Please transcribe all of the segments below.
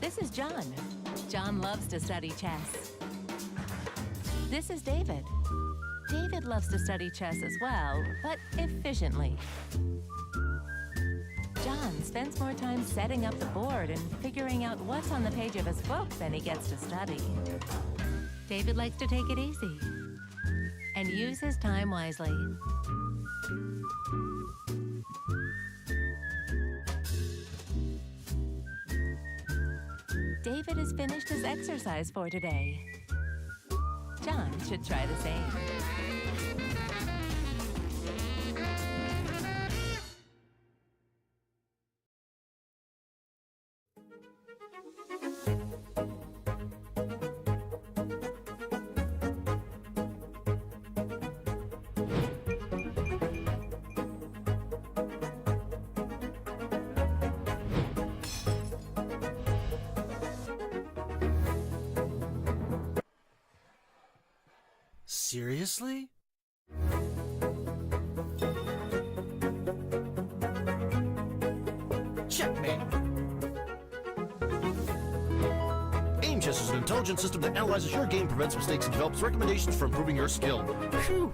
This is John. John loves to study chess. This is David. David loves to study chess as well, but efficiently. John spends more time setting up the board and figuring out what's on the page of his book than he gets to study. David likes to take it easy and use his time wisely. David has finished his exercise for today. John should try the same. Seriously? Checkmate! Aim chess is an intelligent system that analyzes your game, prevents mistakes, and develops recommendations for improving your skill. Phew!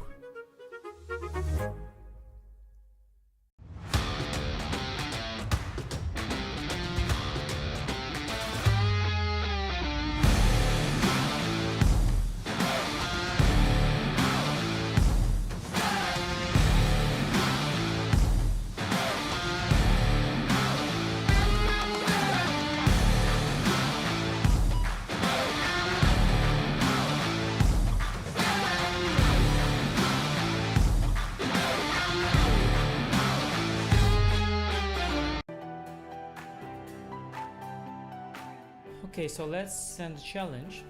Okay, so let's send a challenge.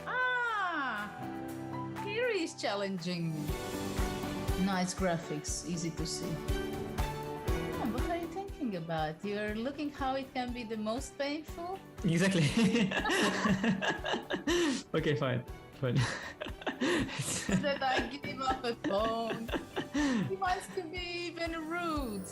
Ah! Here is challenging. Nice graphics, easy to see. Oh, what are you thinking about? You're looking how it can be the most painful? Exactly. Okay, fine. So that I give up a phone. He wants to be even rude.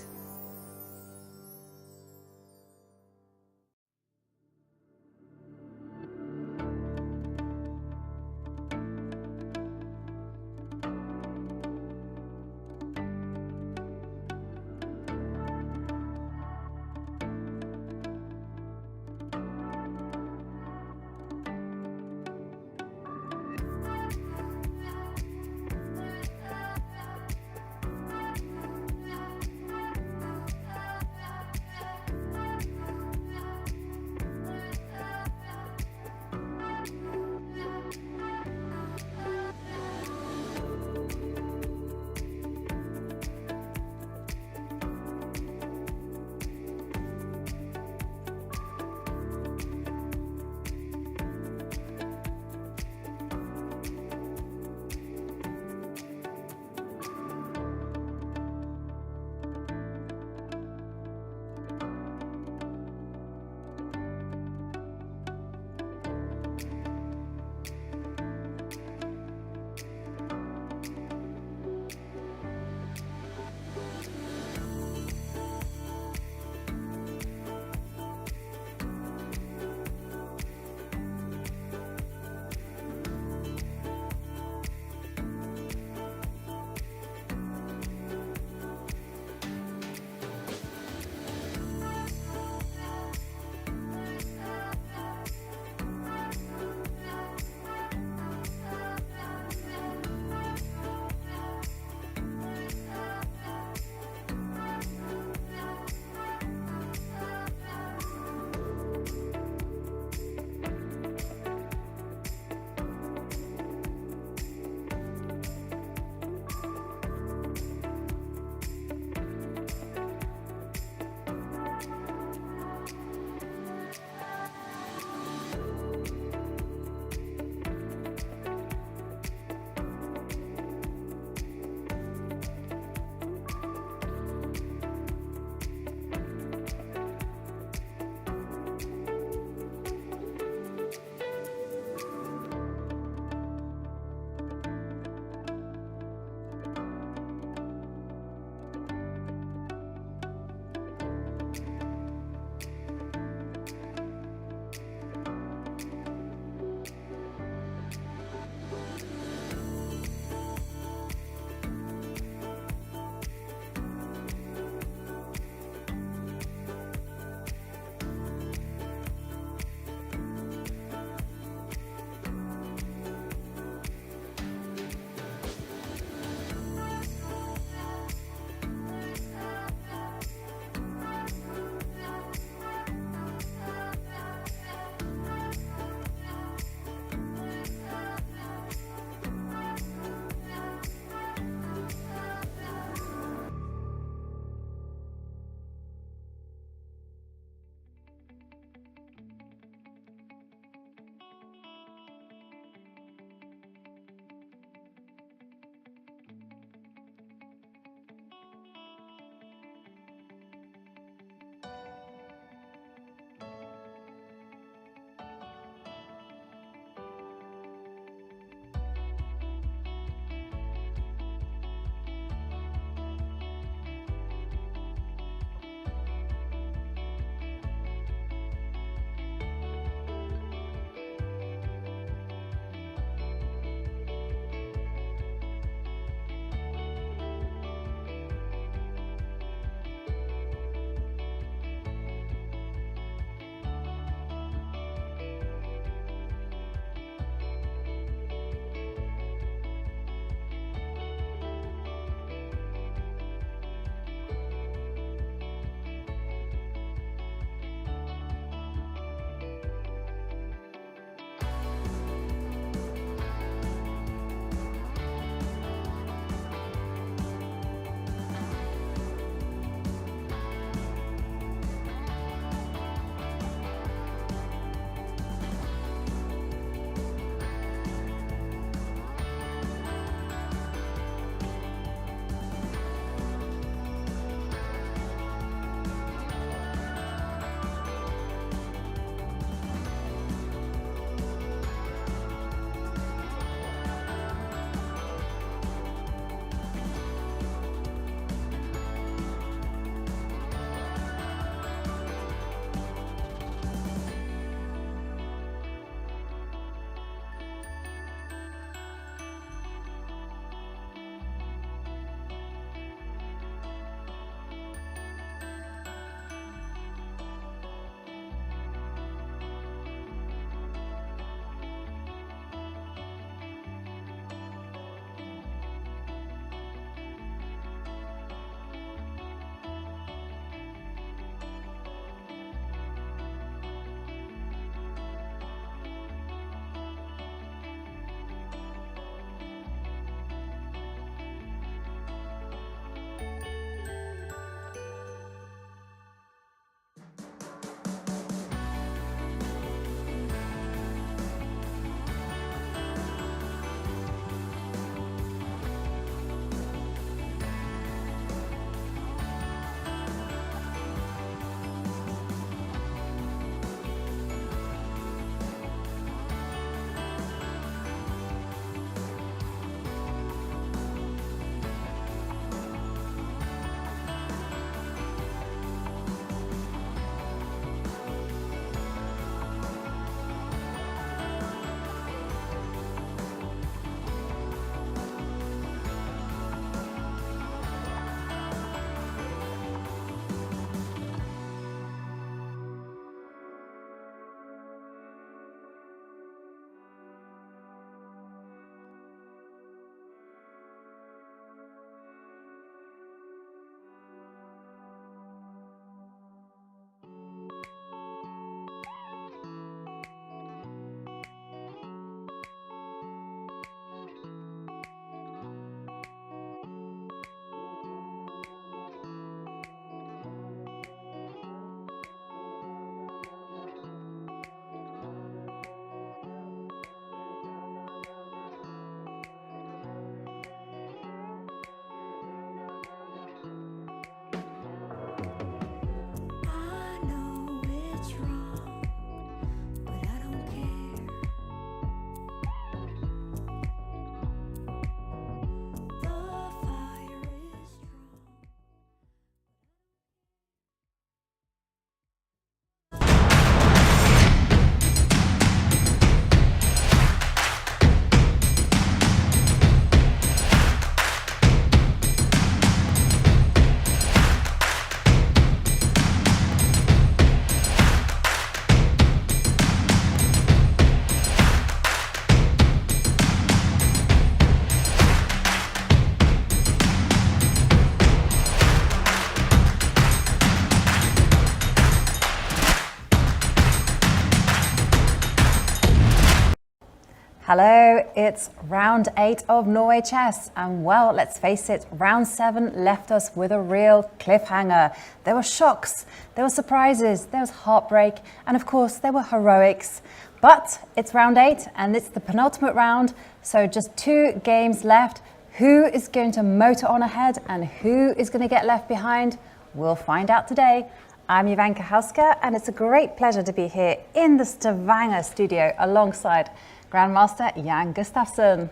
Hello, it's round 8 of Norway chess, and well, let's face it, round 7 left us with a real cliffhanger. There were shocks, there were surprises, there was heartbreak, and of course there were heroics. But it's round 8 and it's the penultimate round, so just 2 games left. Who is going to motor on ahead and who is going to get left behind? We'll find out today. I'm Jovanka Houska, and it's a great pleasure to be here in the Stavanger studio alongside Grandmaster Jan Gustafsson.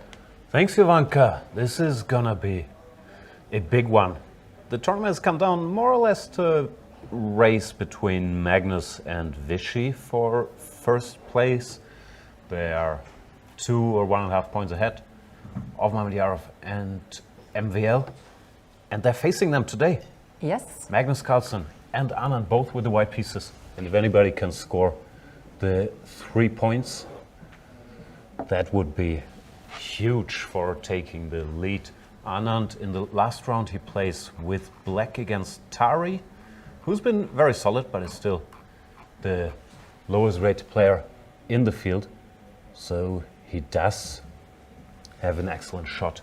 Thanks, Jovanka. This is gonna be a big one. The tournament has come down more or less to a race between Magnus and Vachier for first place. They are 2 or 1.5 points ahead of Magnus and MVL, and they're facing them today. Yes. Magnus Carlsen and Anand, both with the white pieces. And if anybody can score the 3 points, that would be huge for taking the lead. Anand, in the last round, he plays with black against Tari, who's been very solid, but is still the lowest rated player in the field. So he does have an excellent shot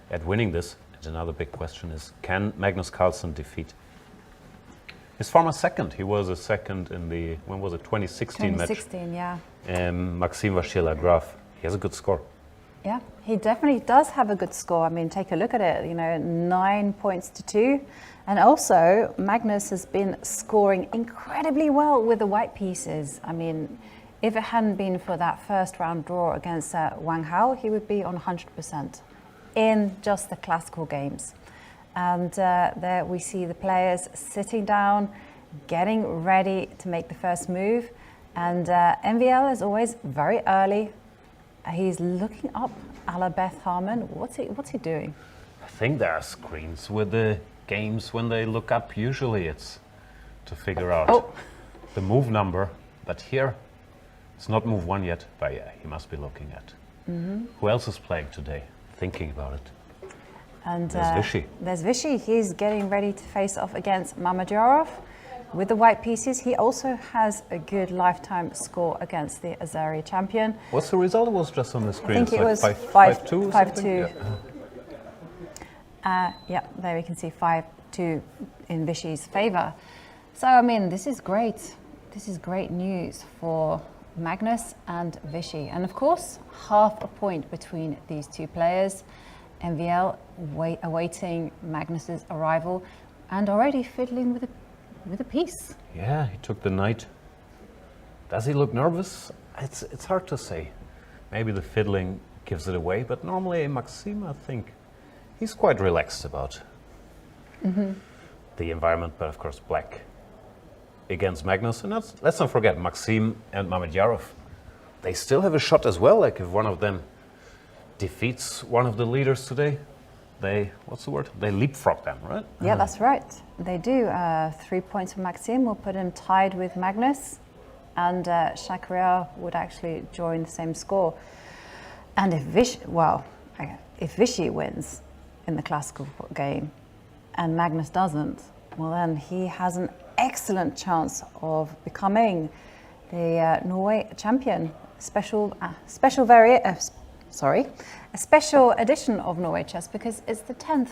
at winning this. And another big question is, can Magnus Carlsen defeat his former second? He was a second in the, when was it, 2016 match? 2016, yeah. Maxime Vachier-Lagrave. He has a good score. Yeah, he definitely does have a good score. I mean, take a look at it, 9 points to 2. And also, Magnus has been scoring incredibly well with the white pieces. I mean, if it hadn't been for that first round draw against Wang Hao, he would be on 100% in just the classical games. And there we see the players sitting down, getting ready to make the first move. And MVL is always very early. He's looking up a la Beth Harmon. What's he doing? I think there are screens with the games when they look up. Usually it's to figure out the move number. But here, it's not move 1 yet. But yeah, he must be looking at who else is playing today, thinking about it. And there's Vachier. There's Vachier. He's getting ready to face off against Mamadjarov. With the white pieces, he also has a good lifetime score against the Azeri champion. What's the result? It was just on the screen. I think it was 5-2. 5-2. Yeah, there we can see 5-2 in Vachier's favor. So, I mean, this is great. This is great news for Magnus and Vachier. And of course, half a point between these two players. MVL awaiting Magnus's arrival and already fiddling with a piece. Yeah, he took the knight. Does he look nervous? It's hard to say. Maybe the fiddling gives it away, but normally Maxime, I think, he's quite relaxed about the environment, but of course black against Magnus. And let's not forget, Maxime and Mamadjarov, they still have a shot as well. Like if one of them defeats one of the leaders today, they, what's the word? They leapfrog them, right? Yeah, that's right. They do. 3 points for Maxime will put him tied with Magnus, and Vachier would actually join the same score. And if Vachier wins in the classical game and Magnus doesn't, well then he has an excellent chance of becoming the Norway champion. A special edition of Norway Chess, because it's the 10th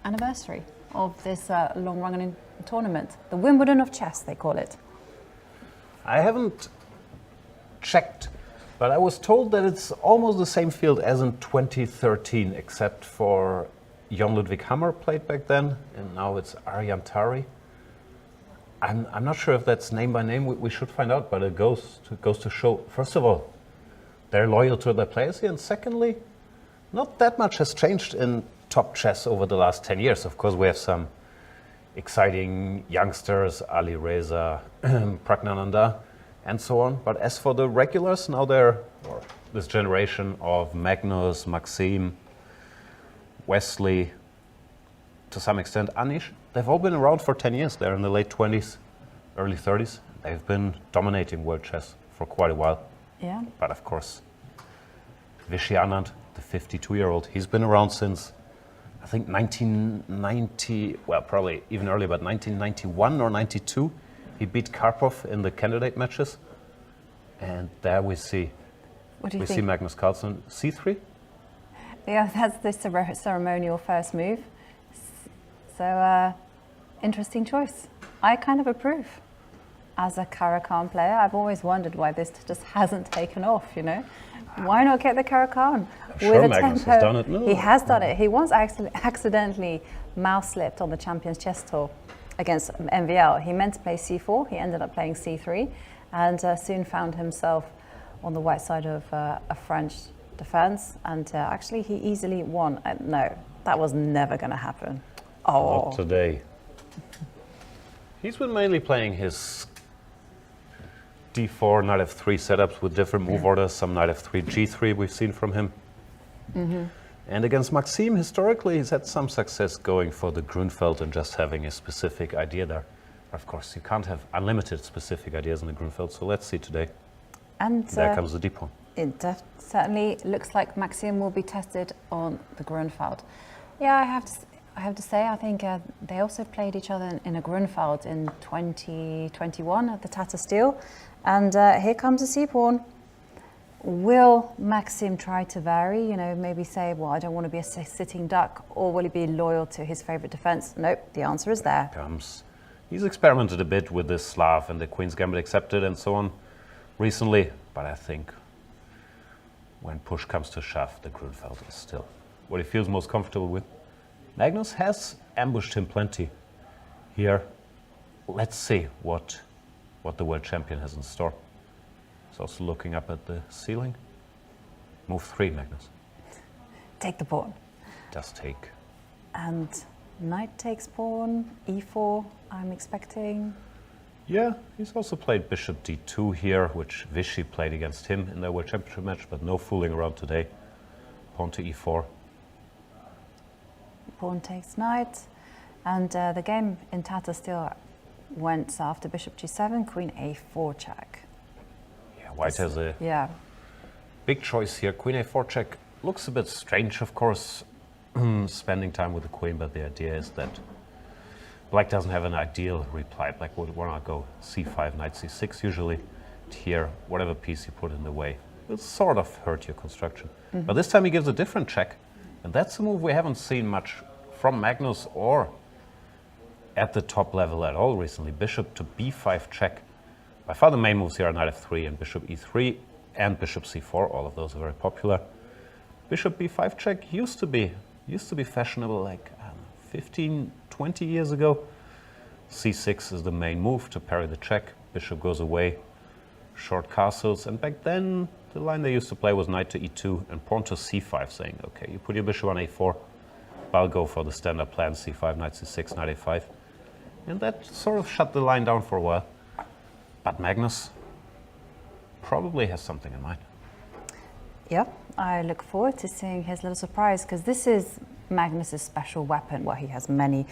anniversary of this long-running tournament. The Wimbledon of chess, they call it. I haven't checked, but I was told that it's almost the same field as in 2013, except for Jon Ludvig Hammer played back then, and now it's Arjan Tari. I'm not sure if that's name by name. We should find out, but it goes to show, first of all, they're loyal to their players here, and secondly, not that much has changed in top chess over the last 10 years. Of course, we have some exciting youngsters, Ali Reza, Pragnananda, and so on. But as for the regulars, now this generation of Magnus, Maxime, Wesley, to some extent Anish, they've all been around for 10 years. They're in the late 20s, early 30s. They've been dominating world chess for quite a while. Yeah. But of course, Vachier Anand, the 52-year-old, he's been around since, I think, 1990, well, probably even earlier, but 1991 or 92. He beat Karpov in the candidate matches. And there we see What do you We think? see Magnus Carlsen c3. Yeah, that's the ceremonial first move. So, interesting choice. I kind of approve. As a Caro-Kann player, I've always wondered why this just hasn't taken off, you know? Why not get the Caro-Kann? Sure, Magnus has done it. No. He has done it. He once accidentally mouse slipped on the Champions Chess Tour against MVL. He meant to play c4, he ended up playing c3, and soon found himself on the white side of a French defense, and actually he easily won. No, that was never going to happen. Oh. Not today. He's been mainly playing his d4, knight f3 setups with different move orders, some knight f3, g3 we've seen from him. And against Maxime, historically, he's had some success going for the Grunfeld and just having a specific idea there. Of course, you can't have unlimited specific ideas in the Grunfeld, so let's see today. And There comes the d-pawn. it certainly looks like Maxime will be tested on the Grunfeld. Yeah, I have to say, I think they also played each other in a Grunfeld in 2021 at the Tata Steel. And here comes a c-pawn. Will Maxime try to vary, you know, maybe say, well, I don't want to be a sitting duck, or will he be loyal to his favorite defense? Nope, the answer is there. He's experimented a bit with this Slav and the Queen's Gambit accepted and so on recently, but I think when push comes to shove, the Grunfeld is still what he feels most comfortable with. Magnus has ambushed him plenty here. Let's see what the world champion has in store. He's also looking up at the ceiling. Move 3, Magnus. Take the pawn. Just take. And knight takes pawn, e4, I'm expecting. Yeah, he's also played bishop d2 here, which Vichy played against him in their world championship match, but no fooling around today. Pawn to e4. Pawn takes knight. And the game in Tata Steel went after bishop g7, queen a4 check. Yeah, white has a big choice here. Queen a4 check looks a bit strange, of course, spending time with the queen, but the idea is that black doesn't have an ideal reply. Black would want to go c5, knight c6 usually. Here, whatever piece you put in the way will sort of hurt your construction. But this time he gives a different check, and that's a move we haven't seen much from Magnus or at the top level at all recently. Bishop to b5 check. By far the main moves here are knight f3 and bishop e3 and bishop c4. All of those are very popular. Bishop b5 check used to be fashionable like 15, 20 years ago. c6 is the main move to parry the check. Bishop goes away, short castles, and back then the line they used to play was knight to e2 and pawn to c5, saying, okay, you put your bishop on a4, I'll go for the standard plan, c5, knight c6, knight a5. And that sort of shut the line down for a while. But Magnus probably has something in mind. Yep, I look forward to seeing his little surprise, because this is Magnus's special weapon. Well, he has many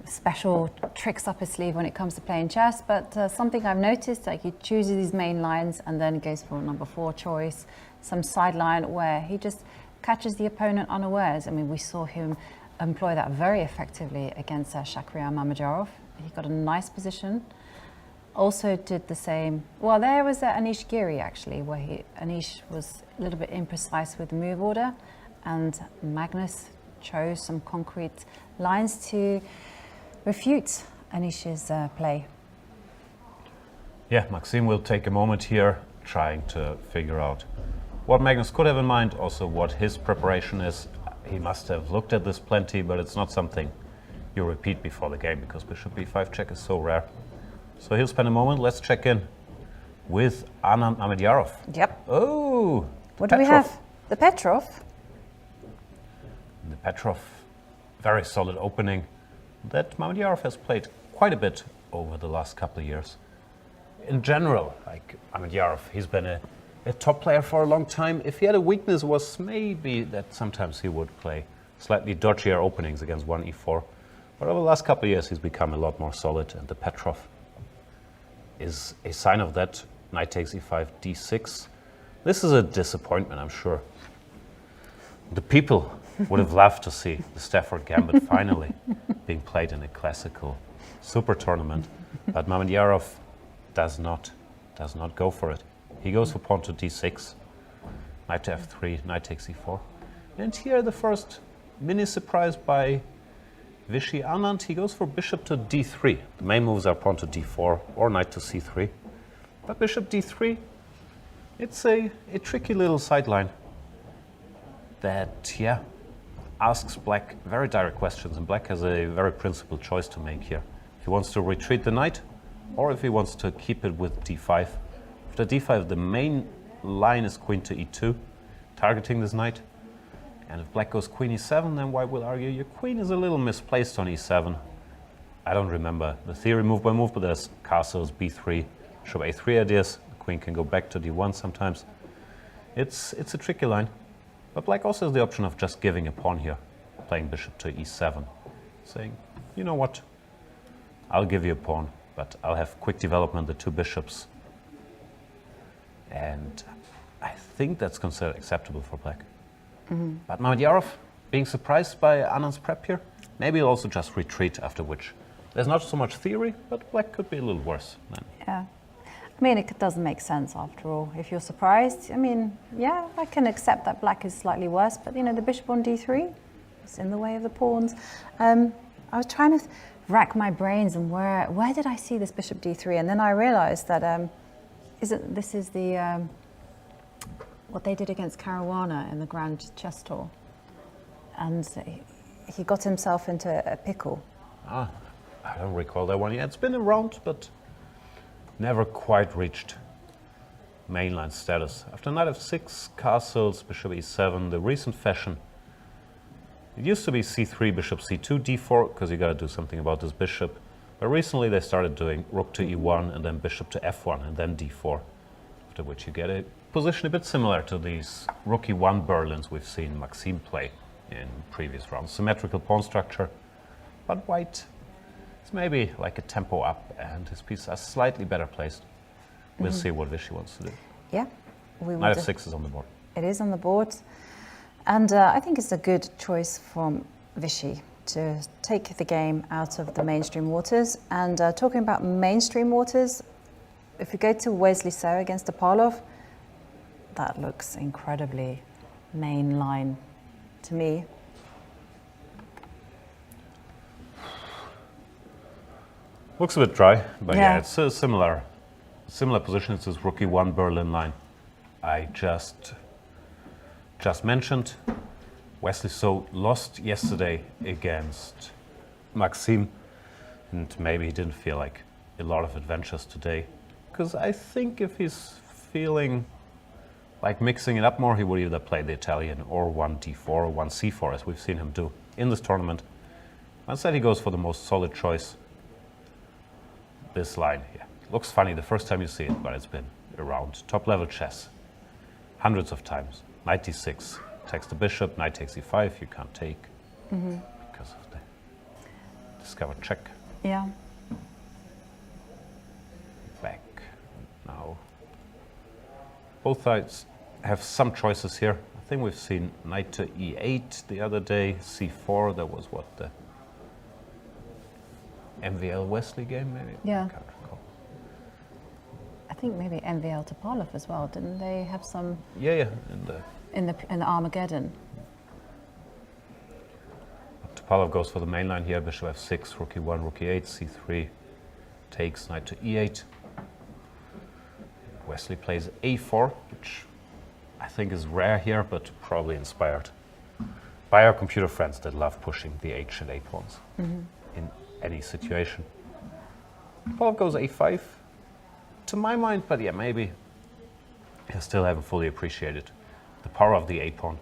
special tricks up his sleeve when it comes to playing chess, but something I've noticed, like he chooses these main lines and then goes for number 4 choice, some sideline where he just catches the opponent unawares. I mean, we saw him employ that very effectively against Shakhriyar Mammadjarov. He got a nice position. Also did the same. Well, there was Anish Giri actually, where Anish was a little bit imprecise with the move order, and Magnus chose some concrete lines to refute Anish's play. Yeah, Maxime will take a moment here, trying to figure out what Magnus could have in mind, also what his preparation is. He must have looked at this plenty, but it's not something you repeat before the game, because bishop b5 check is so rare. So he'll spend a moment. Let's check in with Anand Mammadjarov. Yep. Oh, What do we have? The Petrov. The Petrov, very solid opening that Mammadjarov has played quite a bit over the last couple of years. In general, like Mammadjarov, he's been a top player for a long time. If he had a weakness, was maybe that sometimes he would play slightly dodgier openings against 1e4. But over the last couple of years, he's become a lot more solid, and the Petrov is a sign of that. Knight takes e5, d6. This is a disappointment, I'm sure. The people would have loved to see the Stafford Gambit finally being played in a classical super tournament, but Mammadjarov does not go for it. He goes for pawn to d6. Knight to f3, knight takes e4. And here the first mini surprise by Vachier-Lagrave. He goes for bishop to d3. The main moves are pawn to d4 or knight to c3. But bishop d3, it's a tricky little sideline that, yeah, asks black very direct questions, and black has a very principled choice to make here. If he wants to retreat the knight, or if he wants to keep it with d5. After d5, the main line is queen to e2, targeting this knight. And if black goes queen e7, then white will argue your queen is a little misplaced on e7. I don't remember the theory move by move, but there's castles, b3, bishop a3 ideas. The queen can go back to d1 sometimes. It's a tricky line. But black also has the option of just giving a pawn here, playing bishop to e7, saying, you know what, I'll give you a pawn, but I'll have quick development, the two bishops. And I think that's considered acceptable for black. But Mamedyarov, being surprised by Anand's prep here, maybe he'll also just retreat, after which there's not so much theory, but black could be a little worse then. Yeah. I mean, it doesn't make sense after all. If you're surprised, I mean, yeah, I can accept that black is slightly worse, but you know, the bishop on d3 is in the way of the pawns. I was trying to rack my brains and where did I see this bishop d3? And then I realized that this is the what they did against Caruana in the Grand Chess Tour, and he got himself into a pickle. I don't recall that one. Yeah, it's been around, but never quite reached mainline status. After knight f6, castles, bishop e7, the recent fashion. It used to be c3, bishop c2, d4, because you got to do something about this bishop. But recently they started doing rook to e1 and then bishop to f1 and then d4. After which you get a position a bit similar to these rook e1 Berlins we've seen Maxime play in previous rounds. Symmetrical pawn structure, but white is maybe like a tempo up and his pieces are slightly better placed. We'll see what Vichy wants to do. Yeah. Knight f6 is on the board. It is on the board. And I think it's a good choice from Vichy to take the game out of the mainstream waters. And talking about mainstream waters, if we go to Wesley So against Topalov, that looks incredibly mainline to me. Looks a bit dry, but yeah, it's a similar position to this rook e1 Berlin line I just mentioned. Wesley So lost yesterday against Maxime, and maybe he didn't feel like a lot of adventures today. Because I think if he's feeling like mixing it up more, he would either play the Italian or 1d4 or 1c4, as we've seen him do in this tournament. Instead, he goes for the most solid choice. This line here. Looks funny the first time you see it, but it's been around top-level chess hundreds of times. Knight d6 takes the bishop, knight takes e5, you can't take because of the discovered check. Yeah. Back. Now, both sides have some choices here. I think we've seen knight to e8 the other day, c4, that was what, the MVL Wesley game maybe? Yeah. I can't recall. I think maybe MVL Topalov as well, didn't they have some? Yeah, in the Armageddon. Topalov goes for the main line here, bishop f6, rook e1, rook e8, c3, takes knight to e8. Wesley plays a4, which I think is rare here, but probably inspired by our computer friends that love pushing the h and a pawns in any situation. Topalov goes a5, to my mind, but yeah, maybe I still haven't fully appreciated the power of the a-pawn.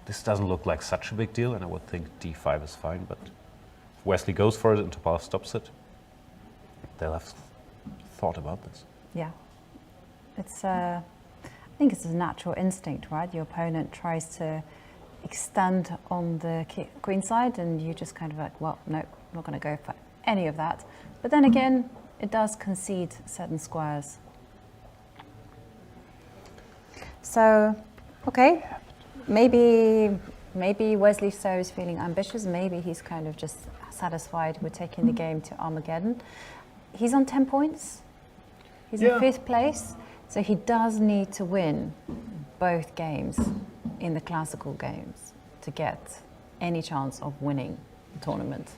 This doesn't look like such a big deal, and I would think d5 is fine, but if Wesley goes for it and Topalov stops it, they'll have thought about this. Yeah. It's, I think it's a natural instinct, right? Your opponent tries to extend on the queen side, and you just kind of like, well, no, I'm not going to go for any of that. But then again, it does concede certain squares. So, okay, maybe Wesley So is feeling ambitious. Maybe he's kind of just satisfied with taking the game to Armageddon. He's on 10 points. He's in 5th place, so he does need to win. both games in the classical games to get any chance of winning the tournament,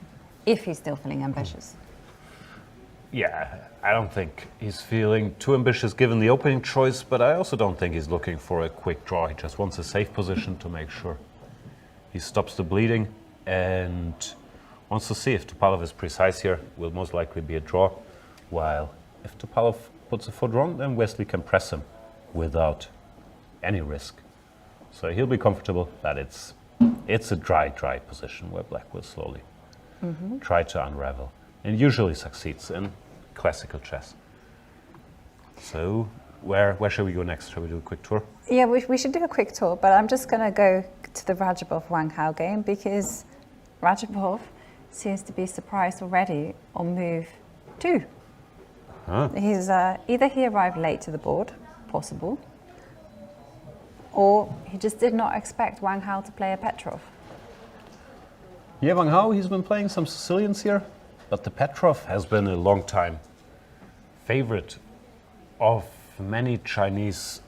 if he's still feeling ambitious. Yeah, I don't think he's feeling too ambitious given the opening choice, but I also don't think he's looking for a quick draw. He just wants a safe position to make sure he stops the bleeding and wants to see if Topalov is precise here. Will most likely be a draw, while if Topalov puts a foot wrong, then Wesley can press him without any risk. So he'll be comfortable that it's a dry position where Black will slowly try to unravel, and usually succeeds in classical chess. So where should we go next? Shall we do a quick tour? Yeah, we should do a quick tour, but I'm just going to go to the Rajabov-Wang Hao game because Rajabov seems to be surprised already on move 2. He's either he arrived late to the board, possible, or he just did not expect Wang Hao to play a Petrov. Yeah, Wang Hao, he's been playing some Sicilians here, but the Petrov has been a long time favorite of many Chinese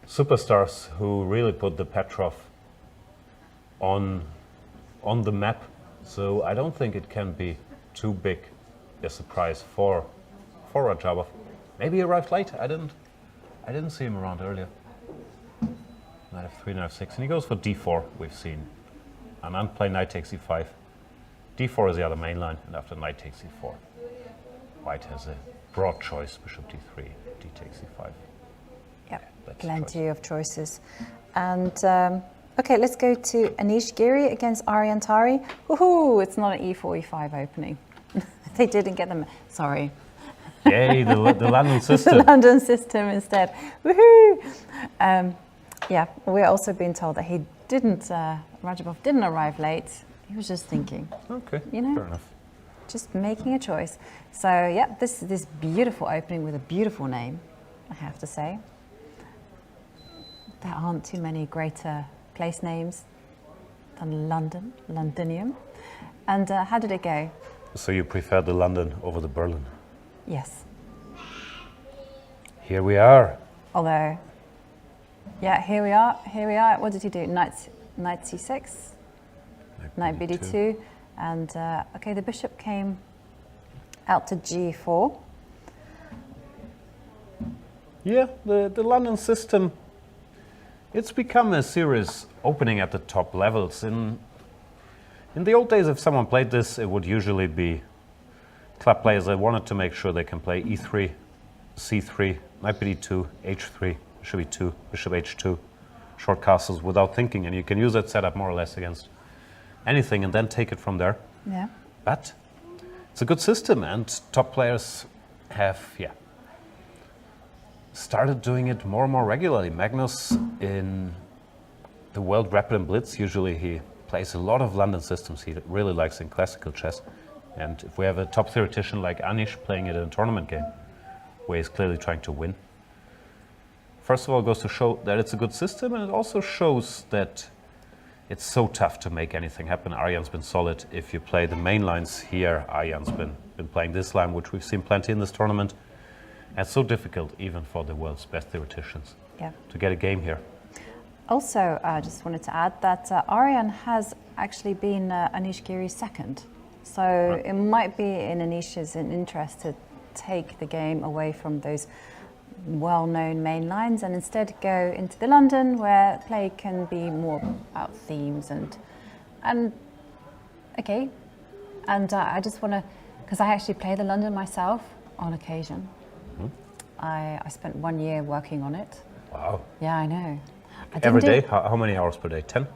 superstars who really put the Petrov on the map. So I don't think it can be too big a surprise for Rajabov. Maybe he arrived late. I didn't see him around earlier. Knight f3, knight f6, and he goes for d4. We've seen Anand play knight takes e5. d4 is the other main line, and after knight takes e4, White has a broad choice: bishop d3, d takes e5. Yeah, that's plenty of choices. And okay, let's go to Anish Giri against Aryan Tari. Woohoo! It's not an e4, e5 opening. They didn't get them. Sorry. Yay, the London system. The London system instead. Woohoo! Yeah, we're also being told that he didn't, Rajabov didn't arrive late. He was just thinking. Okay, you know, fair enough. Just making a choice. So yeah, this beautiful opening with a beautiful name, I have to say. There aren't too many greater place names than London, Londinium. And how did it go? So you prefer the London over the Berlin? Yes. Here we are. Although, yeah, here we are. What did he do? Knight c6, knight bd2, and okay, the bishop came out to g4. Yeah, the London system, it's become a serious opening at the top levels. In the old days, if someone played this, it would usually be club players that wanted to make sure they can play e3, c3, knight bd2, h3, bishop e2, bishop h2, short castles without thinking, and you can use that setup more or less against anything and then take it from there. Yeah. But it's a good system, and top players have, started doing it more and more regularly. Magnus in the World Rapid and Blitz, usually he plays a lot of London systems he really likes in classical chess. And if we have a top theoretician like Anish playing it in a tournament game, where he's clearly trying to win, first of all, it goes to show that it's a good system, and it also shows that it's so tough to make anything happen. Aryan's been solid. If you play the main lines here, Aryan's been playing this line, which we've seen plenty in this tournament. And it's so difficult, even for the world's best theoreticians, to get a game here. Also, I just wanted to add that Aryan has actually been Anish Giri's second. So it might be in Anish's interest to take the game away from those well-known main lines and instead go into the London, where play can be more about themes and okay. And I just want to, because I actually play the London myself on occasion. I spent 1 year working on it. Wow. Yeah, I know. Every day? How many hours per day? 10?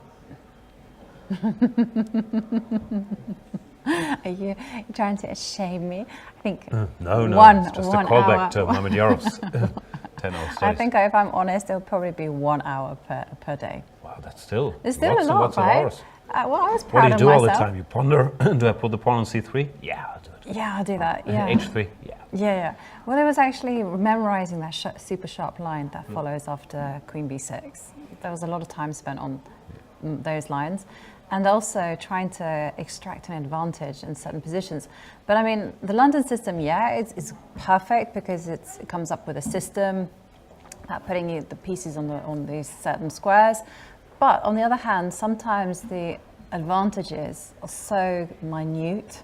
Are you trying to shame me? I think no, it's just a callback to Mohamed Yarov's 10 hours days. I think if I'm honest, it'll probably be 1 hour per day. Wow, that's still it's still lots a lot, and lots right? of hours. Well, I was proud What do you of do myself. all the time? You ponder? Do I put the pawn on c3? Yeah, I'll do it. Yeah, I'll do that. Yeah. h3? Yeah. Well, it was actually memorizing that super sharp line that follows after queen b6. There was a lot of time spent on those lines, and also trying to extract an advantage in certain positions. But I mean, the London system, it's perfect because it comes up with a system, putting the pieces on these certain squares. But on the other hand, sometimes the advantages are so minute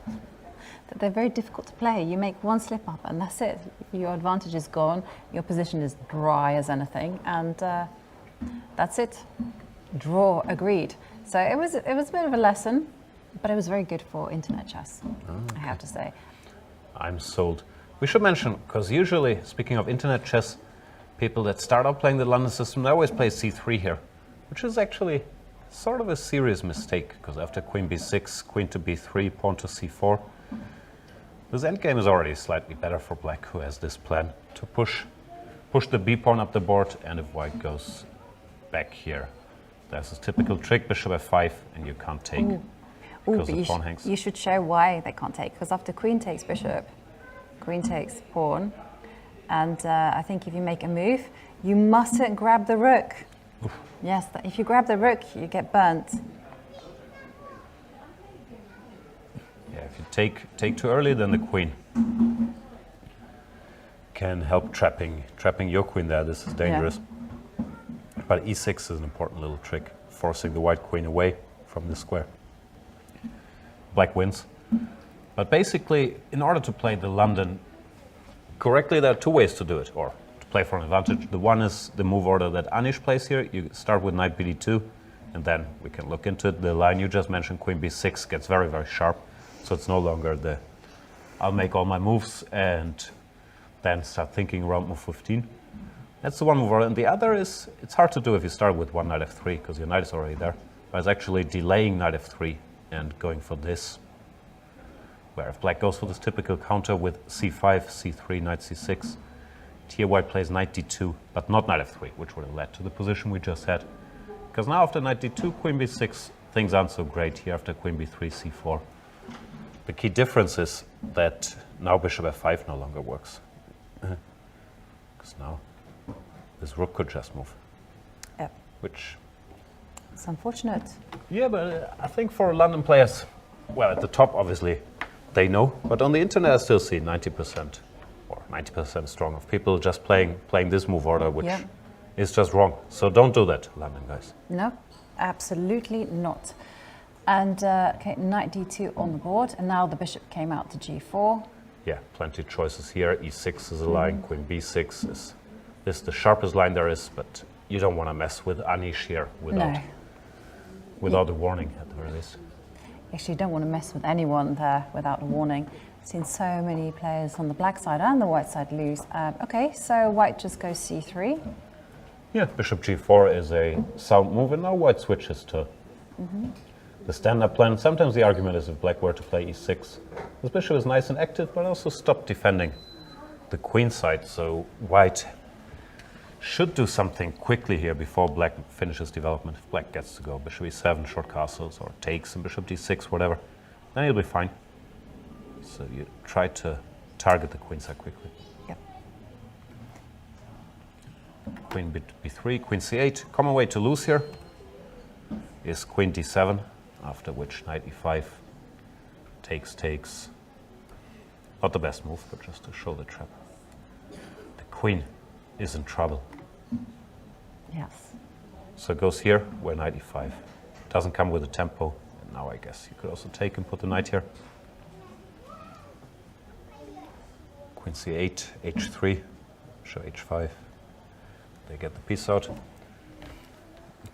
that they're very difficult to play. You make one slip up and that's it. Your advantage is gone. Your position is dry as anything, and that's it. Draw agreed. So it was a bit of a lesson, but it was very good for internet chess. I have to say. I'm sold. We should mention, because usually, speaking of internet chess, people that start out playing the London system, they always play c3 here, which is actually sort of a serious mistake, because after queen b6, queen to b3, pawn to c4, this endgame is already slightly better for black, who has this plan to push the b pawn up the board, and if white goes back here, there's this typical trick, bishop f5, and you can't take. Because the pawn hangs. You should show why they can't take, because after queen takes bishop, queen takes pawn, and I think if you make a move, you mustn't grab the rook. Oof. Yes, if you grab the rook, you get burnt. Yeah, if you take too early, then the queen can help trapping your queen there. This is dangerous. Yeah. But e6 is an important little trick, forcing the white queen away from the square. Black wins. But basically, in order to play the London correctly, there are two ways to do it, or to play for an advantage. The one is the move order that Anish plays here. You start with knight bd2, and then we can look into it. The line you just mentioned, queen b6, gets very, very sharp. So it's no longer the, I'll make all my moves and then start thinking around move 15. That's the one move order. And the other is, it's hard to do if you start with one knight f3, because your knight is already there. But it's actually delaying knight f3 and going for this, where if black goes for this typical counter with c5, c3, knight c6, here white plays knight d2, but not knight f3, which would have led to the position we just had. Because now after knight d2, queen b6, things aren't so great here after queen b3, c4. The key difference is that now bishop f5 no longer works. Because now this rook could just move. Yep. Which... it's unfortunate. Yeah, but I think for London players, well, at the top, obviously, they know. But on the internet, I still see 90% or 90% strong of people just playing this move order, which is just wrong. So don't do that, London guys. No, absolutely not. And okay, knight d2 on the board, and now the bishop came out to g4. Yeah, plenty of choices here. e6 is a line, queen b6 is the sharpest line there is, but you don't want to mess with Anish here without a warning at the very least. Actually, you don't want to mess with anyone there without a warning. I've seen so many players on the black side and the white side lose. Okay, so white just goes c3. Yeah, bishop g4 is a sound move, and now white switches to the stand-up plan. Sometimes the argument is if black were to play e6, this bishop is nice and active, but also stop defending the queen side. So white should do something quickly here before black finishes development. If black gets to go bishop e7, short castles, or takes and bishop d6, whatever, then he'll be fine. So you try to target the queen side quickly. Yep. Queen b3, queen c8. Common way to lose here is queen d7, after which knight e5, takes. Not the best move, but just to show the trap. The queen is in trouble. Yes. So it goes here, where knight e5 doesn't come with a tempo. And now I guess you could also take and put the knight here. Queen c8, h3, show h5. They get the piece out.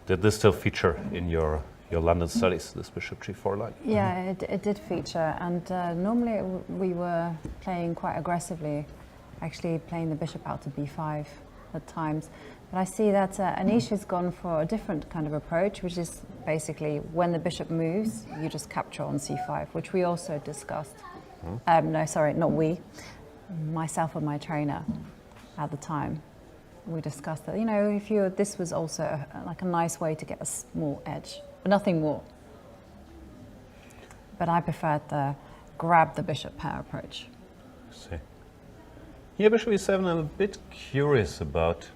Did this still feature in your London studies, this bishop g4 line? Yeah, it did feature, and normally we were playing quite aggressively, actually playing the bishop out to b5 at times. But I see that Anish has gone for a different kind of approach, which is basically when the bishop moves, you just capture on c5, which we also discussed. No, sorry, not we. Myself and my trainer at the time. We discussed that, you know, this was also like a nice way to get a small edge, but nothing more. But I preferred the grab the bishop pair approach. See. Yeah, bishop e7 I'm a bit curious about,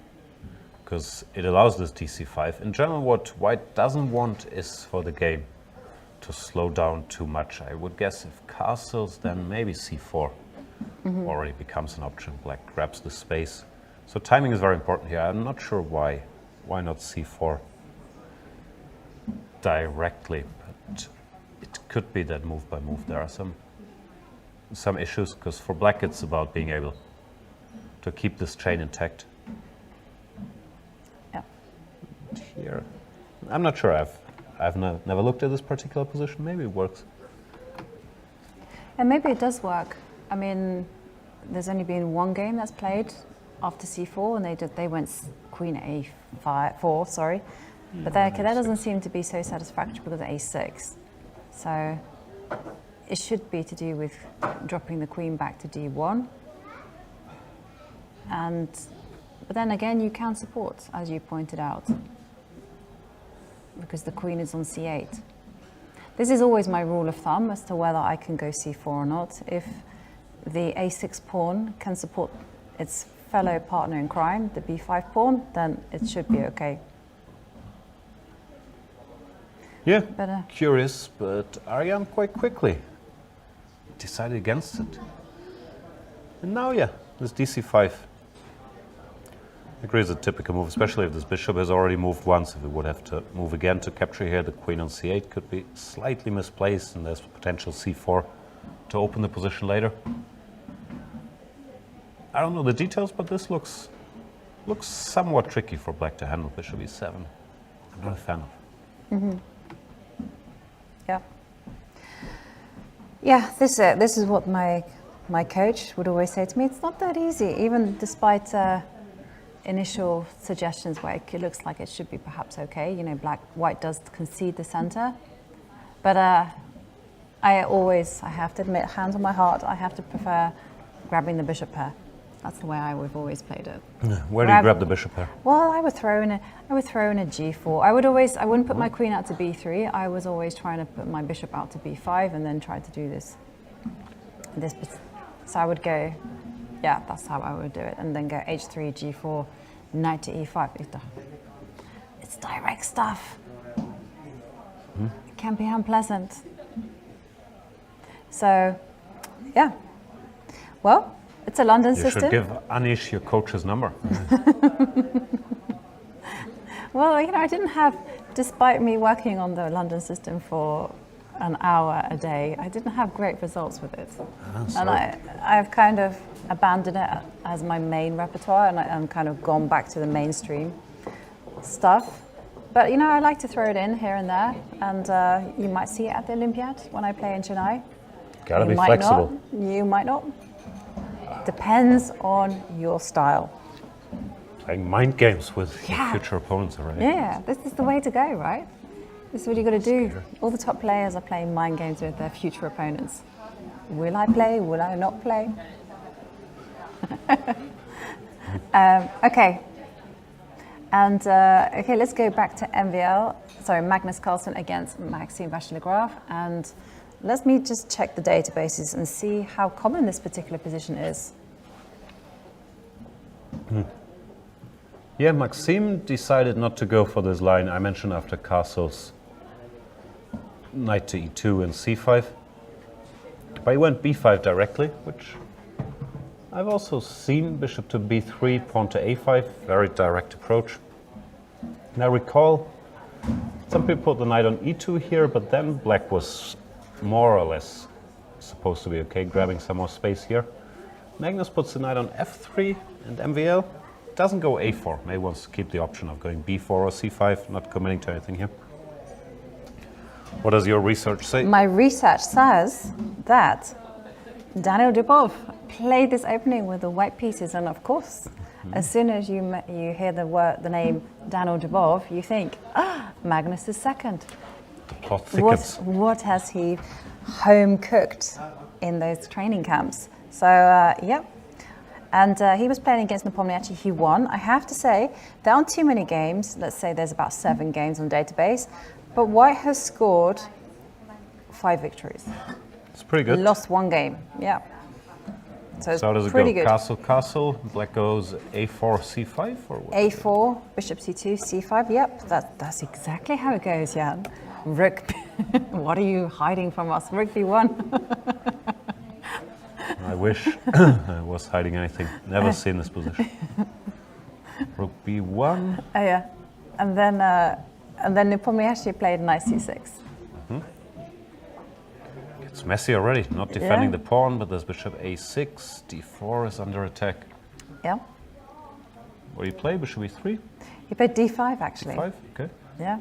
because it allows this dc5. In general, what white doesn't want is for the game to slow down too much. I would guess if castles, then maybe c4 already becomes an option. Black grabs the space, So timing is very important here. I'm not sure why. Why not c4 directly? But it could be that move by move there are some issues, because for black it's about being able to keep this chain intact. Yeah. Here, I'm not sure. I've never looked at this particular position. Maybe it works. And maybe it does work. I mean, there's only been one game that's played after c4, and they went queen a4, sorry. But that doesn't seem to be so satisfactory because of a6. So it should be to do with dropping the queen back to d1. But then again, you can support, as you pointed out, because the queen is on c8. This is always my rule of thumb as to whether I can go c4 or not. If the a6 pawn can support its fellow partner in crime, the b5 pawn, then it should be okay. Yeah, But, curious, but Ariane quite quickly decided against it. And now, yeah, this dc5. I agree, it's a typical move, especially if this bishop has already moved once. If it would have to move again to capture here, the queen on c8 could be slightly misplaced, and there's potential c4 to open the position later. I don't know the details, but this looks somewhat tricky for black to handle. Bishop e7. I'm not a fan of. Mm-hmm. Yeah. Yeah, this is what my coach would always say to me. It's not that easy, even despite initial suggestions where it looks like it should be perhaps okay. You know, white does concede the center, but I have to admit, hands on my heart, I have to prefer grabbing the bishop pair. That's the way we've always played it. Where do you grab the bishop pair? Well, I would throw in a g4. I wouldn't put my queen out to b3. I was always trying to put my bishop out to b5 and then try to do this. So I would go, yeah, that's how I would do it, and then go h3, g4, knight to e5. It's direct stuff. It can be unpleasant. So, yeah. Well, it's a London system. You should give Anish your coach's number. Well, you know, I didn't have, despite me working on the London system for an hour a day, I didn't have great results with it. And I've kind of abandoned it as my main repertoire, and I'm kind of gone back to the mainstream stuff. But, you know, I like to throw it in here and there, and you might see it at the Olympiad when I play in Chennai. Gotta be flexible. You might not. Depends on your style. Playing mind games with your future opponents already. Yeah, this is the way to go, right? This is what you got to do. All the top players are playing mind games with their future opponents. Will I play? Will I not play? Okay. And okay, let's go back to MVL. Sorry, Magnus Carlsen against Maxime Vachier-Lagrave, and let me just check the databases and see how common this particular position is. Yeah, Maxime decided not to go for this line I mentioned after Castle's knight to e2 and c5. But he went b5 directly, which I've also seen. Bishop to b3, pawn to a5, very direct approach. And I recall some people put the knight on e2 here, but then black was more or less supposed to be okay, grabbing some more space here. Magnus puts the knight on f3, and MVL doesn't go a4. Maybe wants to keep the option of going b4 or c5, not committing to anything here. What does your research say? My research says that Daniel Dubov played this opening with the white pieces, and of course, as soon as you hear the name Daniel Dubov, you think, Magnus is second. The plot thickens. What has he home cooked in those training camps? So, yeah. And he was playing against Nepomniachtchi. He won. I have to say, there aren't too many games. Let's say there's about 7 games on database. But white has scored 5 victories. It's pretty good. Lost 1 game, yeah. So it's how does it pretty go? good. Castle, castle. Black goes a4, c5, or what? A4, bishop c2, c5. Yep, that's exactly how it goes, Jan. Rook. What are you hiding from us? Rook b1. I wish I was hiding anything. Never seen this position. Rook b1. Oh yeah, and then Nepomniachtchi played knight c6. It's messy already. Not defending Yeah. the pawn, but there's bishop a6. d4 is under attack. Yeah, What do you play? Bishop e3? he played d5 actually. 5? Okay. Yeah,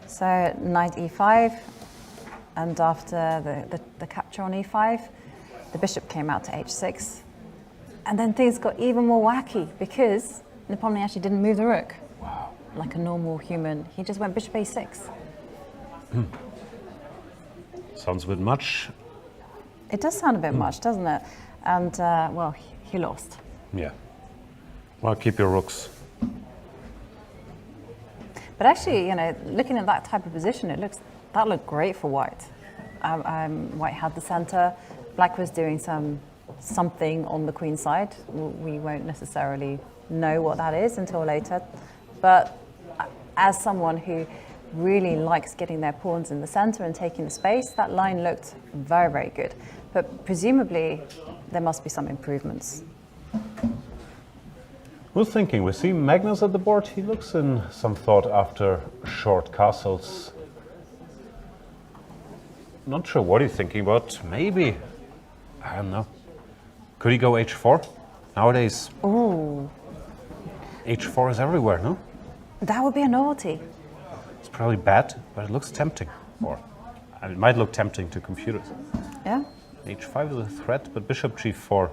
so knight e5, and after the capture on e5, the bishop came out to h6, and then things got even more wacky because Nepomniachtchi didn't move the rook. Wow. Like a normal human. He just went bishop a6. Sounds a bit much. It does sound a bit much, doesn't it? And, well, he lost. Yeah. Well, keep your rooks. But actually, you know, looking at that type of position, that looked great for white. White had the center. Black was doing something on the queen side. We won't necessarily know what that is until later. But as someone who really likes getting their pawns in the center and taking the space, that line looked very, very good. But presumably, there must be some improvements. Who's thinking? We see Magnus at the board. He looks in some thought after short castles. Not sure what he's thinking about. Maybe, I don't know. Could he go h4? Nowadays, Ooh, h4 is everywhere, no? that would be a novelty. It's probably bad, but it looks tempting. Or it might look tempting to computers. Yeah. h5 is a threat, but bishop g4.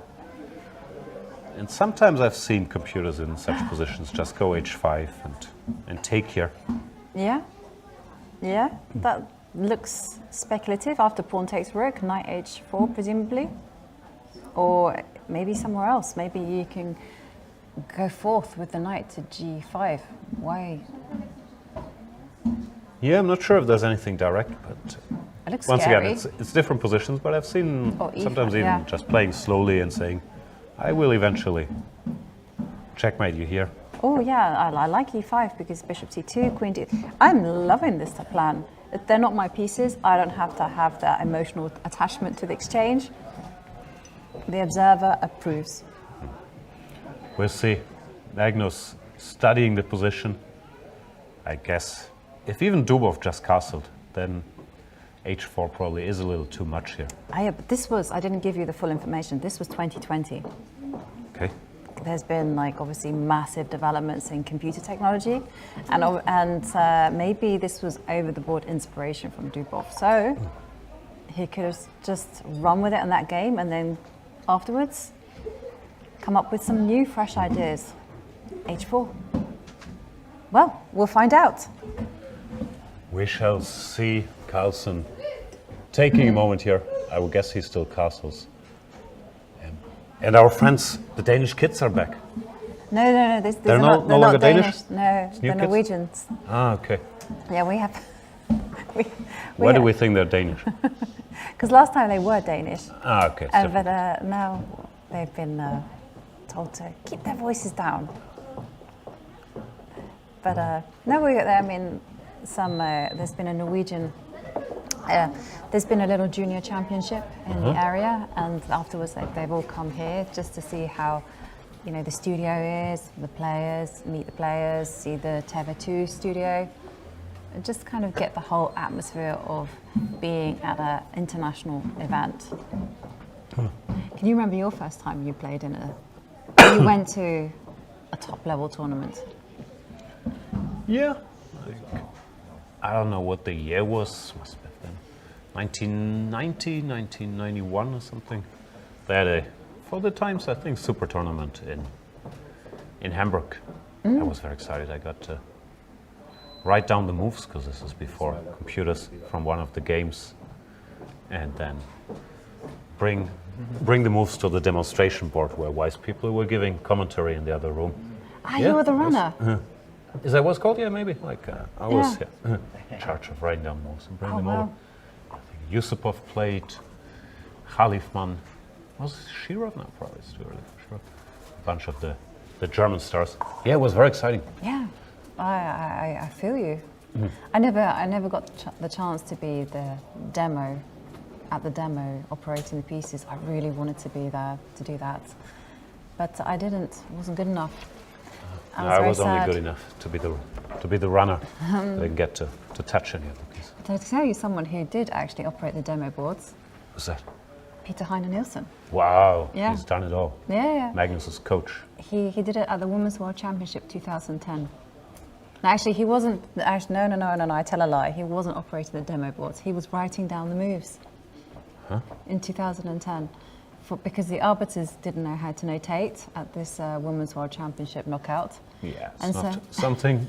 And sometimes I've seen computers in such positions just go h5 and take here. Yeah. Yeah. That looks speculative after pawn takes rook, knight h4 presumably. Or maybe somewhere else. Maybe you can go forth with the knight to g5. Why? Yeah, I'm not sure if there's anything direct, but It looks once scary. again, it's different positions, but I've seen Or e5, sometimes even yeah. just playing slowly and saying, I will eventually checkmate you here. Oh yeah, I like e5 because bishop c2, queen d. I'm loving this plan. They're not my pieces. I don't have to have that emotional attachment to the exchange. The observer approves. We'll see. Magnus studying the position. I guess if even Dubov just castled, then h4 probably is a little too much here. Ah, yeah, but this was, I didn't give you the full information. This was 2020. Okay. There's been like obviously massive developments in computer technology, and maybe this was over the board inspiration from Dubov. So he could have just run with it in that game and then afterwards come up with some new fresh ideas. h4. Well, we'll find out. We shall see. Carlsen taking a moment here. I would guess he still castles. And our friends, the Danish kids, are back. No, They're not, no longer not Danish? No, new they're kids? Norwegians. Ah, okay. Yeah, we have. Why do we think they're Danish? Because last time they were Danish, Ah, okay. it's but different. now they've been told to keep their voices down. But no, I mean, there's been a Norwegian. There's been a little junior championship in the area, and afterwards they've all come here just to see how, you know, the studio is, the players, meet the players, see the TV2 studio, and just kind of get the whole atmosphere of being at an international event. Can you remember your first time you played in you went to a top level tournament? Yeah. I don't know what the year was. Must have been 1990, 1991 or something. They had for the times, I think, super tournament in Hamburg. I was very excited. I got to write down the moves because this was before computers from one of the games, and then bring the moves to the demonstration board where wise people were giving commentary in the other room. Ah, Yeah, you were the it was- runner. Is that what's called? Yeah, maybe. Like I was Yeah. in charge of writing down moves and bring Oh, them wow. over. I think Yusupov played, Khalifman. Was Shirov? No, probably it's too early for sure. A bunch of the German stars. Yeah, it was very exciting. Yeah, I feel you. I never got the chance to be at the demo operating the pieces. I really wanted to be there to do that, but I didn't. It wasn't good enough. I was only good enough to be the runner. I didn't get to touch any of the pieces. To tell you someone who did actually operate the demo boards, Who's that? Peter Heine Nielsen. Wow, Yeah. he's done it all. Yeah. Magnus's coach. He did it at the Women's World Championship 2010. No, actually, he wasn't. Actually, no. I tell a lie. He wasn't operating the demo boards. He was writing down the moves. In 2010, because the arbiters didn't know how to notate at this Women's World Championship knockout. Yeah, it's And not so- something.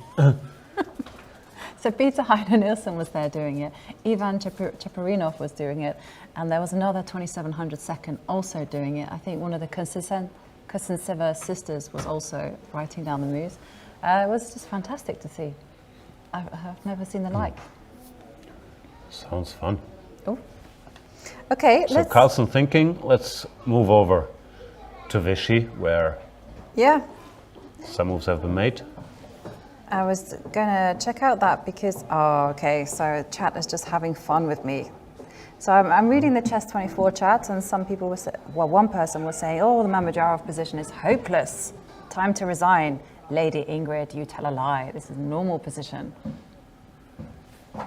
So Peter Heine Nielsen was there doing it. Ivan Cheparinov was doing it, and there was another 2700 second also doing it. I think one of the Kosintseva sisters was also writing down the moves. It was just fantastic to see. I've never seen the like. Sounds fun. Oh. Okay, So Carlsen thinking, let's move over to Vichy, where Yeah, some moves have been made. I was gonna check out that because, okay, so chat is just having fun with me. So I'm reading the Chess24 chat, and some people were, one person was saying, oh, the Mamedyarov position is hopeless. Time to resign. Lady Ingrid, you tell a lie. This is normal position.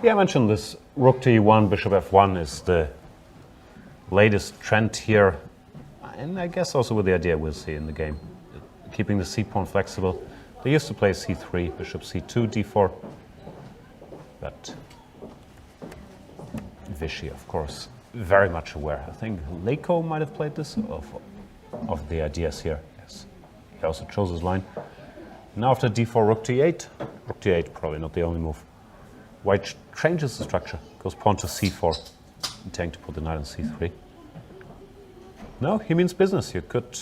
Yeah, I mentioned this. Rook to e1, bishop f1 is the latest trend here. And I guess also with the idea we'll see in the game. Keeping the c-pawn flexible. They used to play c3, bishop c2, d4. But Vichy, of course, very much aware. I think Leko might have played this of the ideas here. Yes, he also chose his line. Now after d4, rook to e8. Rook to e8, probably not the only move. White changes the structure, goes pawn to c4, intending to put the knight on c3. No, he means business. You could,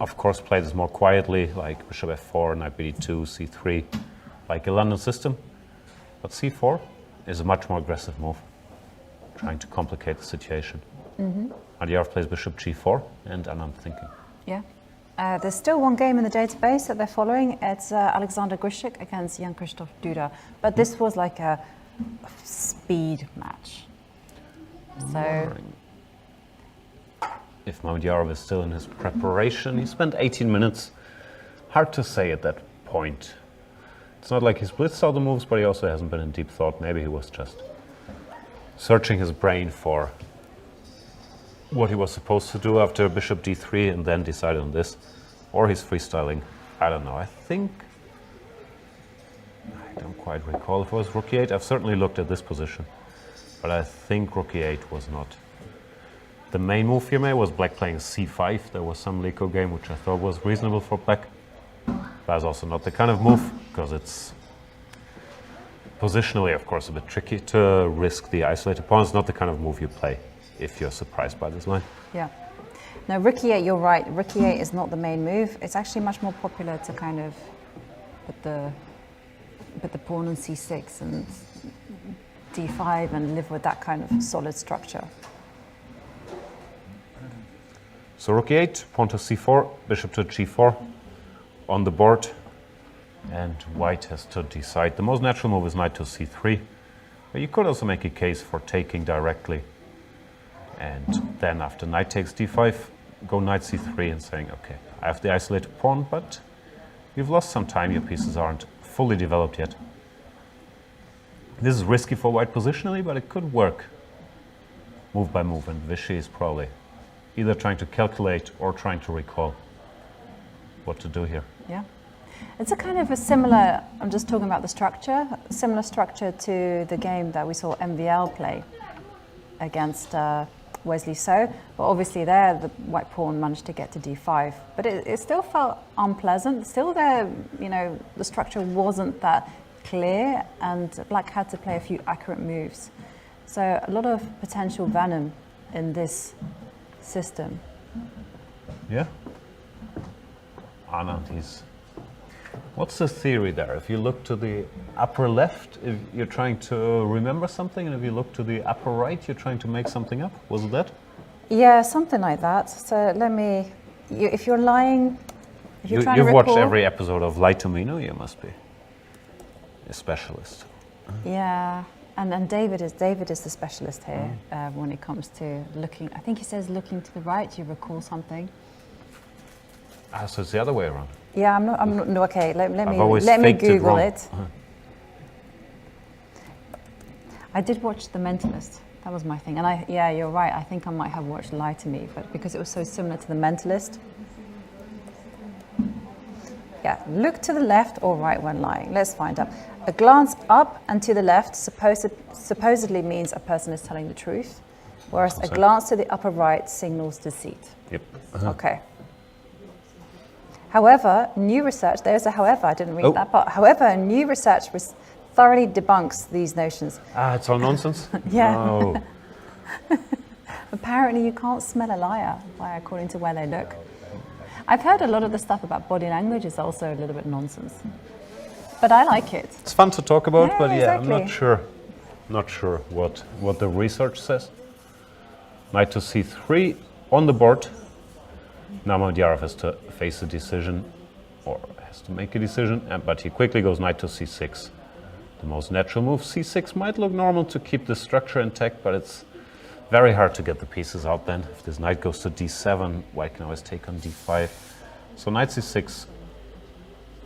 of course, play this more quietly, like bishop f4, knight bd2, c3, like a London system. But c4 is a much more aggressive move, trying to complicate the situation. Madyarov plays bishop g4, and Anand thinking. Yeah. There's still one game in the database that they're following. It's Alexander Grishik against Jan-Krzysztof Duda. But this was like a speed match. So, If Mamedyarov is still in his preparation, he spent 18 minutes. Hard to say at that point. It's not like he's blitzed all the moves, but he also hasn't been in deep thought. Maybe he was just searching his brain for what he was supposed to do after bishop d3 and then decided on this. Or he's freestyling. I don't know. I don't quite recall if it was rook e8. I've certainly looked at this position. But I think rook e8 was not. The main move here maybe was black playing c5. There was some Leko game which I thought was reasonable for black. But it's also not the kind of move, because it's positionally, of course, a bit tricky to risk the isolated pawn. It's not the kind of move you play if you're surprised by this line. yeah. No, rook e8, you're right. Rook e8 is not the main move. It's actually much more popular to kind of put the pawn on c6 and d5 and live with that kind of solid structure. So rook e8, pawn to c4, bishop to g4 on the board, and white has to decide. The most natural move is knight to c3, but you could also make a case for taking directly, and then after knight takes d5, go knight c3 and saying, okay, I have the isolated pawn, but you've lost some time, your pieces aren't fully developed yet. This is risky for white positionally, but it could work move by move, and Vichy is probably either trying to calculate or trying to recall what to do here. Yeah. It's a kind of a similar, I'm just talking about the structure, similar structure to the game that we saw MVL play against Wesley So. But obviously there, the white pawn managed to get to d5. But it still felt unpleasant. Still there, the structure wasn't that clear, and black had to play a few accurate moves. So a lot of potential venom in this system. Yeah. Anand, what's the theory there? If you look to the upper left, if you're trying to remember something, and if you look to the upper right, you're trying to make something up? Was it that? Yeah, something like that. So if you're lying, if you're trying to You've recall, watched every episode of Lie to Me, no? You must be a specialist. Yeah, and David is the specialist here when it comes to looking. I think he says looking to the right, you recall something. So it's the other way around. Yeah, I'm not. No, okay, let I've me always let me faked it Google wrong. it. I did watch The Mentalist. That was my thing, and yeah, you're right. I think I might have watched Lie to Me, but because it was so similar to The Mentalist. Yeah, look to the left or right when lying. Let's find out. A glance up and to the left supposedly means a person is telling the truth, whereas a glance to the upper right signals deceit. Yep. Okay. However, new research, there's a however, I didn't read Oh. that part. However, new research thoroughly debunks these notions. It's all nonsense? Yeah. No. Apparently you can't smell a liar according to where they look. I've heard a lot of the stuff about body language is also a little bit nonsense. But I like it. It's fun to talk about, Yeah, but yeah, exactly. I'm not sure what the research says. Knight to c3 on the board. Now Mavyarov has to face a decision, or has to make a decision, but he quickly goes knight to c6. The most natural move, c6, might look normal to keep the structure intact, but it's very hard to get the pieces out then. If this knight goes to d7, white can always take on d5. So knight c6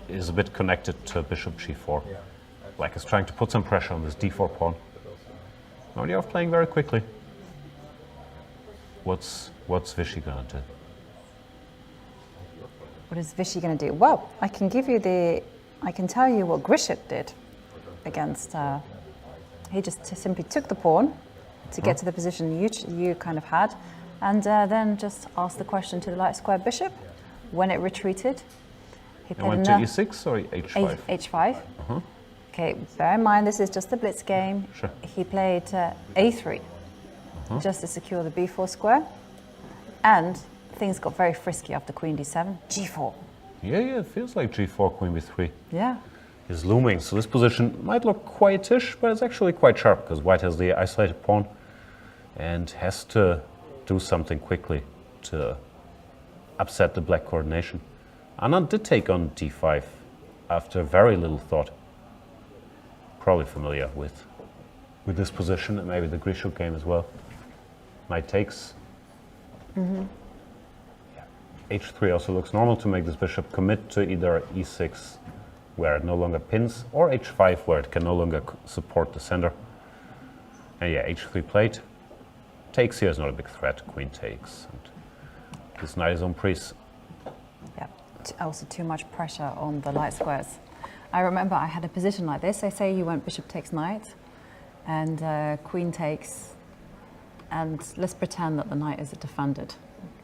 is a bit connected to bishop g4. Black is trying to put some pressure on this d4 pawn. Mavyarov playing very quickly. What's Vichy gonna do? What is Vichy going to do? Well, I can tell you what Grisham did against, he just simply took the pawn to get to the position you kind of had, and then just asked the question to the light square bishop. When it retreated, he And played went to e6 or h5? H5. Okay, bear in mind this is just a blitz game. Sure. He played a3 just to secure the b4 square, and things got very frisky after queen d7, g4. Yeah, it feels like g4, queen b3 Yeah. is looming. So this position might look quietish, but it's actually quite sharp because white has the isolated pawn and has to do something quickly to upset the black coordination. Anand did take on d5 after very little thought. Probably familiar with this position and maybe the Grisham game as well. Knight takes. H3 also looks normal to make this bishop commit to either e6, where it no longer pins, or h5, where it can no longer support the center. And yeah, h3 played. Takes here is not a big threat. Queen takes. And this knight is on prise. Yeah, also too much pressure on the light squares. I remember I had a position like this. They say you went bishop takes knight, and queen takes, and let's pretend that the knight is defended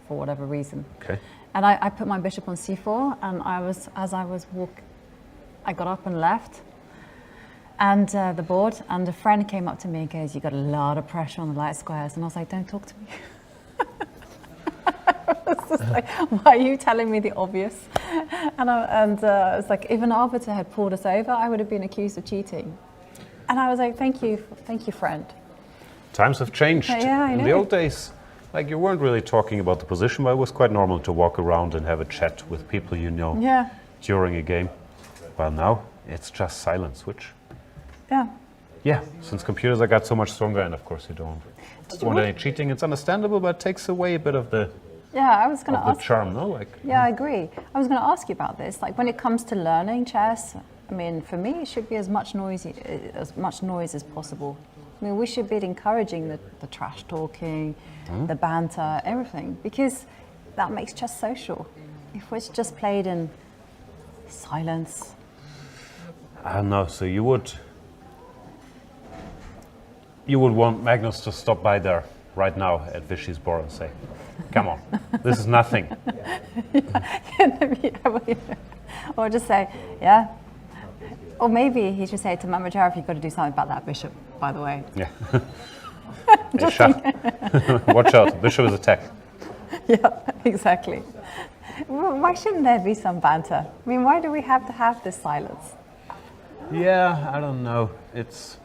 for whatever reason. Okay. And I put my bishop on c4, and I got up and left, and the board, and a friend came up to me and goes, "You got a lot of pressure on the light squares," and I was like, "Don't talk to me." I was just like, "Why are you telling me the obvious?" And it's like, if an arbiter had pulled us over, I would have been accused of cheating. And I was like, "Thank you, friend." Times have changed. Yeah, I In know. the old days, like you weren't really talking about the position, but it was quite normal to walk around and have a chat with people you know Yeah, during a game. Well, now it's just silence, which, yeah. since computers got so much stronger, and of course you don't want any cheating, it's understandable, but it takes away a bit of the Yeah, I was going to of the ask. charm, no? Like, Yeah, I agree. I was going to ask you about this. Like, when it comes to learning chess, I mean, for me, it should be as much noise as possible. I mean, we should be encouraging the trash talking, the banter, everything, because that makes chess social. If it's just played in silence. I don't know. So you would want Magnus to stop by there right now at Vichy's board and say, "Come on, this is nothing." Or just say, yeah. Or maybe he should say to Mavyarov, "You've got to do something about that bishop, by the way." Yeah. Hey, Shah. Watch out, bishop is attacked. Yeah, exactly. Why shouldn't there be some banter? I mean, why do we have to have this silence? Yeah, I don't know. It's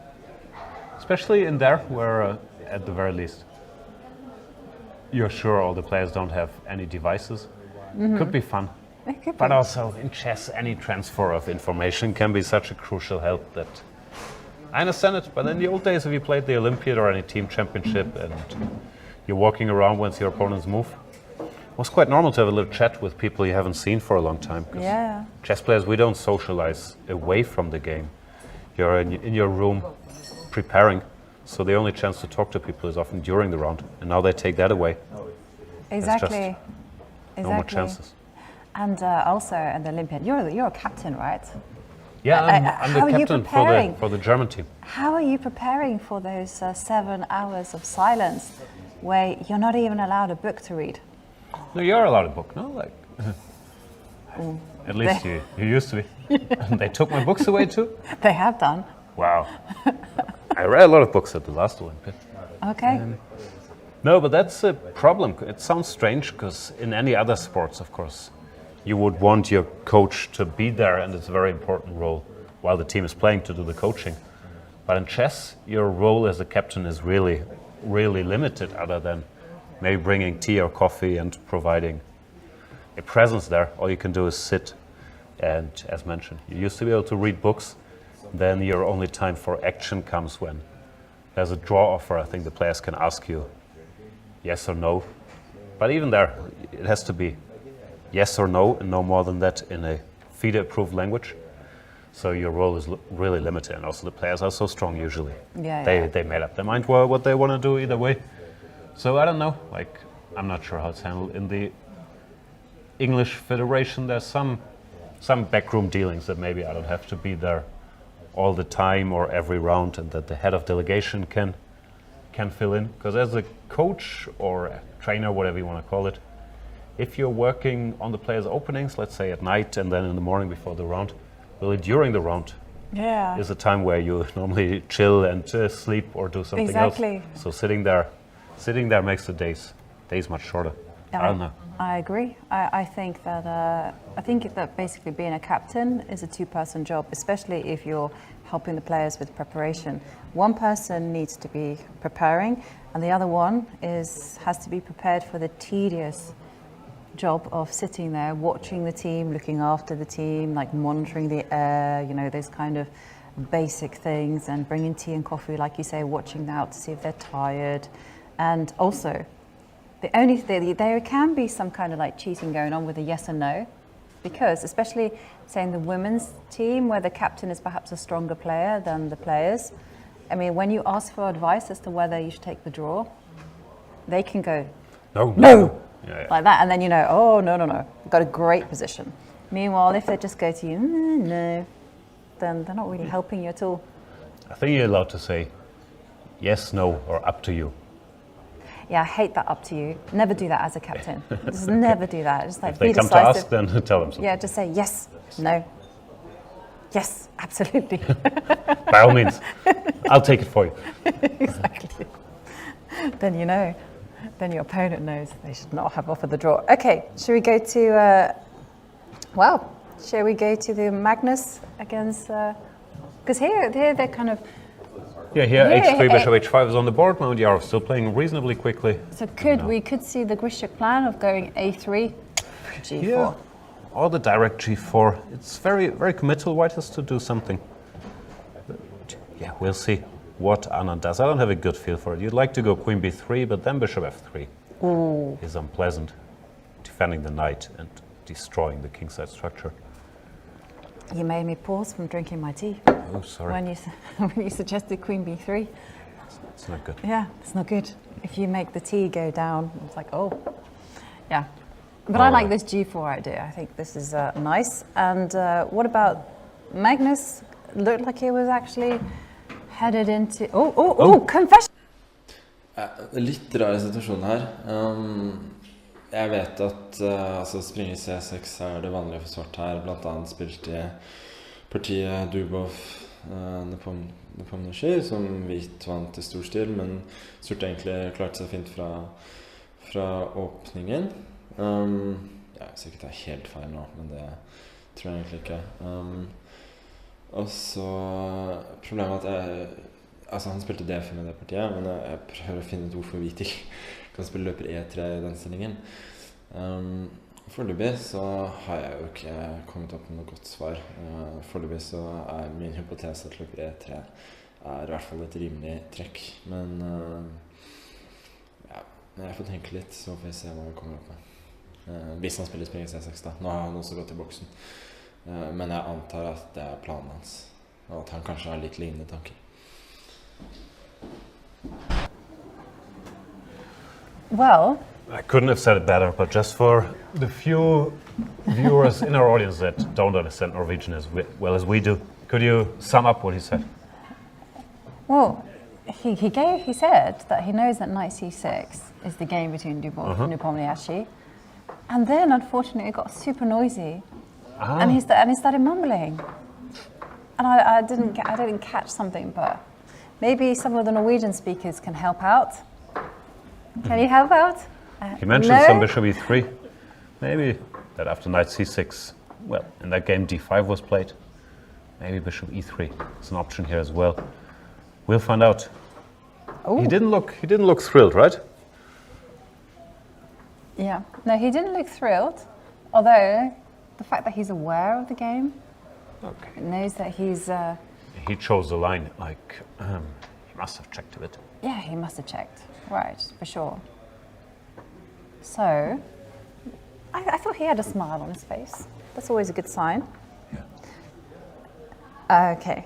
especially in there where, at the very least, you're sure all the players don't have any devices. Could be fun. It could But be. also in chess, any transfer of information can be such a crucial help that I understand it. But in the old days, if you played the Olympiad or any team championship and you're walking around once your opponents move, It was quite normal to have a little chat with people you haven't seen for a long time. 'Cause Yeah. chess players, we don't socialize away from the game. You're in your room preparing, so the only chance to talk to people is often during the round, and now they take that away. Exactly. No more chances. And also at the Olympiad, you're a captain, right? Yeah, I'm how are the you captain preparing? for the German team. How are you preparing for those 7 hours of silence where you're not even allowed a book to read? No, you're allowed a book, no? Like, at least you used to be. They took my books away too? They have done. Wow. I read a lot of books at the last Olympiad. Okay. No, but that's a problem. It sounds strange because in any other sports, of course, you would want your coach to be there, and it's a very important role while the team is playing to do the coaching. But in chess, your role as a captain is really, really limited, other than maybe bringing tea or coffee and providing a presence there. All you can do is sit, and as mentioned, you used to be able to read books. Then your only time for action comes when there's a draw offer. I think the players can ask you yes or no. But even there, it has to be yes or no, and no more than that in a FIDE-approved language. So your role is really limited, and also the players are so strong usually. They made up their mind what they want to do either way. So I don't know, like, I'm not sure how it's handled. In the English Federation, there's some backroom dealings that maybe I don't have to be there all the time or every round, and that the head of delegation can fill in. Because as a coach or a trainer, whatever you want to call it, if you're working on the players' openings, let's say at night and then in the morning before the round, really during the round is a time where you normally chill and sleep or do something else. So sitting there makes the days much shorter. I don't know. I agree. I think that basically being a captain is a two-person job, especially if you're helping the players with preparation. One person needs to be preparing, and the other one has to be prepared for the tedious job of sitting there, watching the team, looking after the team, like monitoring the air, those kind of basic things, and bringing tea and coffee, like you say, watching them out to see if they're tired. And also, there can be some kind of like cheating going on with a yes and no, because especially say in the women's team where the captain is perhaps a stronger player than the players, I mean, when you ask for advice as to whether you should take the draw, they can go no. Yeah. Like that, and then oh no, I've got a great position. Meanwhile, if they just go to you no, then they're not really helping you at all. I think you're allowed to say yes, no, or up to you. Yeah, I hate that up to you. Never do that as a captain. Just never do that. Just like if they be come decisive. to ask, then tell them something. Yeah, just say yes, no, yes, absolutely. By all means, I'll take it for you. Exactly. Then your opponent knows they should not have offered the draw. Okay, shall we go to the Magnus against? Because here they're kind of. Yeah, here h3, bishop h5 is on the board. Mount still playing reasonably quickly. So we could see the Grishik plan of going a3, g4. Yeah, or the direct g4. It's very, very committal. White has to do something. But yeah, we'll see what Anand does. I don't have a good feel for it. You'd like to go queen b3, but then bishop f3 is unpleasant, defending the knight and destroying the kingside structure. You made me pause from drinking my tea. Oh, sorry. When you suggested queen b3. It's not good. Yeah, it's not good. If you make the tea go down, it's like, yeah. But I like this g4 idea. I think this is nice. And what about Magnus? Looked like he was actually headed into... confession! Litt rar situasjon her. Jeg vet at springer C6 er det vanlige for svart her. Blant annet spilte i partiet Dubov Nepomniachtchi, som hvit vant i stor stil, men sort egentlig klarte seg fint fra åpningen. Sikkert det er helt feil nå, men det tror jeg egentlig ikke. Og så problemet at han spilte D5 i det partiet, men jeg prøver å finne et ord for hvit ikke kan spille løper E3 i den stillingen. Foreløpig så har jeg jo ikke kommet opp med noe godt svar. Foreløpig så er min hypotese at løper E3 er i hvert fall et rimelig trekk. Men jeg får tenke litt, så får vi se hva vi kommer opp med. Hvis han spiller C6 da. Nå har han også gått i boksen. Men jeg antar at det er planen hans. Og at han kanskje har litt lignende tanker. Well, I couldn't have said it better, but just for the few viewers in our audience that don't understand Norwegian as well as we do, could you sum up what he said? well, he said that he knows that knight c6 is the game between Dubov and Nepomniachtchi, and then unfortunately it got super noisy, and he started mumbling, and I didn't catch something, but maybe some of the Norwegian speakers can help out. Can you help out? He mentioned no? some bishop e3. Maybe that after knight c6, well, in that game d5 was played. Maybe bishop e3 is an option here as well. We'll find out. Ooh. He didn't look thrilled, right? Yeah. No, he didn't look thrilled, although the fact that he's aware of the game, Okay. knows that he's, He chose the line like he must have checked a bit. yeah, he must have checked, right, for sure. So, I thought he had a smile on his face. That's always a good sign. Yeah. Okay.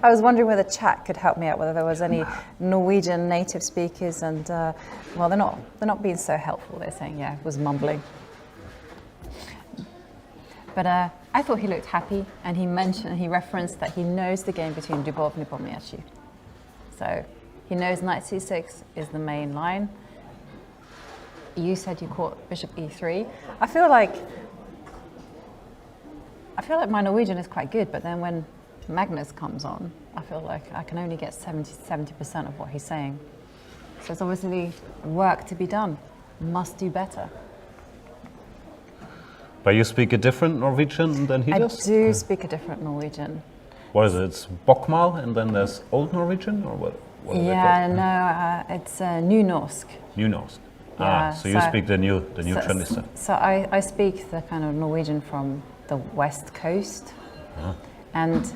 I was wondering whether chat could help me out, whether there was any Norwegian native speakers, and well, they're not being so helpful. They're saying, yeah, it was mumbling. But I thought he looked happy, and he referenced that he knows the game between Dubov and Nepomniachtchi. So he knows knight c6 is the main line. You said you caught bishop e3. I feel like my Norwegian is quite good, but then when Magnus comes on, I feel like I can only get 70% of what he's saying. So there's obviously work to be done. Must do better. But you speak a different Norwegian than he I does? do speak a different Norwegian. What is it? It's Bokmal and then there's Old Norwegian, or what? What are they Yeah, called? no, it's New Norsk. New Norsk. Yeah, So you speak the new trendy stuff. So I speak the kind of Norwegian from the west coast, and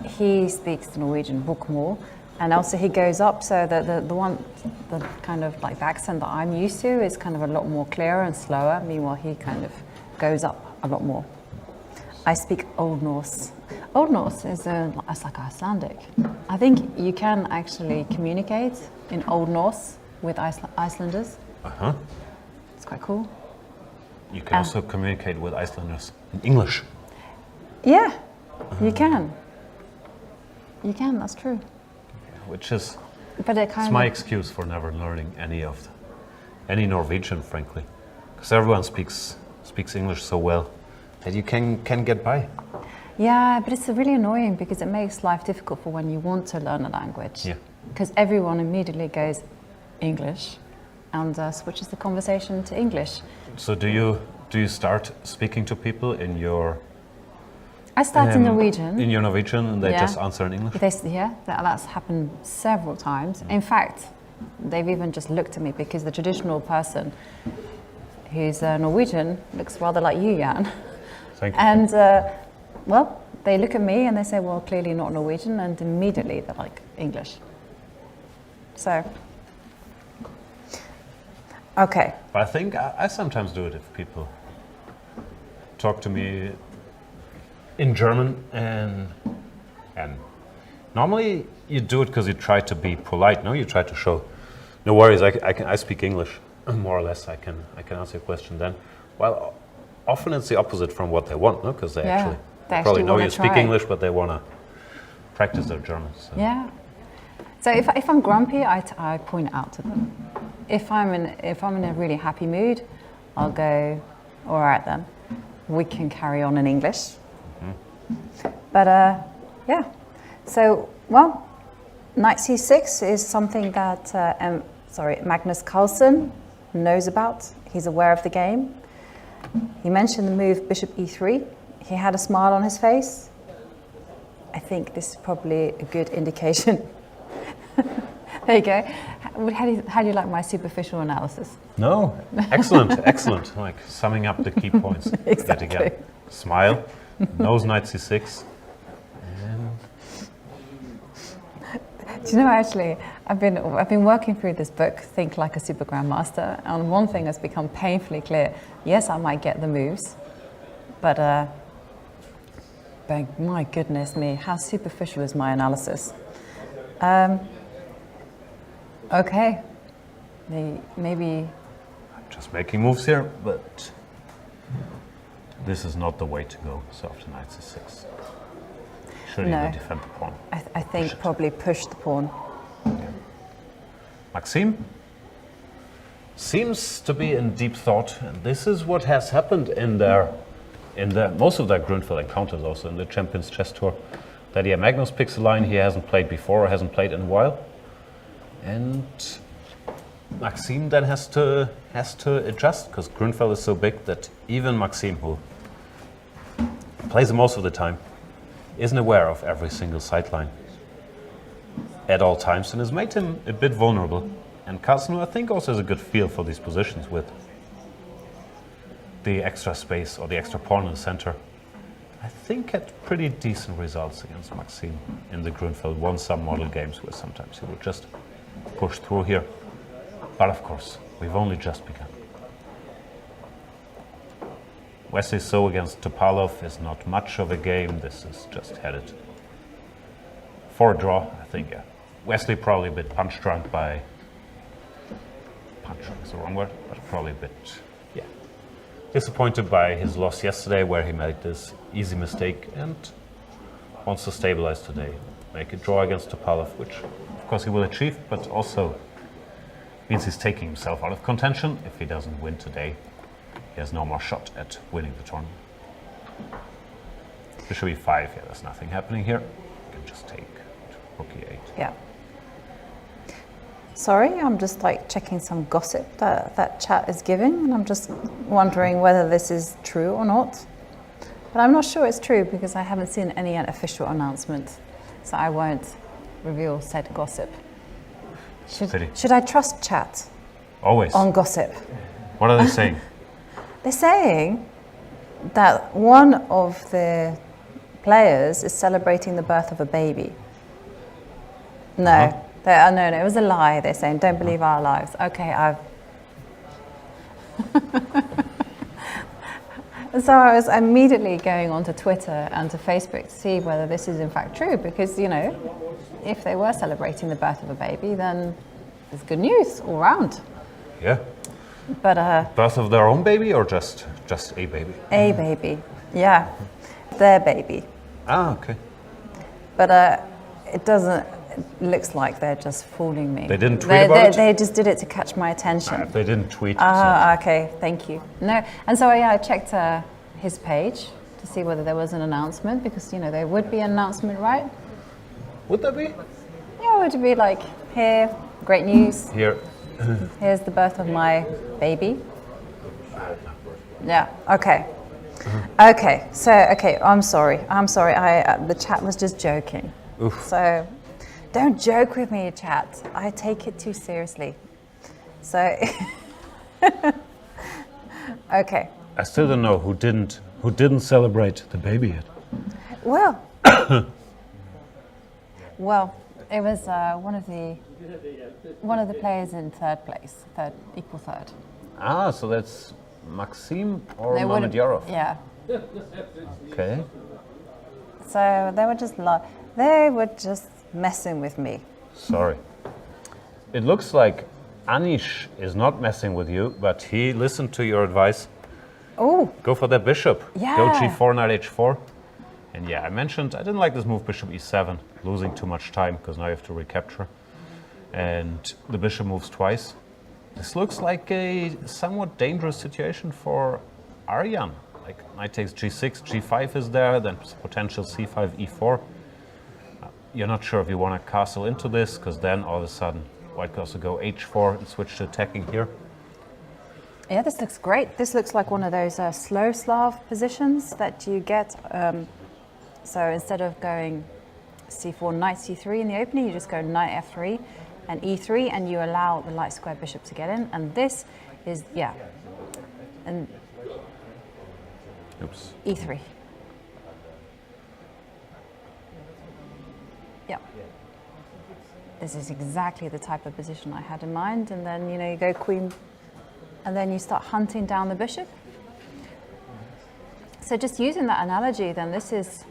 he speaks the Norwegian bokmål, and also he goes up. So the kind of like the accent that I'm used to is kind of a lot more clearer and slower. Meanwhile, he kind of goes up a lot more. I speak Old Norse. Old Norse is it's like Icelandic. I think you can actually communicate in Old Norse with Icelanders. It's quite cool. You can also communicate with Icelanders in English. Yeah, you can. You can, that's true. Which is But it it's kind my of, excuse for never learning any Norwegian, frankly, because everyone speaks English so well that you can get by. yeah, but it's really annoying because it makes life difficult for when you want to learn a language. Yeah. Because everyone immediately goes English and switches the conversation to English. So do you start speaking to people in your I start in Norwegian. in your Norwegian, and they Yeah. just answer in English? That's happened several times. In fact, they've even just looked at me because the traditional person who's Norwegian looks rather like you, Jan. Thank you. And, well, they look at me and they say, well, clearly not Norwegian, and immediately they're like, English. So, okay. But I think I sometimes do it if people talk to me in German, and normally you do it because you try to be polite. No, you try to show, no worries, I speak English more or less. I can answer your question then. Well, often it's the opposite from what they want, no, because they Yeah, they probably know wanna you speak try. English, but they want to practice their German. So. Yeah. So if I'm grumpy, I point it out to them. If I'm in a really happy mood, I'll go, all right then, we can carry on in English. But yeah, so well, knight c6 is something that Magnus Carlsen knows about. He's aware of the game. He mentioned the move bishop e3. He had a smile on his face. I think this is probably a good indication. There you go. How do you like my superficial analysis? No, excellent, excellent. Like summing up the key points. Exactly. Yet again. Smile, nose knight c6. Do you know, actually, I've been working through this book, Think Like a Super Grandmaster, and one thing has become painfully clear. Yes, I might get the moves, but my goodness me, how superficial is my analysis? Okay, maybe. I'm just making moves here, but this is not the way to go. So after knight c6, should No. even defend the pawn. I think probably push the pawn. Maxime seems to be in deep thought, and this is what has happened in most of their Grunfeld encounters, also in the Champions Chess Tour. That Magnus picks a line he hasn't played before or hasn't played in a while, and Maxime then has to adjust, because Grunfeld is so big that even Maxime, who plays it most of the time, isn't aware of every single sideline at all times, and has made him a bit vulnerable. And Carlsen, who I think also has a good feel for these positions with the extra space or the extra pawn in the center, I think had pretty decent results against Maxime in the Grunfeld. Won some model games where sometimes he would just push through here. But of course, we've only just begun. Wesley So against Topalov is not much of a game. This is just headed for a draw, I think. Yeah. Wesley probably a bit punch drunk by... Punch drunk is the wrong word, but probably a bit, yeah, disappointed by his loss yesterday, where he made this easy mistake and wants to stabilize today. Make a draw against Topalov, which of course he will achieve, but also means he's taking himself out of contention. If he doesn't win today, he has no more shot at winning the tournament. Bishop e5, yeah, there's nothing happening here. You can just take rook e8. Yeah. Sorry, I'm just like checking some gossip that chat is giving, and I'm just wondering whether this is true or not. But I'm not sure it's true because I haven't seen any official announcement, so I won't reveal said gossip. Should I trust chat Always. on gossip? What are they saying? They're saying that one of the players is celebrating the birth of a baby. No. No, it was a lie. They're saying, don't believe our lives. Okay, So I was immediately going onto Twitter and to Facebook to see whether this is in fact true, because, you know, if they were celebrating the birth of a baby, then it's good news all round. Yeah. But Birth of their own baby or just a baby? a baby, yeah, their baby. Ah, okay. But it doesn't. It looks like they're just fooling me. They didn't tweet about it? They just did it to catch my attention. If they didn't tweet. Okay, thank you. No, and so yeah, I checked his page to see whether there was an announcement, because, you know, there would be an announcement, right? Would there be? Yeah, it would be like, here, great news. Here. Here's the birth of my baby. Yeah. Okay. Okay. So I'm sorry. The chat was just joking. Oof. So don't joke with me, chat. I take it too seriously. So okay. I still don't know who didn't celebrate the baby yet. Well, it was one of the players in third place, equal third. Ah, so that's Maxime or They would've- Mamedyarov. Yeah. Okay. So they were just messing with me. Sorry. It looks like Anish is not messing with you, but he listened to your advice. Oh, Go for that bishop. Yeah. Go g4, knight h4. And yeah, I mentioned I didn't like this move, bishop e7, losing too much time because now you have to recapture. And the bishop moves twice. This looks like a somewhat dangerous situation for Arjan. Like knight takes g6, g5 is there, then potential c5, e4. You're not sure if you want to castle into this, because then all of a sudden white could also go h4 and switch to attacking here. yeah, this looks great. This looks like one of those slow Slav positions that you get. So instead of going c4, knight c3 in the opening, you just go knight f3 and e3, and you allow the light square bishop to get in. And this is, yeah, and Oops. e3. Yeah. this is exactly the type of position I had in mind. And then, you know, you go queen, and then you start hunting down the bishop. So just using that analogy, then this is,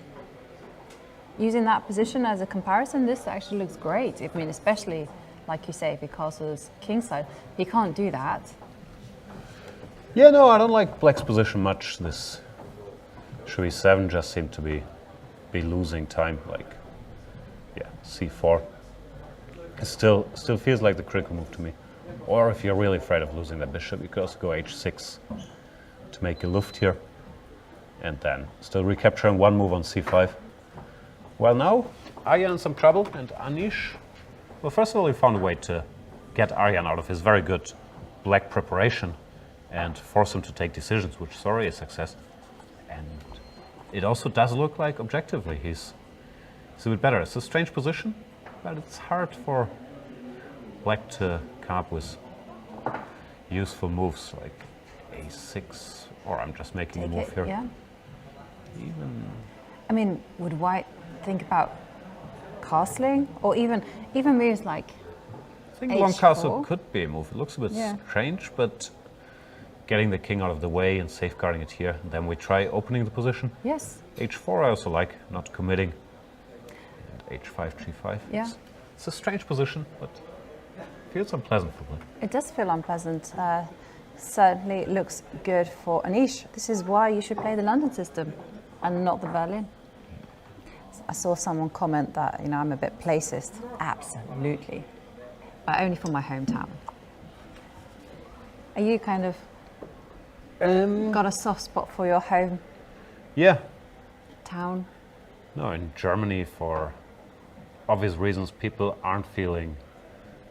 using that position as a comparison, this actually looks great. I mean, especially, like you say, because it's kingside, you can't do that. Yeah, no, I don't like black's position much. This Shui 7 just seemed to be losing time, like, yeah, c4. It still feels like the critical move to me. Or if you're really afraid of losing that bishop, you could also go h6 to make a luft here. And then still recapturing one move on c5. Well, now Arjan in some trouble, and Anish, well, first of all, he found a way to get Arjan out of his very good black preparation and force him to take decisions, which is already a success. And it also does look like, objectively, he's a bit better. It's a strange position, but it's hard for black to come up with useful moves like a6, or I'm just making a move here. Yeah. Even, I mean, would white think about castling, or even moves like I think long castle h4? could be a move. It looks a bit Yeah. strange, but getting the king out of the way and safeguarding it here, and then we try opening the position. Yes. h4 I also like, not committing. And h5, g5. Yeah. It's a strange position, but feels unpleasant for black. It does feel unpleasant. Certainly looks good for Anish. This is why you should play the London system and not the Berlin. I saw someone comment that, you know, I'm a bit placist. Absolutely. But only for my hometown. Are you kind of got a soft spot for your home Yeah. town? No, in Germany, for obvious reasons, people aren't feeling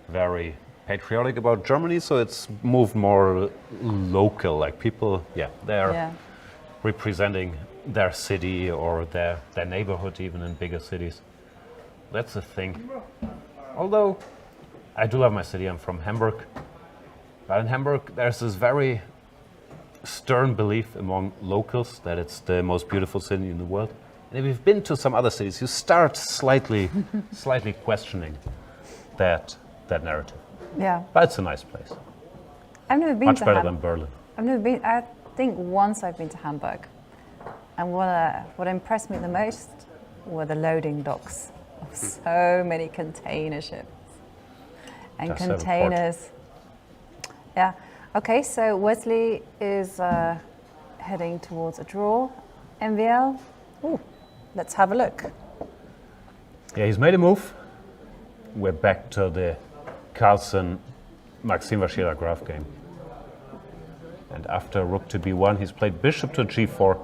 very patriotic about Germany, so it's moved more local. Like people, they're representing their city or their neighborhood, even in bigger cities. That's the thing. Although I do love my city, I'm from Hamburg. But in Hamburg, there's this very stern belief among locals that it's the most beautiful city in the world. And if you've been to some other cities, you start slightly questioning that narrative. Yeah. But it's a nice place. I've never been Much to better than Berlin. I've never been. I think once I've been to Hamburg, and what impressed me the most were the loading docks of so many container ships and Just have a port. containers. Yeah. Okay. So Wesley is heading towards a draw. MVL. Ooh, let's have a look. Yeah, he's made a move. We're back to the Carlsen Maxime Vachier-Lagrave game. And after rook to b1, he's played bishop to g4,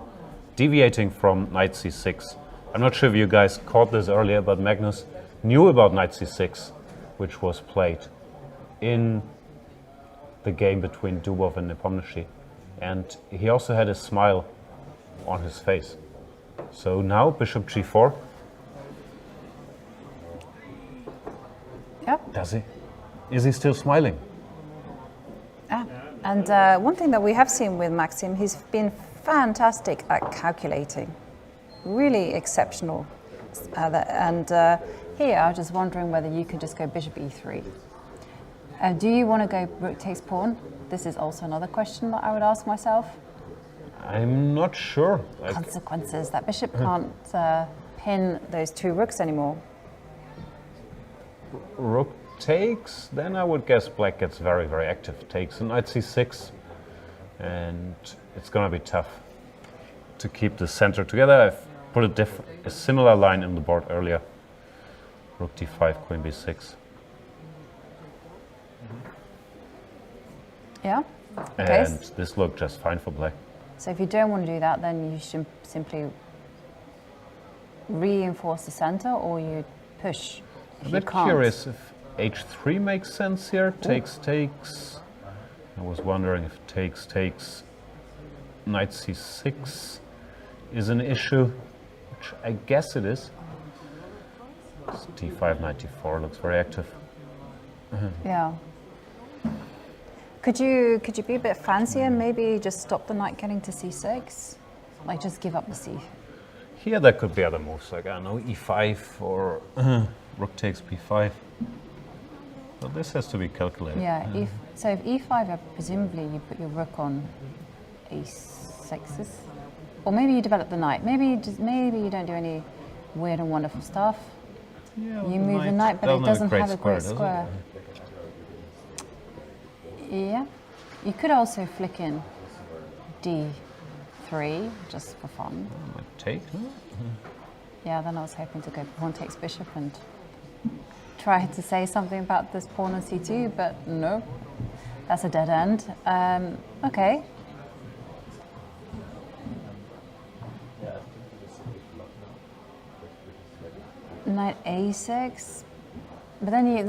deviating from knight c6. I'm not sure if you guys caught this earlier, but Magnus knew about knight c6, which was played in the game between Dubov and Nepomniachtchi. And he also had a smile on his face. So now bishop g4. Yeah. Does he? Is he still smiling? And one thing that we have seen with Maxim, he's been fantastic at calculating, really exceptional. Here, I was just wondering whether you could just go bishop e3. Do you want to go rook takes pawn? This is also another question that I would ask myself. I'm not sure. Consequences. That bishop can't pin those two rooks anymore. Rook takes, then I would guess black gets very, very active. Takes and knight c6, and it's gonna be tough to keep the center together. I've put a similar line in the board earlier. Rook d5, queen b6. Yeah. Okay. And this looked just fine for black. So if you don't want to do that, then you should simply reinforce the center, or you push. I'm a bit curious if h3 makes sense here. Takes, takes. I was wondering if takes, knight c6 is an issue, which I guess it is. d5, knight d4 looks very active. Yeah. Could you be a bit fancier and maybe just stop the knight getting to c6? Like just give up the c. Here there could be other moves, like I don't know, e5 or rook takes b5. So this has to be calculated. Yeah, so if e5, presumably you put your rook on e6s. Or maybe you develop the knight. Maybe you don't do any weird and wonderful stuff. Yeah, you move the knight, but it doesn't have a great square. Yeah. You could also flick in d3, just for fun. Take, no? Yeah, then I was hoping to go pawn takes bishop and try to say something about this pawn on c2, but no. That's a dead end. Okay. Knight a6, but then you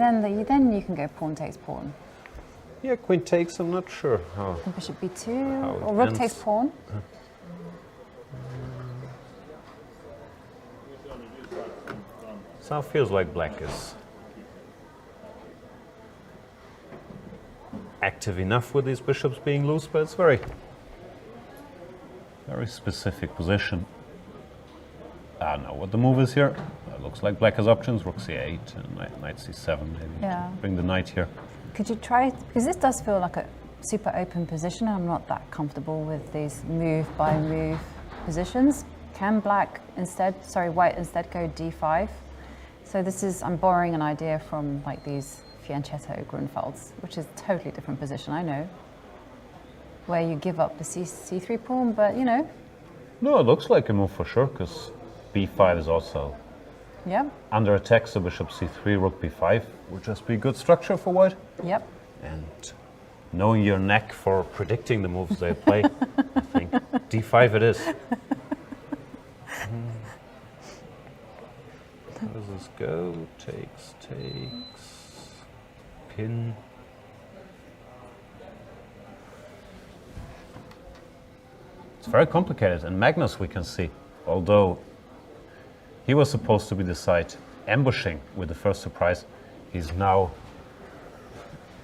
can go pawn takes pawn. Yeah, queen takes. I'm not sure how. And bishop b2, or rook takes pawn. So it feels like black is active enough with these bishops being loose, but it's very specific position. I don't know what the move is here. It looks like black has options, rook c8 and knight c7 maybe. Yeah. Bring the knight here. Could you try, because this does feel like a super open position. I'm not that comfortable with these move by move positions. Can white instead go d5? So I'm borrowing an idea from like these fianchetto Grunwalds, which is a totally different position, I know. Where you give up the c3 pawn, but you know. No, it looks like a move for sure, because b5 is also under attack, so bishop c3, rook b5 would just be a good structure for white. Yep. And knowing your knack for predicting the moves they play, I think d5 it is. How does this go? Takes, pin. It's very complicated, and Magnus we can see, although he was supposed to be the side ambushing with the first surprise, he's now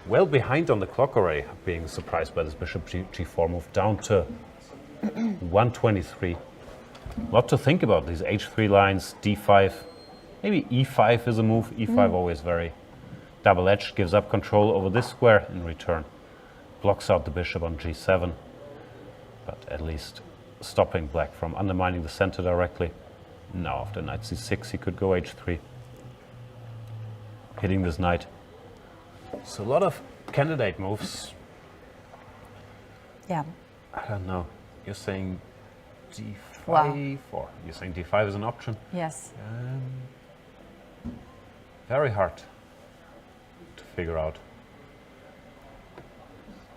well behind on the clock already, being surprised by this bishop g4 move down to 123. A lot to think about, these h3 lines, d5, maybe e5 is a move. e5 always very double-edged, gives up control over this square in return, blocks out the bishop on g7, but at least stopping black from undermining the center directly. Now after knight c6 he could go h3, hitting this knight. So a lot of candidate moves. Yeah. I don't know. You're saying d5, or you're saying d5 is an option? Yes. Very hard to figure out.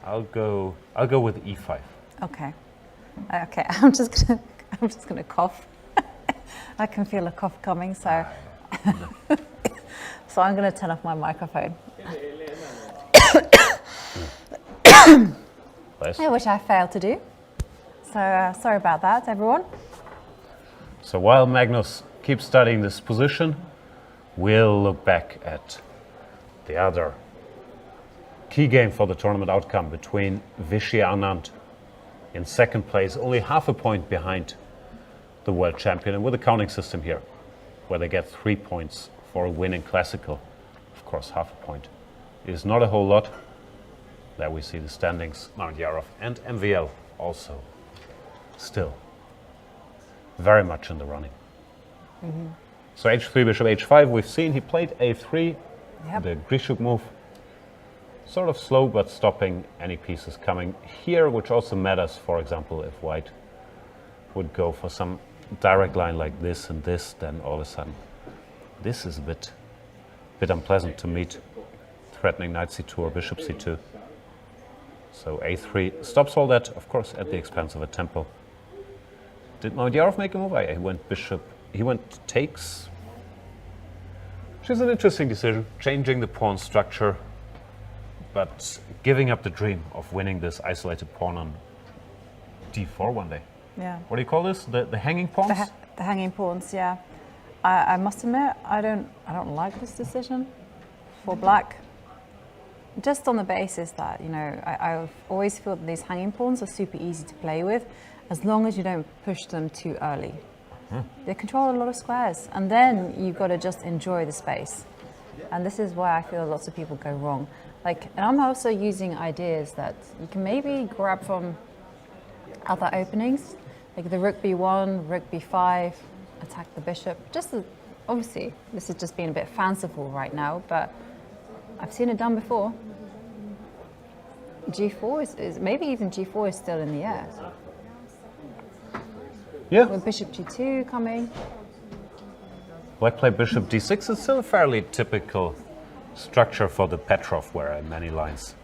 I'll go with e5. Okay. Okay. I'm just gonna cough. I can feel a cough coming, so so I'm gonna turn off my microphone. Which I failed to do. So sorry about that, everyone. So while Magnus keeps studying this position, we'll look back at the other key game for the tournament outcome between Vachier-Lagrave in second place, only half a point behind the world champion, and with a counting system here, where they get 3 points for a win in classical. Of course, half a point is not a whole lot. There we see the standings, Magnus and MVL also still very much in the running. So h3, bishop h5, we've seen he played a3, the Grishuk move. Sort of slow, but stopping any pieces coming here, which also matters, for example, if white would go for some direct line like this and this, then all of a sudden this is a bit unpleasant to meet, threatening knight c2 or bishop c2. So a3 stops all that, of course, at the expense of a tempo. Did Magnus make a move? He went takes, which is an interesting decision, changing the pawn structure, but giving up the dream of winning this isolated pawn on d4 one day. Yeah. What do you call this? The hanging pawns? The hanging pawns, yeah. I must admit, I don't like this decision for black. Just on the basis that, you know, I always feel that these hanging pawns are super easy to play with, as long as you don't push them too early. They control a lot of squares, and then you've got to just enjoy the space. And this is why I feel lots of people go wrong. Like, and I'm also using ideas that you can maybe grab from other openings, like the rook b1, rook b5, attack the bishop. Obviously, this is just being a bit fanciful right now, but I've seen it done before. G4 is maybe even G4 is still in the air. Yeah. With bishop G2 coming. Black play bishop d6 is still a fairly typical structure for the Petrov, where in many lines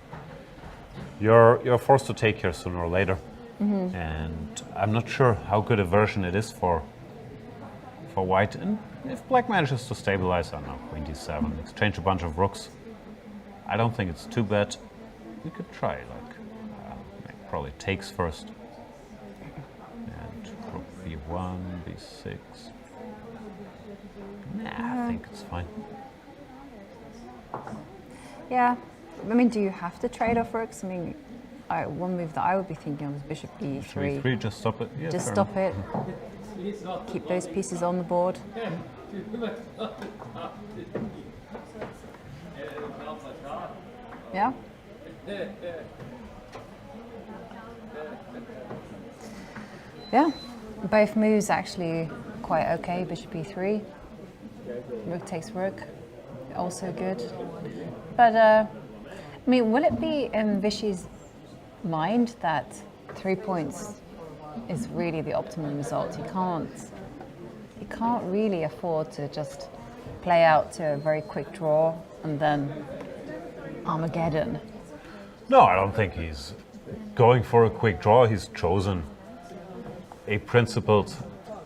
you're forced to take here sooner or later. And I'm not sure how good a version it is for white. And if black manages to stabilize, I don't know, queen d7, exchange a bunch of rooks, I don't think it's too bad. We could try, probably takes first. And rook b1, b6. Nah, I think it's fine. Yeah, I mean, do you have to trade off rooks? I mean, one move that I would be thinking of is bishop e3. e3, just stop it. Yeah, just fair stop enough. it. Keep those pieces on the board. Yeah. Yeah, both moves actually quite okay. Bishop e3, rook takes rook, also good. But I mean, will it be in Vichy's mind that 3 points is really the optimum result? He can't really afford to just play out to a very quick draw and then Armageddon. No, I don't think he's going for a quick draw. He's chosen a principled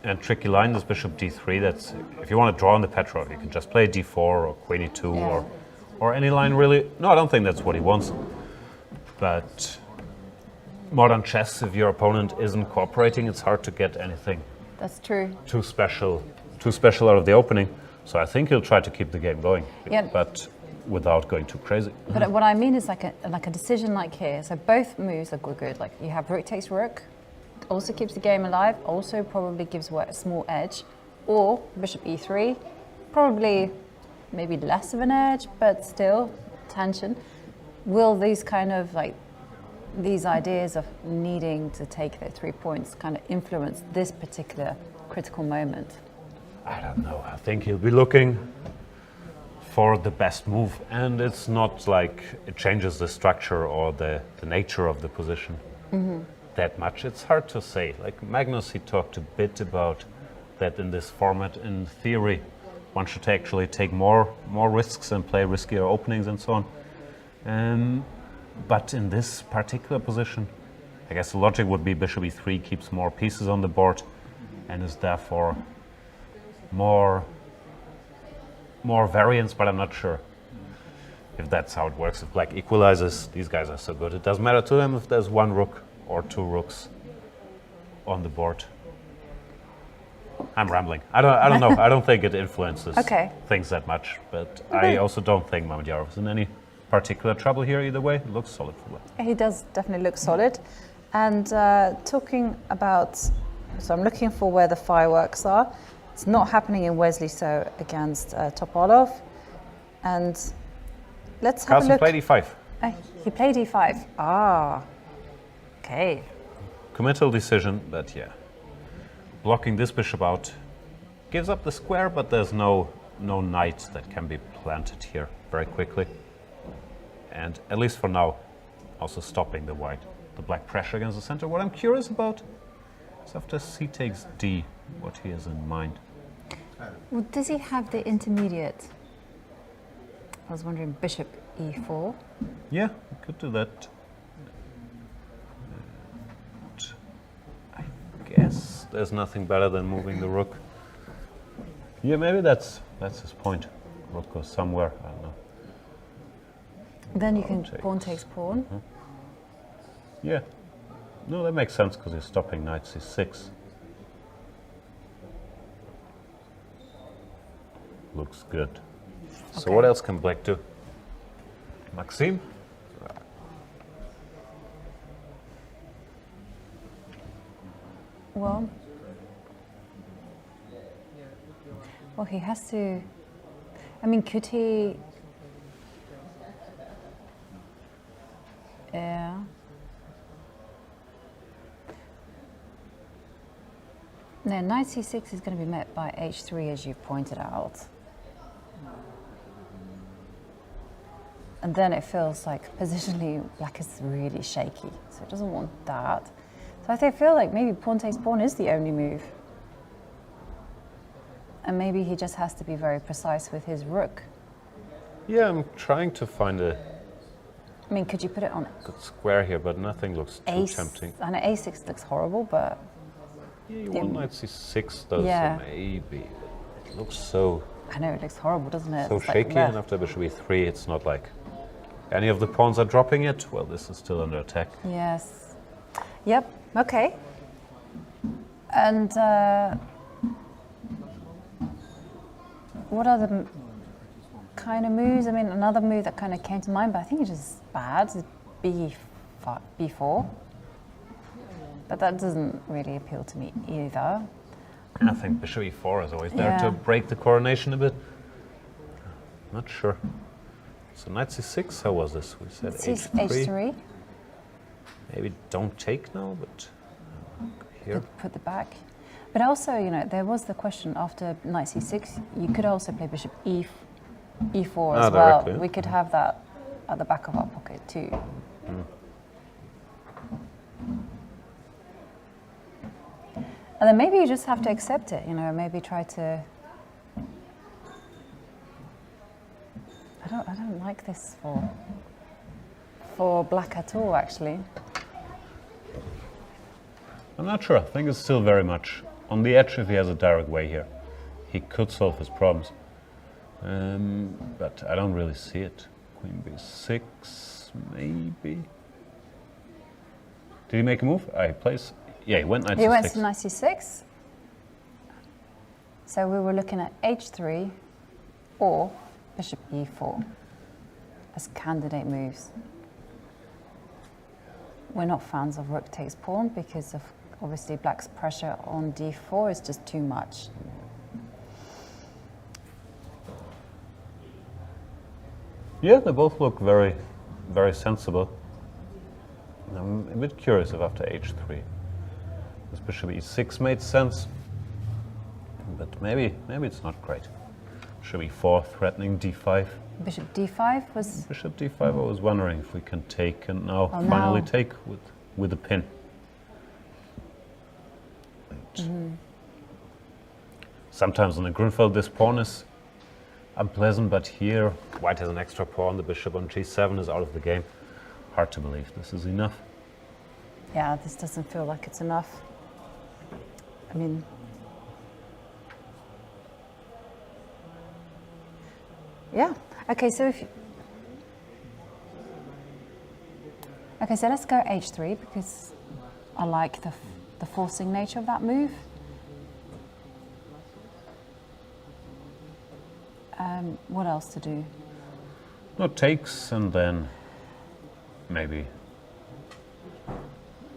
and tricky line, this bishop d3. That's, if you want to draw on the Petrov, you can just play d4 or queen e2 or any line really. No, I don't think that's what he wants. But modern chess, if your opponent isn't cooperating, it's hard to get anything. That's true. Too special out of the opening. So I think he'll try to keep the game going, but without going too crazy. But what I mean is like a decision like here. So both moves are good. Like you have rook takes rook, also keeps the game alive, also probably gives a small edge, or bishop e3, probably maybe less of an edge, but still tension. Will these kind of these ideas of needing to take their 3 points kind of influence this particular critical moment? I don't know. I think he'll be looking for the best move, and it's not like it changes the structure or the nature of the position that much. It's hard to say. Like Magnus, he talked a bit about that in this format. In theory, one should actually take more risks and play riskier openings and so on. But in this particular position, I guess the logic would be bishop e3 keeps more pieces on the board and is therefore more variance, but I'm not sure if that's how it works. If black equalizes, these guys are so good. It doesn't matter to them if there's one rook or two rooks on the board. I'm rambling. I don't know. I don't think it influences things that much, but I also don't think Mamedyarov is in any particular trouble here either way. It looks solid for black. He does definitely look solid. And talking about, so I'm looking for where the fireworks are. It's not happening in Wesley, so against Topalov. And let's have Carlsen a look. played e5. He played e5. Ah, okay. Committal decision, but yeah. Blocking this bishop out gives up the square, but there's no knight that can be planted here very quickly. And at least for now, also stopping the black pressure against the center. What I'm curious about is after c takes d, what he has in mind. Well, does he have the intermediate? I was wondering, bishop e4. Yeah, we could do that. And I guess there's nothing better than moving the rook. Yeah, maybe that's his point. Rook goes somewhere, I don't know. Then you can pawn takes pawn. Yeah. No, that makes sense because he's stopping knight c6. Looks good. So what else can black do? Maxime? Well, he has to. I mean, could he? Yeah. No, knight c6 is going to be met by h3, as you've pointed out. And then it feels like positionally black is really shaky, so it doesn't want that. So I feel like maybe pawn takes pawn is the only move. And maybe he just has to be very precise with his rook. Yeah, I'm trying to find a I mean, could you put it on good square here, but nothing looks too tempting. I know a6 looks horrible, but... Yeah, you want knight c6 though, Yeah. so maybe. It looks so... I know, it looks horrible, doesn't it? So It's shaky, like, and after bishop e3, it's not like any of the pawns are dropping it. Well, this is still under attack. Yes. Yep, okay. And what other kind of moves? I mean, another move that kind of came to mind, but I think it's just bad, is b4. But that doesn't really appeal to me either. I think bishop e4 is always there Yeah. to break the coronation a bit. Not sure. So knight c6, how was this? We said h3. h3. Maybe don't take now, but here. Put the back. But also, you know, there was the question after knight c6, you could also play bishop e4 as well. directly, yeah. We could have that at the back of our pocket too. And then maybe you just have to accept it, you know, maybe try to... I don't like this for black at all, actually. I'm not sure. I think it's still very much on the edge if he has a direct way here. He could solve his problems. But I don't really see it. Queen b6, maybe. Did he make a move? He plays. Yeah, he went knight c6. He went to knight c6. So we were looking at h3 or bishop e4 as candidate moves. We're not fans of rook takes pawn because of obviously black's pressure on d4 is just too much. Yeah, they both look very, very sensible. I'm a bit curious if after h3, this bishop e6 made sense, but maybe it's not great. Bishop e4 threatening d5. Bishop d5 was... Bishop d5, I was wondering if we can take and now Oh, finally now. take with a pin. Sometimes on the Grunfeld this pawn is unpleasant, but here white has an extra pawn, the bishop on g7 is out of the game. Hard to believe this is enough. Yeah, this doesn't feel like it's enough. I mean... Yeah, okay, so if... Okay, so let's go h3 because I like the forcing nature of that move. What else to do? No, takes and then maybe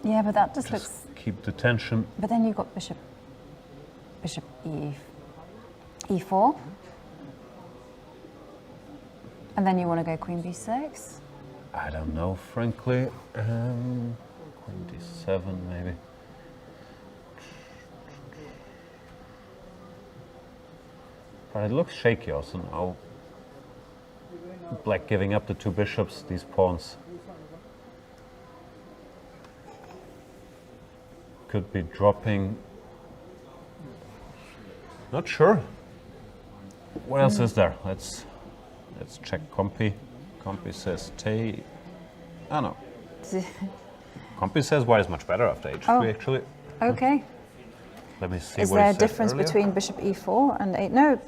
Yeah, but that just just looks... keep the tension. But then you've got bishop e4. And then you want to go queen b6. I don't know, frankly. Queen d7 maybe. But it looks shaky also now. Black giving up the two bishops, these pawns. Could be dropping. Not sure. What else is there? Let's check Compy. Compy says Tay. Ah no. Compy says white is much better after h3 Oh. actually. Okay. Let me see Is what there he a said difference earlier. between bishop e4 and 8? No.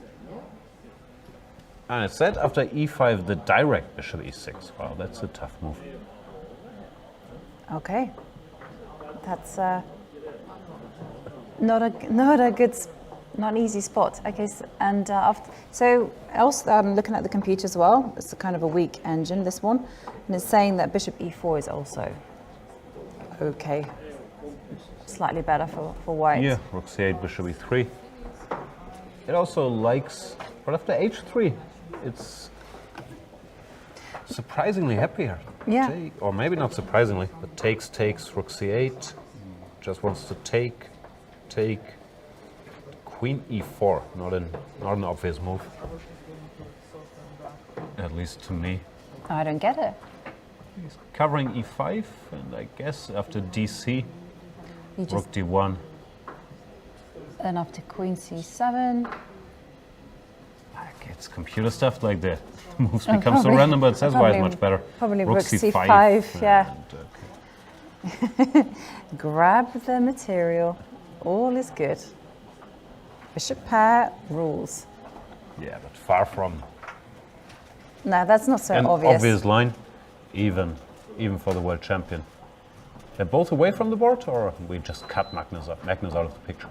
And it said after e5 the direct bishop e6. Wow, that's a tough move. Okay. That's not a good, not an easy spot. Okay, so also I'm looking at the computer as well. It's a kind of a weak engine, this one, and it's saying that bishop e4 is also okay, slightly better for white. Yeah, rook c8, bishop e3. It also likes, but after h3, it's surprisingly happier. Yeah. Or maybe not surprisingly, but takes, rook c8, just wants to take, queen e4, not an obvious move, at least to me. I don't get it. He's covering e5, and I guess after dc, You just rook d1. then after queen c7. Like, it's computer stuff like that. Moves become so probably- random, but it says why it's probably- much better. probably rook rook c5, yeah. and, Grab the material. All is good. Bishop pair rules. yeah, but far from No, that's not so an obvious. obvious line, even for the world champion. They're both away from the board, or we just cut Magnus out of the picture?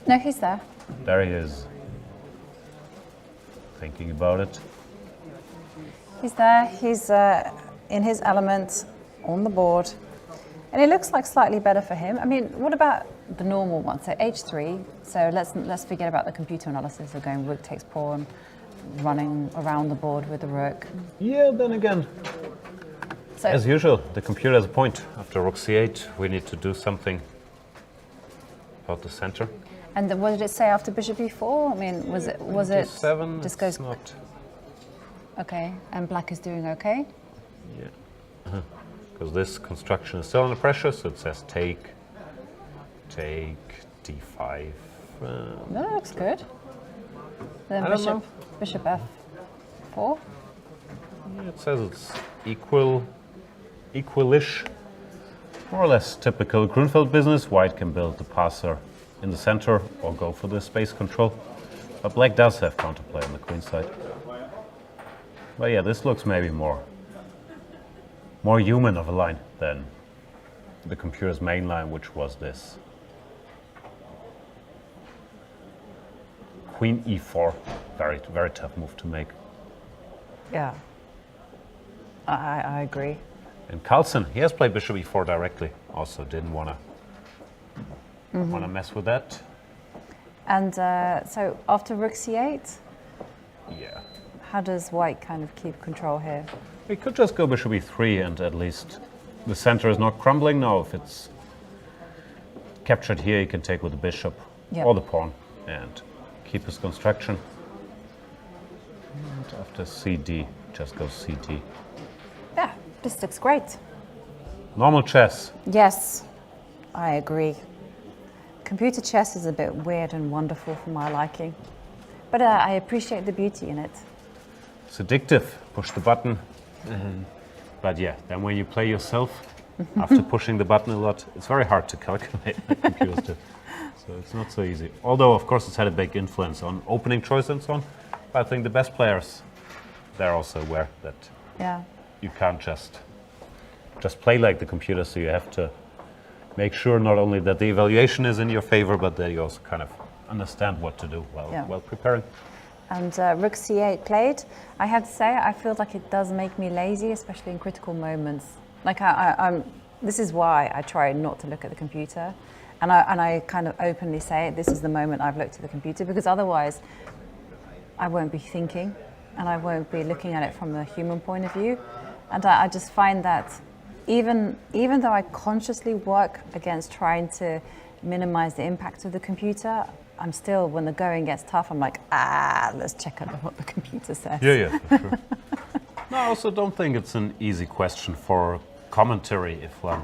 No, he's there. There he is. Thinking about it. He's there. He's in his element on the board. And it looks like slightly better for him. I mean, what about the normal one? So h3. So let's forget about the computer analysis of going rook takes pawn, running around the board with the rook. Yeah, then again, So as usual, the computer has a point. After rook c8, we need to do something about the center. and what did it say after bishop e4? I mean, was it d7, just goes it's not. okay? And black is doing okay. Yeah. Because this construction is still under pressure, so it says take, d5. That looks good. Then I don't know. bishop f4. It says it's equalish. More or less typical Grunfeld business. White can build the passer in the center or go for the space control. But black does have counterplay on the queen side. But yeah, this looks maybe more human of a line than the computer's main line, which was this. Queen e4, very, very tough move to make. Yeah. I agree. And Carlsen, he has played bishop e4 directly. Also didn't wanna mess with that. And so after rook c8, Yeah. how does white kind of keep control here? We could just go bishop e3 and at least the center is not crumbling now. If it's captured here, he can take with the bishop or the pawn and keep his construction. And after cd, just go cd. Yeah, this looks great. Normal chess. Yes, I agree. Computer chess is a bit weird and wonderful for my liking. But I appreciate the beauty in it. It's addictive. Push the button. But yeah, then when you play yourself, after pushing the button a lot, it's very hard to calculate the computers do. So it's not so easy. Although, of course, it's had a big influence on opening choice and so on. But I think the best players, they're also aware that Yeah. you can't just play like the computer. So you have to make sure not only that the evaluation is in your favor, but that you also kind of understand what to do while preparing. And rook c8 played. I have to say, I feel like it does make me lazy, especially in critical moments. Like this is why I try not to look at the computer, and I kind of openly say this is the moment I've looked at the computer, because otherwise I won't be thinking, and I won't be looking at it from a human point of view. And I just find that even though I consciously work against trying to minimize the impact of the computer, I'm still, when the going gets tough, I'm like, let's check out what the computer says. Yeah, for sure. No, I also don't think it's an easy question for commentary if one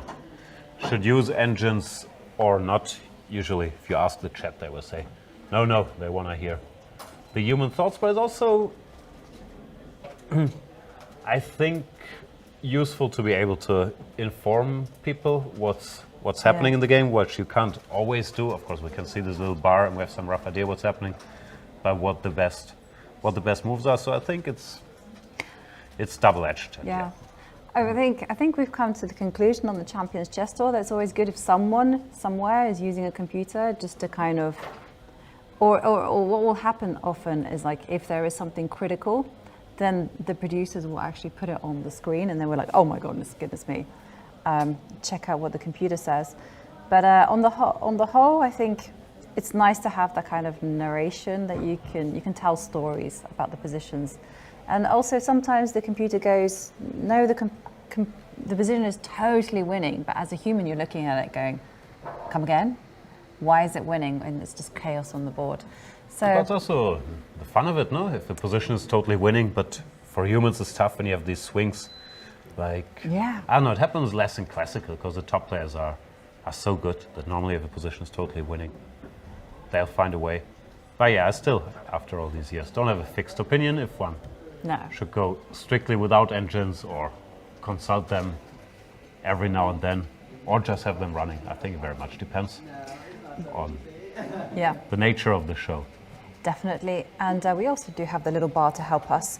should use engines or not. Usually, if you ask the chat, they will say, no, they want to hear the human thoughts. But it's also, I think, useful to be able to inform people what's happening in the game, which you can't always do. Of course, we can see this little bar and we have some rough idea what's happening, but what the best moves are. So I think it's double-edged. Yeah. I think we've come to the conclusion on the Champions Chess Tour that it's always good if someone somewhere is using a computer just to kind of, or what will happen often is, like, if there is something critical, then the producers will actually put it on the screen, and then we're like, oh my goodness me, check out what the computer says. But on the whole, I think it's nice to have that kind of narration that you can tell stories about the positions. And also sometimes the computer goes, no, the position is totally winning, but as a human you're looking at it going, come again? Why is it winning? And it's just chaos on the board. So that's also the fun of it, no? If the position is totally winning, but for humans it's tough when you have these swings. Like, yeah. I don't know, it happens less in classical because the top players are so good that normally if a position is totally winning, they'll find a way. But yeah, I still, after all these years, don't have a fixed opinion if one should go strictly without engines or consult them every now and then, or just have them running. I think it very much depends on the nature of the show. Definitely. And we also do have the little bar to help us.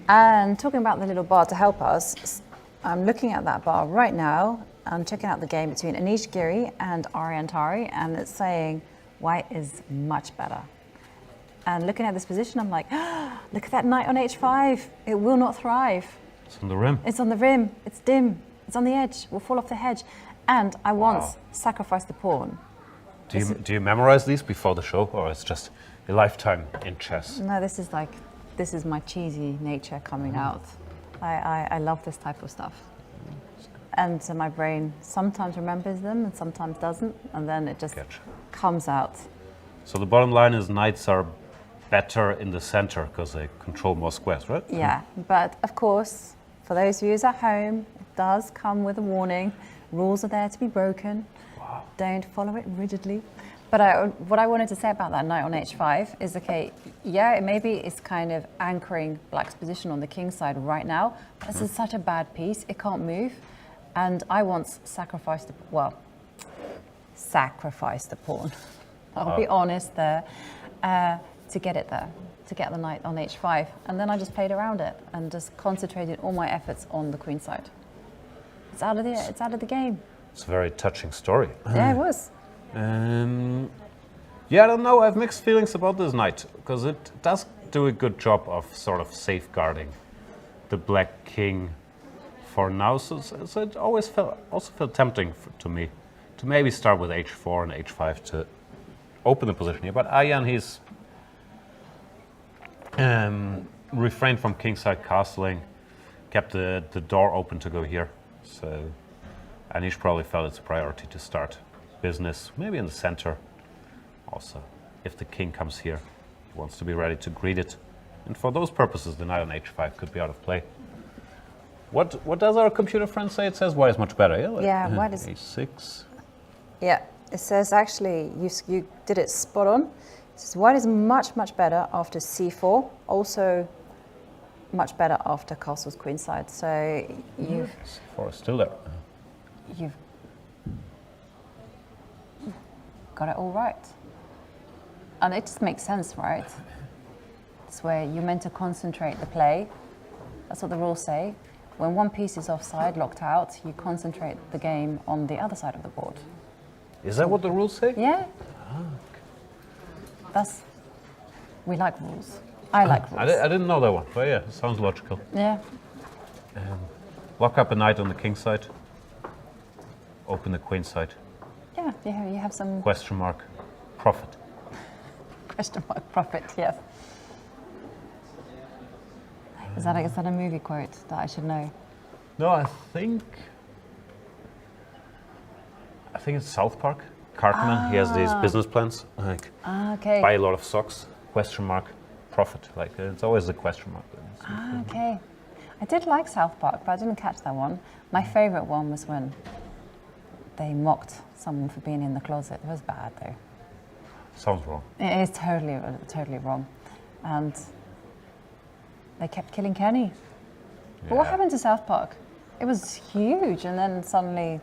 And talking about the little bar to help us, I'm looking at that bar right now. I'm checking out the game between Anish Giri and Ariantari, and it's saying white is much better. And looking at this position, I'm like, look at that knight on h5. It will not thrive. It's on the rim. It's on the rim. It's dim. It's on the edge. We'll fall off the hedge. And I once sacrificed the pawn. Do you memorize these before the show, or it's just a lifetime in chess? No, this is my cheesy nature coming out. I love this type of stuff. And so my brain sometimes remembers them and sometimes doesn't, and then it just comes out. So the bottom line is knights are better in the center because they control more squares, right? Yeah, but of course, for those viewers at home, it does come with a warning. Rules are there to be broken. Wow. Don't follow it rigidly. But what I wanted to say about that knight on h5 is, okay, yeah, maybe it's kind of anchoring black's position on the king side right now, but this is such a bad piece, it can't move. And I once sacrificed the pawn. I'll be honest there, to get it there, to get the knight on h5. And then I just played around it and just concentrated all my efforts on the queen side. It's out of the game. It's a very touching story. Yeah, it was. Yeah, I don't know, I have mixed feelings about this knight, because it does do a good job of sort of safeguarding the black king for now, so it always felt tempting to me to maybe start with h4 and h5 to open the position here. But Arjan, he's refrained from kingside castling, kept the door open to go here. So Anish probably felt it's a priority to start business, maybe in the center. Also, if the king comes here, he wants to be ready to greet it. And for those purposes, the knight on h5 could be out of play. What does our computer friend say? It says white is much better, yeah? Yeah, white is... h6. Yeah, it says actually, you did it spot on. It says white is much, much better after c4, also much better after castle's queenside. So you've... c4 is still there. You've got it all right. And it just makes sense, right? It's where you're meant to concentrate the play. That's what the rules say. When one piece is offside, locked out, you concentrate the game on the other side of the board. Is that what the rules say? Yeah. Okay. We like rules. I like rules. I didn't know that one, but yeah, it sounds logical. Yeah. Lock up a knight on the king side. Open the queen side. Yeah, you have some... Question mark, profit. Question mark, profit, yes. Is that a movie quote that I should know? No, I think it's South Park. Cartman, he has these business plans, like okay. Buy a lot of socks, question mark, profit. Like it's always a question mark. Okay. I did like South Park, but I didn't catch that one. My favorite one was when they mocked someone for being in the closet. It was bad though. Sounds wrong. It is totally wrong. And they kept killing Kenny. But what happened to South Park? It was huge, and then suddenly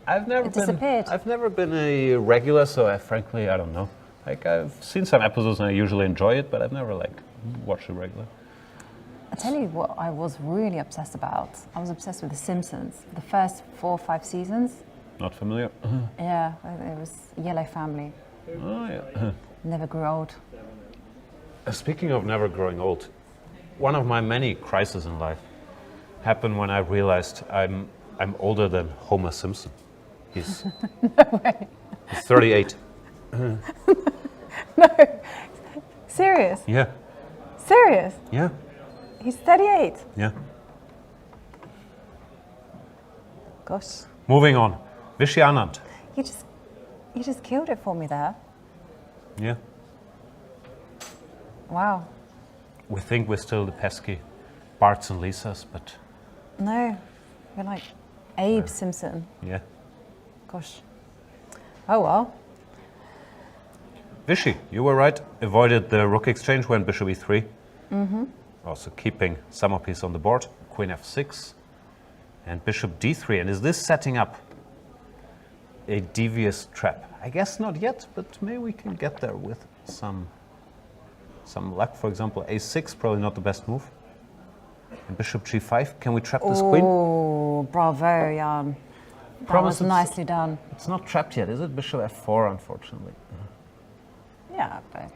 it disappeared. I've never been a regular, so I don't know. Like I've seen some episodes and I usually enjoy it, but I've never watched a regular. I tell you what I was really obsessed about. I was obsessed with The Simpsons. The first 4 or 5 seasons. Not familiar. Yeah, it was Yellow Family. Oh yeah. Never grew old. Speaking of never growing old, one of my many crises in life happened when I realized I'm older than Homer Simpson. He's 38. No. Serious? Yeah. Serious? Yeah. He's 38. Yeah. Gosh. Moving on. Vachier-Lagrave. You just killed it for me there. Yeah. Wow. We think we're still the pesky Barts and Lisas, but No. We're like Abe Simpson. yeah. Gosh. Oh well. Vichy, you were right. Avoided the rook exchange when bishop e3. Mm-hmm. Also keeping some piece on the board. Queen f6 and bishop d3. And is this setting up a devious trap? I guess not yet, but maybe we can get there with some luck. For example, a6, probably not the best move. And bishop g5. Can we trap this queen? Oh, bravo, Jan. That Promise was nicely done. It's not trapped yet, is it? Bishop f4, unfortunately. Yeah, but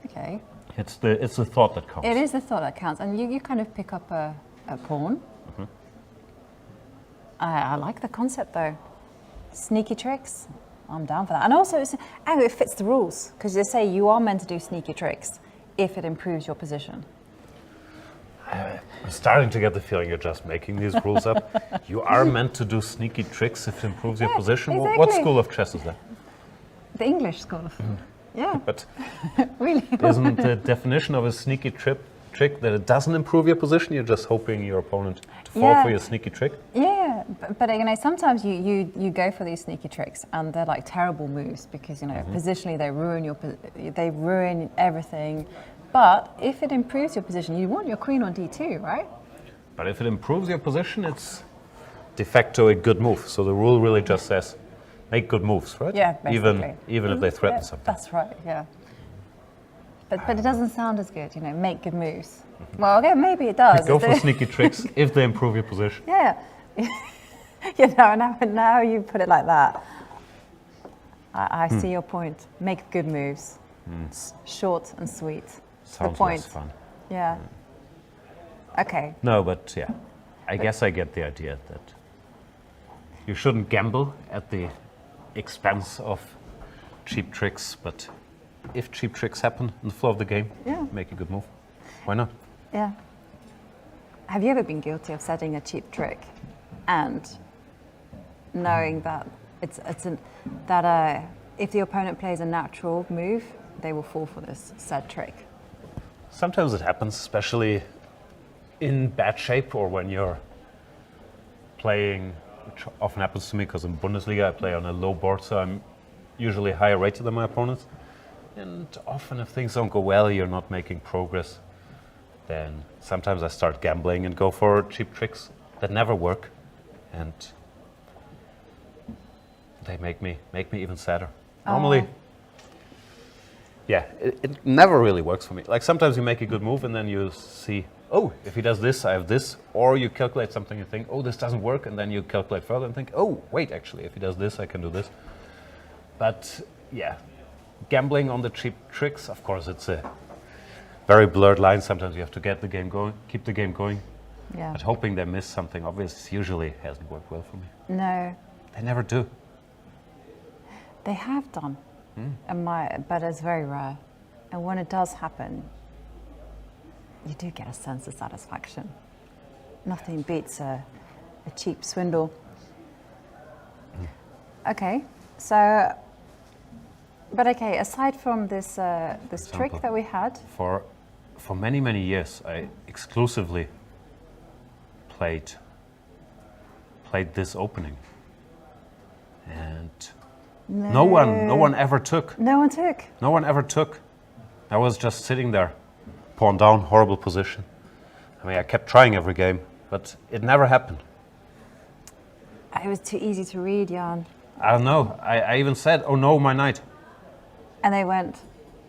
okay. It's the thought that counts. It is the thought that counts, and you kind of pick up a pawn. Mm-hmm. I like the concept though. Sneaky tricks, I'm down for that. And also, it fits the rules, because they say you are meant to do sneaky tricks if it improves your position. I'm starting to get the feeling you're just making these rules up. You are meant to do sneaky tricks if it improves your Yeah, position. What exactly. school of chess is that? The English school of, yeah, But really. isn't the definition of a sneaky trick that it doesn't improve your position? You're just hoping your opponent to fall Yeah. for your sneaky trick? Yeah, but you know, sometimes you go for these sneaky tricks, and they're like terrible moves because, you know, positionally they ruin everything. But if it improves your position, you want your queen on d2, right? But if it improves your position, it's de facto a good move. So the rule really just says, make good moves, right? Yeah, basically. Even if they threaten Yeah, something. that's right, yeah. But it doesn't sound as good, you know, make good moves. Well, okay, maybe it does. Go for sneaky tricks if they improve your position. Yeah. You know, now you put it like that. I see your point. Make good moves. Short and sweet. Sounds the point. less fun. Yeah. Okay. No, but yeah, I guess I get the idea that you shouldn't gamble at the expense of cheap tricks, but if cheap tricks happen in the flow of the game, Yeah. make a good move. Why not? Yeah. Have you ever been guilty of setting a cheap trick and knowing that if the opponent plays a natural move, they will fall for this said trick? Sometimes it happens, especially in bad shape or when you're playing, which often happens to me because in Bundesliga I play on a low board, so I'm usually higher rated than my opponents. And often if things don't go well, you're not making progress, then sometimes I start gambling and go for cheap tricks that never work, and they make me even sadder. Normally, yeah, it never really works for me. Like sometimes you make a good move and then you see, oh, if he does this, I have this. Or you calculate something and think, oh, this doesn't work. And then you calculate further and think, oh, wait, actually, if he does this, I can do this. But yeah, gambling on the cheap tricks, of course, it's a very blurred line. Sometimes you have to get the game going, keep the game going. Yeah. But hoping they miss something obvious usually hasn't worked well for me. No, They never do. they have done. But it's very rare. And when it does happen, you do get a sense of satisfaction. Nothing beats a cheap swindle. Okay, so, but okay, aside from this trick that we had, For many, many years, I exclusively played this opening, and no one ever took. no one took. No one ever took. I was just sitting there, pawn down, horrible position. I mean, I kept trying every game, but it never happened. It was too easy to read, Jan. I don't know. I even said, "Oh no, my knight." And they went,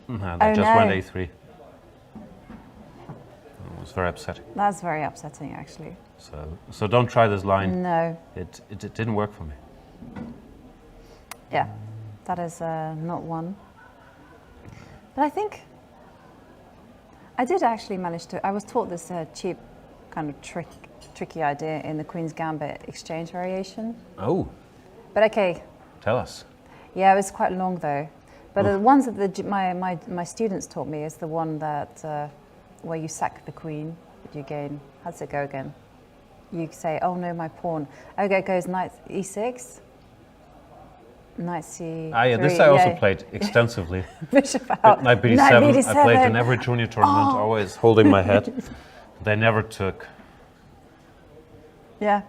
And Oh, they just no. went a3. It was very upsetting. that's very upsetting, actually. So don't try this line. No, It didn't work for me. yeah, that is not one. But I think I did actually manage to. I was taught this cheap, kind of tricky idea in the Queen's Gambit exchange variation. Oh, But okay, tell us. yeah, it was quite long though. But the ones that my students taught me is the one that where you sack the queen, but you gain. How does it go again? You say, "Oh no, my pawn." Okay, it goes knight e6, knight c3. Ah, yeah, this I also played extensively. Bishop out. Knight b7. Knight b7. I played in every junior tournament, always holding my head. They never took. Yeah.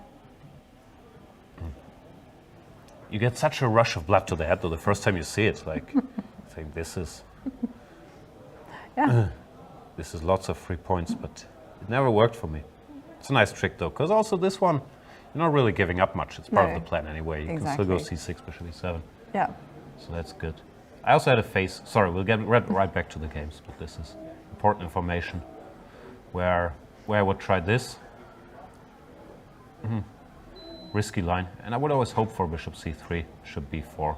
You get such a rush of blood to the head though the first time you see it. Like, I think this is. Yeah. This is lots of free points, but it never worked for me. It's a nice trick though, because also this one, you're not really giving up much. It's part of the plan anyway. You can still go c6, bishop e7. Yeah. So that's good. I also had a phase. Sorry, we'll get right back to the games, but this is important information. Where I would try this. Risky line, and I would always hope for bishop c3, bishop b4,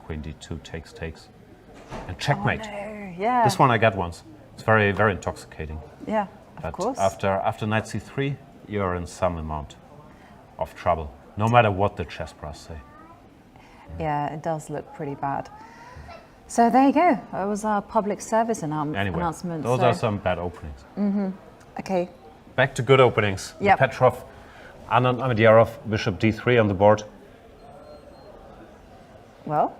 queen d2, takes, and checkmate. Oh, no. Yeah. This one I got once. It's very, very intoxicating. Yeah, But of course. after knight c3, you're in some amount of trouble, no matter what the chess pros say. Yeah, it does look pretty bad. So there you go. It was our public service announcement. Those are some bad openings. Okay. Back to good openings. Yep. Petrov, Anand Amadyarov, bishop d3 on the board. Well,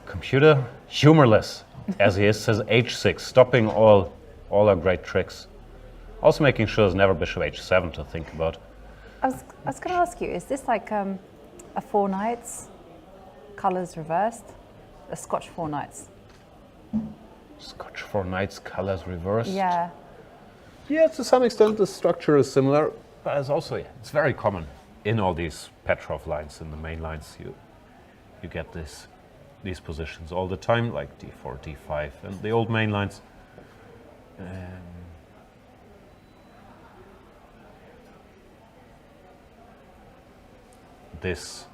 Computer, humorless as he is, says h6, stopping all our great tricks. Also making sure there's never bishop h7 to think about. I was going to ask you, is this like a four knights, colors reversed? A Scotch four knights? Scotch four knights, colors reversed. Yeah. Yeah, to some extent the structure is similar, but it's also, it's very common in all these Petrov lines, in the main lines, you get these positions all the time, like d4, d5, and the old main lines. This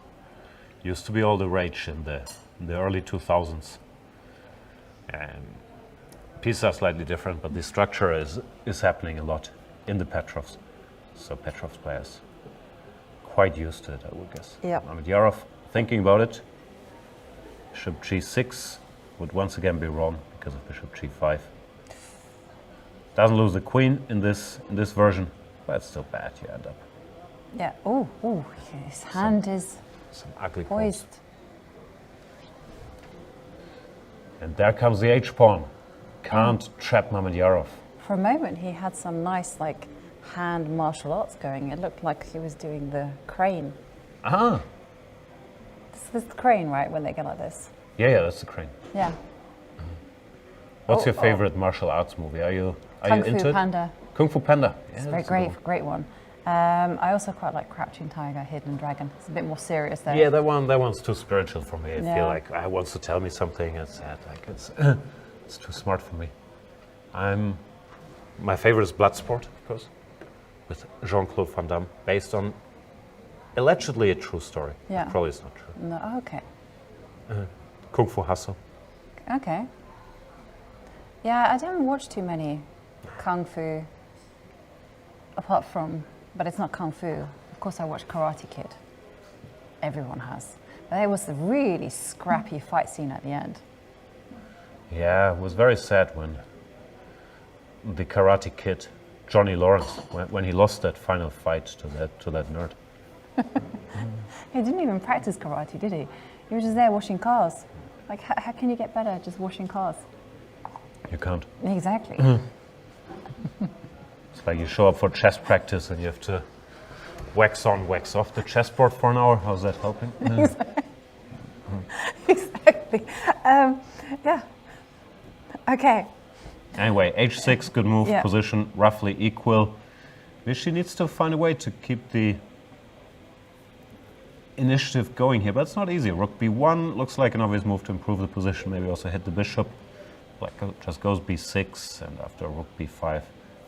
used to be all the rage in the early 2000s. Pieces are slightly different, but the structure is happening a lot in the Petrovs. So Petrov's players quite used to it, I would guess. Yeah. Amadyarov, thinking about it, bishop g6 would once again be wrong because of bishop g5. Doesn't lose the queen in this version, but it's still bad. You end up Yeah. Oh, his hand is some ugly pawns. poised. And there comes the h-pawn. Can't trap Amadyarov. For a moment, he had some nice like hand martial arts going. It looked like he was doing the crane. Ah, This is the crane, right? When they go like this. yeah, that's the crane. Yeah. What's your favorite martial arts movie? Are you Kung into Fu it? Panda. Kung Fu Panda. Yeah, It's a that's very a good great one. I also quite like Crouching Tiger, Hidden Dragon. It's a bit more serious though. Yeah, that one's too spiritual for me. I Yeah. feel like it wants to tell me something. It's sad. Like it's too smart for me. My favorite is Bloodsport, of course, with Jean-Claude Van Damme, based on allegedly a true story. Yeah. Probably it's not true. No, okay. Kung Fu Hustle. Okay. Yeah, I don't watch too many kung fu, apart from, but it's not kung fu. Of course, I watch Karate Kid. Everyone has. But there was the really scrappy fight scene at the end. Yeah, it was very sad when the Karate Kid, Johnny Lawrence, when he lost that final fight to that nerd. He didn't even practice karate, did he? He was just there washing cars. Like, how can you get better just washing cars? You can't. Exactly. It's like you show up for chess practice and you have to wax on, wax off the chessboard for an hour. How's that helping? Exactly. Yeah. Okay. Anyway, h6, good move, Yeah. position roughly equal. Vichy needs to find a way to keep the initiative going here, but it's not easy. Rook b1 looks like an obvious move to improve the position, maybe also hit the bishop. Black just goes b6, and after rook b5.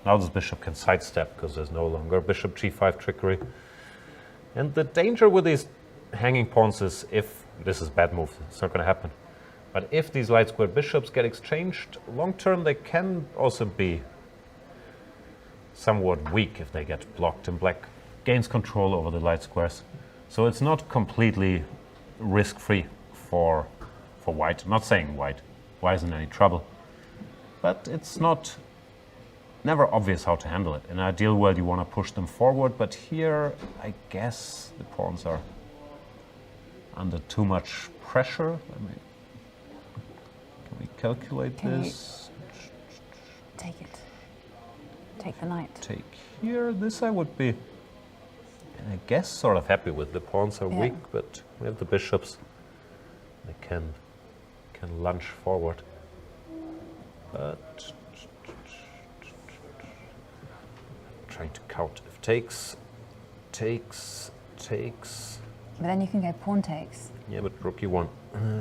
Now this bishop can sidestep because there's no longer bishop g5 trickery. And the danger with these hanging pawns is, if this is bad move, it's not going to happen. But if these light square bishops get exchanged, long term they can also be somewhat weak if they get blocked, and black gains control over the light squares. So it's not completely risk-free for for white. I'm not saying white is in any trouble, but it's never obvious how to handle it. In an ideal world, you want to push them forward, but here, I guess the pawns are under too much pressure. Can we calculate this? Take it. Take the knight. Take here. This I would be, I guess, sort of happy with. The pawns are weak, but we have the bishops. They can lunge forward. But trying to count. If takes. But then you can go pawn takes. Yeah, but rook e1.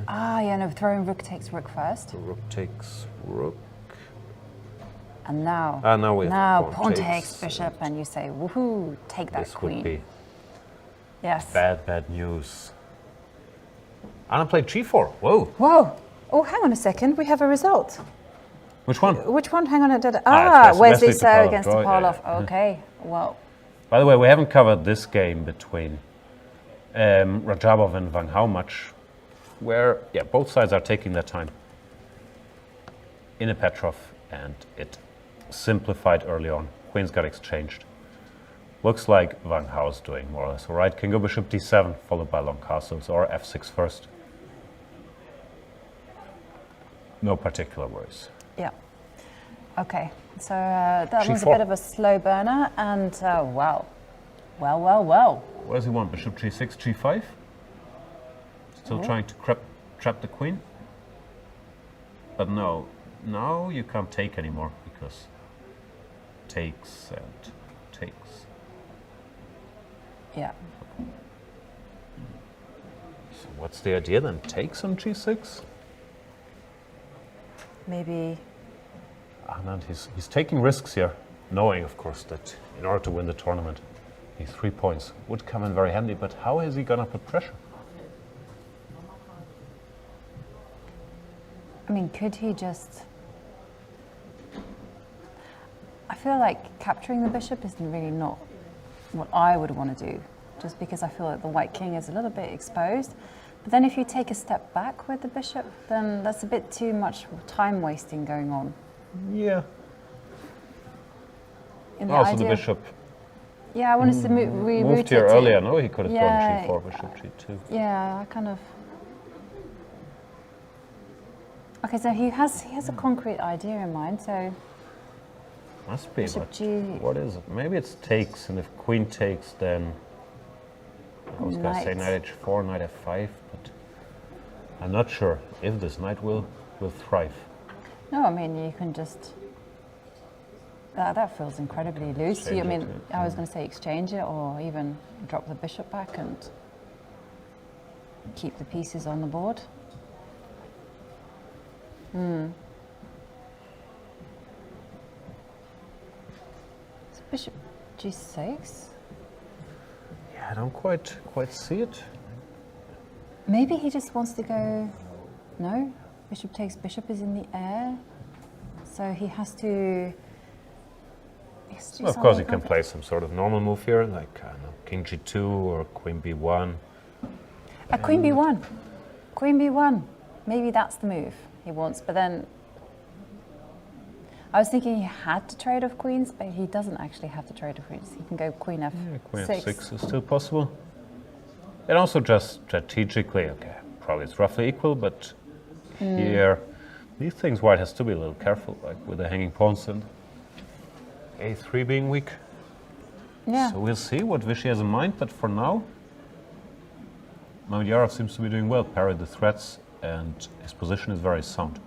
Yeah, no, throwing rook takes rook first. So rook takes rook. And now, we have now pawn takes bishop, and you say, woohoo, take that this queen. Would be yes. bad news. Anna played g4. Whoa. Whoa. Oh, hang on a second. We have a result. Which one? Which one? Hang on. It's Wesley So Topalov against draw, Topalov. yeah. Okay. Well. By the way, we haven't covered this game between Rajabov and Van Hou much, where both sides are taking their time in a Petrov, and it simplified early on. Queens got exchanged. Looks like Van Hou's doing more or less all right. Can go bishop d7, followed by long castles, or f6 first. No particular worries. Yeah. Okay. So that was a G4. bit of a slow burner, and well. What does he want? Bishop g6, g5? Still trying to trap the queen? But no, now you can't take anymore, because takes and takes. Yeah. So what's the idea then? Takes on g6? Maybe. Anand, he's taking risks here, knowing, of course, that in order to win the tournament, these 3 points would come in very handy, but how is he going to put pressure? I mean, could he just... I feel like capturing the bishop is really not what I would want to do, just because I feel like the white king is a little bit exposed. But then if you take a step back with the bishop, then that's a bit too much time wasting going on. Yeah. In Also the bishop Yeah, I wanted to reroute moved here it earlier. No, he could have Yeah, gone g4, bishop g2. Yeah, I kind of... Okay, so he has a concrete idea in mind, so... Must be, Bishop but G. what is it? Maybe it's takes, and if queen takes, then I was going to say knight h4, knight f5, but I'm not sure if this knight will thrive. No, I mean, you can just... that feels incredibly loose. Exchange I mean, it, I was going to say exchange it, or even drop the bishop back and keep the pieces on the board. So bishop g6? Yeah, I don't quite see it. Maybe he just wants to go... No? Bishop takes, bishop is in the air. So he has to... Well, of course, he can play some sort of normal move here, like I don't know, king g2 or queen b1. Queen b1. Queen b1. Maybe that's the move he wants, but then... I was thinking he had to trade off queens, but he doesn't actually have to trade off queens. He can go queen f6. Yeah, queen f6 is still possible. And also just strategically, okay, probably it's roughly equal, but here, these things white has to be a little careful, like with the hanging pawns and a3 being weak. Yeah. So we'll see what Vichy has in mind, but for now, Mavyarov seems to be doing well, parried the threats, and his position is very sound.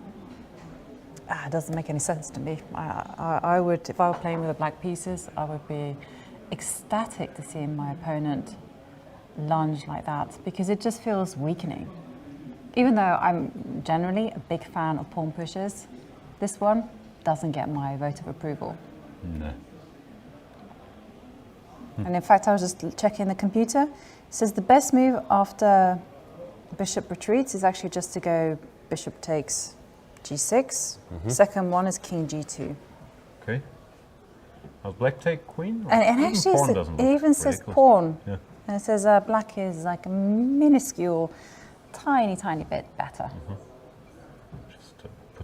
It doesn't make any sense to me. I would, if I were playing with the black pieces, I would be ecstatic to see my opponent lunge like that, because it just feels weakening. Even though I'm generally a big fan of pawn pushes, this one doesn't get my vote of approval. No. And in fact, I was just checking the computer. It says the best move after bishop retreats is actually just to go bishop takes g6. Second one is king g2. Okay. How's black take queen? And Even actually, pawn doesn't it look even says ridiculous. pawn. Yeah. And it says black is like a minuscule, tiny bit better.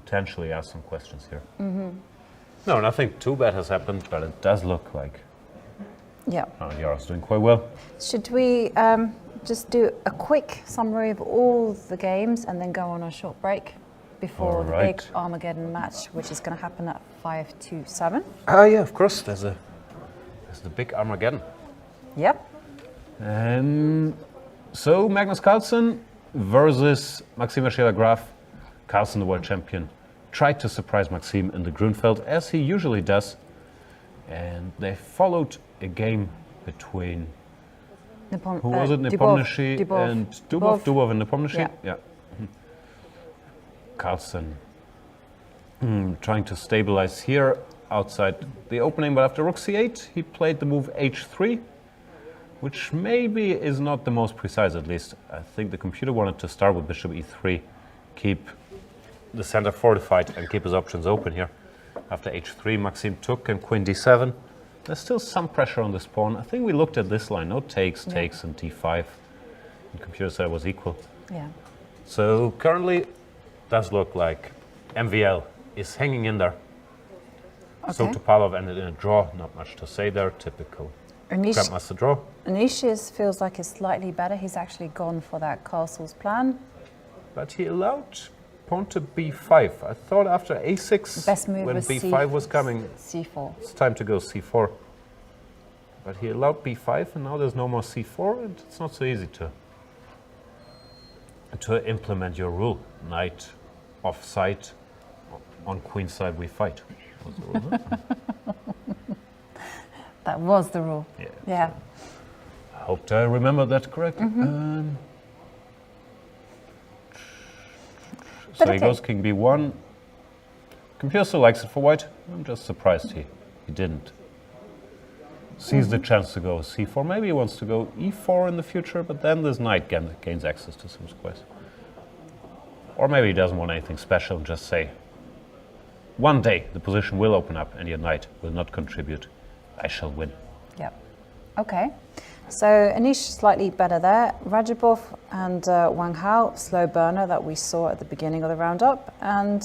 potentially ask some questions here. No, nothing too bad has happened, but it does look like Yeah. Yara's doing quite well. Should we just do a quick summary of all the games and then go on a short break before the big Alright. Armageddon match, which is going to happen at 5 to 7? Yeah, of course. There's the big Armageddon. Yep. So Magnus Carlsen versus Maxime Vachier-Lagrave. Carlsen, the world champion, tried to surprise Maxime in the Grunfeld, as he usually does. And they followed a game between, who was it? Nepomniachtchi and Dubov. Dubov and Nepomniachtchi. Yeah. Carlsen trying to stabilize here outside the opening, but after rook c8, he played the move h3, which maybe is not the most precise, at least. I think the computer wanted to start with bishop e3, keep the center fortified and keep his options open here. After h3, Maxime took and queen d7. There's still some pressure on this pawn. I think we looked at this line, no takes, takes, and d5. The computer said it was equal. Yeah. So currently, does look like MVL is hanging in there. So Topalov ended in a draw. Not much to say there. Typical Grandmaster draw. Anish feels like it's slightly better. He's actually gone for that castle's plan. But he allowed pawn to b5. I thought after a6, Best move when was b5 was coming, c4. it's time to go c4. But he allowed b5, and now there's no more c4, and it's not so easy to implement your rule. Knight off-side, on queen side we fight. Was the rule, huh? That was the rule. Yeah. I hope I remember that correctly. So he goes king b1. Computer still likes it for white. I'm just surprised he didn't. Sees the chance to go c4. Maybe he wants to go e4 in the future, but then this knight gains access to some squares. Or maybe he doesn't want anything special and just say, one day the position will open up and your knight will not contribute. I shall win. Yep. Okay. So Anish slightly better there. Rajabov and Wang Hao, slow burner that we saw at the beginning of the roundup. And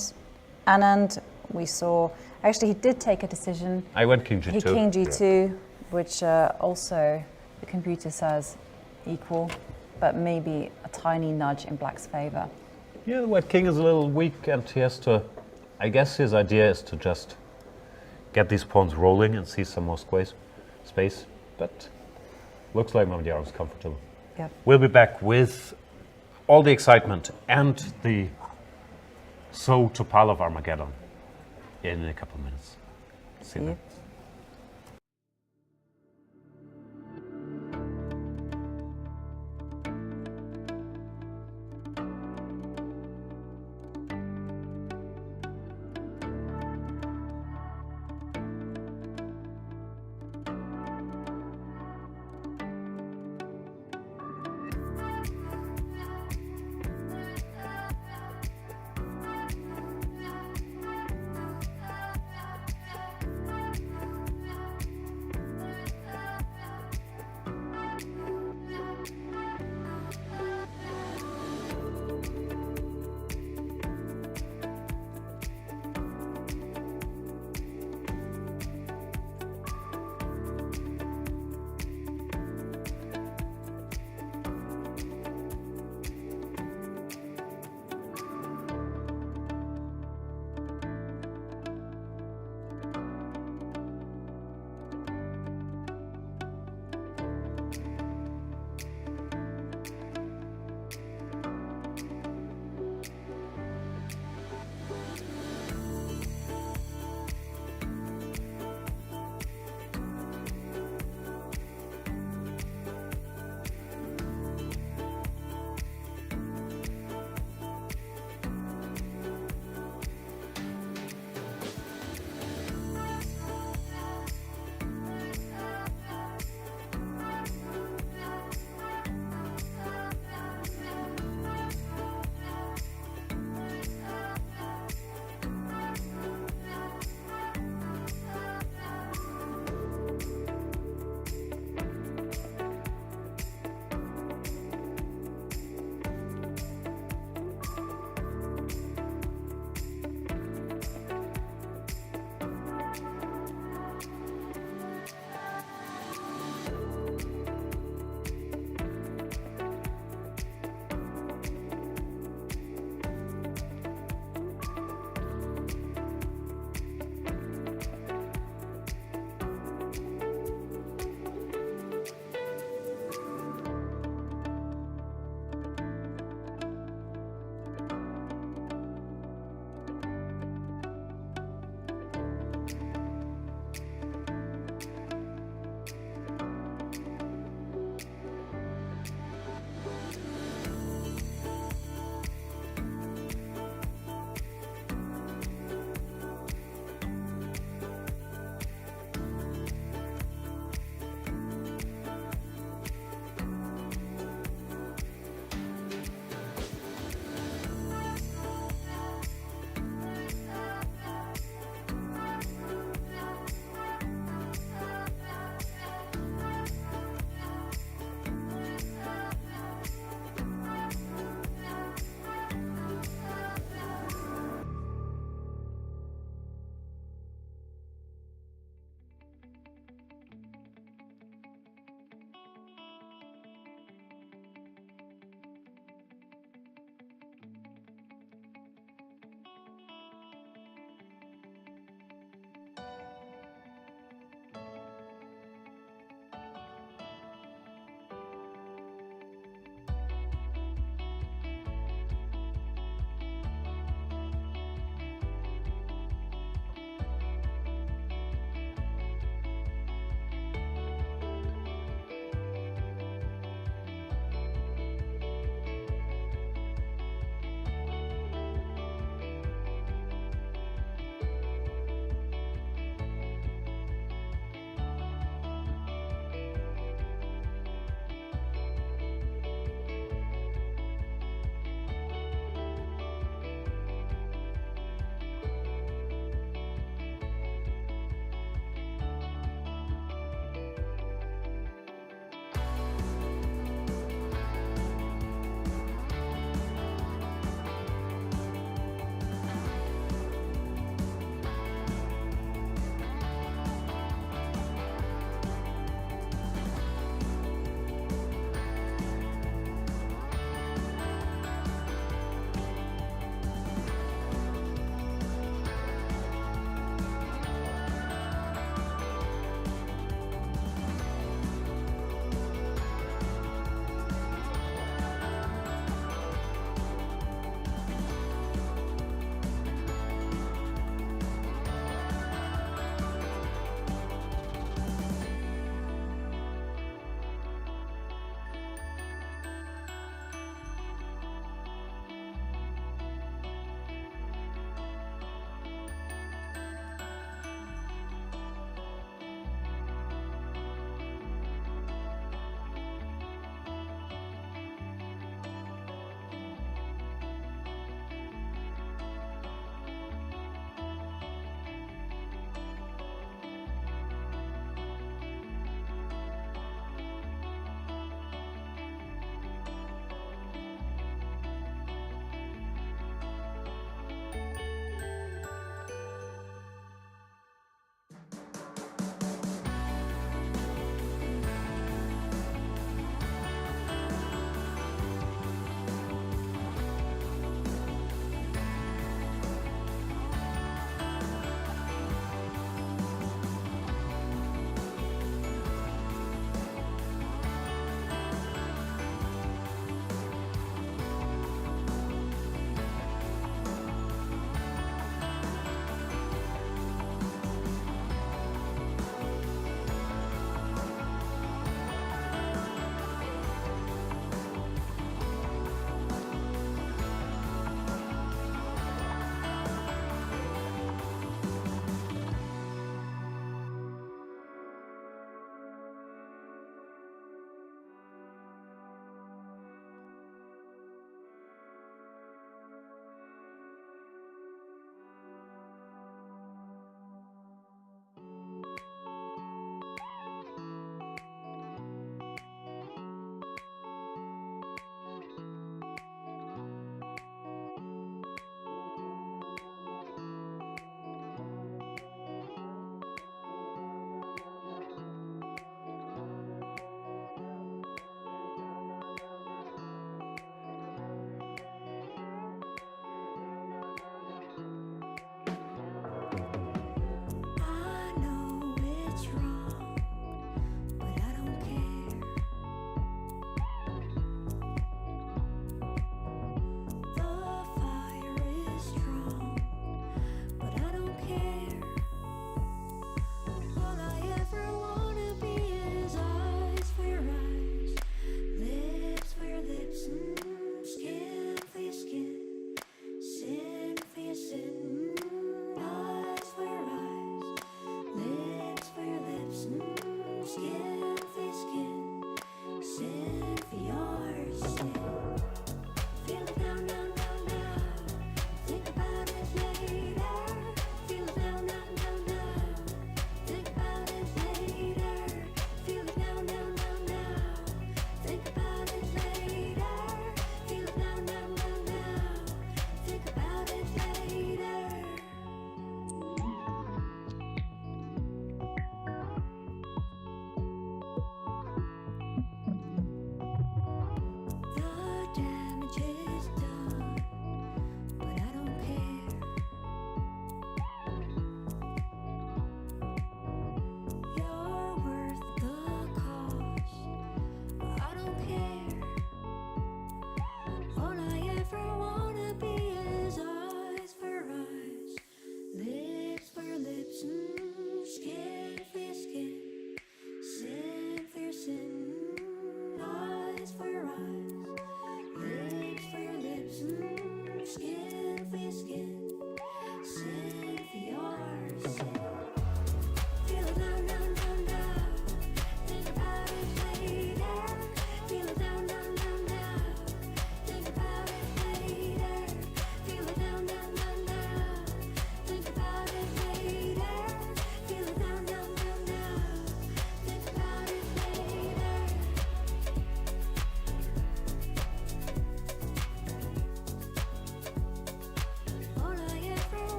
Anand, we saw, actually he did take a decision. I went king g2. He king g2, which also the computer says equal, but maybe a tiny nudge in black's favor. Yeah, the white king is a little weak and he has to, I guess his idea is to just get these pawns rolling and see some more space. But looks like Mamadjaro is comfortable. Yep. We'll be back with all the excitement and the Topalov Armageddon in a couple of minutes. See you then.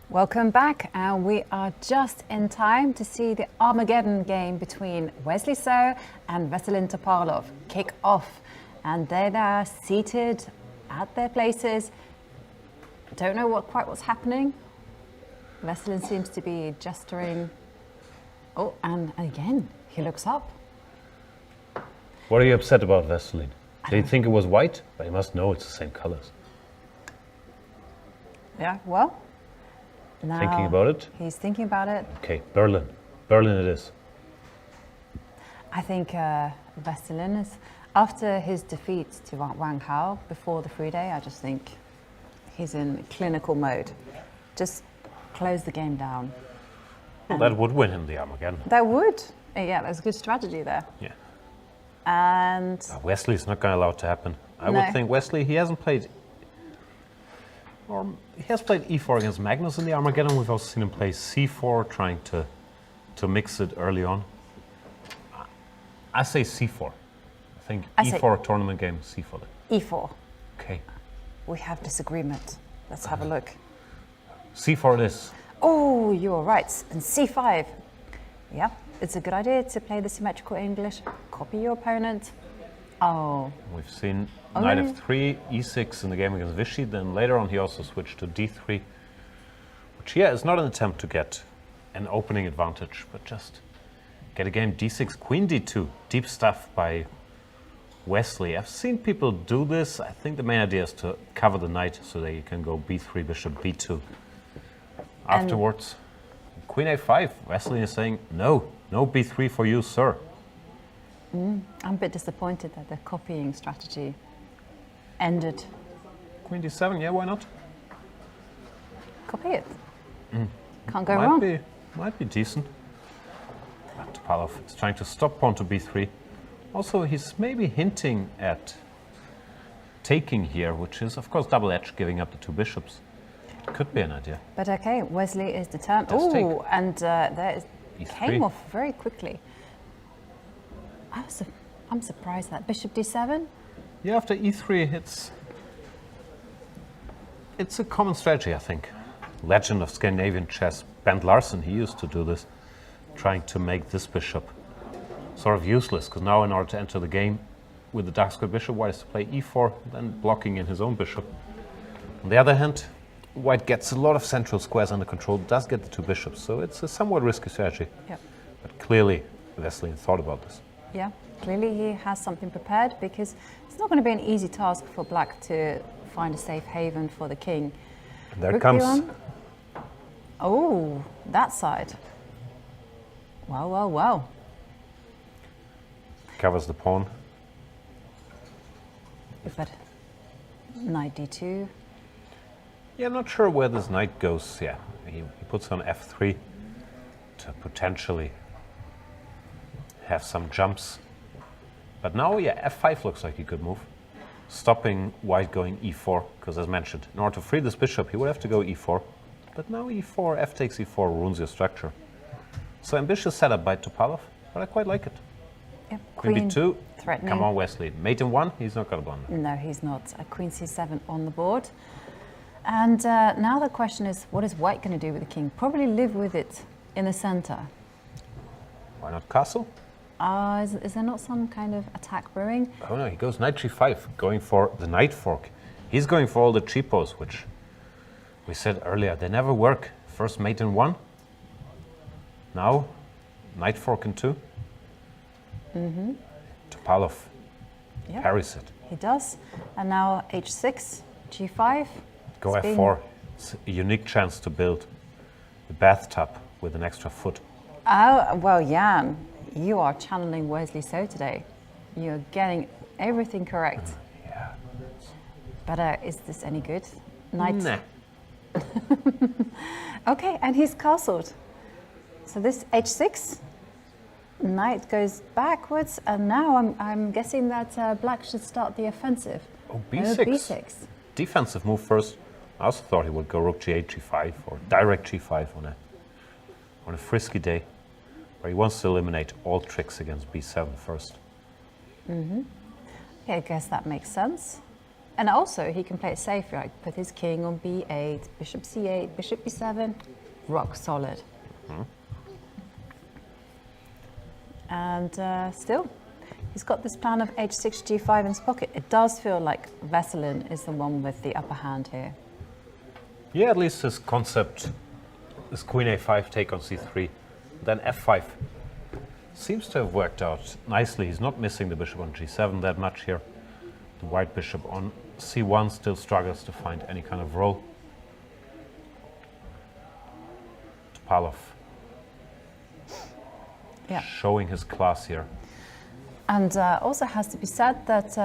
Welcome back, and we are just in time to see the Armageddon game between Wesley So and Veselin Topalov kick off. And they're there seated at their places. Don't know quite what's happening. Veselin seems to be gesturing. Oh, and again, he looks up. What are you upset about, Veselin? Did you think it was white? But you must know it's the same colors. Yeah, well, now Thinking about it? He's thinking about it. Okay, Berlin. Berlin it is. I think Veselin is, after his defeat to Wang Hao before the free day, I just think he's in clinical mode. Just close the game down. Well, that would win him the Armageddon. That would. Yeah, that's a good strategy there. Yeah. And Wesley's not going to allow it to happen. I No. would think Wesley, he hasn't played, or he has played e4 against Magnus in the Armageddon. We've also seen him play c4, trying to mix it early on. I say c4. I think I say- e4 tournament game, c4. E4. Okay, We have disagreement. Let's have a look. c4 it is. Oh, you're right. And C5. Yeah, it's a good idea to play the symmetrical English. Copy your opponent. Oh, We've seen Oh, knight really? f3, e6 in the game against Vichy. Then later on he also switched to d3, which is not an attempt to get an opening advantage, but just get a game d6, queen d2. Deep stuff by Wesley. I've seen people do this. I think the main idea is to cover the knight so that you can go b3, bishop b2. Afterwards, queen a5. Wesley is saying, no b3 for you, sir. I'm a bit disappointed that the copying strategy ended. Queen d7, yeah, why not? Copy it. Can't go wrong. Might be decent. But Topalov is trying to stop pawn to b3. Also, he's maybe hinting at taking here, which is, of course, double-edged, giving up the two bishops. Could be an idea. But okay, Wesley is determined. Does take. Oh, and there is, E3. came off very quickly. I'm surprised that bishop d7. Yeah, after e3, it's a common strategy, I think. Legend of Scandinavian chess, Bent Larsen, he used to do this, trying to make this bishop sort of useless, because now in order to enter the game with the dark square bishop, white is to play e4, then blocking in his own bishop. On the other hand, white gets a lot of central squares under control, does get the two bishops, so it's a somewhat risky strategy. Yep. But clearly, Wesley thought about this. Yeah, clearly he has something prepared, because it's not going to be an easy task for black to find a safe haven for the king. And there it Rook comes. b1. Oh, that side. Well, well, well. Covers the pawn. But knight d2. Yeah, I'm not sure where this knight goes. Yeah, he puts on f3 to potentially have some jumps. But now, yeah, f5 looks like he could move, stopping white going e4, because as mentioned, in order to free this bishop, he would have to go e4. But now e4, f takes e4 ruins your structure. So ambitious setup by Topalov, but I quite like it. Yep. Queen b2, threatening. come on Wesley. Mate in 1, he's not going to blunder. No, he's not. Queen c7 on the board. And now the question is, what is white going to do with the king? Probably live with it in the center. Why not castle? Is there not some kind of attack brewing? Oh no, he goes knight g5, going for the knight fork. He's going for all the cheapos, which we said earlier, they never work. First mate in 1, now knight fork in 2. Topalov Yep. parries it. He does. And now h6, g5. Go It's been- f4, it's a unique chance to build the bathtub with an extra foot. Oh, well, Jan, you are channeling Wesley So today. You're getting everything correct. Yeah. But is this any good? Knight. Nah. Okay, and he's castled. So this h6, knight goes backwards, and now I'm guessing that black should start the offensive. Oh, b6. b6. Defensive move first. I also thought he would go rook g8, g5, or direct g5 on a frisky day, where he wants to eliminate all tricks against b7 first. Okay, I guess that makes sense. And also he can play it safe, like put his king on b8, bishop c8, bishop b7, rock solid. And still, he's got this plan of h6, g5 in his pocket. It does feel like Vachier-Lagrave is the one with the upper hand here. Yeah, at least his concept is queen a5, take on c3, then f5. Seems to have worked out nicely. He's not missing the bishop on g7 that much here. The white bishop on c1 still struggles to find any kind of role. Topalov showing his class here. And also has to be said that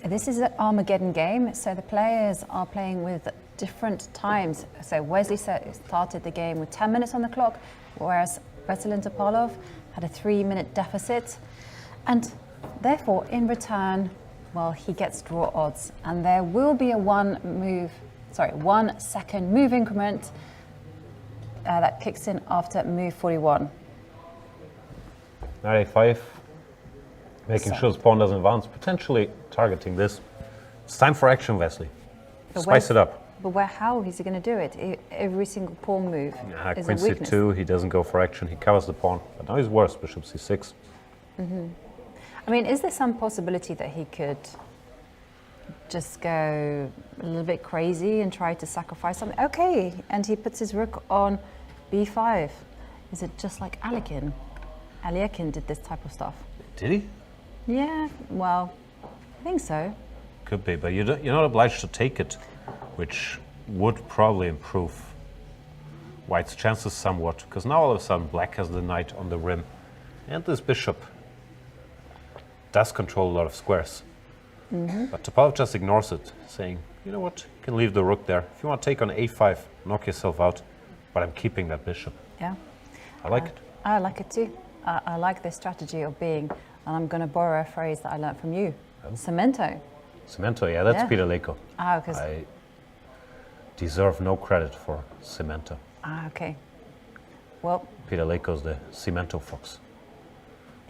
this is an Armageddon game, so the players are playing with different times. So Wesley started the game with 10 minutes on the clock, whereas Vachier-Lagrave Topalov had a 3-minute deficit. And therefore, in return, well, he gets draw odds. And there will be a 1 second move increment that kicks in after move 41. Knight a5, making sure his pawn doesn't advance, potentially targeting this. It's time for action, Wesley. Spice it up. But how is he going to do it? Every single pawn move is Queen a weakness. c2, he doesn't go for action, he covers the pawn. But now he's worse, bishop c6. I mean, is there some possibility that he could just go a little bit crazy and try to sacrifice something? Okay, and he puts his rook on b5. Is it just like Aliakin? Aliakin did this type of stuff. Did he? Yeah, well, I think so. Could be, but you're not obliged to take it, which would probably improve White's chances somewhat, because now all of a sudden Black has the knight on the rim, and this bishop does control a lot of squares. But Topalov just ignores it, saying, you know what, you can leave the rook there. If you want to take on a5, knock yourself out, but I'm keeping that bishop. Yeah. I like it. I like it too. I like this strategy of being, and I'm going to borrow a phrase that I learned from you, cemento. Cemento, yeah, that's Peter Leko. Because I deserve no credit for cemento. okay. Well, Peter Leko's the cemento fox.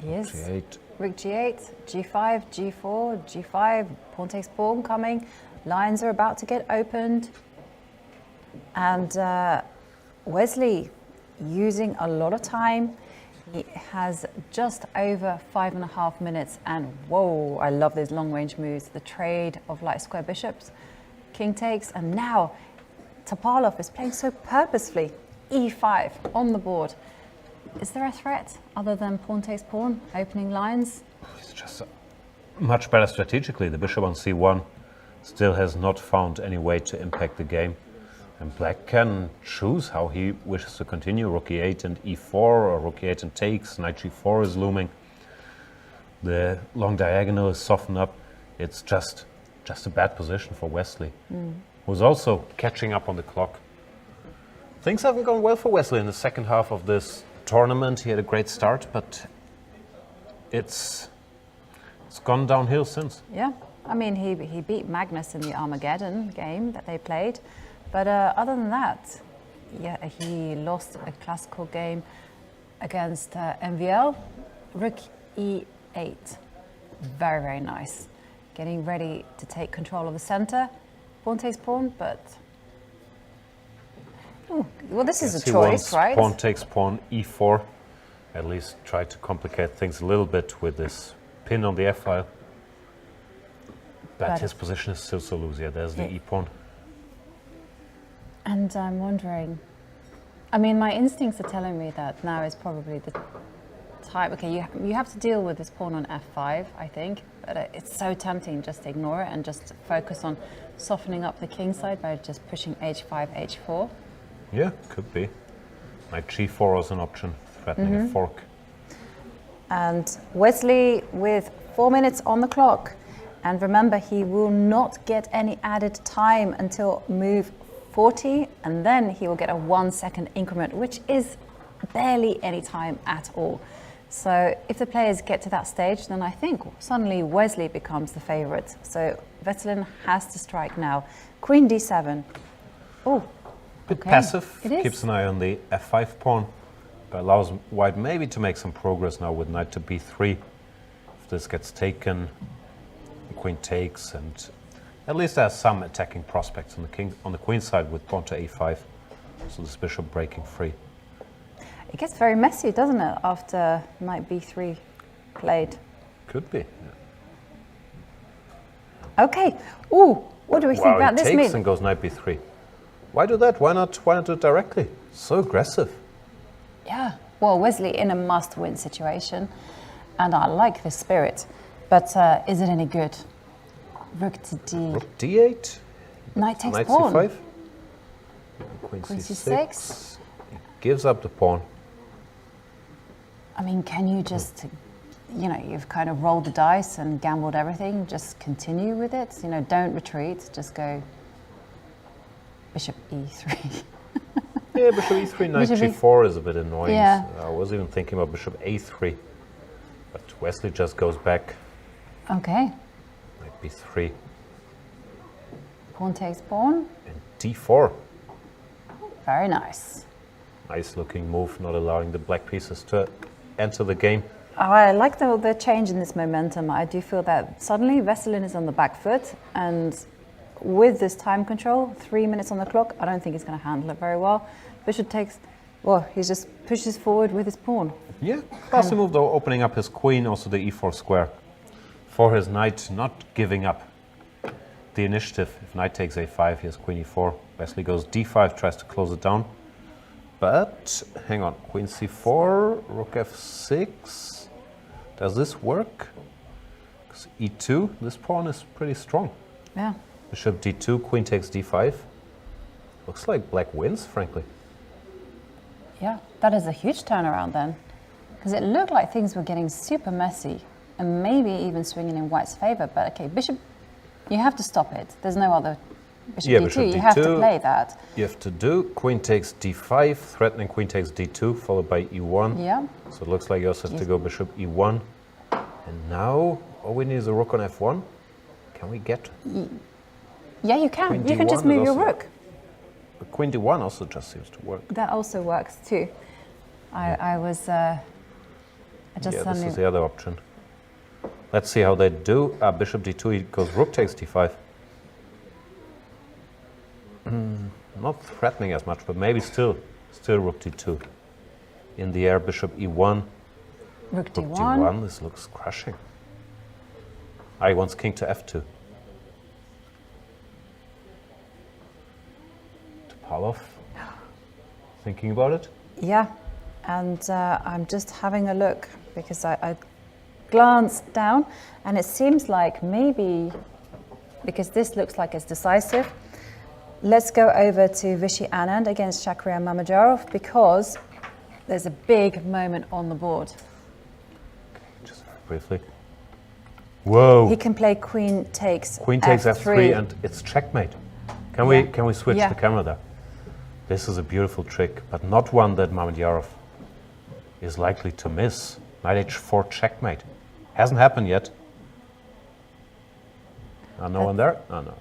he is. G8. Rook g8, g5, g4, g5, pawn takes pawn coming. Lines are about to get opened. And Wesley using a lot of time. He has just over 5.5 minutes, and whoa, I love these long range moves. The trade of light square bishops, king takes, and now Topalov is playing so purposefully. e5 on the board. Is there a threat other than pawn takes pawn, opening lines? It's just much better strategically. The bishop on c1 still has not found any way to impact the game. And Black can choose how he wishes to continue. Rook e8 and e4, or rook e8 and takes. Knight g4 is looming. The long diagonal is softened up. It's just a bad position for Wesley, who's also catching up on the clock. Things haven't gone well for Wesley in the second half of this tournament. He had a great start, but it's gone downhill since. Yeah, I mean, he beat Magnus in the Armageddon game that they played. But other than that, yeah, he lost a classical game against MVL. Rook e8. Very, very nice. Getting ready to take control of the center. Pawn takes pawn, but... Ooh, well, this is a choice, right? Pawn takes pawn, e4. At least try to complicate things a little bit with this pin on the f-file. But his position is still so loose. Yeah, there's the e-pawn. And I'm wondering, I mean, my instincts are telling me that now is probably the time. Okay, you have to deal with this pawn on f5, I think, but it's so tempting just to ignore it and just focus on softening up the king side by just pushing h5, h4. Yeah, could be. Knight g4 is an option, threatening a fork. And Wesley with 4 minutes on the clock. And remember, he will not get any added time until move 40, and then he will get a 1 second increment, which is barely any time at all. So if the players get to that stage, then I think suddenly Wesley becomes the favorite. So Vachier-Lagrave has to strike now. Queen d7. Oh, Bit passive, It is. keeps an eye on the f5 pawn, but allows White maybe to make some progress now with knight to b3. If this gets taken, the queen takes, and At least there's some attacking prospects on the queen side with pawn to a5. So this bishop breaking free. It gets very messy, doesn't it, after knight b3 played? Could be. Okay. Ooh, what do we think about this He takes move? and goes knight b3. Why do that? Why not do it directly? So aggressive. Yeah. Well, Wesley in a must-win situation, and I like the spirit. But is it any good? Rook to d. Rook d8. Knight takes Knight pawn. c5. Queen Queen c6. c6. He gives up the pawn. I mean, can you just, you know, you've kind of rolled the dice and gambled everything, just continue with it? You know, don't retreat, just go bishop e3. Yeah, bishop e3, knight Bishop g4 is a bit annoying. Yeah. I was even thinking about bishop a3. But Wesley just goes back. Okay. Knight b3 Pawn takes pawn. and d4. Very nice. Nice looking move, not allowing the black pieces to enter the game. I like the change in this momentum. I do feel that suddenly Veselin is on the back foot, and with this time control, 3 minutes on the clock, I don't think he's going to handle it very well. Bishop takes, well, he just pushes forward with his pawn. Yeah, classy move though, opening up his queen, also the e4 square, for his knight not giving up the initiative. If knight takes a5, he has queen e4. Wesley goes d5, tries to close it down. But, hang on, queen c4, rook f6. Does this work? 'Cause e2, this pawn is pretty strong. Yeah. Bishop d2, queen takes d5. Looks like black wins, frankly. Yeah, that is a huge turnaround then. Because it looked like things were getting super messy and maybe even swinging in white's favor. But okay, bishop, you have to stop it. There's no other bishop Yeah, d2. bishop You have to d2. play that. You have to do queen takes d5, threatening queen takes d2, followed by e1. Yeah. So it looks like you also have to Yes. go bishop e1. And now all we need is a rook on f1. Can we get Yeah, you can. Queen You can d1 just move is your also- rook. queen d1 also just seems to work. That also works too. I just Yeah, this suddenly. is the other option. Let's see how they do. Bishop d2, he goes rook takes d5. Not threatening as much, but maybe still rook d2. In the air, bishop e1. Rook Rook d1. d1, this looks crushing. He wants king to f2. Topalov, thinking about it? Yeah, and I'm just having a look because I glanced down and it seems like maybe, because this looks like it's decisive, let's go over to Vishy Anand against Shakhriyar Mamedyarov because there's a big moment on the board. Just very briefly. Whoa! He can play queen takes Queen takes f3 and it's checkmate. Can we switch Yeah. the camera there? This is a beautiful trick, but not one that Mamedyarov is likely to miss. Knight h4 checkmate. Hasn't happened yet. No one there? Oh, no.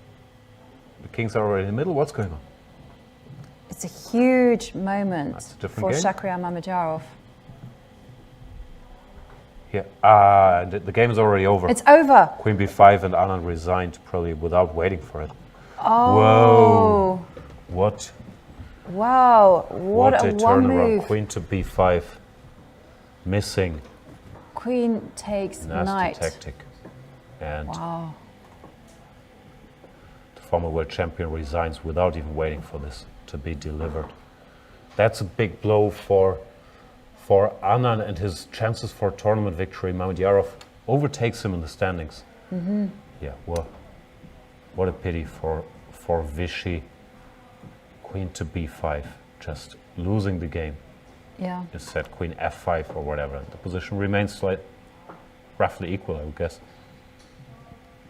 The kings are already in the middle. What's going on? It's a huge moment That's a different for game. Shakhriyar Mamedyarov. Yeah. The game is already over. It's over. Queen b5 and Anand resigned probably without waiting for it. Oh. Whoa. What Wow. What a one turnaround. move. Queen to b5. Missing. Queen takes Nasty knight. tactic. And Wow. the former world champion resigns without even waiting for this to be delivered. That's a big blow for Anand and his chances for tournament victory. Mamedyarov overtakes him in the standings. Mm-hmm. Yeah, well, what a pity for Vishy. Queen to b5, just losing the game. Yeah. Instead, queen f5 or whatever. The position remains roughly equal, I would guess.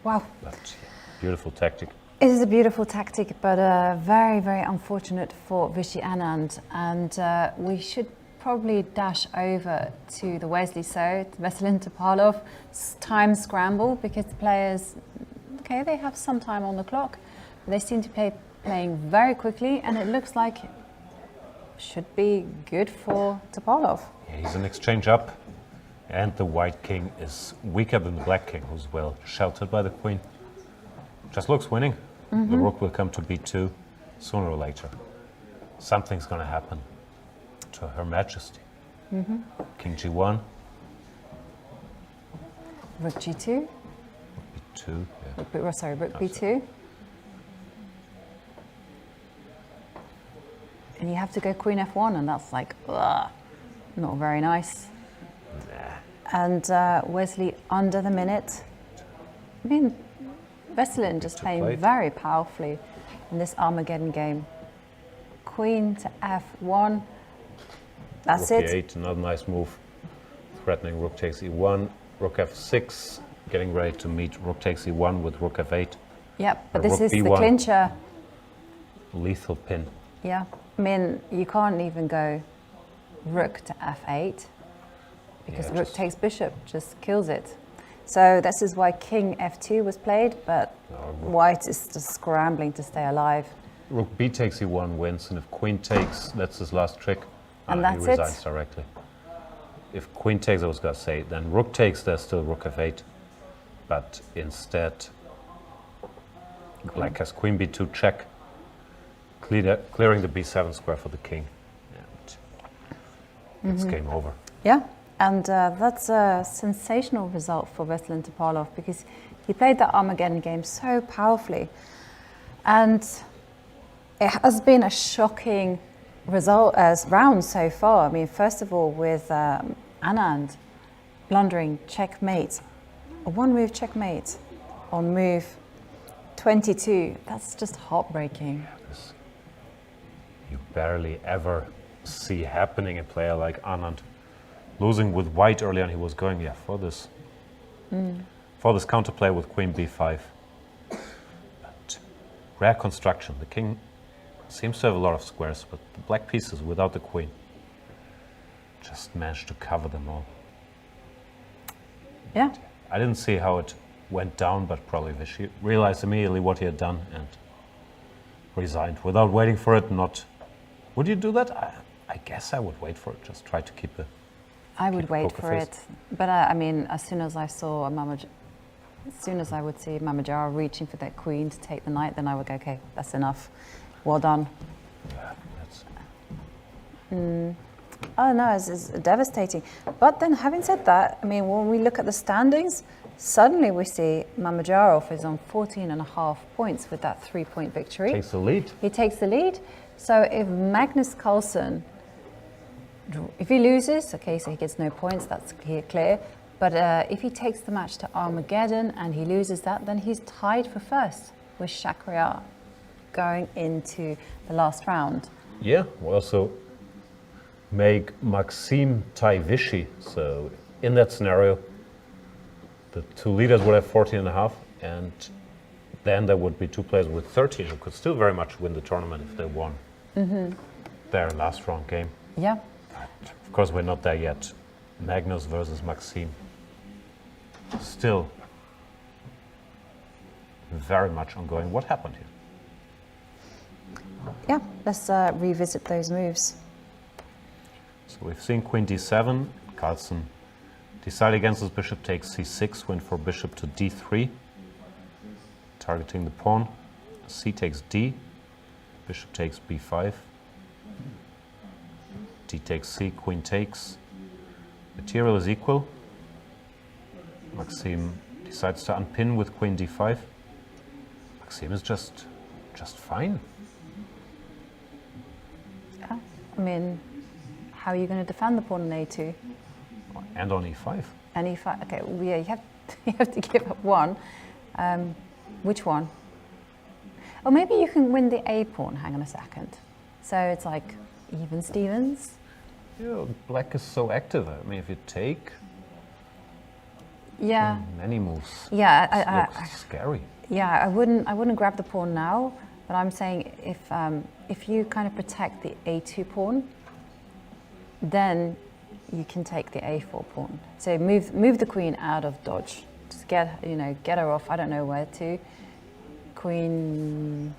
Wow. But yeah, beautiful tactic. It is a beautiful tactic, but very, very unfortunate for Vishy Anand. And we should probably dash over to the Wesley So, Veselin Topalov time scramble, because the players, okay, they have some time on the clock, but they seem to be playing very quickly, and it looks like should be good for Topalov. Yeah, he's an exchange up, and the white king is weaker than the black king, who's well sheltered by the queen. Just looks winning. The rook will come to b2 sooner or later. Something's going to happen to Her Majesty. King g1. Rook g2. b2, yeah. Rook b2. And you have to go queen f1, and that's like, ugh, not very nice. And Wesley under the minute. I mean, Veselin just playing plate. very powerfully in this Armageddon game. Queen to f1. That's Rook it. e8, another nice move. Threatening rook takes e1, rook f6, getting ready to meet rook takes e1 with rook f8. Yep, but Or this rook is the b1. clincher. Lethal pin. Yeah, I mean, you can't even go rook to f8 because Yeah, rook just- takes bishop, just kills it. So this is why king f2 was played, but white is just scrambling to stay alive. Rook b takes e1 wins, and if queen takes, that's his last trick. And he that's it. resigns directly. If queen takes, I was going to say, then rook takes, there's still rook f8. But instead, black has queen b2 check, clearing the b7 square for the king. And it's game over. Yeah, and that's a sensational result for Veselin Topalov because he played the Armageddon game so powerfully. And it has been a shocking result as round so far. I mean, first of all, with Anand blundering checkmate, a one move checkmate on move 22. That's just heartbreaking. You barely ever see happening in a player like Anand. Losing with white early on, he was going, for this counterplay with queen b5. But rare construction. The king seems to have a lot of squares, but the black pieces without the queen just managed to cover them all. Yeah. I didn't see how it went down, but probably Vachier realized immediately what he had done and resigned without waiting for it. Would you do that? I guess I would wait for it. Just try to keep it. I would wait poker for face. it, but I mean, as soon as I saw as soon as I would see Mamajara reaching for that queen to take the knight, then I would go, okay, that's enough. Well done. Yeah, that's Oh no, it's devastating. But then, having said that, I mean, when we look at the standings, suddenly we see Mamajarov is on 14.5 points with that 3-point victory. takes the lead. He takes the lead. So if Magnus Carlsen, if he loses, okay, so he gets no points, that's clear. But if he takes the match to Armageddon and he loses that, then he's tied for first with Shakriar going into the last round. Yeah, we also make Maxime tie Vichy. So in that scenario, the two leaders would have 14.5, and then there would be two players with 13 who could still very much win the tournament if they won their last round game. Yeah. But of course, we're not there yet. Magnus versus Maxime. Still very much ongoing. What happened here? Yeah, let's revisit those moves. So we've seen queen d7. Carlsen decided against his bishop, takes c6, went for bishop to d3, targeting the pawn. C takes d, bishop takes b5, d takes c, queen takes. Material is equal. Maxime decides to unpin with queen d5. Maxime is just fine. Yeah. I mean, how are you going to defend the pawn on a2? And on e5. And e5. Okay, well, yeah, you have to give up one. Which one? Or maybe you can win the a pawn. Hang on a second. So it's like even Stevens. Yeah, black is so active. I mean, if you take Yeah. many moves, Yeah. it looks scary. Yeah, I wouldn't grab the pawn now, but I'm saying if you kind of protect the a2 pawn, then you can take the a4 pawn. So move the queen out of dodge. Just get her off. I don't know where to. Queen.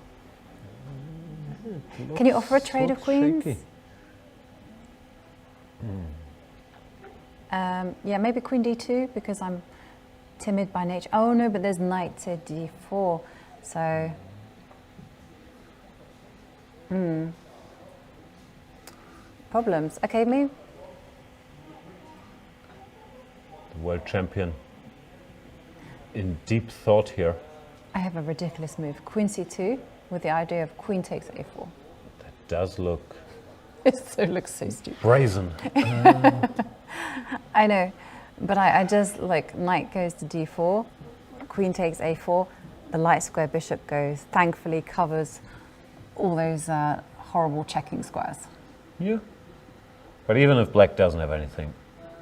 Can you offer a trade of queens? Shaky. Yeah, maybe queen d2 because I'm timid by nature. Oh no, but there's knight to d4. So, problems. Okay, maybe. The world champion in deep thought here. I have a ridiculous move. Queen c2 with the idea of queen takes a4. That does look It looks so stupid. brazen. I know, but I just like knight goes to d4, queen takes a4, the light square bishop goes, thankfully covers all those horrible checking squares. Yeah. But even if black doesn't have anything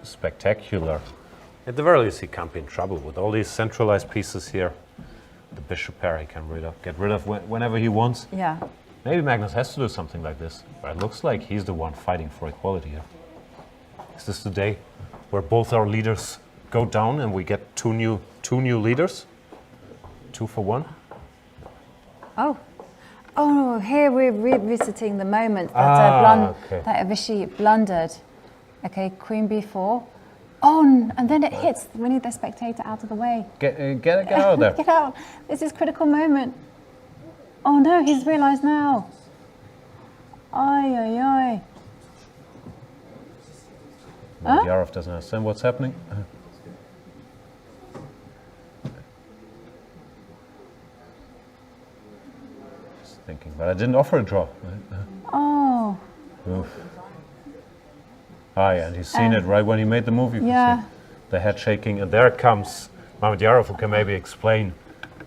spectacular, at the very least he can't be in trouble with all these centralized pieces here. The bishop pair he can get rid of whenever he wants. Yeah. Maybe Magnus has to do something like this, but it looks like he's the one fighting for equality here. Is this the day where both our leaders go down and we get two new leaders? 2 for 1? Oh. Oh no, here we're revisiting the moment that that Vichy blundered. Okay, queen b4. On, and then it hits. We need the spectator out of the way. Get out of there. Get out. This is critical moment. Oh no, he's realised now. Ay, ay, ay. Yarov doesn't understand what's happening. Just thinking, but I didn't offer a draw. Oh. Oof. Ah, yeah, and he's seen it right when he made the move. You can see the head shaking, and there comes Mamedyarov, who can maybe explain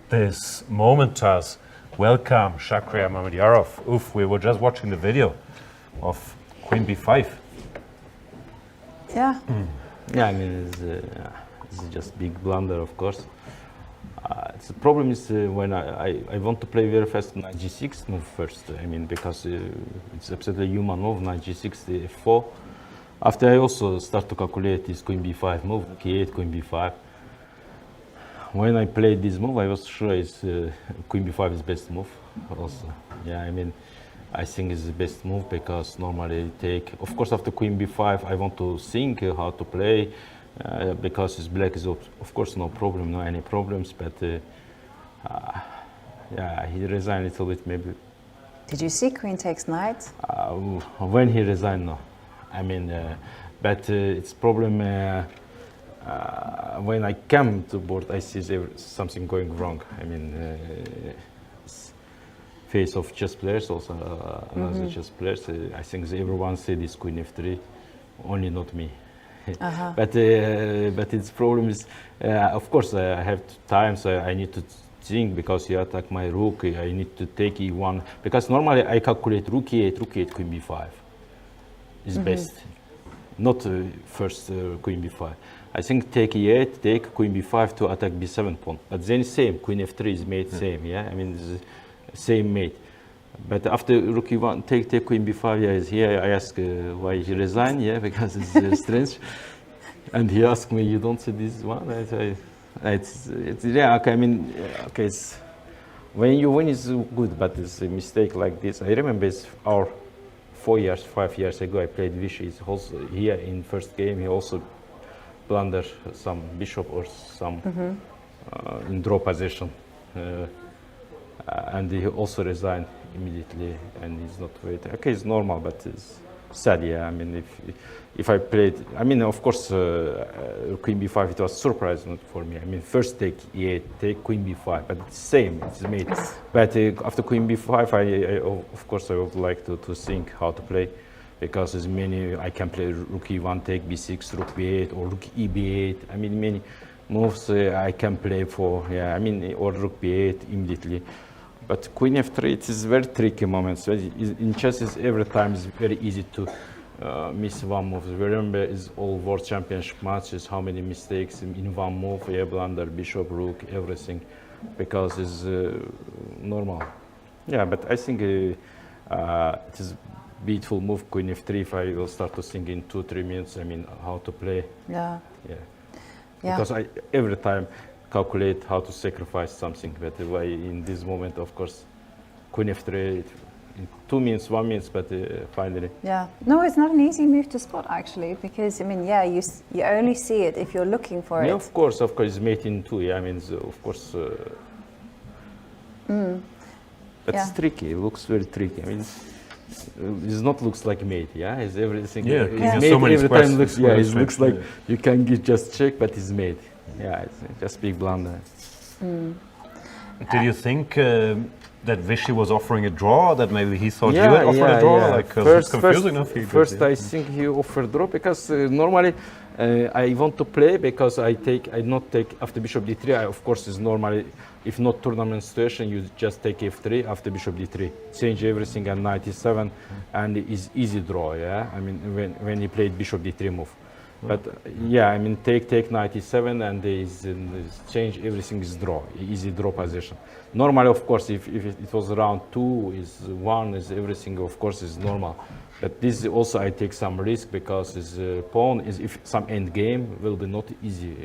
this moment to us. Welcome, Shakria Mamedyarov. Oof, we were just watching the video of Queen B5. Yeah. Yeah, I mean, it's just big blunder, of course. The problem is when I want to play very fast knight g6 move first. I mean, because it's absolutely human move, knight g6, f4. After I also start to calculate this queen b5 move, k8, queen b5. When I played this move, I was sure it's queen b5 is best move. Also, yeah, I mean, I think it's the best move because normally I take. Of course, after queen b5, I want to think how to play because his black is of course no problem, no any problems. But yeah, he resigned a little bit maybe. Did you see queen takes knight? When he resigned, no. I mean, but it's problem when I come to board, I see something going wrong. I mean, face of chess players, also another chess players. I think everyone said this queen f3, only not me. But its problem is, of course, I have time, so I need to think because you attack my rook. I need to take e1 because normally I calculate rook e8, queen b5. Is best, not first queen b5. I think take e8, take queen b5 to attack b7 pawn. But then same, queen f3 is mate same, yeah? I mean, it's the same mate. But after rook e1, take queen b5, yeah, is here. I ask why he resigned, yeah, because it's strange. And he asked me, you don't see this one? I say, it's yeah, okay, I mean, okay, it's, when you win it's good, but it's a mistake like this. I remember it's our 5 years ago, I played Vichy. He's also here in first game. He also blundered some bishop or some in draw position, and he also resigned immediately. And he's not waiting. Okay, it's normal, but it's sad. Yeah, I mean, if I played, I mean, of course, queen b5. It was surprising for me. I mean, first take e8, take queen b5, but it's same. It's mate. But after queen b5, I of course I would like to think how to play, because there's many. I can play rook e1, take b6, rook b8, or rook eb8. I mean, many moves I can play for. Yeah, I mean, or rook b8 immediately. But queen f3, it is very tricky moment. So in chess, every time it's very easy to miss one move. Remember, it's all world championship matches. How many mistakes in one move? Yeah, blunder, bishop, rook, everything, because it's normal. Yeah, but I think it is beautiful move, queen f3. If I will start to think in 2-3 minutes, I mean, how to play. Yeah. Yeah. Because I every time calculate how to sacrifice something, but in this moment, of course, queen f3 in 2 minutes, 1 minute, but finally. Yeah, no, it's not an easy move to spot actually, because I mean, yeah, you only see it if you're looking for it. Of course, it's mate in 2. Yeah, I mean, of course, But Yeah. it's tricky. It looks very tricky. I mean, it's not looks like mate. Yeah, it's everything. Yeah, it's there's mate so many every squares- time looks. Yeah, squares it looks stretched, like you can just check, but it's mate. Yeah, it's just big blunder. Did you think that Vichy was offering a draw, that maybe he thought you had offered a draw? Like, 'cause it's confusing enough. First, I think he offered draw because normally I want to play because I not take after bishop d3. Of course, is normally if not tournament situation, you just take f3 after bishop d3, change everything at knight e7, and it's easy draw. Yeah, I mean when he played bishop d3 move. But yeah, I mean take knight e7 and is change everything is draw, easy draw position. Normally, of course, if it was round 2 is 1 is everything, of course, is normal. But this also I take some risk because his pawn is if some end game will be not easy.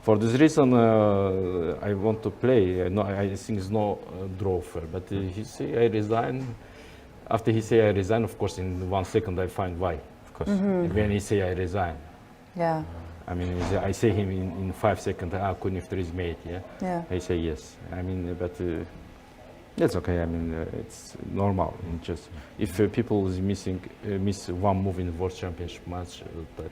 For this reason, I want to play. I think it's no draw fair. But he say I resign. After he say I resign, of course, in 1 second I find why. Of course, when he say I resign. Yeah. I mean, I say him in 5 seconds. Queen f3 is mate. Yeah. Yeah. I say yes. I mean, but that's okay. I mean, it's normal. Just if people is miss one move in the World Championship match, but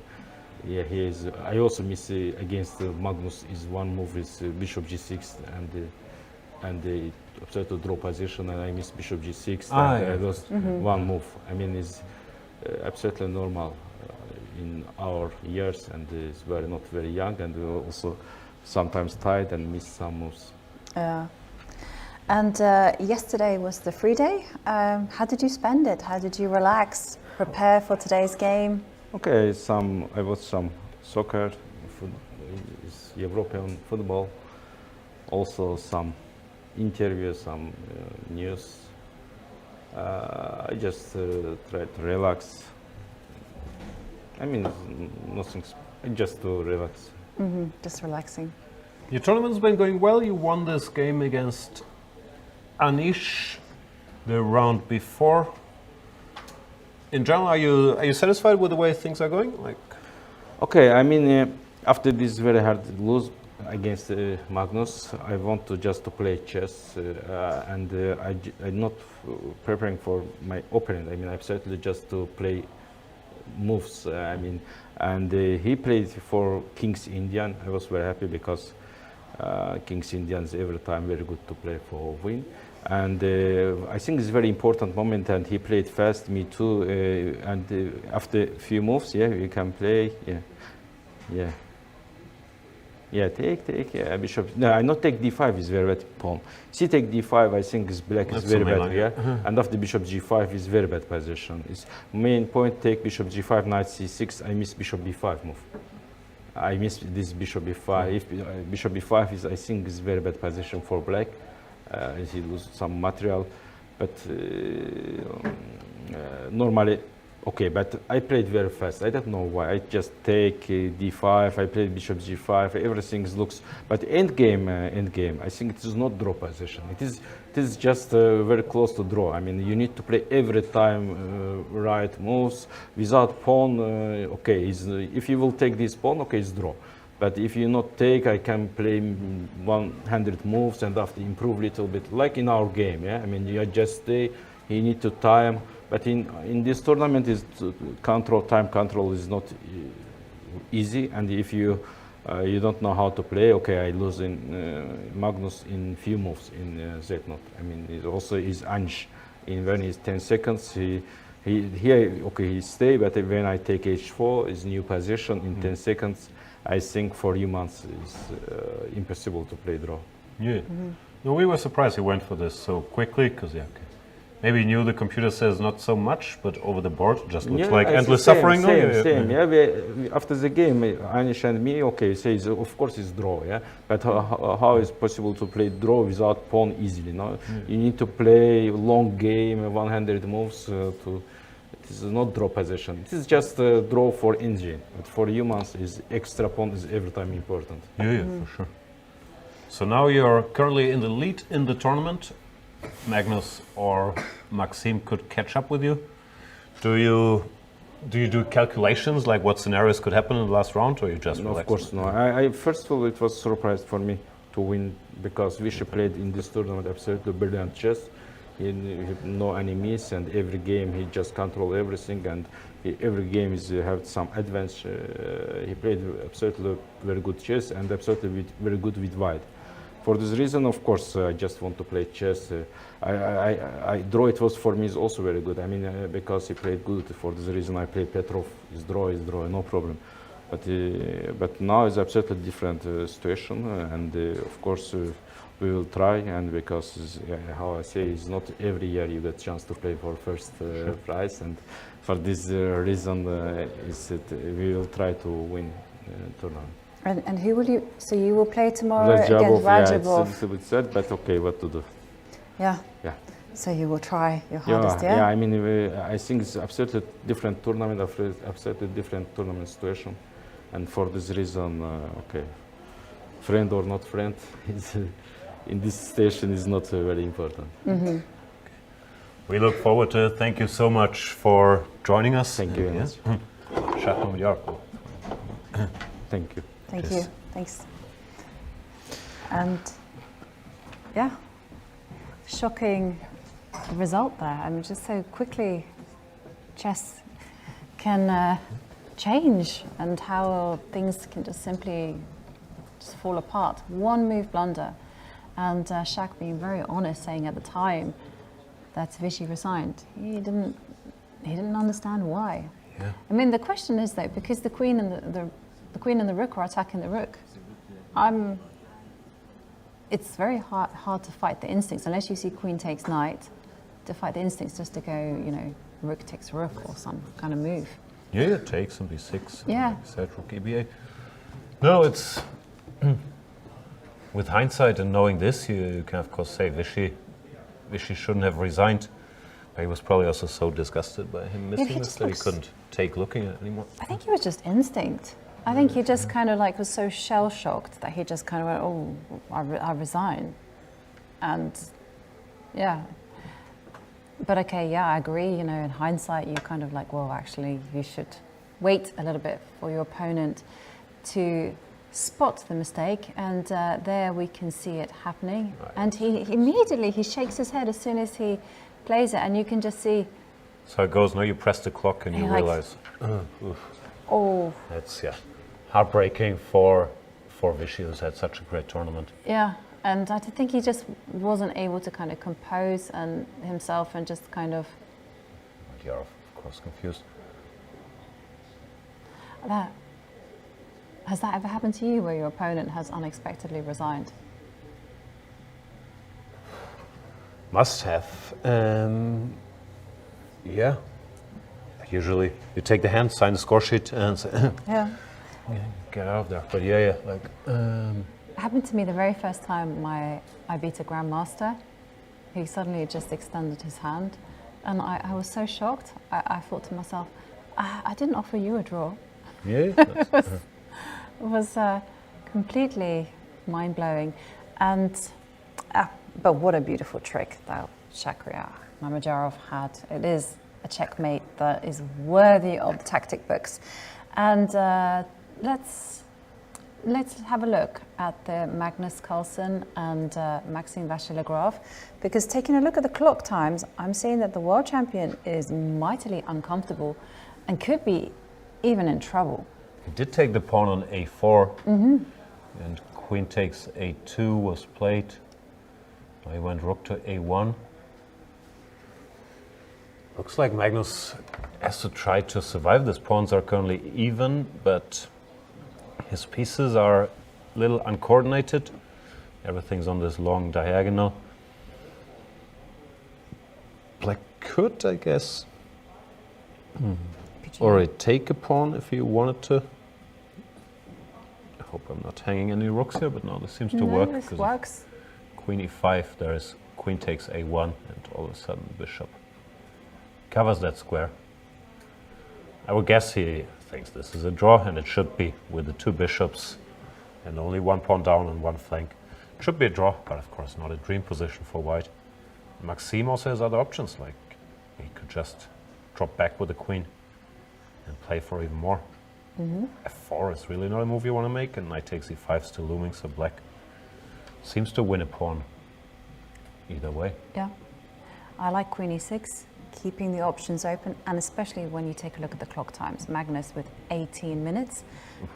yeah, he is. I also miss against Magnus. Is one move is bishop g6 and the upset to draw position, and I miss bishop g6. And I lost one move. I mean, it's absolutely normal in our years, and is not very young, and also sometimes tired and miss some moves. Yeah. And yesterday was the free day. How did you spend it? How did you relax, prepare for today's game? Okay, I watched some soccer, European football, also some interviews, some news. I just try to relax. I mean, nothing. Just to relax. Just relaxing. Your tournament's been going well. You won this game against Anish the round before. In general, are you satisfied with the way things are going? Like, okay, I mean, after this very hard lose against Magnus, I want to just to play chess, and I'm not preparing for my opponent. I mean, I'm certainly just to play moves. I mean, and he played for King's Indian. I was very happy because King's Indians every time very good to play for win. And I think it's a very important moment, and he played fast, me too. And after a few moves, yeah, we can play. Yeah, take, yeah, bishop. No, I not take d5 is very bad pawn. See, take d5, I think is black is very bad, like yeah. And after bishop g5 is very bad position. Is main point, take bishop g5, knight c6, I miss bishop b5 move. I miss this bishop b5. If bishop b5 is, I think, is very bad position for black. He lose some material, but normally, okay. But I played very fast. I don't know why. I just take d5. I played bishop g5. Everything looks. But end game. I think it is not draw position. It is just very close to draw. I mean, you need to play every time right moves without pawn. Okay, if you will take this pawn, okay, it's draw. But if you not take, I can play 100 moves and after improve a little bit, like in our game. Yeah, I mean, you just stay. You need to time. But in this tournament, is time control is not easy. And if you don't know how to play, okay, I lose in Magnus in few moves in Z-Not. I mean, it also is Anj. When he's 10 seconds, he stay. But when I take h4, is new position in 10 seconds. I think for humans it's impossible to play draw. Yeah. No, we were surprised he went for this so quickly because maybe he knew the computer says not so much, but over the board it just looks like endless suffering. Same. Yeah, we, after the game, Anish and me, okay, says of course it's draw. Yeah, but how is possible to play draw without pawn easily? No, you need to play long game, 100 moves to. This is not draw position. This is just a draw for engine. But for humans, is extra pawn is every time important. Yeah, for sure. So now you're currently in the lead in the tournament. Magnus or Maxime could catch up with you. Do you do calculations like what scenarios could happen in the last round, or you just No, relax? of course no. I first of all it was a surprise for me. to win, because Vachier played in this tournament absolutely brilliant chess. He no enemies, and every game he just control everything, and every game is have some advantage. He played absolutely very good chess and absolutely very good with white. For this reason, of course, I just want to play chess. I draw it was for me is also very good. I mean, because he played good. For this reason, I play Petrov. His draw, no problem. But now it's absolutely different situation, and of course we will try. And because how I say, it's not every year you get chance to play for first prize, and for this reason, is that we will try to win tournament. And who will you? So you will play tomorrow against Rajabov. Yeah, it's a bit sad, but okay, what to do? Yeah. Yeah. So you will try your hardest, yeah? Yeah, I mean, I think it's absolutely different tournament, absolutely different tournament situation. And for this reason, okay, friend or not friend, is, in this station is not very important. Mm-hmm. We look forward to it. Thank you so much for joining us. Thank you. Yes. Thank you. Thank you. Thanks. And yeah, shocking result there. I mean, just so quickly chess can change, and how things can just simply just fall apart. One move blunder, and Shaq being very honest, saying at the time that Vachier resigned. He didn't understand why. Yeah. I mean, the question is though, because the queen and the queen and the rook are attacking the rook. It's very hard to fight the instincts, unless you see queen takes knight, to fight the instincts just to go, you know, rook takes rook or some kind of move. Yeah, it takes some b6. Yeah. Like said, rook eba. No, it's with hindsight and knowing this, you can of course say Vachier shouldn't have resigned. But he was probably also so disgusted by him missing this that he couldn't take looking at it anymore. I think it was just instinct. I think he just kind of like was so shell shocked that he just kind of went, "Oh, I resign," and yeah. But okay, yeah, I agree. You know, in hindsight, you kind of like, well, actually, you should wait a little bit for your opponent to spot the mistake, and there we can see it happening. Right. And he immediately shakes his head as soon as he plays it, and you can just see. So it goes. Now you press the clock and you realize, oh, that's heartbreaking for Vachier, who's had such a great tournament. Yeah. And I think he just wasn't able to kind of compose and himself, and just kind of. You're of course confused. Has that ever happened to you, where your opponent has unexpectedly resigned? Must have. Yeah. Usually, you take the hand, sign the score sheet, and say, yeah, get out of there. But yeah, like. It happened to me the very first time I beat a grandmaster. He suddenly just extended his hand, and I was so shocked. I thought to myself, I didn't offer you a draw. Yeah. It was completely mind-blowing. And but what a beautiful trick that Mamedyarov had. It is a checkmate that is worthy of the tactic books. And let's have a look at the Magnus Carlsen and Maxime Vachier-Lagrave, because taking a look at the clock times, I'm seeing that the world champion is mightily uncomfortable and could be even in trouble. He did take the pawn on a4, and queen takes a2 was played. He went rook to a1. Looks like Magnus has to try to survive. These pawns are currently even, but his pieces are a little uncoordinated. Everything's on this long diagonal. Black could, I guess, already take a pawn if he wanted to. I hope I'm not hanging any rooks here, but no, this seems to work. This works. Queen e5, there is queen takes a1, and all of a sudden bishop covers that square. I would guess he thinks this is a draw, and it should be, with the two bishops and only one pawn down on one flank. It should be a draw, but of course not a dream position for white. Maxime also has other options, like he could just drop back with the queen and play for even more. F4 is really not a move you want to make, and knight takes e5 still looming, so black seems to win a pawn either way. Yeah. I like queen e6, keeping the options open, and especially when you take a look at the clock times. Magnus with 18 minutes.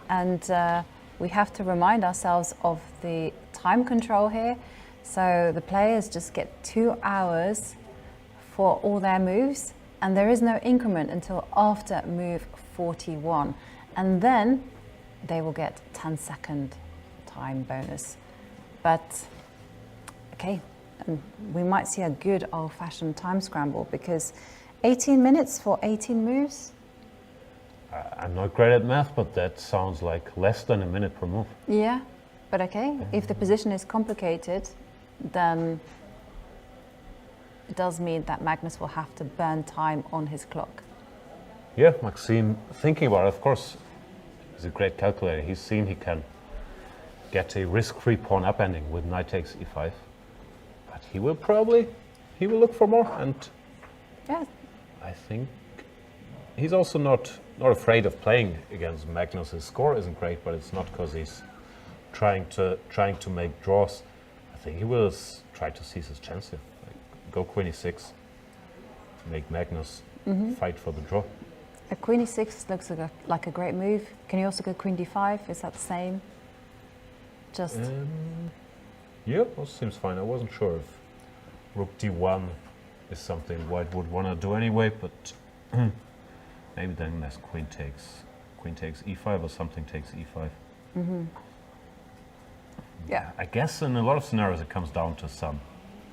And we have to remind ourselves of the time control here. So the players just get 2 hours for all their moves, and there is no increment until after move 41. And then they will get 10-second time bonus. But, okay, and we might see a good old-fashioned time scramble, because 18 minutes for 18 moves? I'm not great at math, but that sounds like less than a minute per move. Yeah, but okay, if the position is complicated, then it does mean that Magnus will have to burn time on his clock. Yeah, Maxime, thinking about it, of course, he's a great calculator. He's seen he can get a risk-free pawn upending with knight takes e5. But he will look for more, and Yeah, I think he's also not afraid of playing against Magnus. His score isn't great, but it's not because he's trying to make draws. I think he will try to seize his chance here. Like, go queen e6, make Magnus fight for the draw. a queen e6 looks like a great move. Can you also go queen d5? Is that the same? Just Yeah, also seems fine. I wasn't sure if rook d1 is something white would want to do anyway, but maybe then there's queen takes e5 or something takes e5. yeah. I guess in a lot of scenarios it comes down to some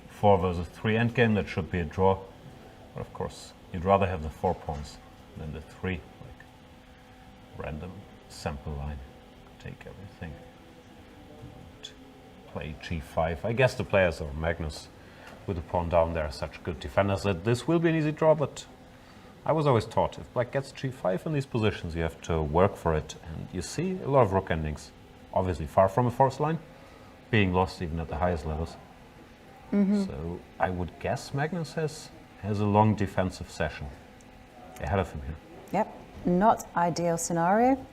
4 versus 3 endgame that should be a draw. But of course, you'd rather have the 4 pawns than the 3, like random sample line. Take everything. And play g5. I guess the players or Magnus with the pawn down there are such good defenders that this will be an easy draw, but I was always taught if black gets g5 in these positions, you have to work for it. And you see a lot of rook endings, obviously far from a forced line, being lost even at the highest levels. So I would guess Magnus has a long defensive session ahead of him here. Yep, not ideal scenario.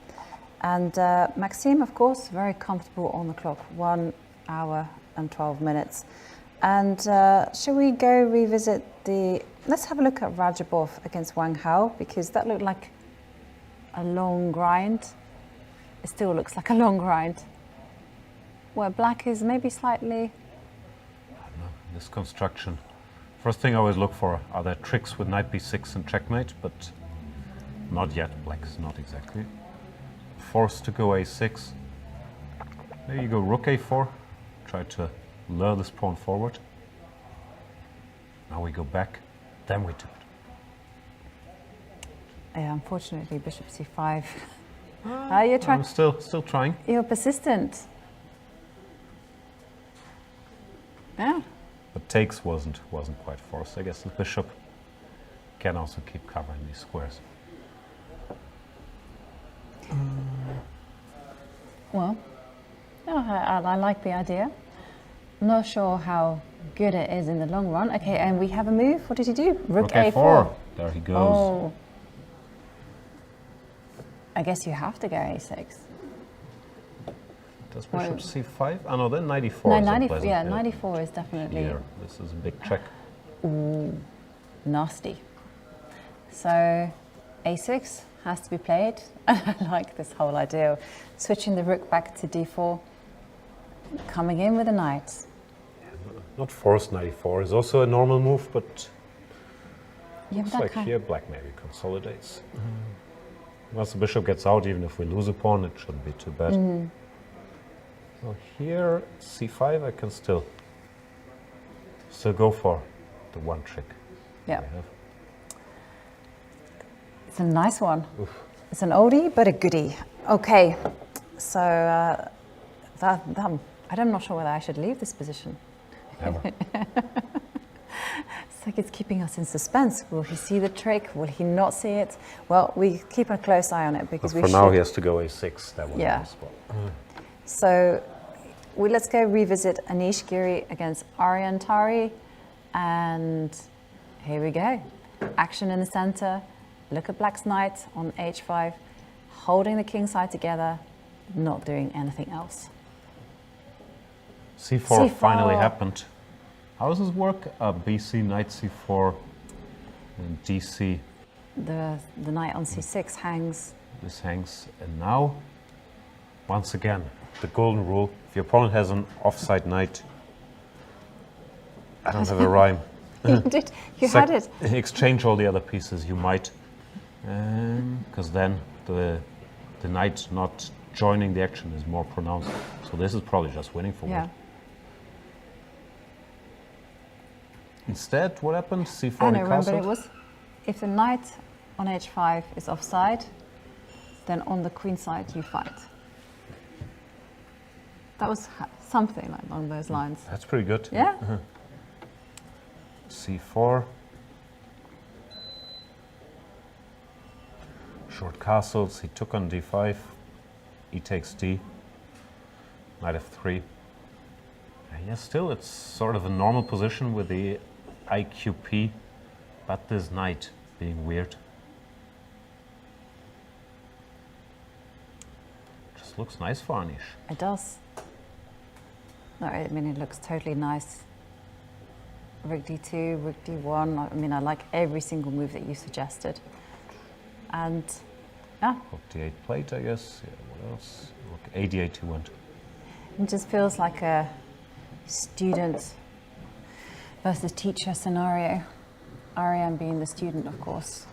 And Maxime, of course, very comfortable on the clock, 1 hour and 12 minutes. And shall we go revisit let's have a look at Rajabov against Wang Hao, because that looked like a long grind. It still looks like a long grind. Where black is maybe slightly... I don't know, this construction. First thing I always look for, are there tricks with knight b6 and checkmate, but not yet. Black is not exactly forced to go a6. Maybe you go rook a4, try to lure this pawn forward. Now we go back, then we do it. Yeah, unfortunately, bishop c5. You're trying. I'm still trying. You're persistent. Yeah. But takes wasn't quite forced. I guess the bishop can also keep covering these squares. Well, no, I like the idea. I'm not sure how good it is in the long run. Okay, and we have a move. What did he do? Rook a4. There he goes. Oh. I guess you have to go a6. Does bishop c5? Oh no, then knight e4 No, is 94, unpleasant. yeah, 94 is definitely Here, this is a big check. nasty. So a6 has to be played. I like this whole idea of switching the rook back to d4, coming in with a knight. Not forced knight e4 is also a normal move, but Yeah, looks but that like kind here black maybe consolidates. Once the bishop gets out, even if we lose a pawn, it shouldn't be too bad. So here, c5, I can still go for the one trick. Yeah. I have. It's a nice one. Oof. It's an oldie, but a goodie. Okay, so I'm not sure whether I should leave this position. Never. It's like it's keeping us in suspense. Will he see the trick? Will he not see it? Well, we keep a close eye on it because But for now he has to go a6. That was Yeah. the spot. So let's go revisit Anish Giri against Aryan Tari. And here we go. Action in the center. Look at black's knight on h5, holding the king side together, not doing anything else. C4 finally happened. How does this work? BC, knight C4, and DC. The knight on C6 hangs. This hangs, and now, once again, the golden rule: if your opponent has an offside knight, I don't have a rhyme. You did. You had it. Exchange all the other pieces. You might, because then the knight not joining the action is more pronounced. So this is probably just winning for white. Instead, what happened? C4 I and know, remember castled. it was, if the knight on h5 is offside, then on the queen side you fight. That was something like along those lines. That's pretty good. Yeah. C4. Short castles. He took on d5. E takes d. Knight f3. Yeah, still it's sort of a normal position with the IQP, but this knight being weird. Just looks nice for Anish. It does. No, I mean, it looks totally nice. Rook d2, rook d1. I mean, I like every single move that you suggested. And, yeah. Rook d8 plate, I guess. Yeah, what else? Rook a8 he went. It just feels like a student versus teacher scenario. Ariane being the student, of course.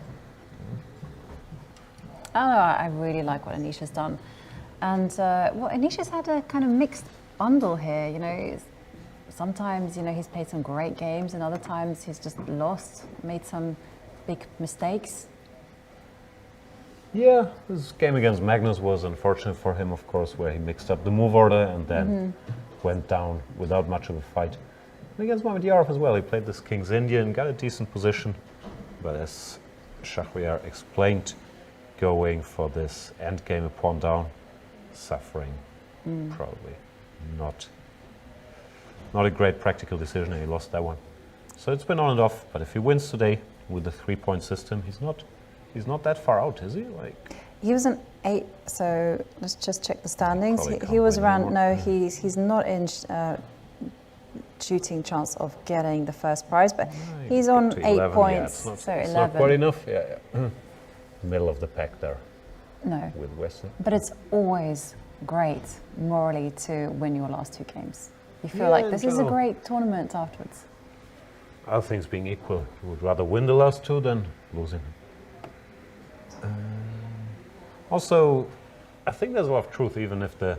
I don't know, I really like what Anish has done. And well, Anish has had a kind of mixed bundle here, you know. Sometimes, you know, he's played some great games, and other times he's just lost, made some big mistakes. Yeah, this game against Magnus was unfortunate for him, of course, where he mixed up the move order and then went down without much of a fight. And against Vachier-Lagrave as well, he played this King's Indian, got a decent position, but as Shahryar explained, going for this endgame a pawn down, suffering, probably not a great practical decision, and he lost that one. So it's been on and off, but if he wins today with the 3-point system, he's not that far out, is he? Like, He was an 8, so let's just check the standings. Probably He was can't win around, anymore. no, he's not in shooting chance of getting the first prize, but he's get on to 8 11, points, yeah, it's so not 11. quite enough, yeah. Middle of the pack there No, with Western. but it's always great morally to win your last 2 games. You feel Yeah, like in this is a general. great tournament afterwards. Other things being equal, you would rather win the last 2 than losing. Also, I think there's a lot of truth, even if the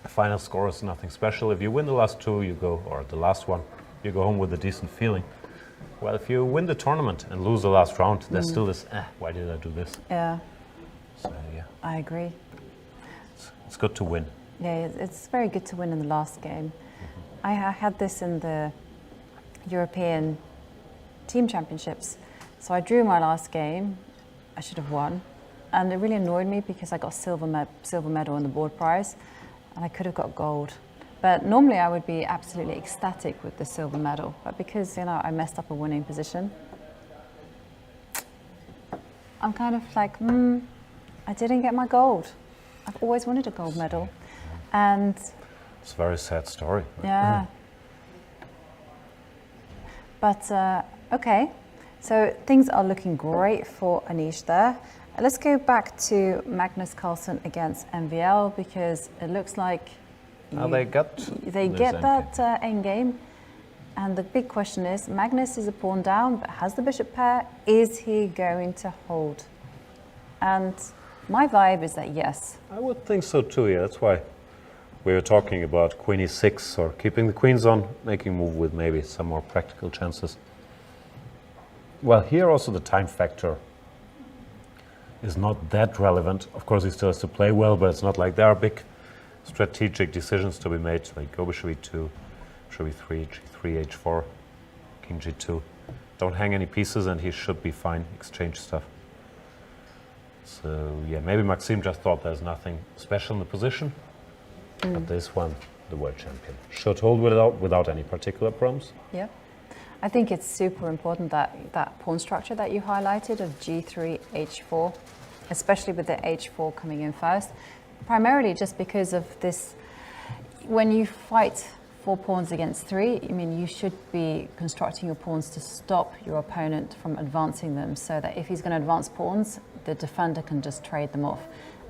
final score is nothing special. If you win the last 2, you go, or the last one, you go home with a decent feeling. Well, if you win the tournament and lose the last round, there's still this, why did I do this? Yeah, So, yeah, I agree. it's good to win. Yeah, it's very good to win in the last game. I had this in the European Team Championships. So I drew my last game. I should have won. And it really annoyed me because I got silver medal in the board prize, and I could have got gold. But normally I would be absolutely ecstatic with the silver medal. But because, you know, I messed up a winning position, I'm kind of like, I didn't get my gold. I've always wanted a gold medal. And It's a very sad story. yeah. But okay, so things are looking great for Anish there. Let's go back to Magnus Carlsen against MVL, because it looks like They get that end game. And the big question is, Magnus is a pawn down, but has the bishop pair. Is he going to hold? And my vibe is that yes. I would think so too, yeah. That's why we were talking about queen e6 or keeping the queens on, making move with maybe some more practical chances. Well, here also the time factor is not that relevant. Of course, he still has to play well, but it's not like there are big strategic decisions to be made, like go bishop e2, bishop e3, g3, h4, king g2. Don't hang any pieces and he should be fine, exchange stuff. So yeah, maybe Maxime just thought there's nothing special in the position, but this one, the world champion, should hold without any particular problems. Yeah. I think it's super important that pawn structure that you highlighted of g3, h4, especially with the h4 coming in first, primarily just because of this, when you fight 4 pawns against 3, I mean, you should be constructing your pawns to stop your opponent from advancing them, so that if he's going to advance pawns, the defender can just trade them off.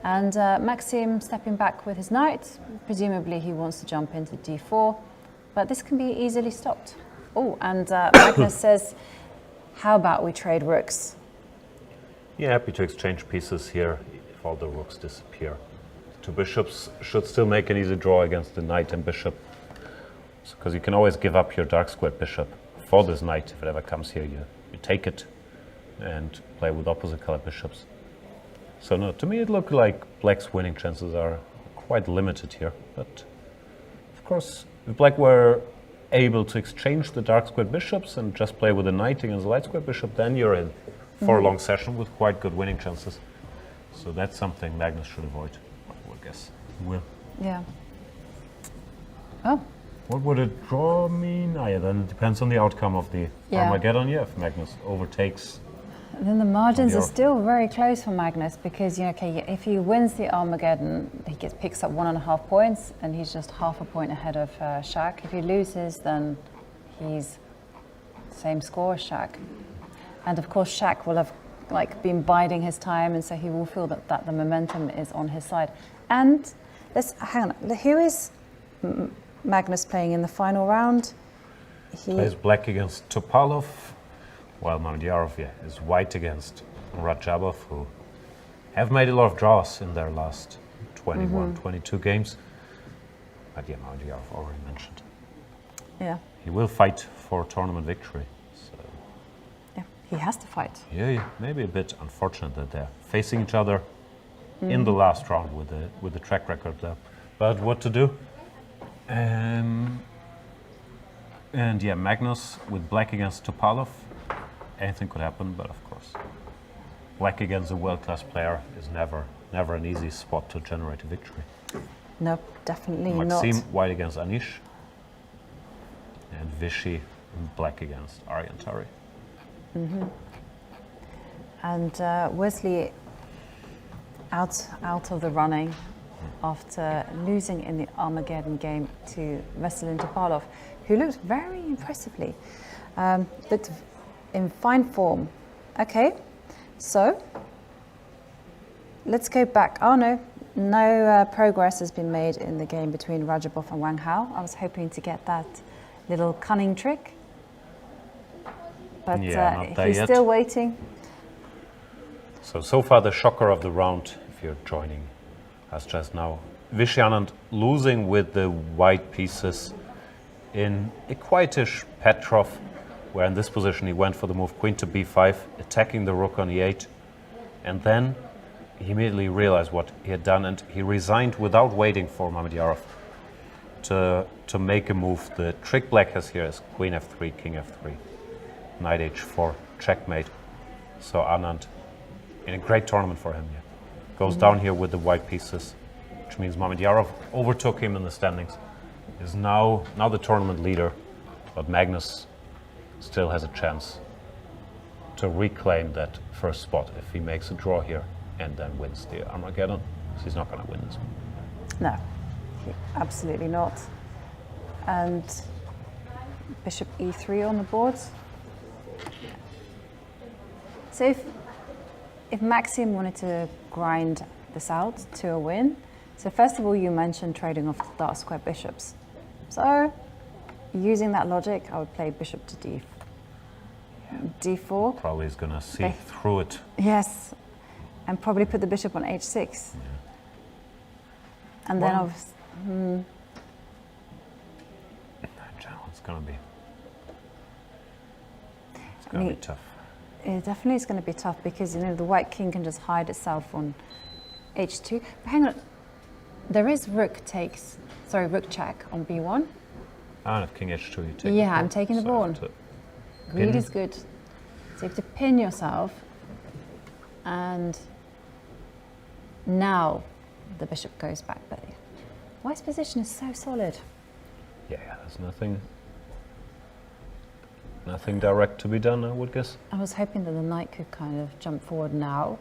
And Maxim stepping back with his knight, presumably he wants to jump into d4, but this can be easily stopped. Oh, and Magnus says, how about we trade rooks? Yeah, happy to exchange pieces here if all the rooks disappear. The 2 bishops should still make an easy draw against the knight and bishop, because you can always give up your dark squared bishop for this knight. If it ever comes here, you take it and play with opposite color bishops. So no, to me it looked like black's winning chances are quite limited here. But of course, if black were able to exchange the dark squared bishops and just play with the knight against the light squared bishop, then you're in for a long session with quite good winning chances. So that's something Magnus should avoid, I guess. Will. Yeah. Oh. What would a draw mean? Yeah, then it depends on the outcome of the Armageddon. Yeah, if Magnus overtakes. And then the margins are still very close for Magnus, because okay, if he wins the Armageddon, he picks up 1.5 points, and he's just half a point ahead of Shaq. If he loses, then he's same score as Shaq. And of course, Shaq will have been biding his time, and so he will feel that the momentum is on his side. And hang on, here is Magnus playing in the final round. He plays black against Topalov, while Mamedyarov is white against Rajabov, who have made a lot of draws in their last 21, 22 games. But yeah, Mamedyarov already mentioned. Yeah. He will fight for tournament victory. So. Yeah, he has to fight. Yeah, maybe a bit unfortunate that they're facing each other in the last round with the track record there. But what to do? And yeah, Magnus with black against Topalov. Anything could happen, but of course, black against a world-class player is never an easy spot to generate a victory. No, definitely Maxim not. white against Anish, and Vichy black against Ariantari. And Wesley out of the running after losing in the Armageddon game to Veselin Topalov, who looked very impressively. Looked in fine form. Okay, so let's go back. Oh no progress has been made in the game between Rajabov and Wang Hao. I was hoping to get that little cunning trick, but he's still waiting. So far the shocker of the round, if you're joining us just now, Vichy Anand losing with the white pieces in a quietish Petrov, where in this position he went for the move queen to b5, attacking the rook on e8, and then he immediately realized what he had done, and he resigned without waiting for Mamedyarov to make a move. The trick black has here is queen f3, king f3, knight h4, checkmate. So Anand, in a great tournament for him, goes down here with the white pieces, which means Mamedyarov overtook him in the standings, is now the tournament leader, but Magnus still has a chance to reclaim that first spot if he makes a draw here and then wins the Armageddon. He's not going to win this one. No, absolutely not. And bishop e3 on the board. So if Maxim wanted to grind this out to a win, so first of all you mentioned trading off the dark square bishops. So using that logic, I would play bishop to d4. Probably is going to see through it. Yes, and probably put the bishop on h6. Yeah. And then obviously, it's going to be tough. It definitely is going to be tough, because the white king can just hide itself on h2. But hang on, there is rook check on b1. And if king h2, you take Yeah, I'm taking the pawn. Greed is good. So you have to pin yourself, and now the bishop goes back. But white's position is so solid. Yeah, there's nothing direct to be done, I would guess. I was hoping that the knight could kind of jump forward now.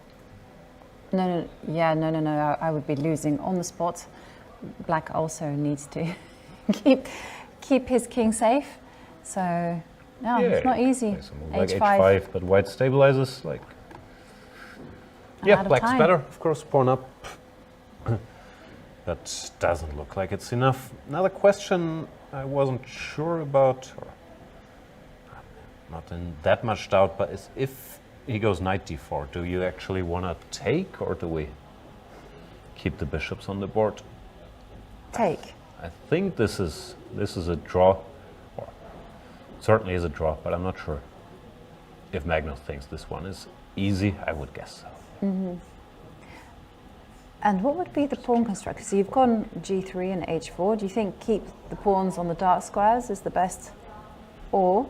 No, I would be losing on the spot. black also needs to keep his king safe. So no, it's not easy. Plays a move like H5. H5, but white stabilizes. Like, yeah, black's time. better, of course. Pawn up. That doesn't look like it's enough. Another question I wasn't sure about, or not in that much doubt, but is if he goes knight d4, do you actually want to take, or do we keep the bishops on the board? Take. I think this is a draw, or certainly is a draw, but I'm not sure. If Magnus thinks this one is easy, I would guess so. And what would be the pawn construct? So you've gone g3 and h4. Do you think keep the pawns on the dark squares is the best, or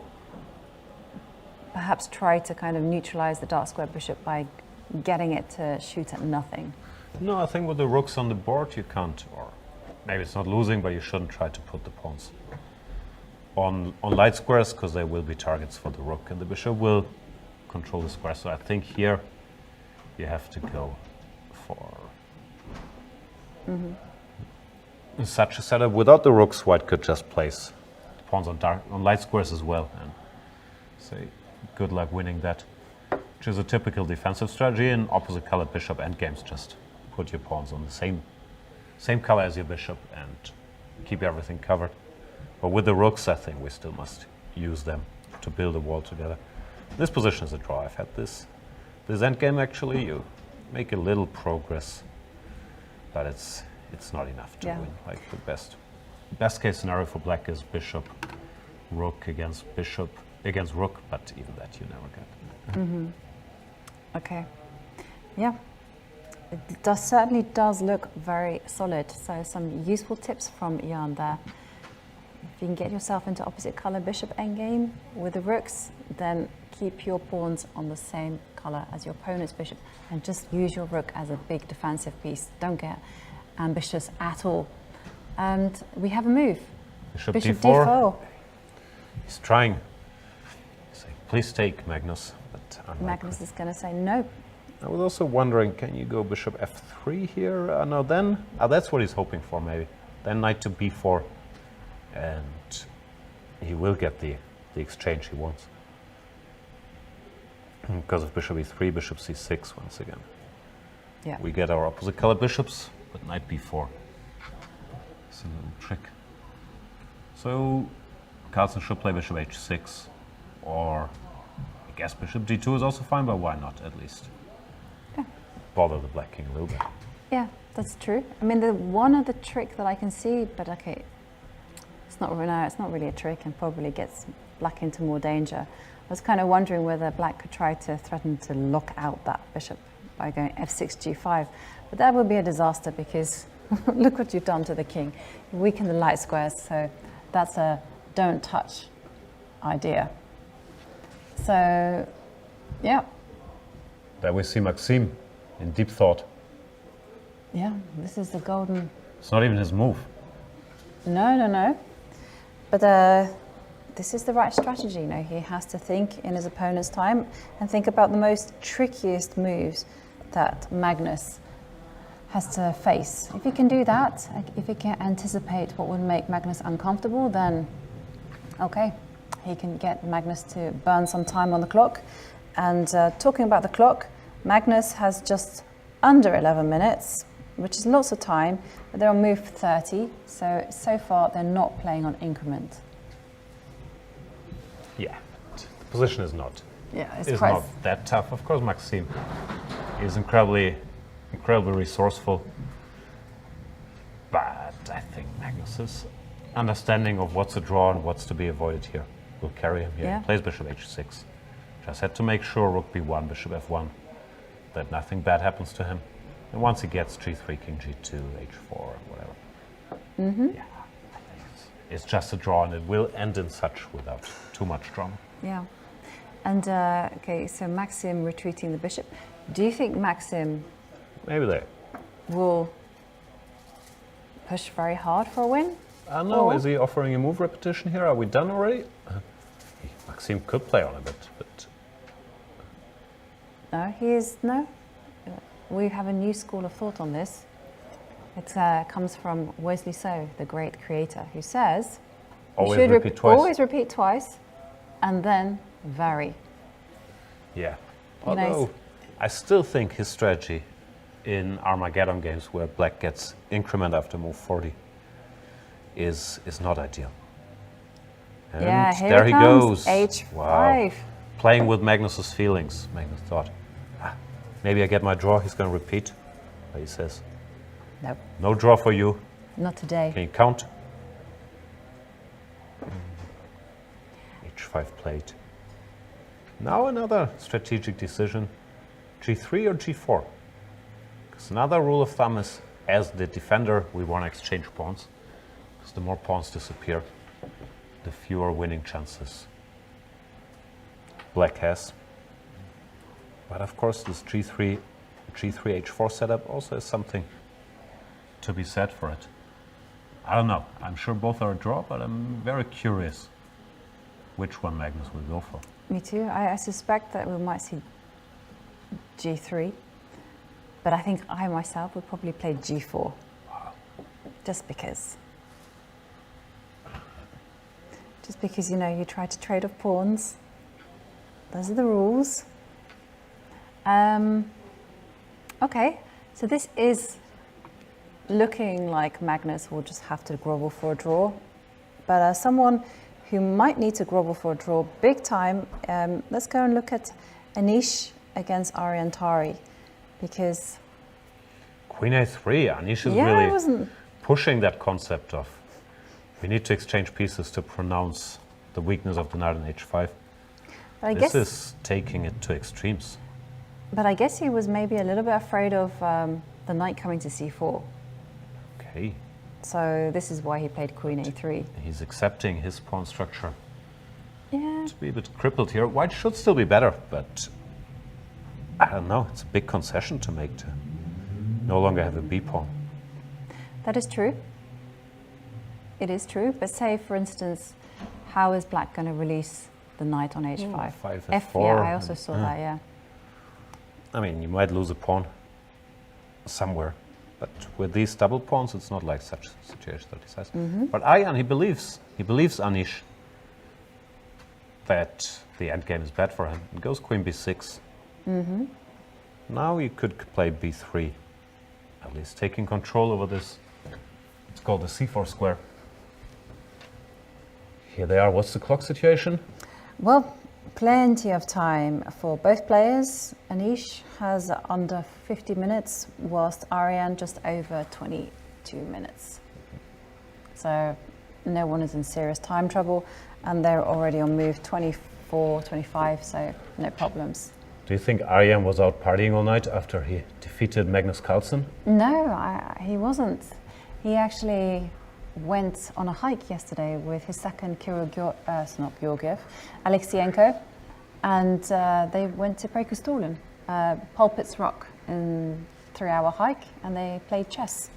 perhaps try to kind of neutralize the dark square bishop by getting it to shoot at nothing? No, I think with the rooks on the board you can't, or maybe it's not losing, but you shouldn't try to put the pawns on light squares, because they will be targets for the rook, and the bishop will control the square. So I think here you have to go for such a setup. Without the rooks, white could just place pawns on light squares as well, and say good luck winning that, which is a typical defensive strategy in opposite colored bishop endgames. Just put your pawns on the same color as your bishop and keep everything covered. But with the rooks, I think we still must use them to build a wall together. This position is a draw. I've had this endgame. Actually, you make a little progress, but it's not enough to win. Like the best case scenario for black is bishop against rook, but even that you never get. Okay. Yeah. It certainly does look very solid. So some useful tips from Jan there. If you can get yourself into opposite color bishop endgame with the rooks, then keep your pawns on the same color as your opponent's bishop and just use your rook as a big defensive piece. Don't get ambitious at all. And we have a move. Bishop d4. He's trying. He's saying, please take, Magnus. But unlikely. Magnus is going to say no. I was also wondering, can you go bishop f3 here? No, then that's what he's hoping for, maybe. Then knight to b4, and he will get the exchange he wants. Because of bishop e3, bishop c6 once again. Yeah. We get our opposite colored bishops, but knight b4. It's a little trick. So Carlsen should play bishop h6, or I guess bishop d2 is also fine, but why not at least? Yeah. Bother the black king a little bit. Yeah, that's true. I mean, the one other trick that I can see, but okay, it's not really a trick and probably gets black into more danger. I was kind of wondering whether black could try to threaten to lock out that bishop by going f6, g5. But that would be a disaster because look what you've done to the king. You weaken the light squares, so that's a don't touch idea. So, yeah. There we see Maxime in deep thought. Yeah, this is the golden... It's not even his move. No. But this is the right strategy. You know, he has to think in his opponent's time and think about the most trickiest moves that Magnus has to face. If he can do that, if he can anticipate what would make Magnus uncomfortable, then okay, he can get Magnus to burn some time on the clock. And talking about the clock, Magnus has just under 11 minutes, which is lots of time, but they're on move 30, so far they're not playing on increment. Yeah, the position is not. Yeah, it's not that tough. Of course, Maxime is incredibly resourceful, but I think Magnus's understanding of what's a draw and what's to be avoided here will carry him here. Yeah. He plays bishop h6. Just had to make sure rook b1, bishop f1, that nothing bad happens to him. And once he gets g3, king g2, h4, whatever, yeah, I think it's just a draw, and it will end in such without too much drama. Yeah. And okay, so Maxim retreating the bishop. Do you think Maxim Maybe they will push very hard for a win? I don't know, is he offering a move repetition here? Are we done already? Maxime could play on a bit, but... No, no. We have a new school of thought on this. It comes from Wesley So, the great creator, who says Always you should repeat twice. always repeat twice and then vary. Yeah. You know, Although I still think his strategy in Armageddon games, where black gets increment after move 40, is not ideal. And Yeah, here there it he comes, goes. H5. Wow. Playing with Magnus's feelings. Magnus thought, maybe I get my draw. He's going to repeat. But he says, Nope, no draw for you. not today. Can you count? H5 played. Now another strategic decision. G3 or G4? Because another rule of thumb is, as the defender, we want to exchange pawns. Because the more pawns disappear, the fewer winning chances black has. But of course, this G3 H4 setup also has something to be said for it. I don't know. I'm sure both are a draw, but I'm very curious which one Magnus will go for. Me too. I suspect that we might see G3, but I think I myself would probably play G4. Just because. Just because, you know, you try to trade off pawns. Those are the rules. Okay, so this is looking like Magnus will just have to grovel for a draw. But as someone who might need to grovel for a draw big time, let's go and look at Anish against Aryan Tari, because Queen A3, Anish is yeah, it really wasn't. pushing that concept of we need to exchange pieces to pronounce the weakness of the knight on H5. I This guess, is taking it to extremes. but I guess he was maybe a little bit afraid of the knight coming to C4. Okay, So this is why he played Queen A3. he's accepting his pawn structure Yeah, to be a bit crippled here. White should still be better, but I don't know, it's a big concession to make to no longer have a B pawn. that is true. It is true, but say, for instance, how is black going to release the knight on H5? 5 F, F4. yeah, I also saw that, yeah. I mean, you might lose a pawn somewhere, but with these double pawns, it's not like such a situation that he says. But Aryan, he believes Anish that the endgame is bad for him. It goes Queen B6. Now you could play B3, at least taking control over this. It's called the C4 square. Here they are. What's the clock situation? Well, plenty of time for both players. Anish has under 50 minutes, whilst Aryan just over 22 minutes. So no one is in serious time trouble, and they're already on move 24, 25, so no problems. Do you think Aryan was out partying all night after he defeated Magnus Carlsen? No, he wasn't. He actually went on a hike yesterday with his second Alexienko, and they went to Preikestolen, Pulpits Rock, in 3-hour hike, and they played chess.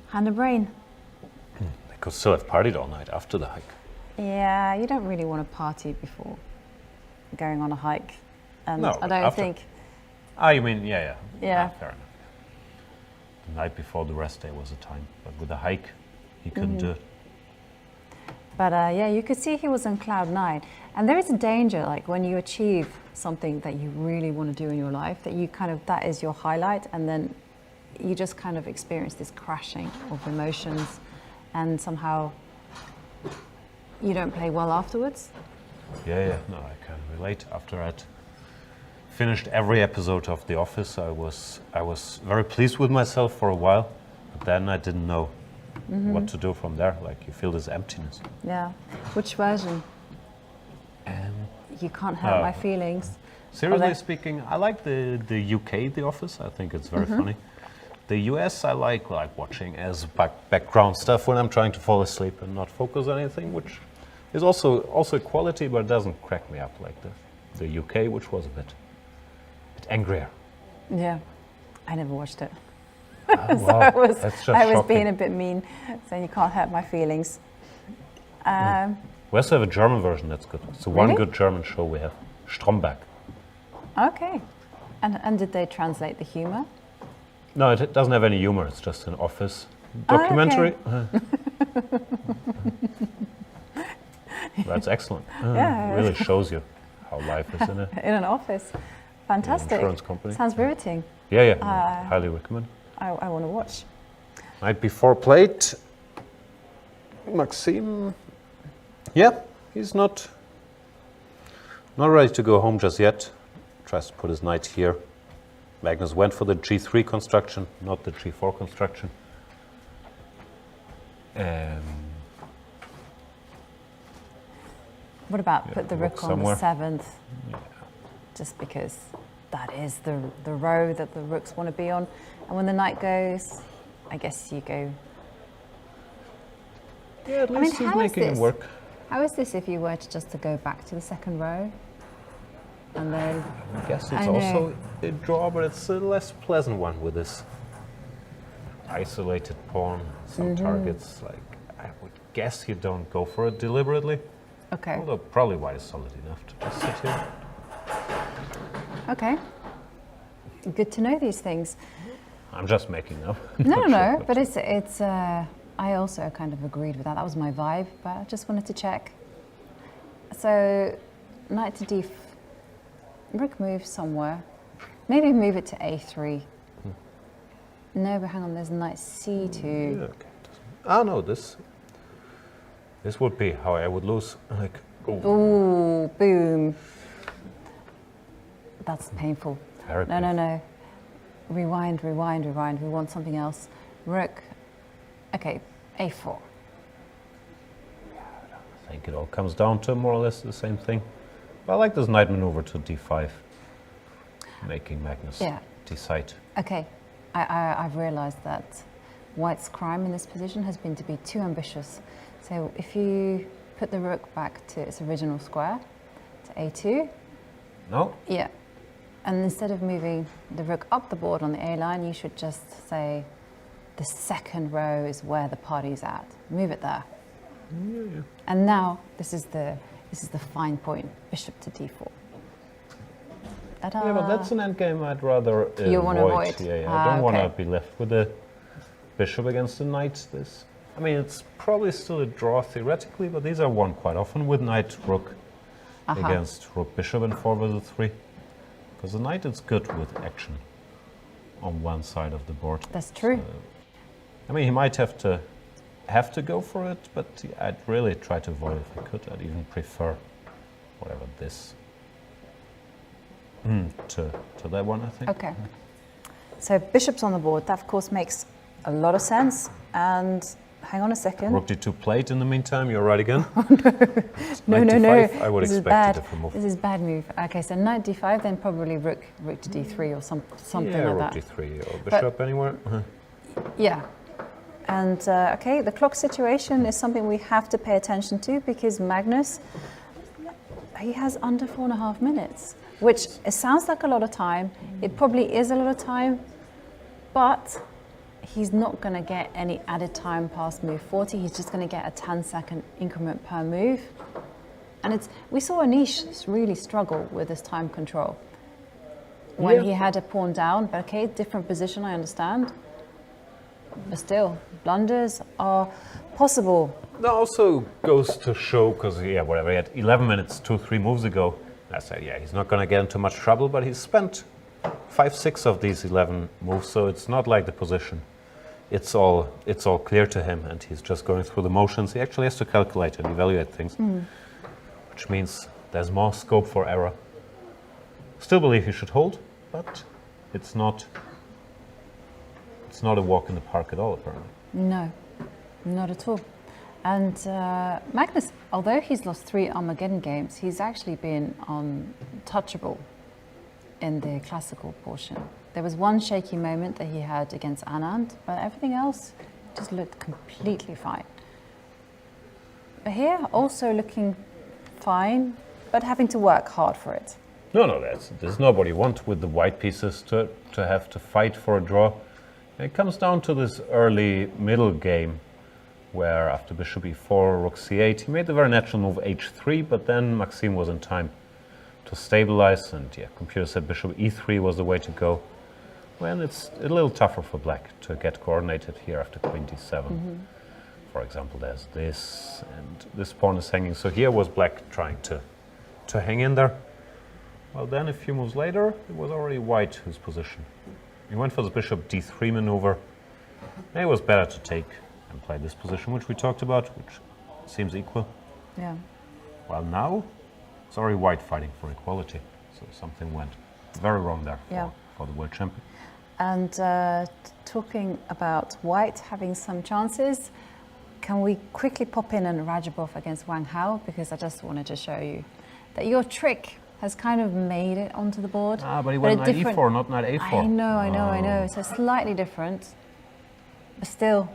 Hand and brain. They could still have partied all night after the hike. Yeah, you don't really want to party before going on a hike, and No, I but don't after. think. You mean, yeah. Yeah. Fair enough. The night before the rest day was a time, but with the hike, he couldn't do it. But yeah, you could see he was on cloud 9. And there is a danger, like when you achieve something that you really want to do in your life, that you that is your highlight, and then you just kind of experience this crashing of emotions, and somehow you don't play well afterwards. Yeah. No, I can relate. After I'd finished every episode of The Office, I was very pleased with myself for a while, but then I didn't know what to do from there. Like, you feel this emptiness. Yeah. Which version? You can't hurt my feelings. Seriously speaking, I like the UK The Office. I think it's very funny. The US I like watching as background stuff when I'm trying to fall asleep and not focus on anything, which is also a quality, but it doesn't crack me up like the UK, which was a bit angrier. Yeah. I never watched it. Wow, that's just I was shocking. being a bit mean, saying you can't hurt my feelings. We also have a German version that's good. It's the one Really? good German show we have. Stromberg. Okay. And did they translate the humor? No, it doesn't have any humor. It's just an office documentary. That's excellent. Yeah. Really shows you how life is in In an office. Fantastic. insurance company. Sounds riveting. Yeah. Highly recommend. I want to watch. Night before played, Maxime. Yeah, he's not ready to go home just yet. Tries to put his knight here. Magnus went for the g3 construction, not the g4 construction. What about put the rook on somewhere. the 7th? Just because that is the row that the rooks want to be on. And when the knight goes, I guess you go. Yeah, at least he's making it work. How is this if you were to go back to the 2nd row? And then I guess it's also a draw, but it's a less pleasant one with this isolated pawn. Some targets, like, I would guess you don't go for it deliberately. Okay. Although probably white is solid enough to just sit here. Okay. Good to know these things. I'm just making up. No, but it's I also kind of agreed with that. That was my vibe, but I just wanted to check. So, knight to d4. Rook move somewhere. Maybe move it to a3. No, but hang on, there's knight c2. Yeah, okay. No, this would be how I would lose. Like, ooh, boom. That's painful. Very painful. No. Rewind. We want something else. Rook. Okay, a4. I think it all comes down to more or less the same thing. But I like this knight maneuver to d5, making Magnus decide. Okay, I've realized that white's crime in this position has been to be too ambitious. So if you put the rook back to its original square, to a2. No? Yeah. And instead of moving the rook up the board on the A line, you should just say the 2nd row is where the party's at. Move it there. Yeah. And now this is the fine point, bishop to d4. Ta-da. Yeah, but that's an endgame I'd rather You want to avoid? Yeah, I don't want to be left with the bishop against the knight. I mean, it's probably still a draw theoretically, but these are won quite often with knight rook against rook bishop in 4 versus 3. Because the knight is good with action on one side of the board. That's true. So, I mean, he might have to go for it, but I'd really try to avoid it if I could. I'd even prefer whatever this to that one, I think. Okay. So bishop's on the board. That, of course, makes a lot of sense. And hang on a second. Rook d2 plate in the meantime. You're right again. No. I would expect a different move. This is bad move. Okay, so knight d5, then probably rook to d3 or something like rook that. d3 or bishop anywhere. Yeah. And okay, the clock situation is something we have to pay attention to because Magnus, he has under 4.5 minutes, which it sounds like a lot of time. It probably is a lot of time, but he's not going to get any added time past move 40. He's just going to get a 10-second increment per move. And we saw Anish really struggle with his time control when he had a pawn down. But okay, different position, I understand. But still, blunders are possible. That also goes to show, because, whatever, he had 11 minutes 2-3 moves ago. I said, he's not going to get into much trouble, but he's spent 5-6 of these 11 moves, so it's not like the position. It's all clear to him, and he's just going through the motions. He actually has to calculate and evaluate things, which means there's more scope for error. Still believe he should hold, but it's not a walk in the park at all, apparently. No, not at all. And Magnus, although he's lost 3 Armageddon games, he's actually been untouchable in the classical portion. There was one shaky moment that he had against Anand, but everything else just looked completely fine. But here, also looking fine, but having to work hard for it. No, there's nobody you want with the white pieces to have to fight for a draw. It comes down to this early middle game where after bishop e4, rook c8, he made the very natural move h3, but then Maxime was in time to stabilize, and computer said bishop e3 was the way to go. when it's a little tougher for black to get coordinated here after queen d7. For example, there's this, and this pawn is hanging. So here was black trying to hang in there. Well, then a few moves later, it was already white whose position. He went for the bishop d3 maneuver. And it was better to take and play this position, which we talked about, which seems equal. Yeah. Well, now it's already white fighting for equality. So something went very wrong there for the world champion. And talking about white having some chances, can we quickly pop in and Rajabov against Wang Hao? Because I just wanted to show you that your trick has kind of made it onto the board. Ah, but he went knight e4, not knight a4. I know. So slightly different, but still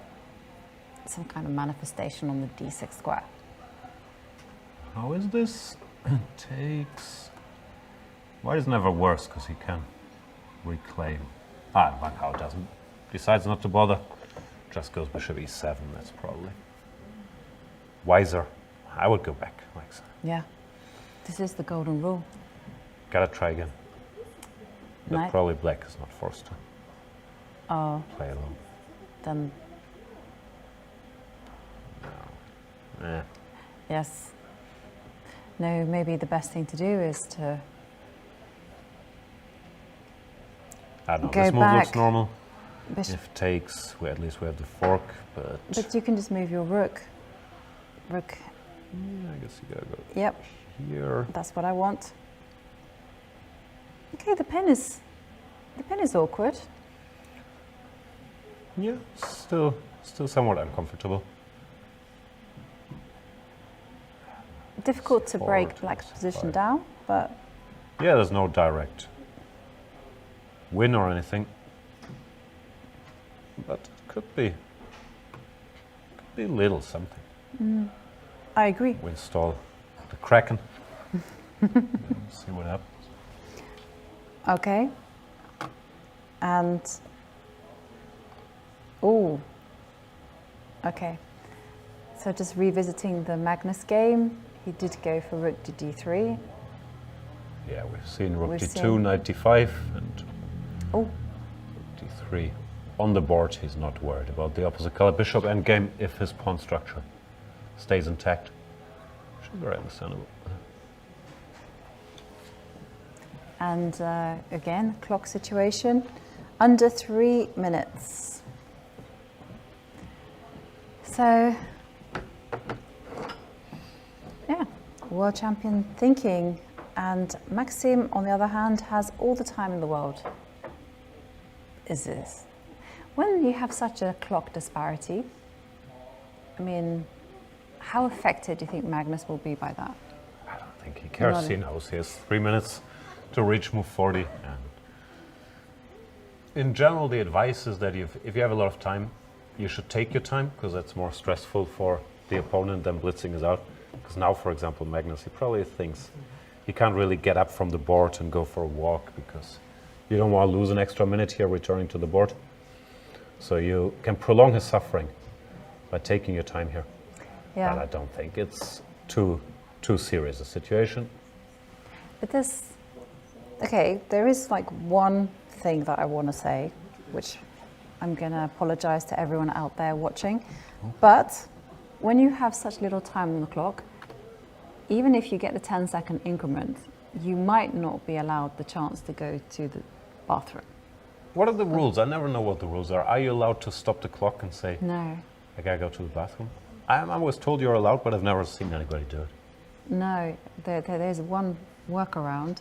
some kind of manifestation on the d6 square. How is this? Takes... White is never worse, because he can reclaim. Wang Hao doesn't. Decides not to bother. Just goes bishop e7, that's probably wiser. I would go back, like so. Yeah, this is the golden rule. Gotta try again. But Knight. probably black is not forced to play alone. Then, Eh. yes. No, maybe the best thing to do is to I don't know, go this move back. looks normal. Bishop. If takes, at least we have the fork, but... But you can just move your rook. Rook. Yeah, I guess you gotta go Yep, here. that's what I want. Okay, the pen is awkward. Yeah, still somewhat uncomfortable. Difficult to Forward break to black's this position side. down, but Yeah, there's no direct win or anything. But it could be a little something. I agree. We install the Kraken. See what happens. Okay. And oh, okay. So just revisiting the Magnus game, he did go for rook to d3. Yeah, we've seen rook We've d2, seen- knight d5, and Oh, d3. On the board, he's not worried about the opposite color bishop endgame if his pawn structure stays intact. Which is very understandable. and again, clock situation, under 3 minutes. So, yeah, world champion thinking, and Maxim, on the other hand, has all the time in the world. Is this? When you have such a clock disparity, I mean, how affected do you think Magnus will be by that? I don't think he cares. Not He knows he has 3 minutes to reach move 40. And in general, the advice is that if you have a lot of time, you should take your time, because that's more stressful for the opponent than blitzing is out. Because now, for example, Magnus, he probably thinks he can't really get up from the board and go for a walk, because you don't want to lose an extra minute here returning to the board. So you can prolong his suffering by taking your time here. Yeah. But I don't think it's too serious a situation. But this, okay, there is like one thing that I want to say, which I'm going to apologize to everyone out there watching. But when you have such little time on the clock, even if you get the 10-second increment, you might not be allowed the chance to go to the bathroom. What are the rules? I never know what the rules are. Are you allowed to stop the clock and say, No, I gotta go to the bathroom? I was told you're allowed, but I've never seen anybody do it. no, there's one workaround.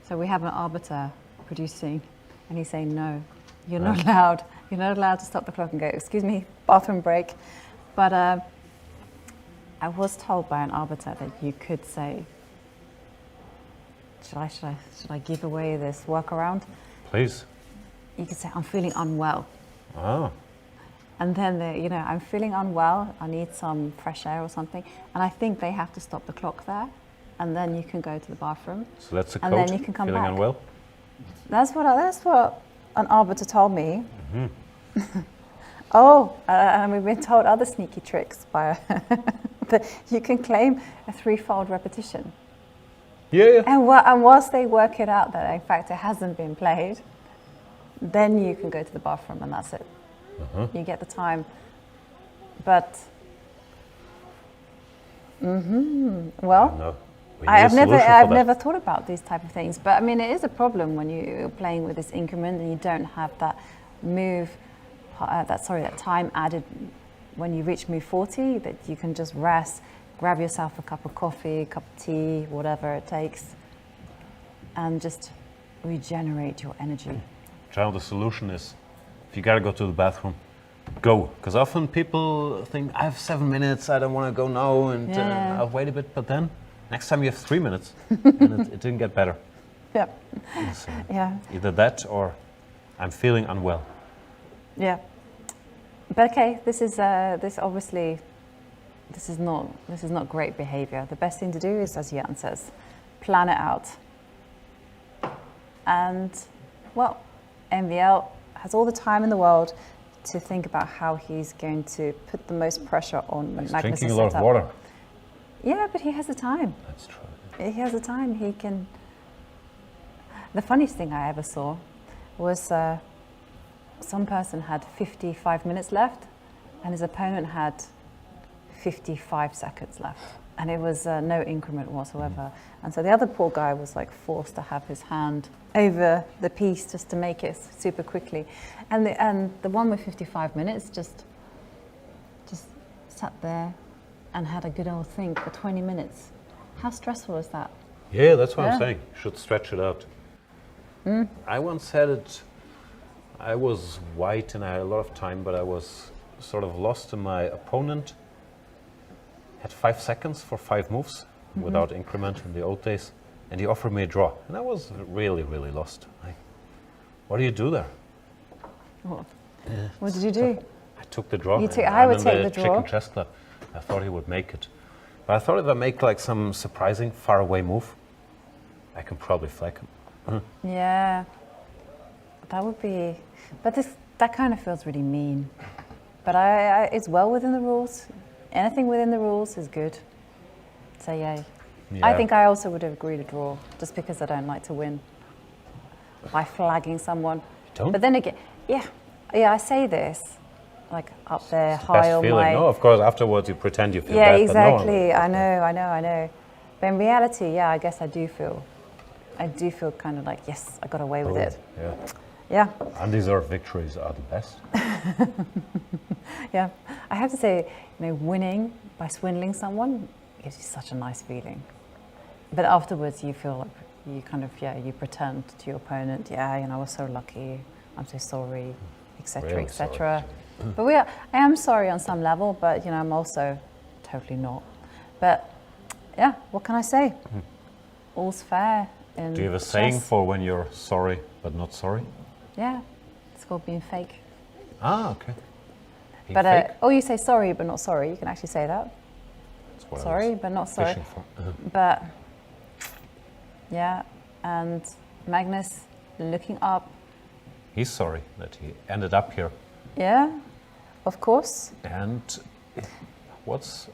So we have an arbiter producing, and he's saying, no, you're not allowed. You're not allowed to stop the clock and go, excuse me, bathroom break. But I was told by an arbiter that you could say, should I give away this workaround? Please. You could say, I'm feeling unwell. Ah, And then, I'm feeling unwell, I need some fresh air or something. And I think they have to stop the clock there. And then you can go to the bathroom. so that's a And code. then you can come Feeling back. unwell? That's what an arbiter told me. And we've been told other sneaky tricks by that you can claim a 3-fold repetition. Yeah. And whilst they work it out that in fact it hasn't been played, then you can go to the bathroom and that's it. You get the time. But, well, No. We need I've a solution for that. never thought about these type of things. But I mean, it is a problem when you're playing with this increment and you don't have that move, that time added when you reach move 40, that you can just rest, grab yourself a cup of coffee, a cup of tea, whatever it takes, and just regenerate your energy. Child, the solution is, if you gotta go to the bathroom, go. Because often people think, I have 7 minutes, I don't want to go now, and I'll wait a bit. But then, next time you have 3 minutes, and it didn't get better. Yeah. So Yeah. either that or I'm feeling unwell. Yeah. But okay, this is not great behavior. The best thing to do is, as Jan says, plan it out. And, well, MVL has all the time in the world to think about how he's going to put the most pressure on He's Magnus' drinking a lot of setup. water. Yeah, but he has the time. That's true. He has the time. He can. The funniest thing I ever saw was some person had 55 minutes left, and his opponent had 55 seconds left, and it was no increment whatsoever. And so the other poor guy was like forced to have his hand over the piece just to make it super quickly, and the one with 55 minutes just sat there and had a good old think for 20 minutes. How stressful is that? Yeah, that's what Yeah. I'm saying. You should stretch it out. I once had it, I was white and I had a lot of time, but I was sort of lost in my opponent. Had 5 seconds for 5 moves without increment in the old days, and he offered me a draw. And I was really, really lost. What do you do there? What did you do? I took the draw. You took- and I I'm would in take the the draw. Chicken Chess Club. I thought he would make it. But I thought if I make like some surprising far away move, I can probably flag him. Yeah, that would be, but that kind of feels really mean. But it's well within the rules. Anything within the rules is good. So yeah, I think I also would have agreed to draw, just because I don't like to win by flagging someone. Don't? But then again, yeah, I say this like up there, high Best on feeling. my. No, of course, afterwards you pretend you feel Yeah, bad, but no one exactly. will. I know. But in reality, yeah, I guess I do feel kind of like, yes, I got away with it. Yeah. Yeah. Undeserved victories are the best. Yeah, I have to say, winning by swindling someone gives you such a nice feeling. But afterwards, you feel like you kind of, you pretend to your opponent, I was so lucky, I'm so sorry, etc., Really etc. But I am sorry on some level, but I'm also totally not. But yeah, what can I say? All's fair. Do you have a saying for when you're sorry but not sorry? Yeah, it's called being fake. Ah, okay. Being But fake? you say sorry but not sorry. You can actually say that. That's what I Sorry was but not sorry. fishing for. But yeah, and Magnus looking up. He's sorry that he ended up here. Yeah, of course. And what's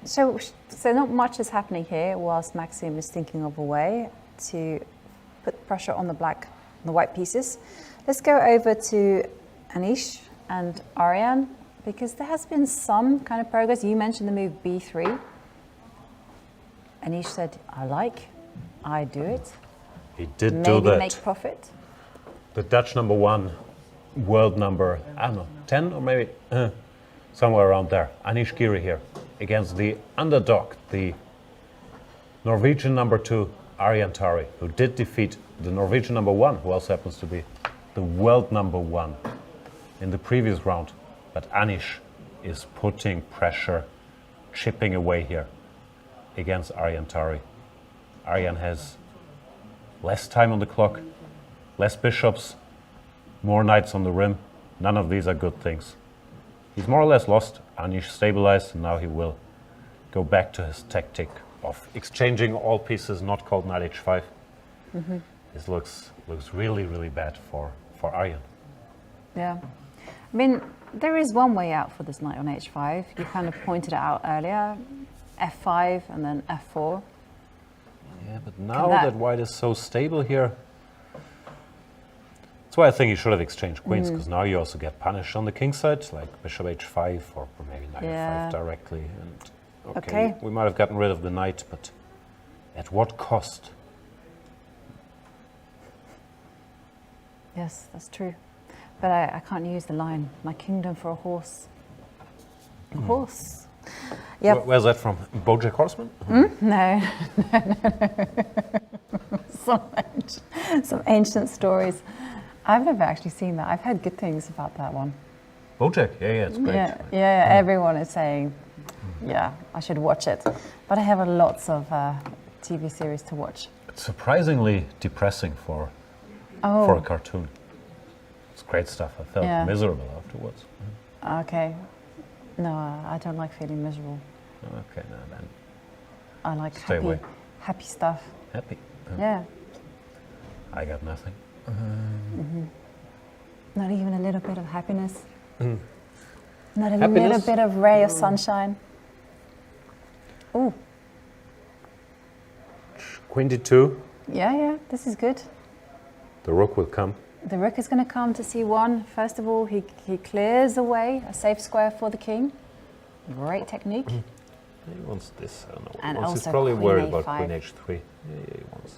So not much is happening here whilst Maxim is thinking of a way to put pressure on the white pieces. Let's go over to Anish and Ariane, because there has been some kind of progress. You mentioned the move B3. Anish said, I do it. he did Maybe do that. make profit. The Dutch number 1, world number, I don't know, 10 or maybe somewhere around there. Anish Giri here against the underdog, the Norwegian number 2, Ariane Tari, who did defeat the Norwegian number 1, who also happens to be the world number 1 in the previous round. But Anish is putting pressure, chipping away here against Ariane Tari. Ariane has less time on the clock, less bishops, more knights on the rim. None of these are good things. He's more or less lost. Anish stabilized, and now he will go back to his tactic of exchanging all pieces not called knight h5. This looks really, really bad for Ariane. Yeah. I mean, there is one way out for this knight on h5. You kind of pointed it out earlier. f5 and then f4. Yeah, but now that white is so stable here, That's why I think he should have exchanged queens, because now you also get punished on the king side, like bishop h5 or maybe knight f5 directly. And okay, we might have gotten rid of the knight, but at what cost? Yes, that's true. But I can't use the line, my kingdom for a horse. A horse. Yep. Where's that from? BoJack Horseman? No. Some ancient stories. I've never actually seen that. I've heard good things about that one. BoJack, yeah, it's great. Yeah, everyone is saying, yeah, I should watch it. But I have lots of TV series to watch. It's surprisingly depressing for a cartoon. It's great stuff. I felt miserable afterwards. Okay. No, I don't like feeling miserable. Okay, no, then. I like Stay away. happy stuff. Happy? Yeah. I got nothing. Not even a little bit of happiness. Not a Happiness? little bit of ray of sunshine. Ooh. Queen d2. Yeah, this is good. The rook will come. The rook is going to come to c1. First of all, he clears away a safe square for the king. Great technique. He wants this, I don't know. And He's also probably queen worried a5. about queen h3. Yeah, he wants.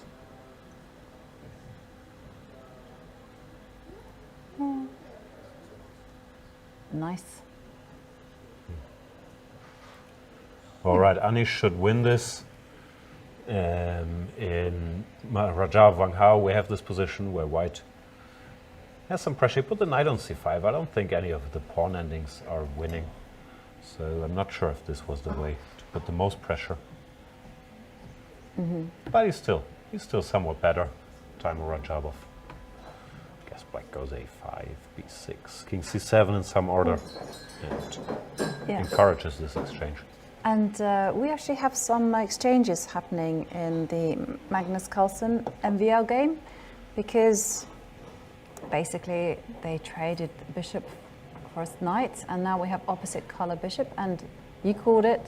Nice. All right, Anish should win this. In Raja Wang Hao, we have this position where white has some pressure. He put the knight on c5. I don't think any of the pawn endings are winning. So I'm not sure if this was the way to put the most pressure. But he's still somewhat better. Timur Rajabov. I guess black goes a5, b6, king c7 in some order, and encourages this exchange. And we actually have some exchanges happening in the Magnus Carlsen MVL game, because basically they traded bishop for knight, and now we have opposite color bishop. And you called it.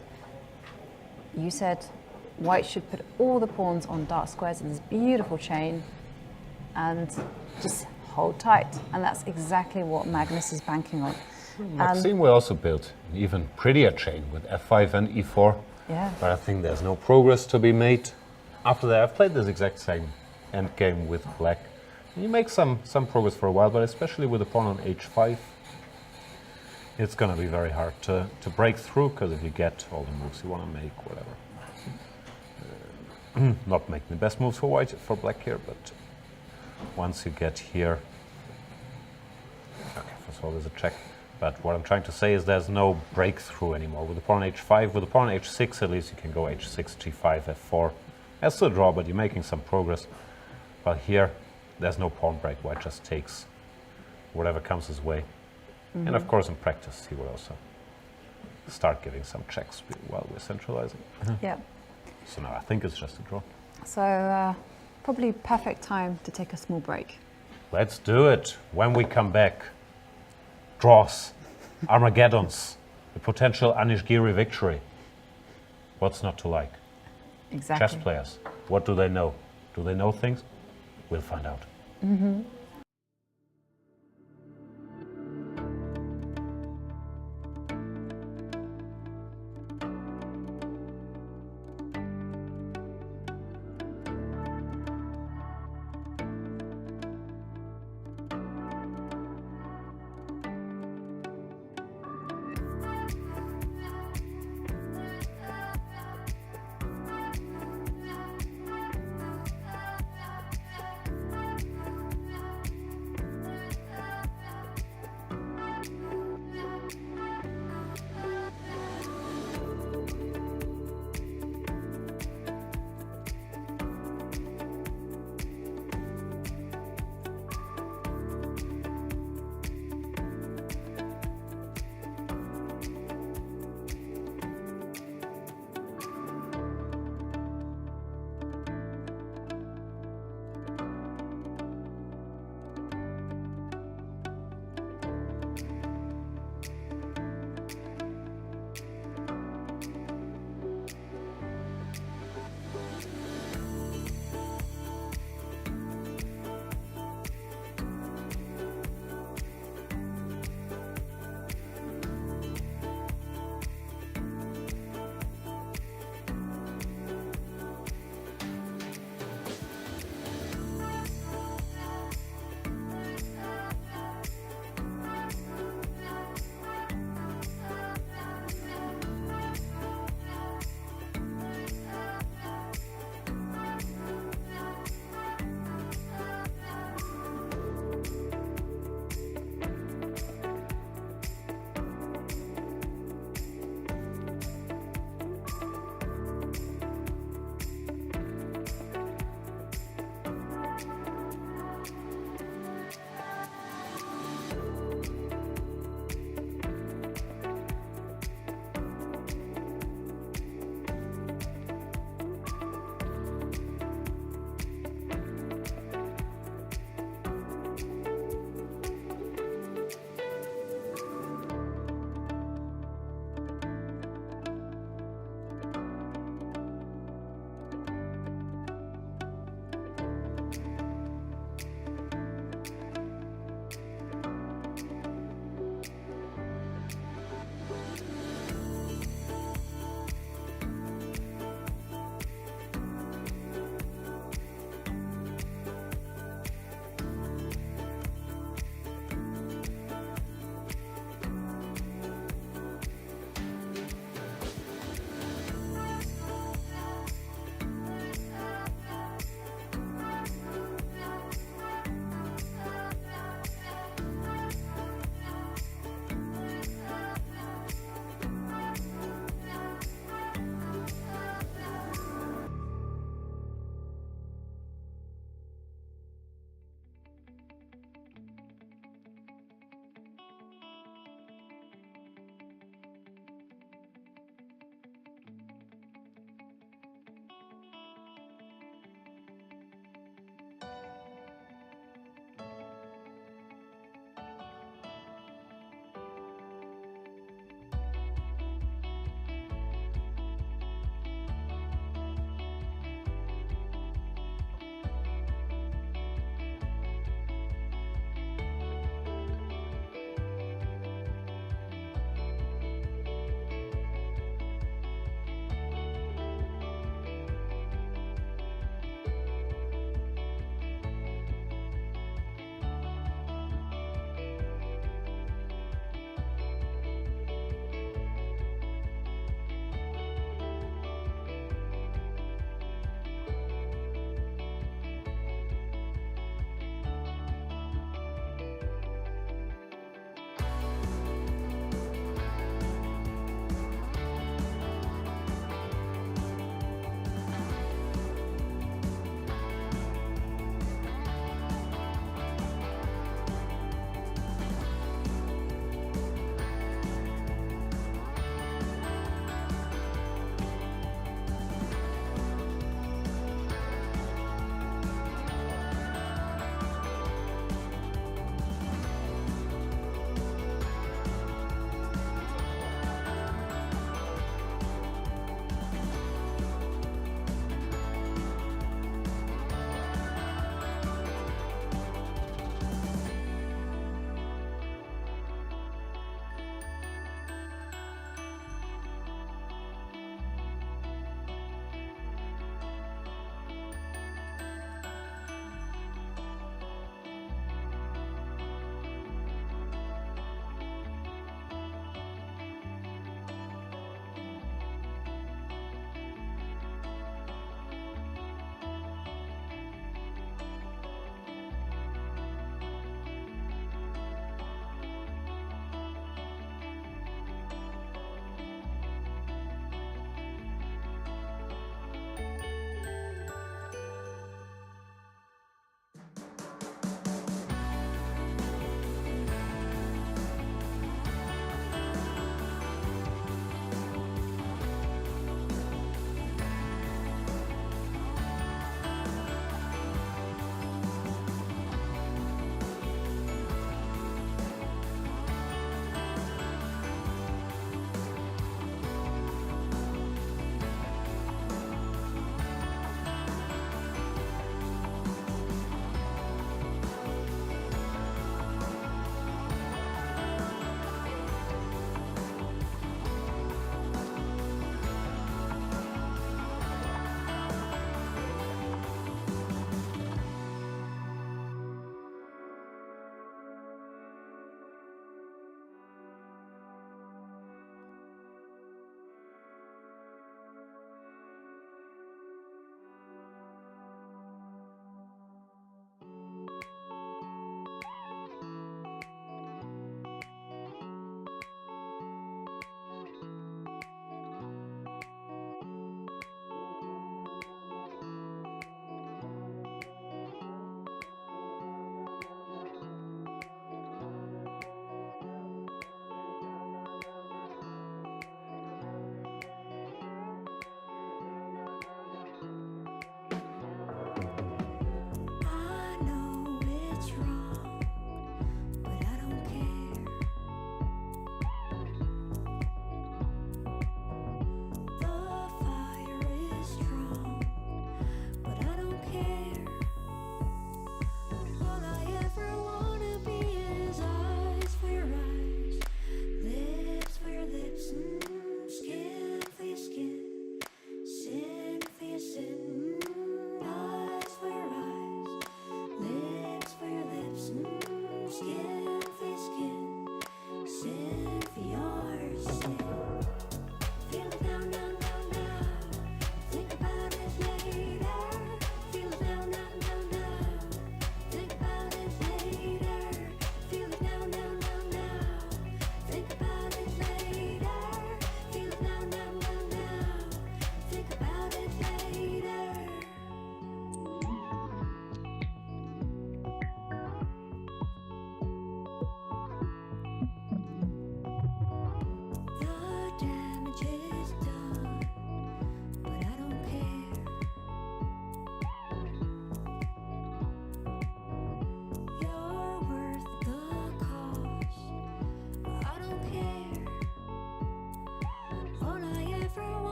You said white should put all the pawns on dark squares in this beautiful chain, and just hold tight. And that's exactly what Magnus is banking on. Maxime will also build an even prettier chain with f5 and e4. Yeah. But I think there's no progress to be made. After that, I've played this exact same endgame with black. You make some progress for a while, but especially with the pawn on h5, it's going to be very hard to break through, because if you get all the moves you want to make, whatever. Not making the best moves for black here, but once you get here, okay, first of all there's a check. But what I'm trying to say is there's no breakthrough anymore. With the pawn on h5, with the pawn on h6, at least you can go h6, g5, f4. That's still a draw, but you're making some progress. But here, there's no pawn break. White just takes whatever comes his way. And of course, in practice, he will also start giving some checks while we're centralizing. Yeah. So now I think it's just a draw. So probably perfect time to take a small break. Let's do it. When we come back, draws, Armageddons, the potential Anish Giri victory. What's not to like? Exactly. Chess players, what do they know? Do they know things? We'll find out.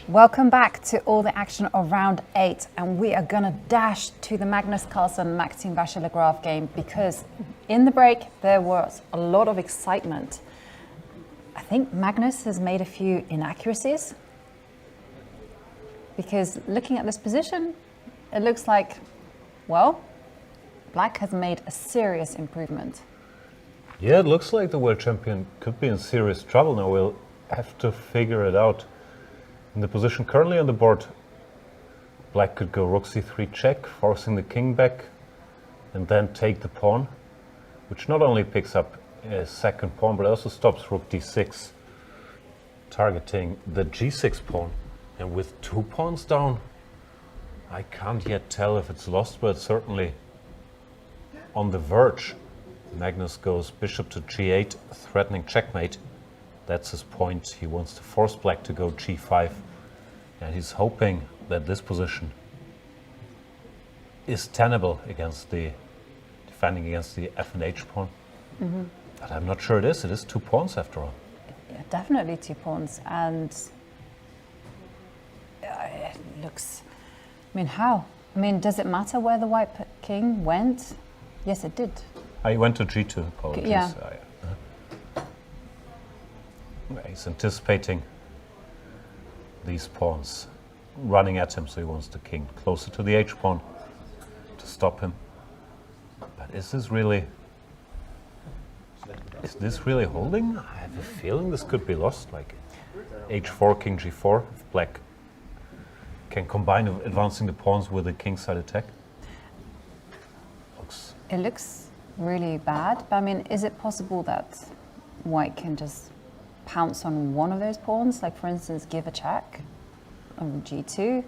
Welcome back to all the action of round 8, and we are going to dash to the Magnus Carlsen Maxime Vachier-Lagrave game, because in the break there was a lot of excitement. I think Magnus has made a few inaccuracies, because looking at this position, it looks like, well, Black has made a serious improvement. Yeah, it looks like the world champion could be in serious trouble now. We'll have to figure it out. In the position currently on the board, Black could go rook c3 check, forcing the king back, and then take the pawn, which not only picks up a second pawn, but also stops rook d6, targeting the g6 pawn. And with 2 pawns down, I can't yet tell if it's lost, but it's certainly on the verge. Magnus goes bishop to g8, threatening checkmate. That's his point. He wants to force Black to go g5, and he's hoping that this position is tenable against the defending against the f and h pawn. But I'm not sure it is. It is 2 pawns after all. Yeah, definitely 2 pawns, and it looks. I mean, how? I mean, does it matter where the white king went? Yes, it did. I went to g2. Apologies. Yeah. He's anticipating these pawns running at him, so he wants the king closer to the h pawn to stop him. But is this really holding? I have a feeling this could be lost, like h4, king g4, if Black can combine advancing the pawns with a kingside attack. It looks really bad, but I mean, is it possible that White can just pounce on one of those pawns, like for instance give a check on g2?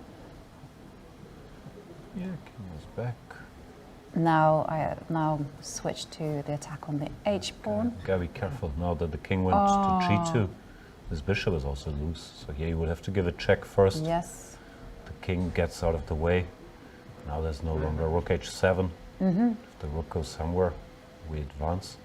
Yeah, king is back. Now I switch to the attack on the h pawn. Gotta be careful now that the king went to g2. This bishop is also loose, so here you would have to give a check first. Yes. The king gets out of the way. Now there's no longer rook h7. If the rook goes somewhere, we advance.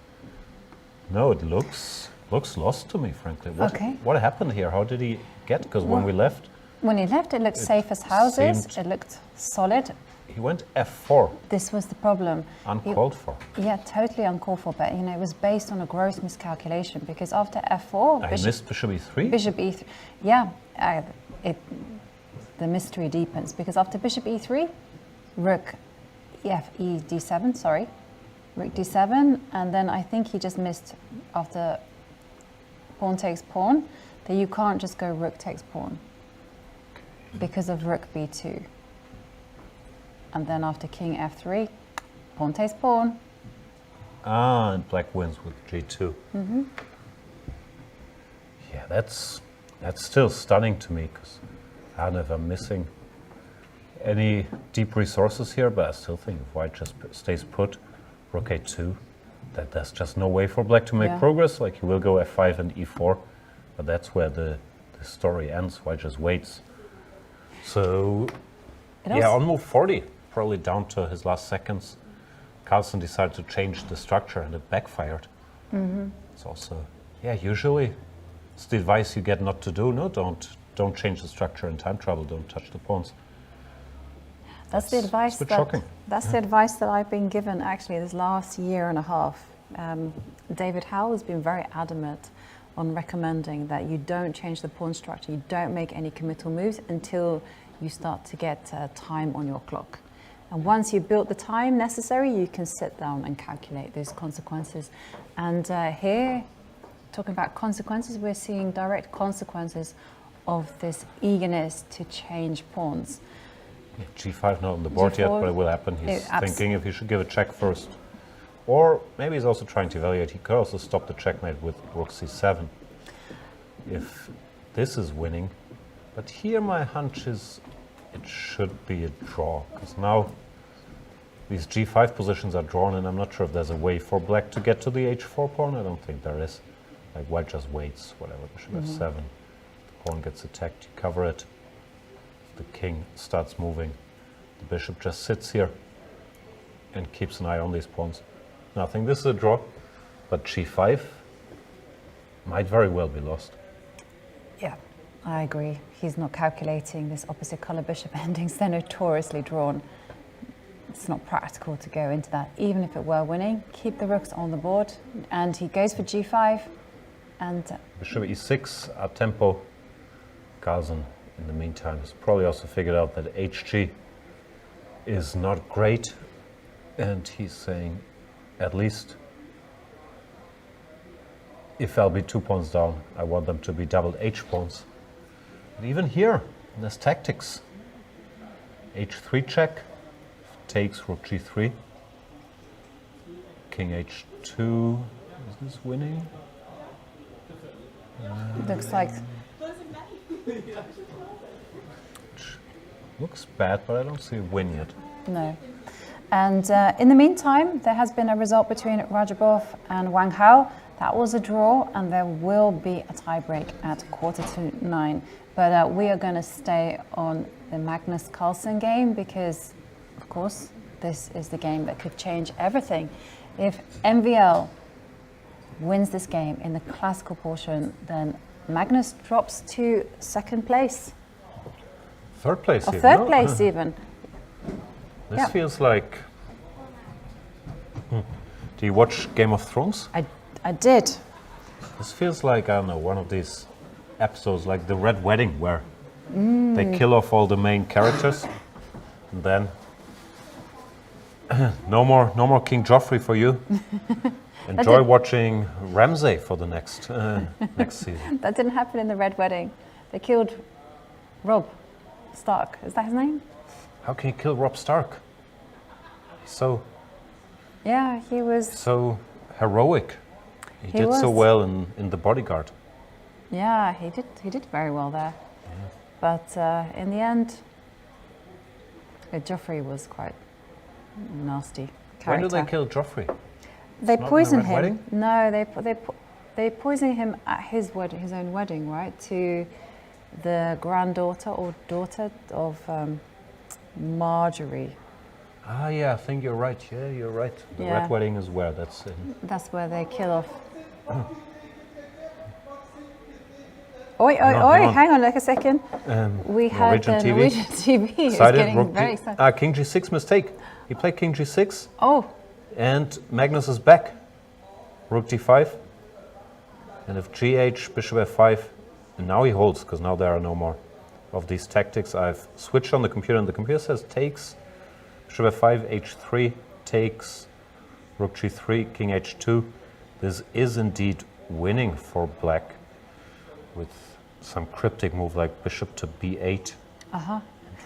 No, it looks lost to me, frankly. What happened here? How did he get? Because when we left, it looked safe as houses. It looked solid. He went f4. This was the problem. Uncalled for. Yeah, totally uncalled for. But it was based on a gross miscalculation, because after f4, he missed bishop e3. Bishop e3. Yeah, the mystery deepens, because after bishop e3, rook d7. Sorry, rook d7, and then I think he just missed after pawn takes pawn, that you can't just go rook takes pawn because of rook b2. And then after king f3, pawn takes pawn. And Black wins with g2. Yeah, that's still stunning to me, because I don't know if I'm missing any deep resources here, but I still think if White just stays put, rook a2, that there's just no way for Black to make progress. Like, he will go f5 and e4, but that's where the story ends. White just waits. So, on move 40, probably down to his last seconds, Carlsen decided to change the structure, and it backfired. It's also, usually it's the advice you get not to do. No, don't change the structure in time trouble. Don't touch the pawns. That's the advice. That's the advice that I've been given actually this last year and a half. David Howell has been very adamant on recommending that you don't change the pawn structure. You don't make any committal moves until you start to get time on your clock. And once you've built the time necessary, you can sit down and calculate those consequences. And here, talking about consequences, we're seeing direct consequences of this eagerness to change pawns. G5 not on the board yet, but it will happen. He's thinking if he should give a check first. Or maybe he's also trying to evaluate. He could also stop the checkmate with rook c7 if this is winning. But here my hunch is it should be a draw, because now these g5 positions are drawn, and I'm not sure if there's a way for Black to get to the h4 pawn. I don't think there is. Like, White just waits, whatever, bishop f7. The pawn gets attacked, you cover it. The king starts moving. The bishop just sits here and keeps an eye on these pawns. Nothing. This is a draw, but g5 might very well be lost. Yeah, I agree. He's not calculating this opposite colour bishop endings. They're notoriously drawn. It's not practical to go into that. Even if it were winning, keep the rooks on the board. And he goes for g5. And Bishop e6, up tempo. Carlsen, in the meantime, has probably also figured out that hg is not great. And he's saying, at least, if I'll be 2 pawns down, I want them to be doubled h pawns. But even here, there's tactics. h3 check, takes rook g3. King h2, is this winning? looks like Looks bad, but I don't see a win yet. no. And in the meantime, there has been a result between Rajabov and Wang Hao. That was a draw, and there will be a tiebreak at 8:45. But we are going to stay on the Magnus Carlsen game because, of course, this is the game that could change everything. If MVL wins this game in the classical portion, then Magnus drops to second place. Third place Or even. third no? place even. This Yeah. feels like... Do you watch Game of Thrones? I did. This feels like, I don't know, one of these episodes like The Red Wedding, where they kill off all the main characters, and then no more King Joffrey for you. Enjoy watching Ramsay for the next season. That didn't happen in the Red Wedding. They killed Robb Stark. Is that his name? How can you kill Robb Stark? He's Yeah, he was. so heroic. He did so was. well in The Bodyguard. Yeah, he did very well there. But in the end, Joffrey was quite nasty character. When did they kill Joffrey? They not in the poisoned Red him. Wedding? No, they poisoned him at his own wedding, right? To the granddaughter or daughter of Marjorie. Ah, yeah, I think you're right. Yeah, you're right. The Yeah. Red Wedding is where that's in. That's where they kill off. Oi, No, hang on like a second. We had Norwegian TV. Norwegian TV. It's Excited, getting rook very D- excited. King G6 mistake. He played King G6, Oh, and Magnus is back. Rook D5, and if GH, Bishop F5, and now he holds because now there are no more of these tactics. I've switched on the computer, and the computer says takes, Bishop F5, H3, takes, Rook G3, King H2. This is indeed winning for Black, with some cryptic move like Bishop to B8.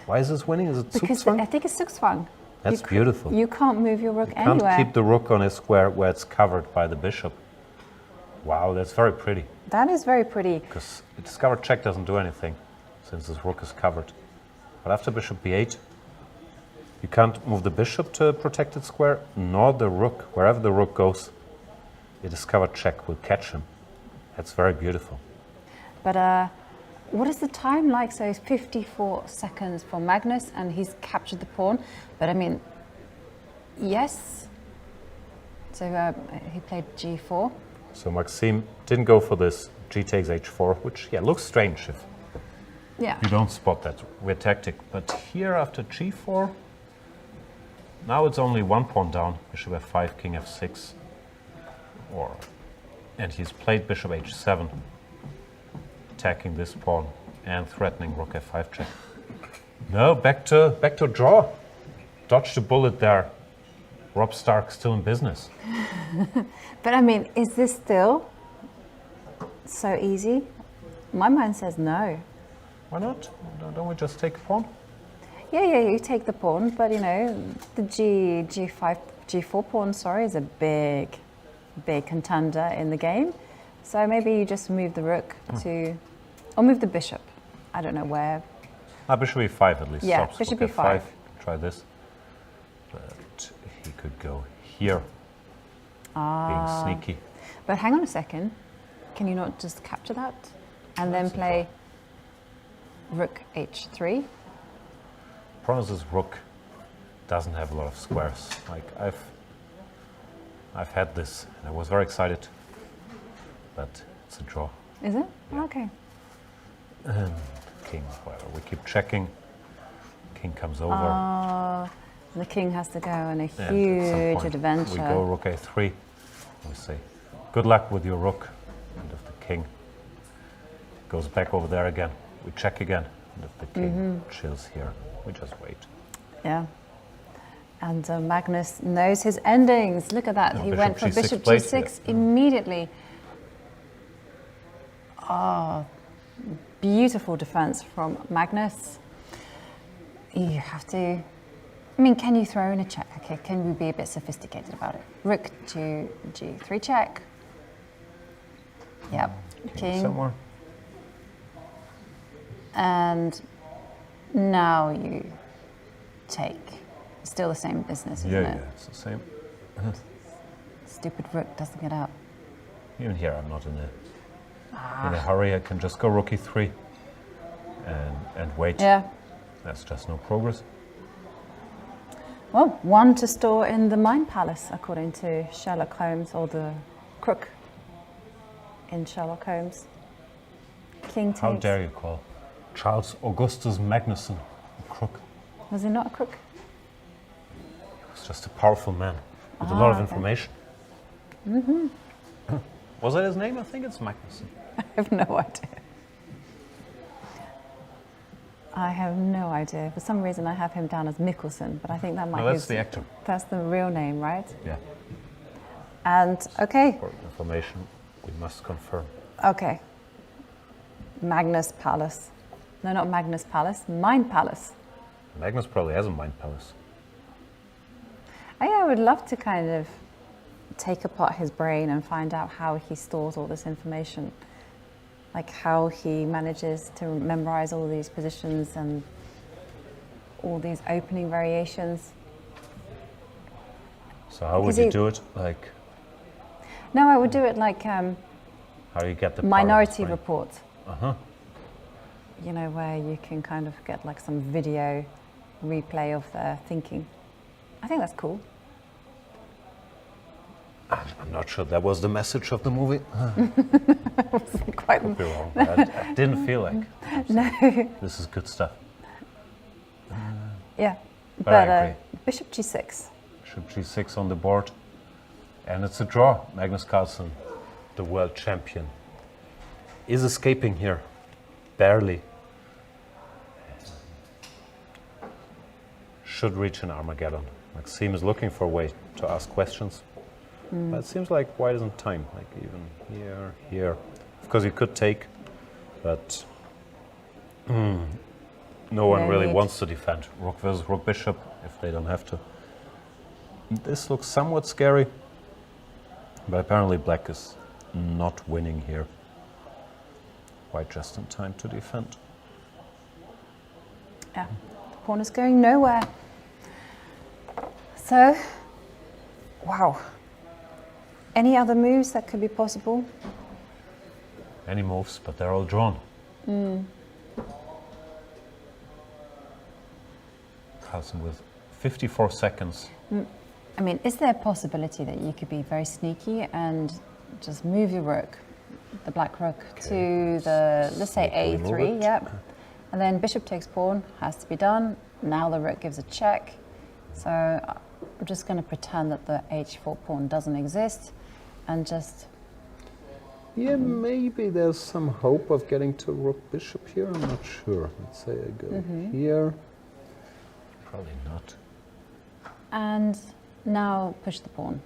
Why is this winning? Is it because Zugzwang? I think it's Zugzwang. That's beautiful. You can't move your rook Can't anywhere. keep the rook on a square where it's covered by the bishop. Wow, that's very pretty, That is very pretty. because the discovered check doesn't do anything since this rook is covered. But after bishop b8, you can't move the bishop to a protected square, nor the rook. Wherever the rook goes, the discovered check will catch him. That's very beautiful. But what is the time like? So it's 54 seconds for Magnus, and he's captured the pawn. But I mean, yes. So he played g4. So Maxime didn't go for this g takes h4, which looks strange if Yeah. you don't spot that weird tactic. But here after g4, now it's only 1 pawn down. Bishop f5, king f6, and he's played bishop h7, attacking this pawn and threatening rook f5 check. No, back to draw. Dodged a bullet there. Robb Stark still in business. But I mean, is this still so easy? My mind says no. Why not? Don't we just take a pawn? Yeah, you take the pawn, but you know, the G5, G4 pawn, is a big contender in the game. So maybe you just move the rook to, or move the bishop. I don't know where. Bishop e5 at least. Yeah, stops bishop rook e5. Try this. But he could go here, being sneaky. But hang on a second. Can you not just capture that and then play rook h3? Problem is this rook doesn't have a lot of squares. Like I've had this and I was very excited, but it's a draw. Is it? Okay. King, whatever. We keep checking. King comes over. Oh, the king has to go on a And at some huge point adventure. We go rook a3. We say, good luck with your rook. And if the king goes back over there again, we check again. And if the king chills here, we just wait. Yeah. And Magnus knows his endings. Look at that. No, he bishop went for g6 bishop played, g6 yeah. immediately. Oh, beautiful defense from Magnus. You have to... I mean, can you throw in a check? Okay, can we be a bit sophisticated about it? Rook to g3 check. Yep. King. Somewhere. And now you take. Still the same business, isn't Yeah, it? it's the same. Stupid rook doesn't get out. Even here, I'm not in a hurry. I can just go rook e3 and wait. Yeah. That's just no progress. Well, one to store in the Mind Palace, according to Sherlock Holmes, or the crook in Sherlock Holmes. King takes. How dare you call Charles Augustus Magnuson a crook? Was he not a crook? He's just a powerful man with a lot of okay. information. Was that his name? I think it's Magnuson. I have no idea. I have no idea. For some reason, I have him down as Mikkelsen, but I think that might No, be that's the actor. That's the real name, right? Yeah. And okay, For information, we must confirm. okay. Magnus Palace. No, not Magnus Palace. Mind Palace. Magnus probably has a mind palace. I would love to kind of take apart his brain and find out how he stores all this information. Like how he manages to memorize all these positions and all these opening variations. So how would Because you he- do it? Like, No, I would do it like how do you get the power of his Minority brain? Report. Uh-huh. You know, where you can kind of get like some video replay of their thinking. I think that's cool. I'm not sure that was the message of the movie. Quite Could be wrong. But I didn't feel like no. this is good stuff. Yeah. But I agree. Bishop g6. Bishop g6 on the board. And it's a draw. Magnus Carlsen, the world champion, is escaping here. Barely. Should reach an Armageddon. Maxime is looking for a way to ask questions. But it seems like white isn't time. Like even here. Of course you could take, but no one No really need. wants to defend. Rook versus rook bishop if they don't have to. This looks somewhat scary, but apparently black is not winning here. White just in time to defend. Yeah. The pawn is going nowhere. So, wow. Any other moves that could be possible? Any moves, but they're all drawn. Carlsen with 54 seconds. I mean, is there a possibility that you could be very sneaky and just move your rook, the black rook, to the, let's say Sneakily move a3, it. yep. And then bishop takes pawn, has to be done. Now the rook gives a check. So I'm just going to pretend that the h4 pawn doesn't exist and just, Yeah, maybe there's some hope of getting to rook bishop here. I'm not sure. Let's say I go here. Probably not. and now push the pawn.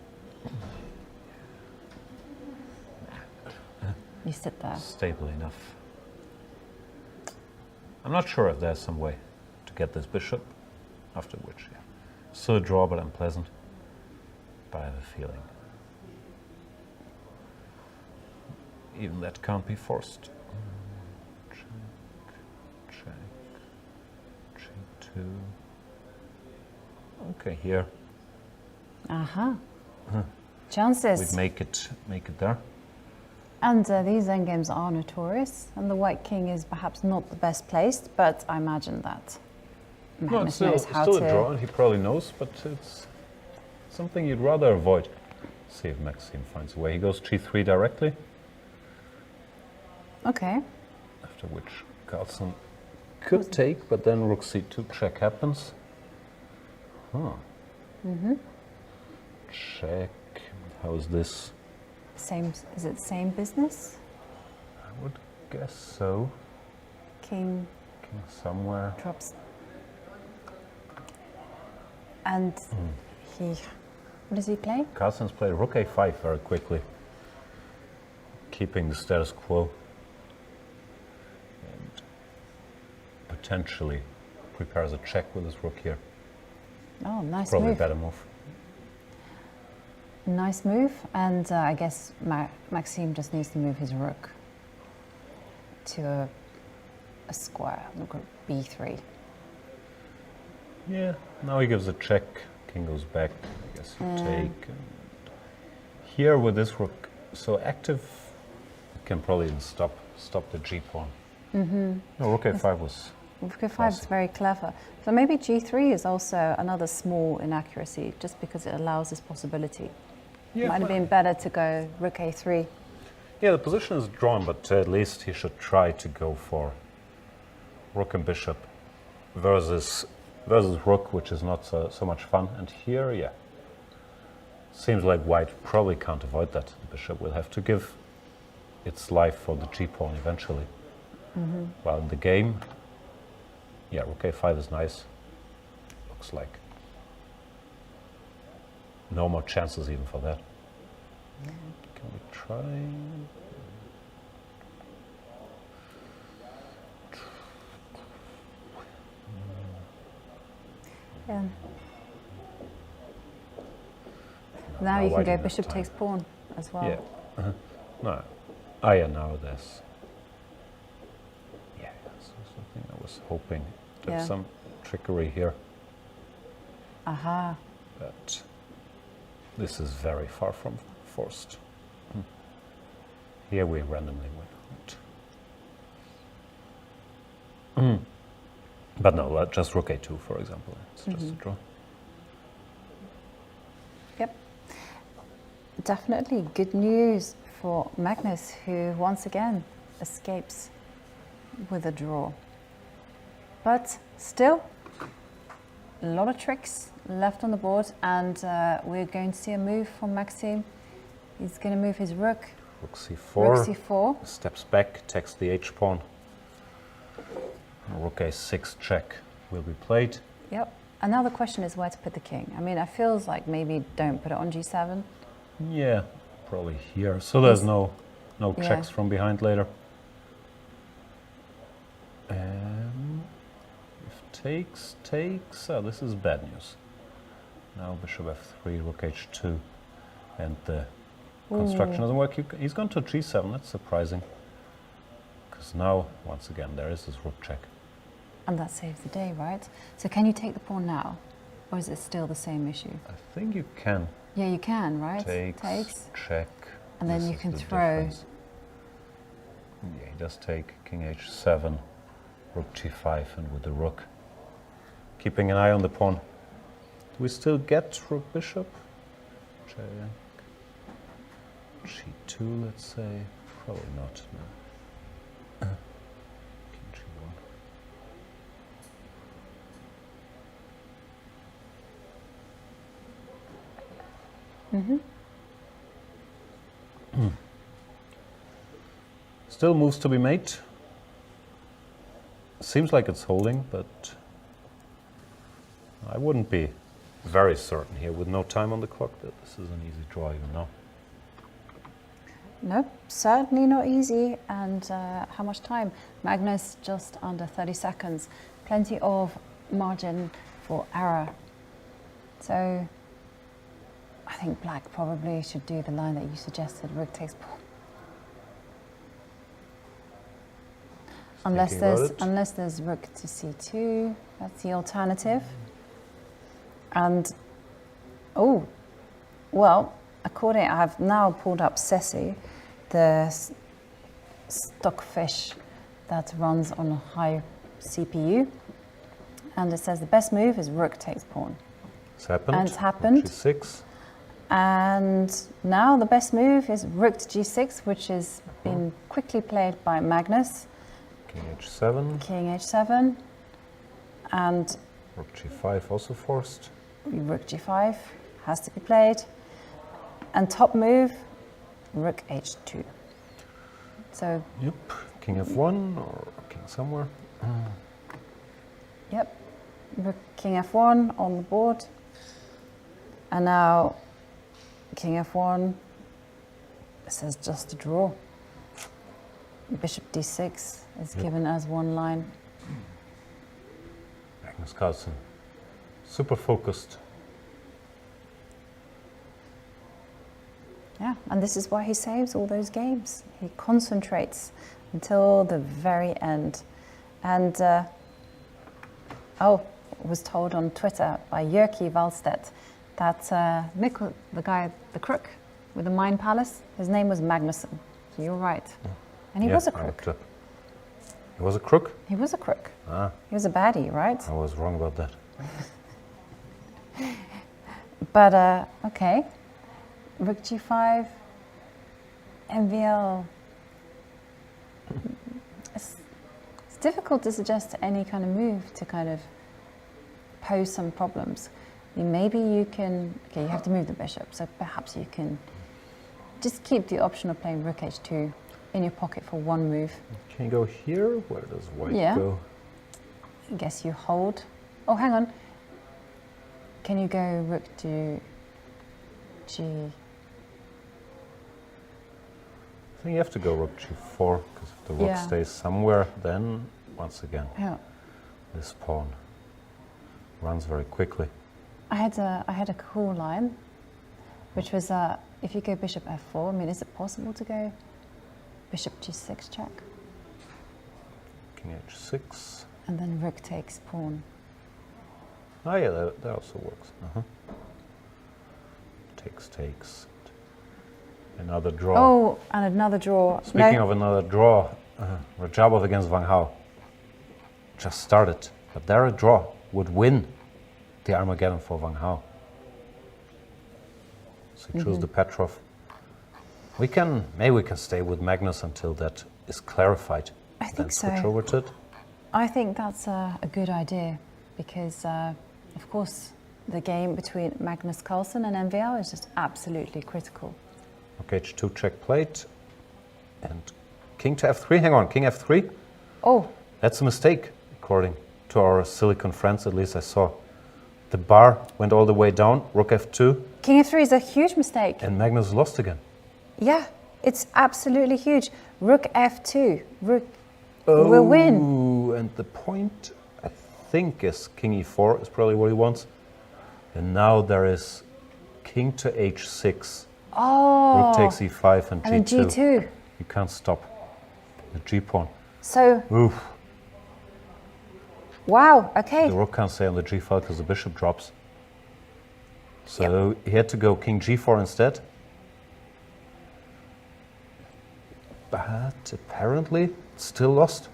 You sit there. Stable enough. I'm not sure if there's some way to get this bishop, after which, yeah. Still a draw, but unpleasant. But I have a feeling. Even that can't be forced. Check. G2. Okay, here. Aha. Chances. We'd make it there. And these endgames are notorious, and the white king is perhaps not the best placed, but I imagine that No, Magnus it's still, knows it's how still to... a draw, and he probably knows, but it's something you'd rather avoid. See if Maxime finds a way. He goes g3 directly, Okay. after which Carlsen could take, but then rook c2 check happens. Huh. Check. How is this? Same, is it same business? I would guess so. King King somewhere. drops. And he, what does he play? Carlsen's played rook a5 very quickly, keeping the status quo. And potentially prepares a check with his rook here. Oh, nice Probably a move. better move. Nice move, and I guess Maxime just needs to move his rook to a square, look at b3. Yeah, now he gives a check, king goes back, I guess you take. And here with this rook so active, can probably even stop the g-pawn. No, rook a5 was... Rook a5 is very clever. So maybe g3 is also another small inaccuracy, just because it allows this possibility. Yeah, Might have been better to go rook a3. yeah, the position is drawn, but at least he should try to go for rook and bishop versus rook, which is not so much fun. And here, yeah, seems like white probably can't avoid that. The bishop will have to give its life for the g-pawn eventually. While in the game, yeah, rook a5 is nice. Looks like no more chances even for that. Can we try? Yeah. Now you why can go do that bishop time? takes pawn as well. Yeah. No. Ah, yeah, now there's... Yeah, so something I was hoping there's Yeah. some trickery here, Aha. but this is very far from forced. Here we randomly went. But no, just rook a2, for example. It's just a draw. Yep. Definitely good news for Magnus, who once again escapes with a draw. But still, a lot of tricks left on the board, and we're going to see a move from Maxime. He's going to move his rook. Rook c4. Rook c4. Steps back, takes the h-pawn. Rook a6 check will be played. Yep. And now the question is where to put the king. I mean, it feels like maybe don't put it on g7. Yeah, probably here. So there's no Yeah. checks from behind later. If takes, oh, this is bad news. Now bishop f3, rook h2, and the construction doesn't work. He's gone to g7, that's surprising. Because now, once again, there is this rook check. And that saves the day, right? So can you take the pawn now? Or is it still the same issue? I think you can. Yeah, you can, right? Takes, check. And then This you is can the throw. difference. Yeah, he does take king h7, rook g5, and with the rook. Keeping an eye on the pawn. Do we still get rook bishop? Check. g2, let's say. Probably not. No. King g1. Still moves to be made. Seems like it's holding, but I wouldn't be very certain here with no time on the clock that this is an easy draw even now. Nope, certainly not easy. And how much time? Magnus just under 30 seconds. Plenty of margin for error. So I think black probably should do the line that you suggested, rook takes pawn. Unless there's rook to c2, that's the alternative. And oh, well, I've now pulled up Sessi, the stockfish that runs on a high CPU, and it says the best move is rook takes pawn. It's happened. And it's happened. G6. And now the best move is rook to g6, which has been quickly played by Magnus. King h7. King h7. And Rook g5 also forced. rook g5 has to be played. And top move, rook h2. So, Yep. King f1 or king somewhere. yep, rook king f1 on the board. And now king f1, it says just a draw. Bishop d6 is given as one line. Magnus Carlsen, super focused. Yeah, and this is why he saves all those games. He concentrates until the very end. And, was told on Twitter by Jyrki Valstedt that Mikkel, the guy, the crook with the Mine Palace, his name was Magnusson. So you're right. And he was a I crook. looked up. He was a crook? He was a crook. Ah, He was a baddie, right? I was wrong about that. But, okay. Rook g5, MVL. It's difficult to suggest any kind of move to kind of pose some problems. Maybe you can, okay, you have to move the bishop, so perhaps you can just keep the option of playing rook h2 in your pocket for one move. Can you go here? Where does white Yeah. go? I guess you hold. Oh, hang on. Can you go rook to g? I think you have to go rook g4, because if the rook Yeah. stays somewhere, then, once again, Yeah. this pawn runs very quickly. I had a cool line, which was if you go bishop f4, I mean, is it possible to go bishop g6 check? King h6. And then rook takes pawn. Oh yeah, that also works. Takes. Another draw. Oh, and another draw. Speaking of another draw, Rajabov against Wang Hao just started, but there a draw would win the Armageddon for Wang Hao. So he chose the Petrov. Maybe we can stay with Magnus until that is clarified. I think then switch so. over to it. I think that's a good idea because, of course, the game between Magnus Carlsen and MVL is just absolutely critical. Okay, h2 check plate. And king to f3. Hang on, king f3. Oh, That's a mistake, according to our Silicon friends, at least I saw. The bar went all the way down, rook f2, king f3 is a huge mistake. and Magnus lost again. Yeah, it's absolutely huge. Rook f2. Rook will win. Ooh, and the point, I think, is king e4 is probably what he wants. And now there is king to h6. Oh, Rook takes e5 and g2. and then g2. You can't stop the g-pawn. So, Oof. wow, okay. The rook can't stay on the g file because the bishop drops. So he had to go king g4 instead. But apparently it's still lost.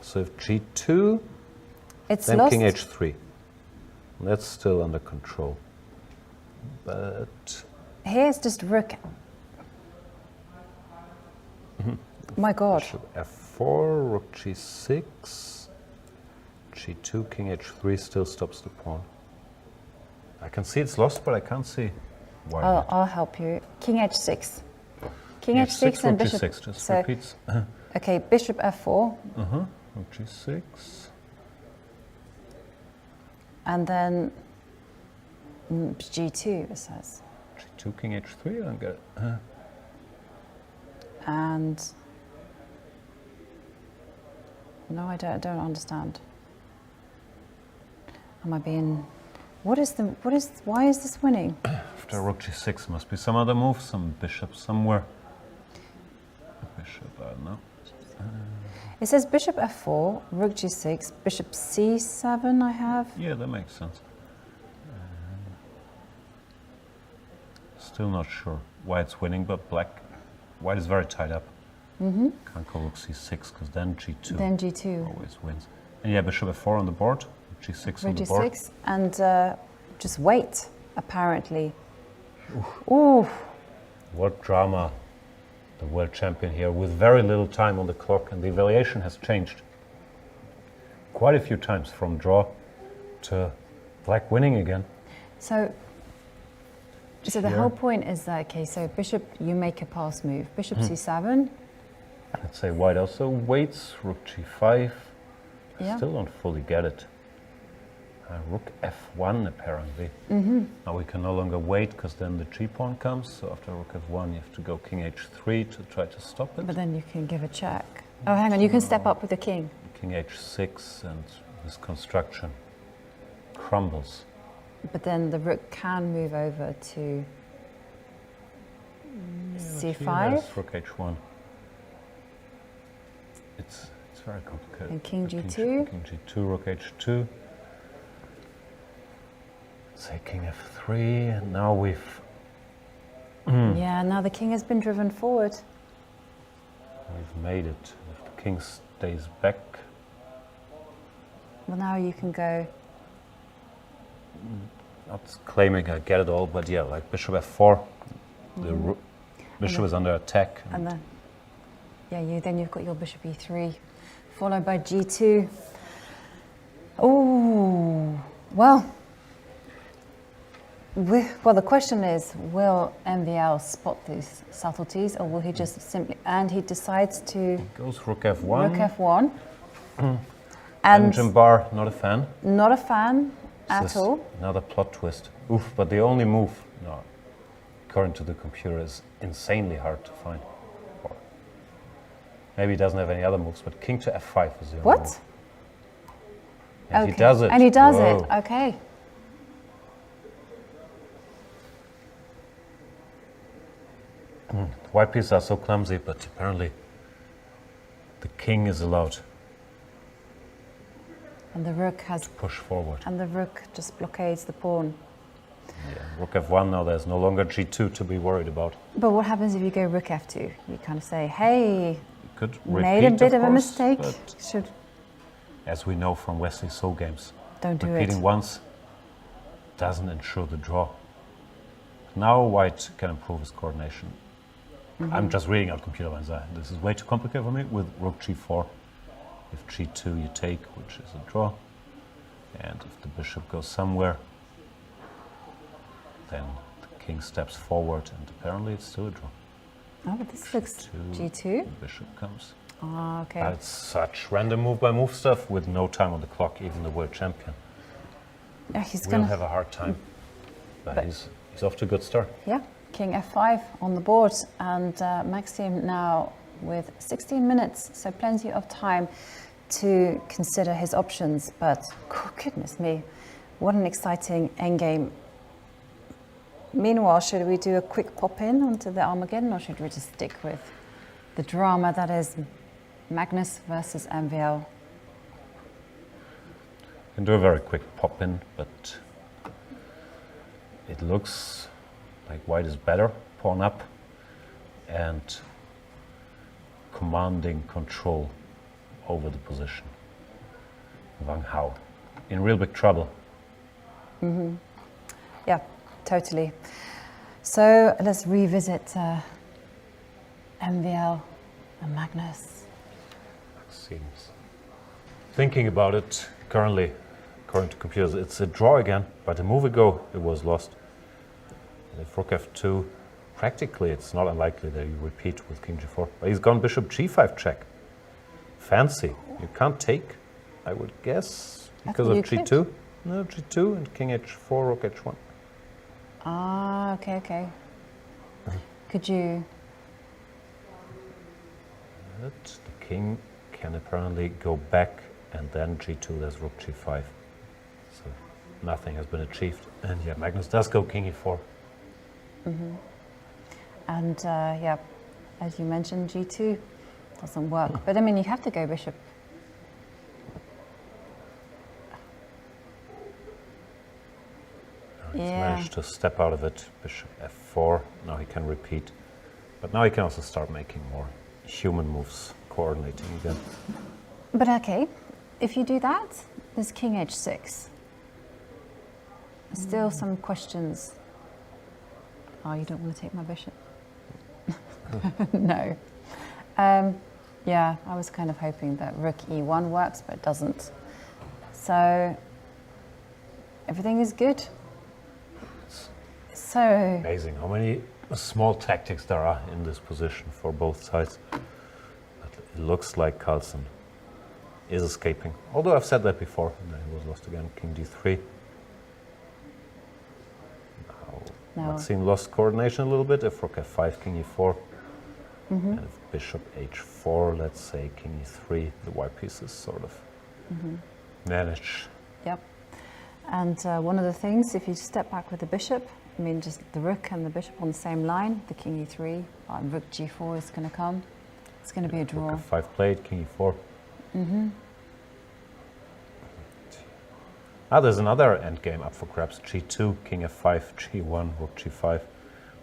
So if g2, It's then lost. king h3. That's still under control. But Here's just rook. My God. bishop f4, rook g6, g2, king h3 still stops the pawn. I can see it's lost, but I can't see why. I'll help you. King h6. King King h6 and rook bishop. g6 just So, repeats. okay, bishop f4, Rook g6. and then g2, it says. G2, king h3, and get And no, I don't understand. Am I being? Why is this winning? after rook g6 must be some other move, some bishop somewhere. Bishop, I don't know. It says bishop f4, rook g6, bishop c7. I have. Yeah, that makes sense. Still not sure why it's winning, but white is very tied up. Can't go rook c6 because then g2 Then g2, always wins. And yeah, bishop f4 on the board, g6 on rook the board. g6, and just wait. Apparently. Ooh. What drama! the world champion here, with very little time on the clock, and the evaluation has changed quite a few times from draw to black winning again. So the whole point is that, okay, so bishop, you make a pass move. Bishop c7. Let's say white also waits, rook g5. Yeah. Still don't fully get it. Rook f1 apparently. Now we can no longer wait because then the g-pawn comes. So after rook f1 you have to go king h3 to try to stop it. But then you can give a check. Oh, hang on, you can step up with the king. King h6 and this construction crumbles. But then the rook can move over to c5. Yes, rook h1. It's very complicated. And king g2. King g2, rook h2. Say king f3, and now we've... Yeah, now the king has been driven forward. We've made it. If the king stays back... Well, now you can go... Not claiming I get it all, but yeah, like bishop f4. The bishop is under attack. And then, yeah, then you've got your bishop e3, followed by g2. Oh, well, the question is, will MVL spot these subtleties, or will he just simply, and he decides to... Goes rook f1. Rook f1. And Jimbar, not a fan. Not a fan at all. Another plot twist. Oof, but the only move, no, according to the computer, is insanely hard to find. Or maybe he doesn't have any other moves, but king to f5 is the only move. And Okay. he does it. And he does Whoa. it, okay. White pieces are so clumsy, but apparently the king is allowed And the rook has... to push forward. And the rook just blockades the pawn. Yeah, rook f1, now there's no longer g2 to be worried about. But what happens if you go rook f2? You kind of say, hey, You could made a repeat, bit of a course, mistake. but Should... as we know from Wesley So games, Don't do repeating it. once doesn't ensure the draw. Now white can improve his coordination. I'm just reading out computer lines. This is way too complicated for me. With rook g4, if g2 you take, which is a draw, and if the bishop goes somewhere, then the king steps forward, and apparently it's still a draw. Oh, but this looks g2. The bishop comes. Ah, okay. It's such random move by move stuff with no time on the clock, even the world champion. Yeah, he's We'll gonna have a hard time, but he's off to a good start. Yeah, king f5 on the board, and Maxim now with 16 minutes, so plenty of time to consider his options. But goodness me, what an exciting endgame. Meanwhile, should we do a quick pop in onto the Armageddon, or should we just stick with the drama that is Magnus versus MVL? Can do a very quick pop in, but it looks like white is better, pawn up, and commanding control over the position. Wang Hao in real big trouble. Yeah, totally. So let's revisit MVL and Magnus. Seems. Thinking about it currently, according to computers, it's a draw again, but a move ago it was lost. And if rook f2, practically it's not unlikely that you repeat with king g4. But he's gone bishop g5 check. Fancy. You can't take, I would guess, because of g2. Could. No, g2 and king h4, rook h1. Ah, okay, okay. Could you... But the king can apparently go back, and then g2, there's rook g5. So nothing has been achieved. And yeah, Magnus does go king e4. And yeah, as you mentioned, g2 doesn't work. But I mean, you have to go bishop. He's managed to step out of it. Bishop f4. Now he can repeat. But now he can also start making more human moves, coordinating again. But okay, if you do that, there's king h6. Still some questions. Oh, you don't want to take my bishop? No. Yeah, I was kind of hoping that rook e1 works, but it doesn't. So everything is good. So Amazing how many small tactics there are in this position for both sides. But it looks like Carlsen is escaping. Although I've said that before, and then he was lost again. King d3. Now Maxime lost coordination a little bit. If rook f5, king e4. And if bishop h4, let's say king e3, the white pieces sort of manage. Yep. And one of the things, if you step back with the bishop, I mean, just the rook and the bishop on the same line, the king e3, rook g4 is going to come. It's going to be a draw. Rook f5 played, king e4. Ah, there's another endgame up for grabs. g2, king f5, g1, rook g5,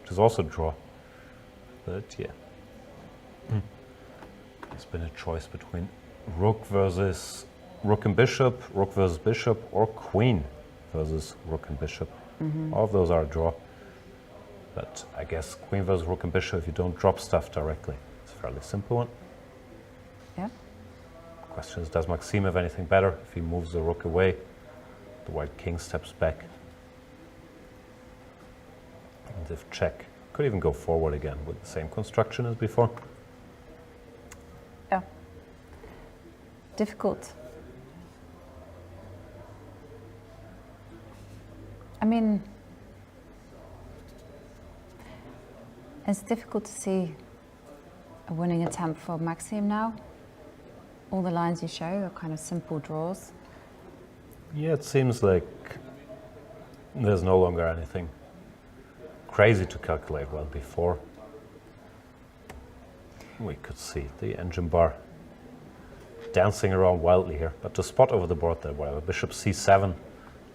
which is also a draw. But yeah. There's been a choice between rook versus rook and bishop, rook versus bishop, or queen versus rook and bishop. All of those are a draw. But I guess queen versus rook and bishop, if you don't drop stuff directly, it's a fairly simple one. Yeah. The question is, does Maxime have anything better? If he moves the rook away, the white king steps back. And if check, could even go forward again with the same construction as before. Yeah. Difficult. I mean, it's difficult to see a winning attempt for Maxime now. All the lines you show are kind of simple draws. Yeah, it seems like there's no longer anything crazy to calculate. Well, before we could see the engine bar dancing around wildly here, but to spot over the board there, while bishop c7,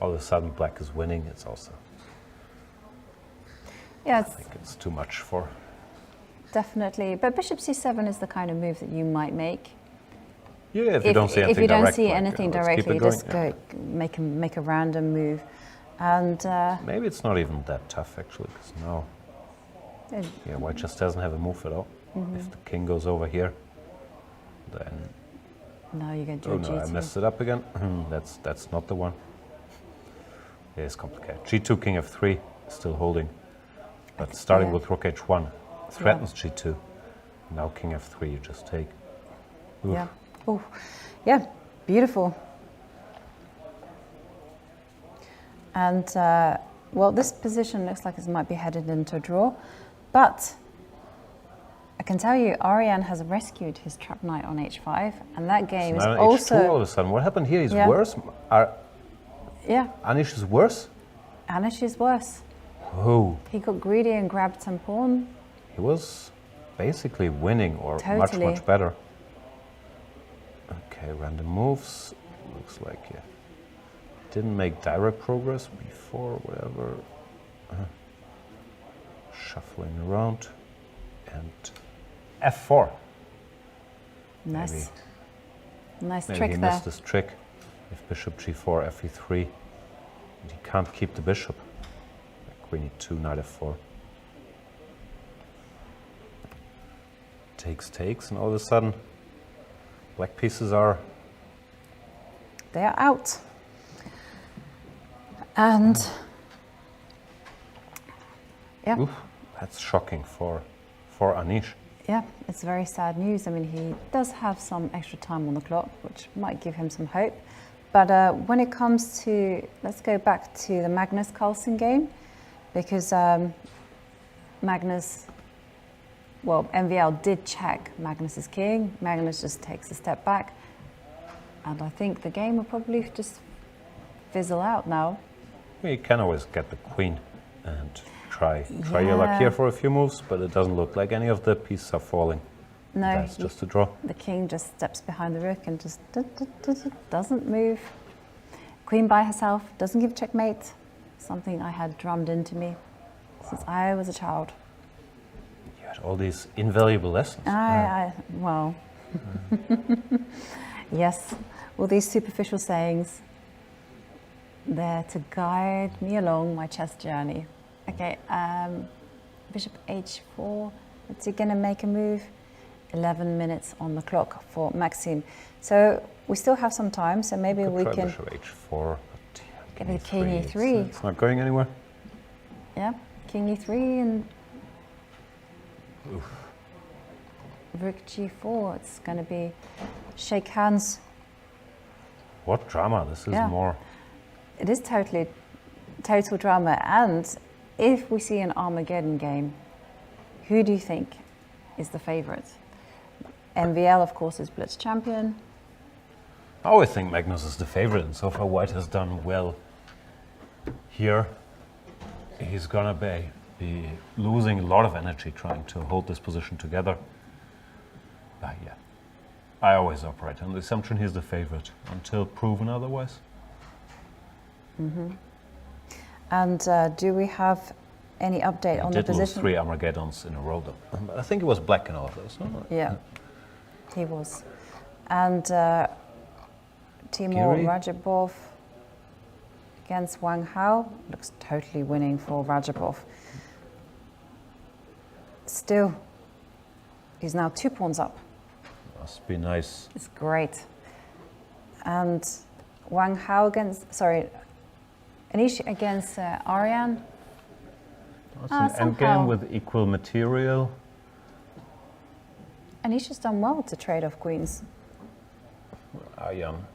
all of a sudden black is winning, it's also, Yeah, I think it's too much for. definitely. But bishop c7 is the kind of move that you might make. Yeah, if you don't see anything direct. If you don't see like, anything let's keep directly, it going, just go make a random move. And maybe it's not even that tough actually, because now, yeah, white just doesn't have a move at all. If the king goes over here, then now you get oh G2. no, I messed it up again. That's not the one. Yeah, it's complicated. G2, king f3, still holding, but starting with rook h1 threatens G2. Now king f3, you just take. Oof. Yeah. Oh, yeah, beautiful. And well, this position looks like it might be headed into a draw, but I can tell you, Ariane has rescued his trap knight on h5, and that game is now also. h2 all of a sudden. What happened here? He's Yeah. worse. Yeah, Anish is worse. Anish is worse. Oh, He got greedy and grabbed some pawn. he was basically winning, or Totally. much better. Okay, random moves. Looks like yeah, didn't make direct progress before. Whatever. Shuffling around, and f4. Nice. Nice Maybe trick he there. missed this trick. If bishop g4, fe3, and he can't keep the bishop. Like queen e2, knight f4. Takes, and all of a sudden, black pieces are. They are out. And yeah. Oof, that's shocking for Anish. Yeah, it's very sad news. I mean, he does have some extra time on the clock, which might give him some hope. But when it comes to, let's go back to the Magnus Carlsen game, because Magnus, well, MVL did check Magnus's king. Magnus just takes a step back. And I think the game will probably just fizzle out now. You can always get the queen and try your luck here for a few moves, but it doesn't look like any of the pieces are falling. No, That's just a draw. the king just steps behind the rook and just doesn't move. Queen by herself, doesn't give checkmate. Something I had drummed into me since I was a child. You had all these invaluable lessons. Well, yes, all these superficial sayings, there to guide me along my chess journey. Okay, bishop h4, Is he going to make a move? 11 minutes on the clock for Maxime. So we still have some time, so maybe we can... Bishop h4. Get a king e3. It's not going anywhere. Yeah, king e3 and Oof. rook g4. It's going to be shake hands. What drama? This is Yeah. more... It is total drama. And if we see an Armageddon game, who do you think is the favorite? MVL, of course, is Blitz champion. I always think Magnus is the favorite, and so far White has done well here. He's gonna be losing a lot of energy trying to hold this position together. But yeah, I always operate on the assumption he's the favorite until proven otherwise. Mm-hmm. And do we have any update on the He did lose position? 3 Armageddons in a row, though. I think it was black in all of those. No? Yeah, he was. And Timur Giri? Rajabov against Wang Hao looks totally winning for Rajabov. Still, he's now 2 pawns up. Must be nice. It's great. And Wang Hao against, sorry, Anish against Ariane. It's an somehow. endgame with equal material. Anish has done well to trade off queens. Ariane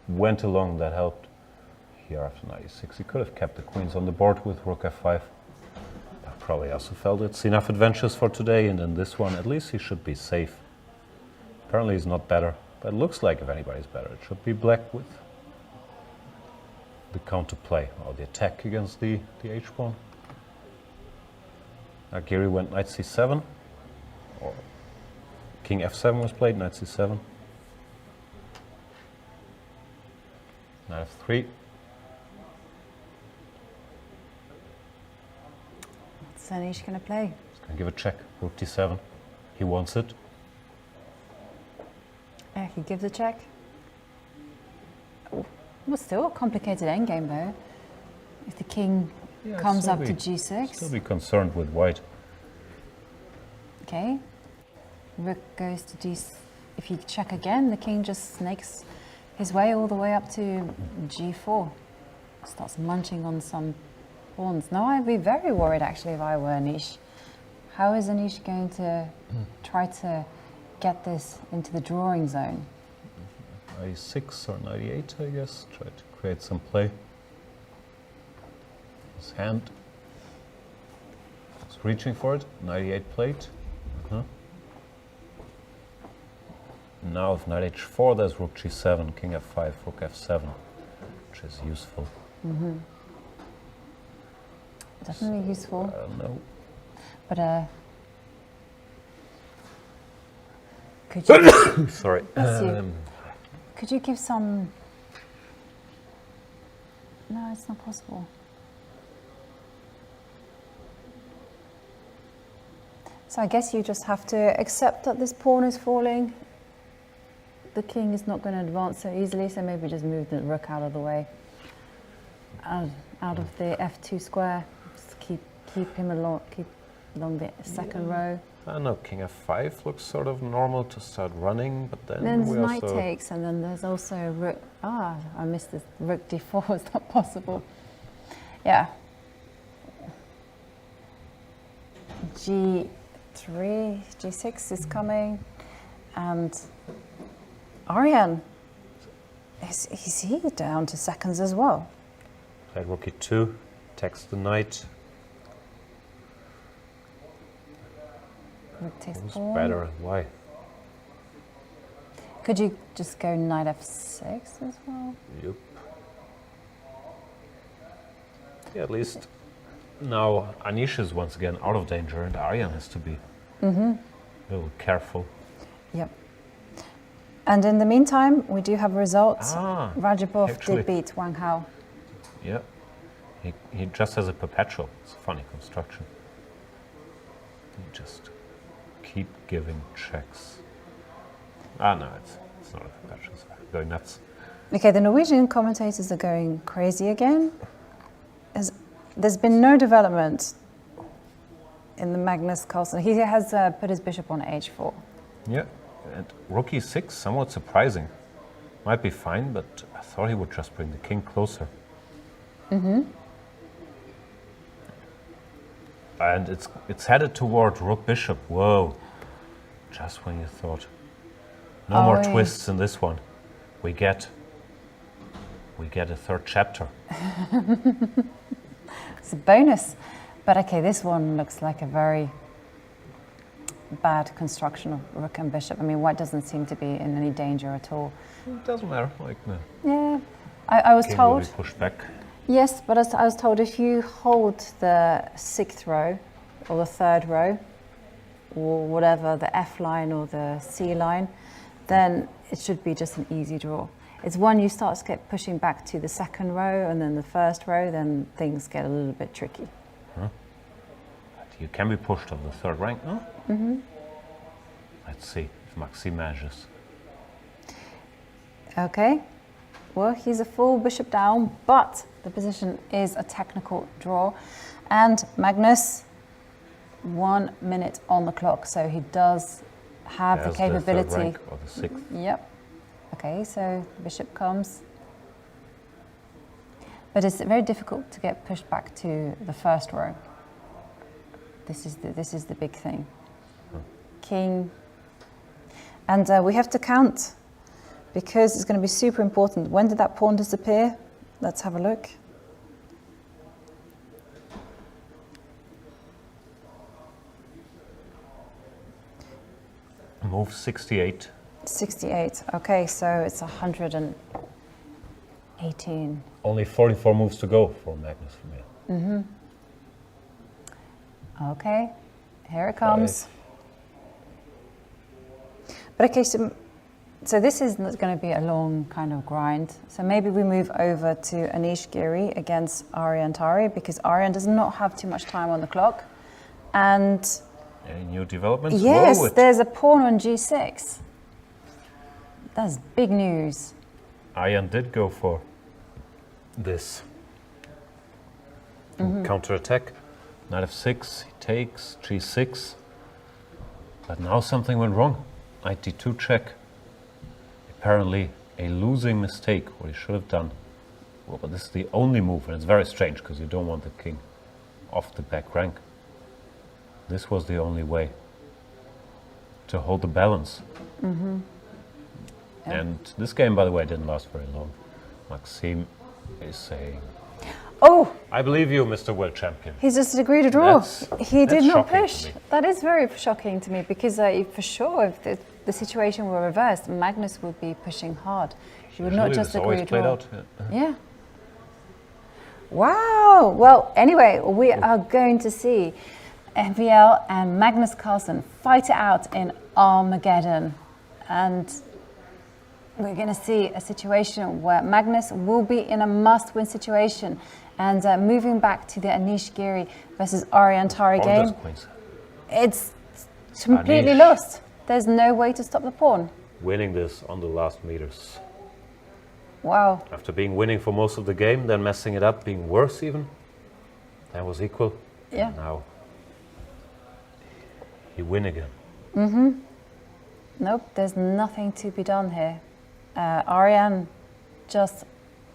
went along, that helped. Here after 96, he could have kept the queens on the board with rook f5. But probably also felt it's enough adventures for today, and in this one at least he should be safe. Apparently he's not better, but it looks like if anybody's better, it should be black with the counterplay or the attack against the h-pawn. Giri went knight c7, or king f7 was played, knight c7. Knight f3. What's Anish going to play? He's going to give a check, rook d7. He wants it. Yeah, he gives a check. Oh, well, still a complicated endgame though. If the king comes up to g6. Still be concerned with white. Okay. Rook goes to d. If you check again, the king just snakes his way all the way up to g4. Starts munching on some pawns. Now I'd be very worried actually if I were Anish. How is Anish going to try to get this into the drawing zone? 96 or 98, I guess. Try to create some play. His hand is reaching for it. 98 played. Now with knight h4, there's rook g7, king f5, rook f7, which is useful. Definitely useful. No. But could you? Sorry. Bless you. Could you give some? No, it's not possible. So I guess you just have to accept that this pawn is falling. The king is not going to advance so easily, so maybe just move the rook out of the way, out of the f2 square. Just keep him along the second row. I don't know, king f5 looks sort of normal to start running, but then Then we knight also... takes, and then there's also rook. Ah, I missed this. Rook d4 is not possible. Yeah. G3, g6 is coming, and Ariane, is he down to seconds as well? Played rook e2, takes the knight. Rook takes Who's pawn. better and why? Could you just go knight f6 as well? Yep. Yeah, at least now Anish is once again out of danger, and Ariane has to be a little careful. Yep. And in the meantime, we do have results. Rajabov actually. did beat Wang Hao. Yeah. He just has a perpetual. It's a funny construction. He just keep giving checks. No, it's not a perpetual. It's going nuts. Okay, the Norwegian commentators are going crazy again. There's been no development in the Magnus Carlsen. He has put his bishop on h4. Yeah, and rook e6, somewhat surprising. Might be fine, but I thought he would just bring the king closer. And it's headed toward rook bishop. Whoa! Just when you thought. No more twists in this one. We get a third chapter. It's a bonus. But okay, this one looks like a very bad construction of rook and bishop. I mean, white doesn't seem to be in any danger at all. It doesn't matter. Like the Yeah, I was king told. will be pushed back. Yes, but I was told if you hold the 6th row or the 3rd row or whatever, the F line or the C line, then it should be just an easy draw. It's when you start to get pushing back to the 2nd row and then the 1st row, then things get a little bit tricky. But you can be pushed on the 3rd rank, no? Let's see if Maxime manages. Okay, well, he's a full bishop down, but the position is a technical draw. And Magnus, 1 minute on the clock, so he does have the capability. The 3rd rank or the 6th. Yep. Okay, so the bishop comes. But it's very difficult to get pushed back to the 1st row. This is the big thing. King. And we have to count, because it's going to be super important. When did that pawn disappear? Let's have a look. Move 68. 68. Okay, so it's 118. Only 44 moves to go for Magnus from here. Okay, here it comes. But okay, so this is not going to be a long kind of grind. So maybe we move over to Anish Giri against Aryan Tari, because Aryan does not have too much time on the clock. And Any new developments? yes, Whoa, there's a pawn on g6. That's big news. Aryan did go for this. Counter-attack. Knight f6, he takes, g6. But now something went wrong. Knight d2 check. Apparently a losing mistake, what he should have done. Well, but this is the only move, and it's very strange because you don't want the king off the back rank. This was the only way to hold the balance. And this game, by the way, didn't last very long. Maxime is saying, Oh, I believe you, Mr. World Champion. he's just agreed to draw. He did that's not shocking push. to me. That is very shocking to me, because for sure, if the situation were reversed, Magnus would be pushing hard. He would not Usually just this agree always to played draw. out. Yeah. Wow. Well, anyway, we are going to see MVL and Magnus Carlsen fight it out in Armageddon. And we're going to see a situation where Magnus will be in a must-win situation. And moving back to the Anish Giri versus Aryan Tari game, it's completely Anish. lost. There's no way to stop the pawn. Winning this on the last meters. Wow. After being winning for most of the game, then messing it up, being worse even. That was equal. Yeah. And now he win again. Nope, there's nothing to be done here. Aryan just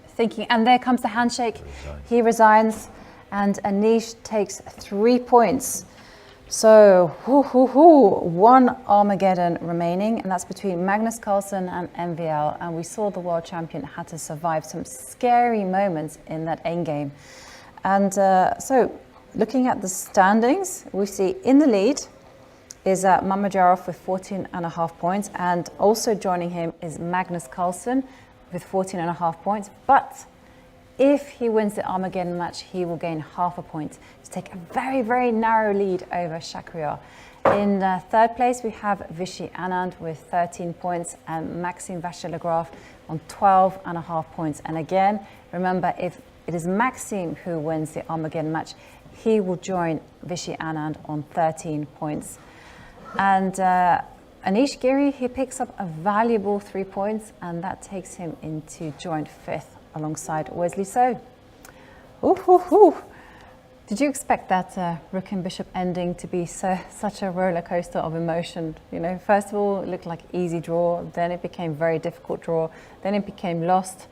thinking, and there comes the handshake. He resigns, and Anish takes 3 points. So, one Armageddon remaining, and that's between Magnus Carlsen and MVL. And we saw the world champion had to survive some scary moments in that endgame. And so, looking at the standings, we see in the lead is Mamedyarov with 14.5 points, and also joining him is Magnus Carlsen with 14.5 points. But if he wins the Armageddon match, he will gain half a point to take a very, very narrow lead over Shakhriyar. In third place, we have Vichy Anand with 13 points and Maxime Vachier-Lagrave on 12.5 points. And again, remember, if it is Maxime who wins the Armageddon match, he will join Vichy Anand on 13 points. And Anish Giri, he picks up a valuable 3 points, and that takes him into joint 5th alongside Wesley So. Did you expect that rook and bishop ending to be such a roller coaster of emotion? You know, first of all, it looked like easy draw, then it became very difficult draw, then it became lost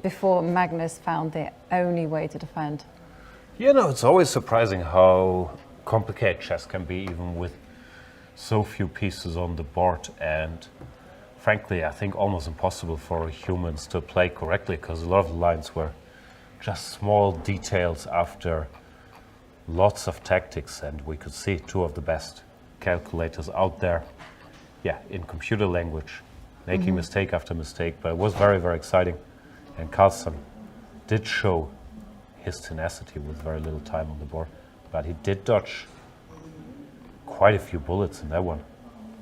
before Magnus found the only way to defend. You know, it's always surprising how complicated chess can be, even with so few pieces on the board, and frankly, I think almost impossible for humans to play correctly, because a lot of the lines were just small details after lots of tactics, and we could see two of the best calculators out there, yeah, in computer language, making mistake after mistake, but it was very, very exciting. And Carlsen did show his tenacity with very little time on the board, but he did dodge quite a few bullets in that one,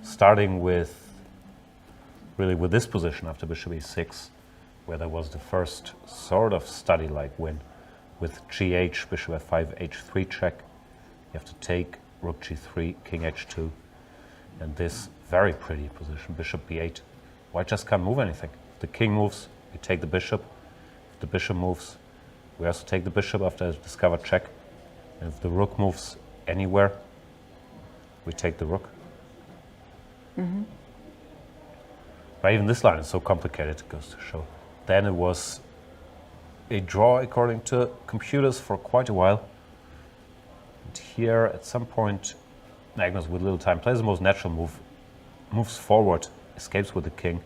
starting with really with this position after bishop e6, where there was the first sort of study-like win with gh, bishop f5, h3 check. You have to take rook g3, king h2, and this very pretty position, bishop b8. White just can't move anything. If the king moves, we take the bishop. If the bishop moves, we also take the bishop after a discovered check. And if the rook moves anywhere, we take the rook. But even this line is so complicated, it goes to show. Then it was a draw according to computers for quite a while. And here, at some point, Magnus, with little time, plays the most natural move, moves forward, escapes with the king.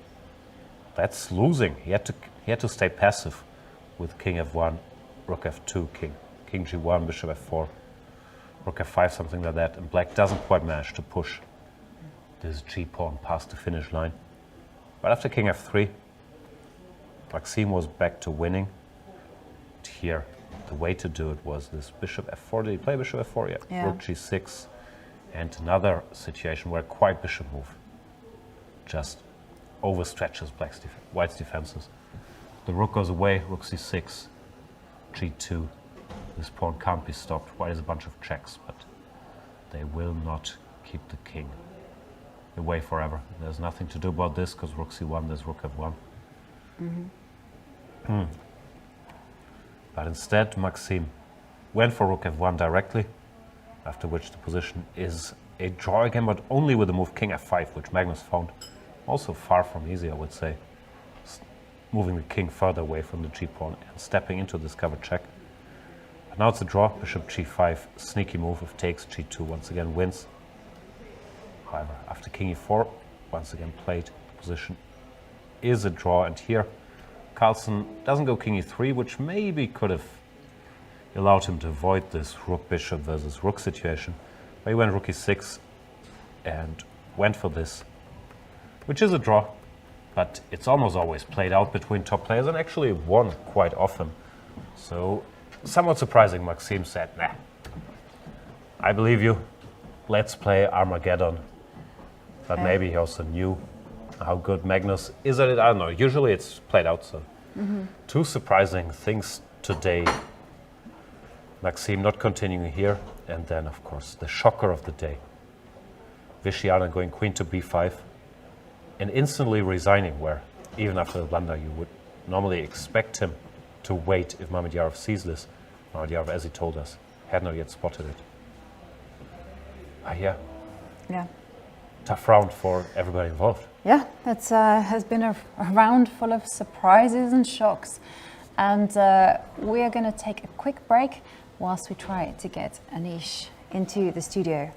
That's losing. He had to stay passive with king f1, rook f2, king g1, bishop f4, rook f5, something like that. And black doesn't quite manage to push this g-pawn past the finish line. But after king f3, Maxime was back to winning. And here, the way to do it was this bishop f4. Did he play bishop f4? Yeah. Rook g6. And another situation where quite bishop move just overstretches white's defenses. The rook goes away, rook c6, g2. This pawn can't be stopped. White has a bunch of checks, but they will not keep the king away forever. There's nothing to do about this, because rook c1, there's rook f1. But instead, Maxime went for rook f1 directly, after which the position is a draw again, but only with the move king f5, which Magnus found also far from easy, I would say. Moving the king further away from the g-pawn and stepping into this covered check. But now it's a draw, bishop g5, sneaky move. If takes, g2 once again wins. However, after king e4, once again played, the position is a draw, and here Carlsen doesn't go king e3, which maybe could have allowed him to avoid this rook bishop versus rook situation. But he went rook e6 and went for this, which is a draw, but it's almost always played out between top players, and actually won quite often. So, somewhat surprising, Maxime said, nah, I believe you, let's play Armageddon. But maybe he also knew how good Magnus is at it. I don't know, usually it's played out, so. Two surprising things today. Maxime not continuing here, and then of course the shocker of the day. Vachier-Lagrave going queen to b5 and instantly resigning, where even after the blunder you would normally expect him to wait if Mamedyarov sees this. Mamedyarov, as he told us, had not yet spotted it. Yeah. Tough round for everybody involved. Yeah, it has been a round full of surprises and shocks. And we are going to take a quick break whilst we try to get Anish into the studio.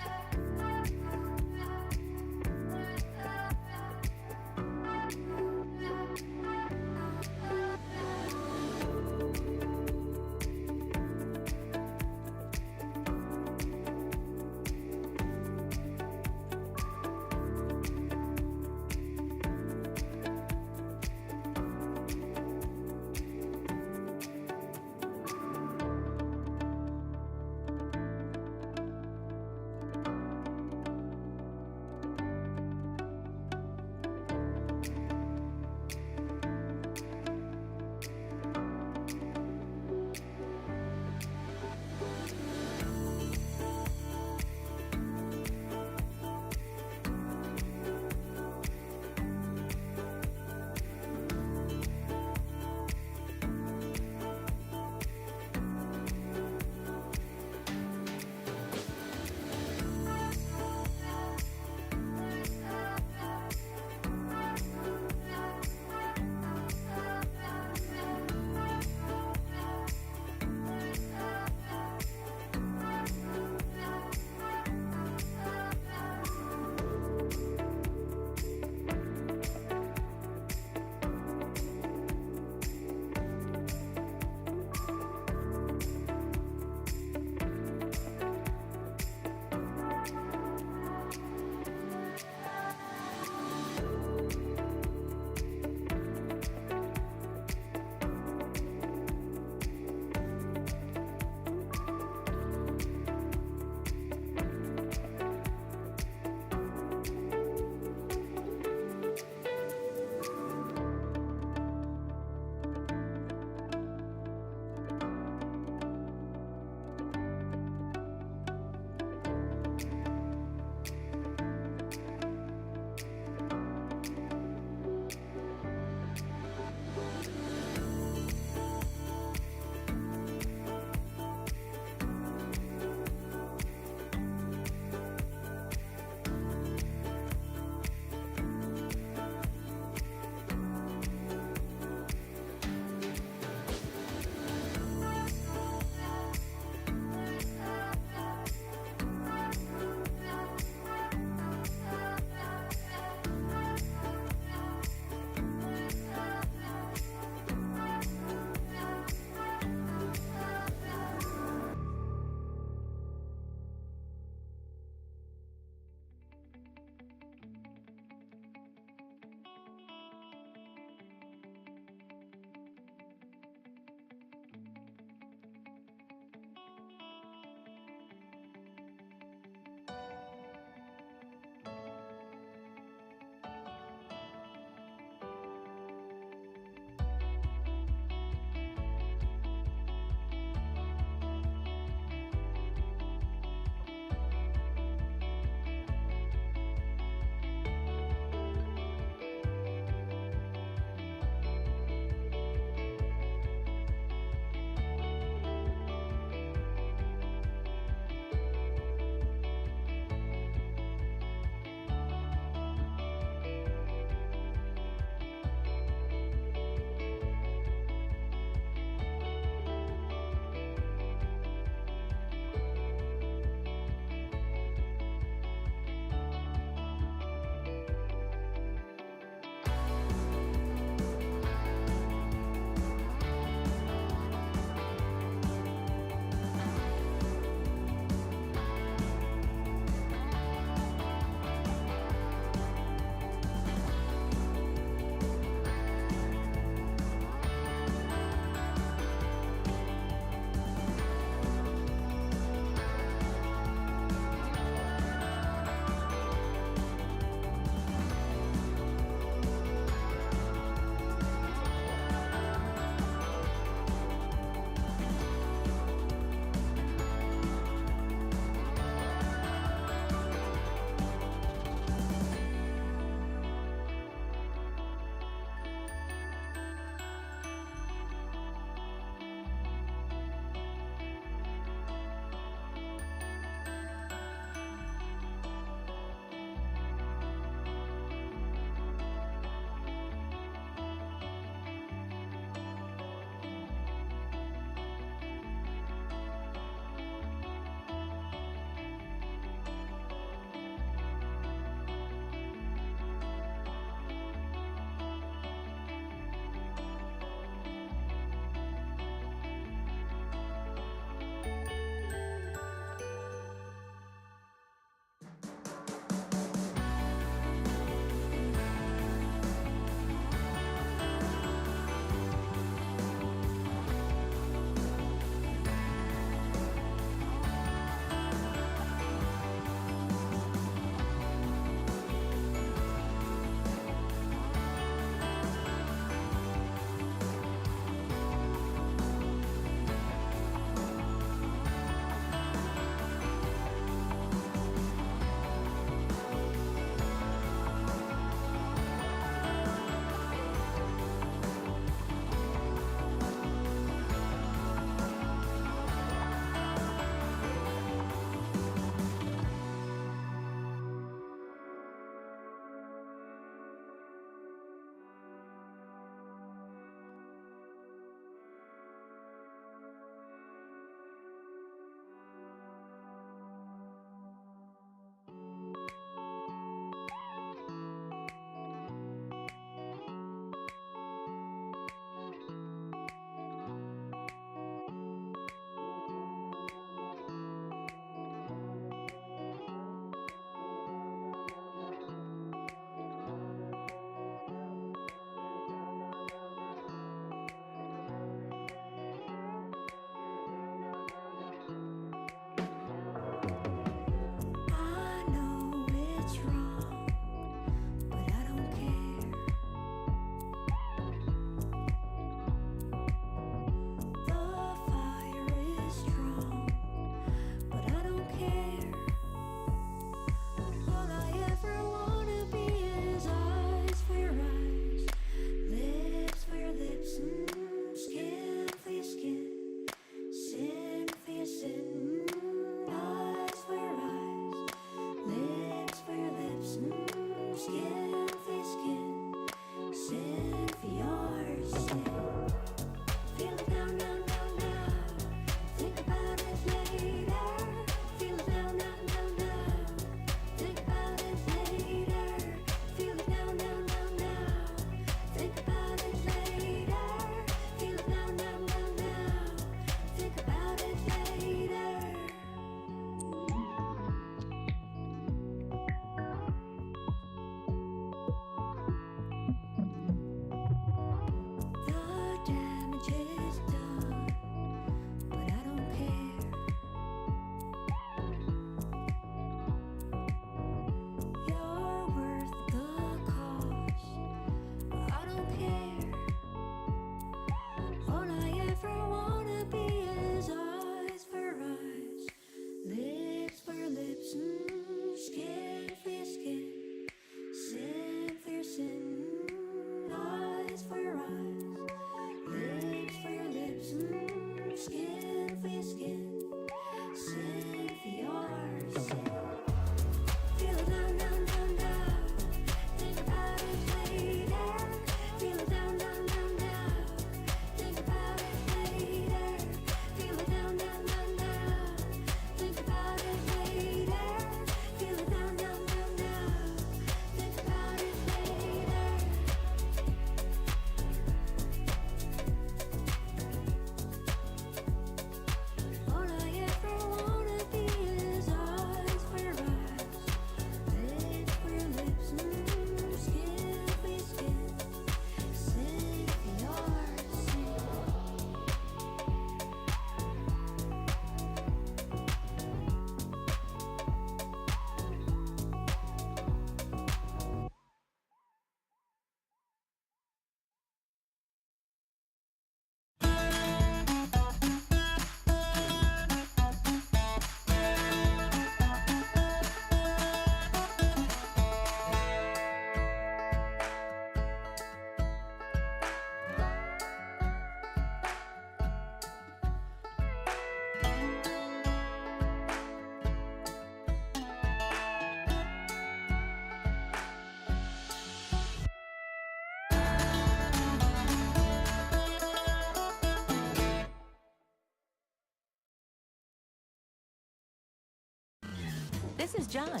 This is John.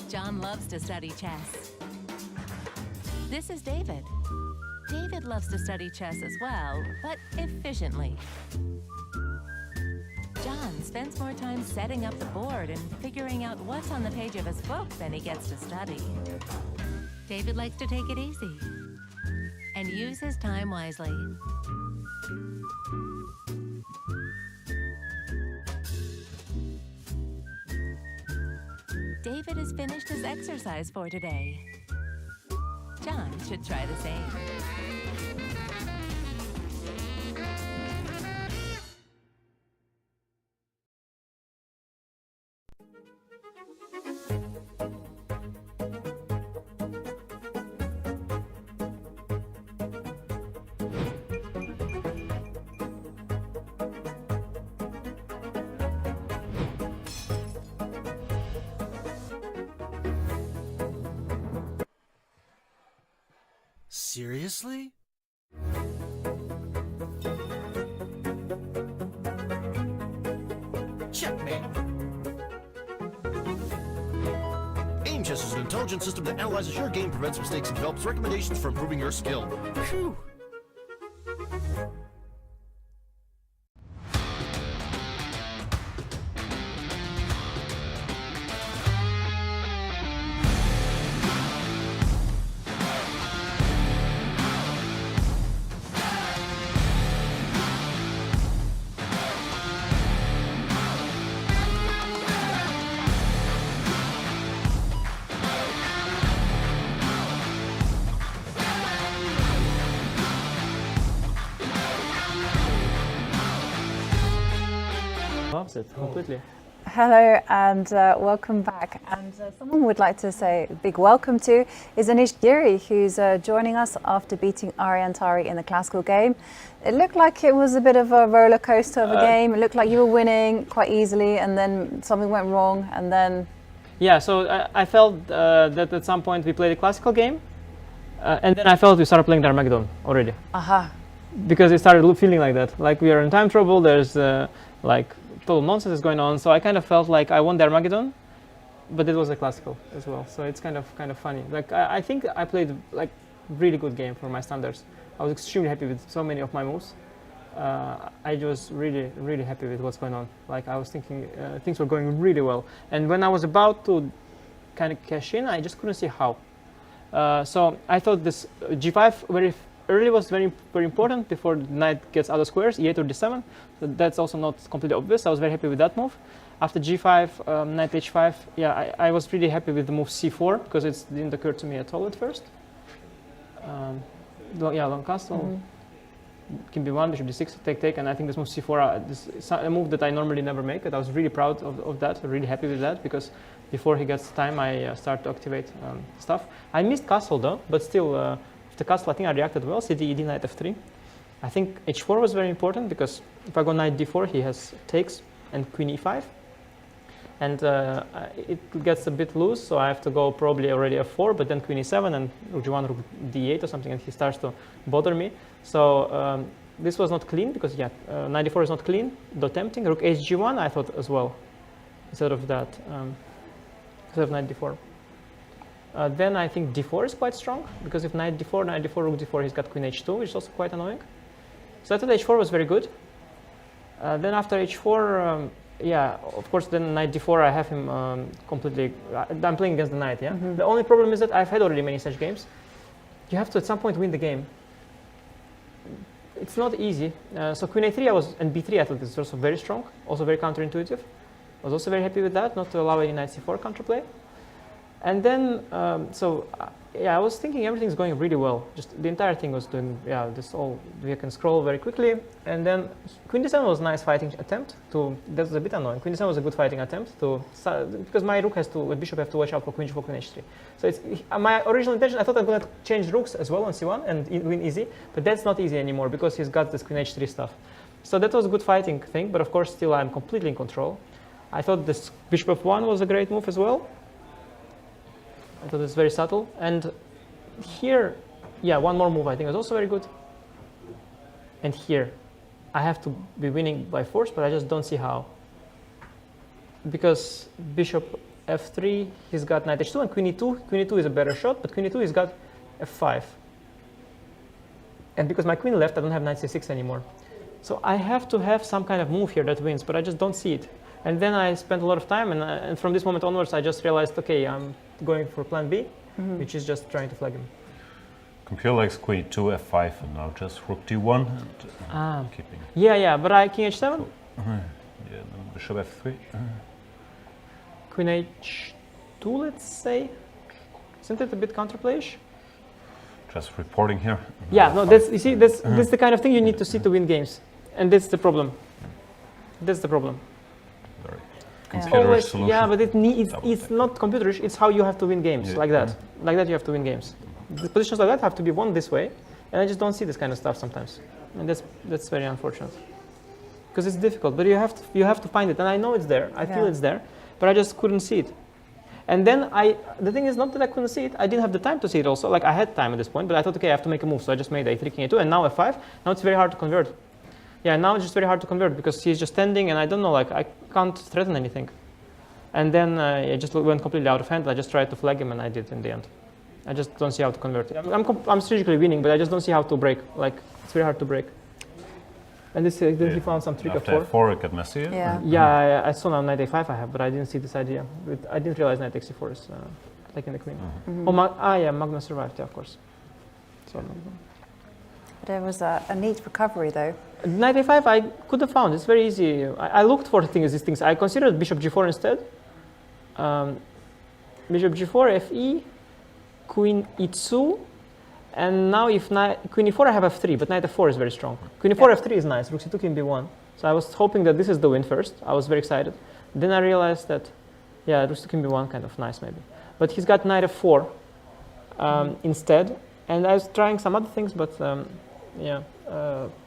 John loves to study chess. This is David. David loves to study chess as well, but efficiently. John spends more time setting up the board and figuring out what's on the page of his book than he gets to study. David likes to take it easy and use his time wisely. David has finished his exercise for today. John should try the same. Seriously? Checkmate! Aim chess is an intelligent system that analyzes your game, prevents mistakes, and develops recommendations for improving your skill. Phew! Loves it completely. Hello and welcome back. And someone would like to say a big welcome to is Anish Giri, who's joining us after beating Ariane Tari in the classical game. It looked like it was a bit of a roller coaster of a game. It looked like you were winning quite easily and then something went wrong and then... Yeah, so I felt that at some point we played a classical game and then I felt we started playing the Armageddon already. Aha. Because it started feeling like that. Like we are in time trouble, there's like total nonsense is going on. So I kind of felt like I won the Armageddon, but it was a classical as well. So it's kind of funny. Like I think I played like really good game for my standards. I was extremely happy with so many of my moves. I was really happy with what's going on. Like I was thinking things were going really well. And when I was about to kind of cash in, I just couldn't see how. So I thought this G5 very early was very important before the knight gets out of squares, E8 or D7. So that's also not completely obvious. I was very happy with that move. After G5, knight H5, yeah, I was really happy with the move C4 because it didn't occur to me at all at first. Long castle. King B1, bishop D6, take, and I think this move C4, this is a move that I normally never make, and I was really proud of that, really happy with that, because before he gets time, I start to activate stuff. I missed castle though, but still, the castle, I think I reacted well. CD, ED, knight F3. I think H4 was very important because if I go knight D4, he has takes and queen E5. And it gets a bit loose, so I have to go probably already F4, but then queen E7 and rook G1, rook D8 or something, and he starts to bother me. So this was not clean because, yeah, knight D4 is not clean, though tempting. Rook H-G1, I thought as well, instead of that, instead of knight D4. Then I think D4 is quite strong, because if knight D4, rook D4, he's got queen H2, which is also quite annoying. So I thought H4 was very good. Then after H4, yeah, of course, then knight D4, I have him completely, I'm playing against the knight, yeah? The only problem is that I've had already many such games. You have to at some point win the game. It's not easy. So queen A3 and B3 I thought this was also very strong, also very counterintuitive. I was also very happy with that, not to allow any knight C4 counterplay. And then, yeah, I was thinking everything's going really well. Just the entire thing was doing, yeah, this all, we can scroll very quickly. And then queen D7 was a nice fighting attempt to, that was a bit annoying. Queen D7 was a good fighting attempt to, because my rook has to, bishop have to watch out for queen G4, queen H3. So it's, my original intention, I thought I'm going to change rooks as well on C1 and win easy, but that's not easy anymore because he's got this queen H3 stuff. So that was a good fighting thing, but of course still I'm completely in control. I thought this bishop F1 was a great move as well. I thought it's very subtle. And here, yeah, one more move I think was also very good. And here, I have to be winning by force, but I just don't see how. Because bishop f3, he's got knight h2 and queen e2. Queen e2 is a better shot, but queen e2 he's got f5. And because my queen left, I don't have knight c6 anymore. So I have to have some kind of move here that wins, but I just don't see it. And then I spent a lot of time, and from this moment onwards, I just realized, okay, I'm going for plan B, which is just trying to flag him. Computer likes queen e2, f5, and now just rook d1 and keeping. Yeah, but I king h7. Yeah, then bishop f3. Queen h2, let's say. Isn't it a bit counterplayish? Just reporting here. Yeah, no, that's, you see, that's the kind of thing you need to see to win games. And that's the problem. That's the problem. Very It's computerish always, solution. yeah, but it's not computerish, it's how you have to win games, like that. Like that you have to win games. The positions like that have to be won this way, and I just don't see this kind of stuff sometimes. And that's very unfortunate. Because it's difficult, but you have to find it, and I know it's there, I feel it's there, but I just couldn't see it. And then the thing is not that I couldn't see it, I didn't have the time to see it also. Like I had time at this point, but I thought, okay, I have to make a move. So I just made a3, king a2, and now f5. Now it's very hard to convert. Yeah, now it's just very hard to convert because he's just standing and I don't know, like I can't threaten anything. And then I just went completely out of hand. I just tried to flag him and I did in the end. I just don't see how to convert. I'm strategically winning, but I just don't see how to break. Like it's very hard to break. And this he found some trick of After f4 it got messy. Yeah, I saw now knight a5 I have, but I didn't see this idea. I didn't realize knight x4 is taking the queen. Oh, Magnus survived, yeah, of course. So, There was a neat recovery though. knight a5 I could have found. It's very easy. I looked for these things. I considered bishop g4 instead. Bishop g4, fe, queen e2. And now if queen e4 I have f3, but knight f4 is very strong. Queen e4, f3 is nice, rook c2, king b1. So I was hoping that this is the win first. I was very excited. Then I realized that, yeah, rook c2, king b1 kind of nice maybe. But he's got knight f4 instead. And I was trying some other things, but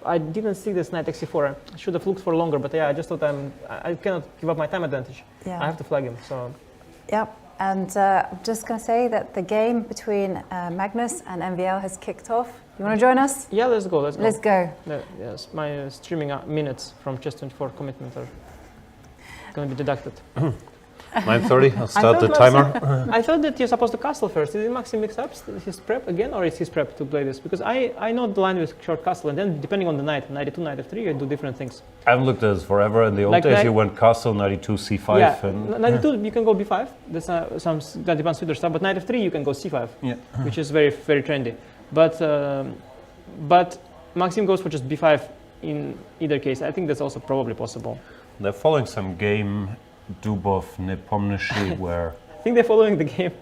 I didn't see this knight x4. I should have looked for longer, but yeah, I just thought I cannot give up my time advantage. Yeah. I have to flag him, so. Yep. And I'm just going to say that the game between Magnus and MVL has kicked off. You want to join us? Yeah, let's go. Let's go. Yes, my streaming minutes from Chess24 commitment are going to be deducted. 9:30, I'll start the timer. I thought that you're supposed to castle first. Did Maxim mix up his prep again, or is his prep to play this? Because I know the line with short castle, and then depending on the knight, knight e2, knight f3, you do different things. I haven't looked at this forever. In the old days, you went castle, knight e2, c5. Yeah, and knight e2, you can go b5. That's that depends on Swedish stuff. But knight f3, you can go c5, which is very, very trendy. But Maxim goes for just b5 in either case. I think that's also probably possible. They're following some game, Dubov, Nepomniachtchi, where... I think they're following the game,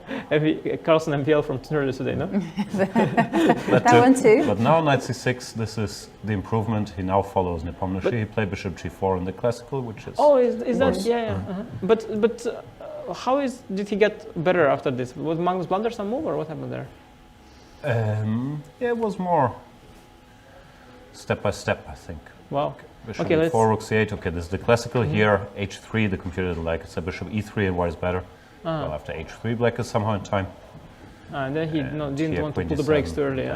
Carlsen and MVL from earlier today, no? That one too. But now knight c6, this is the improvement. He now follows Nepomniachtchi. He played bishop g4 in the classical, which is... Oh, is that... Yeah. But how did he get better after this? Was Magnus blunder some move, or what happened there? Yeah, it was more step by step, I think. Wow. Bishop Okay, e4, rook c8. Okay, this is the classical. Here, h3, the computer didn't like it. So bishop e3, and what is better? Well, after h3, black is somehow in time. And then he didn't want to pull the brakes too early.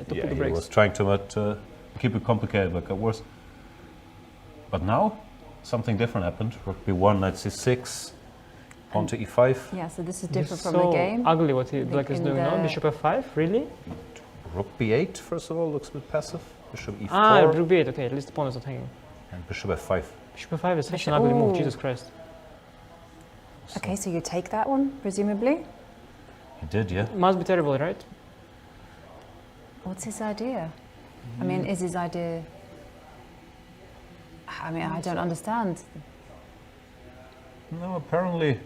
He was trying to keep it complicated, but got worse. But now, something different happened. Rook b1, knight c6, pawn to e5. Yeah, so this is different from so the game. Ugly what black is doing now. Bishop f5, really? Rook b8, first of all, looks a bit passive. Bishop e4. Rook b8, okay, at least the pawn is not hanging. And bishop f5. Bishop f5 is such an ugly move, Jesus Christ. Okay, so you take that one, presumably? He did, yeah. Must be terrible, right? What's his idea? I mean, is his idea... I mean, I don't understand. No, apparently...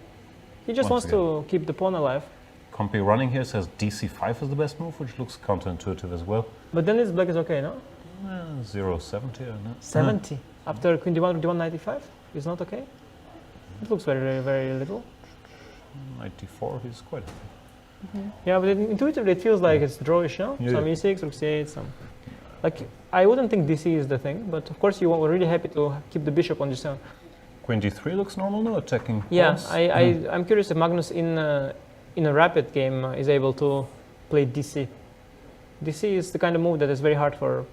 He just wants to keep the pawn alive. Compy running here says dc5 is the best move, which looks counterintuitive as well. But then this black is okay, no? 0.70 or not? 70? After queen d1, rook d1, knight e5? Is not okay? It looks very, very, very little. 94, he's quite happy. Yeah, but intuitively it feels like it's drawish, no? Yeah. Some e6, rook c8, some... Like, I wouldn't think dc is the thing, but of course you were really happy to keep the bishop on g7. Queen d3 looks normal now, attacking Yeah, pawns. I'm curious if Magnus in a rapid game is able to play dc. dc is the kind of move that is very hard for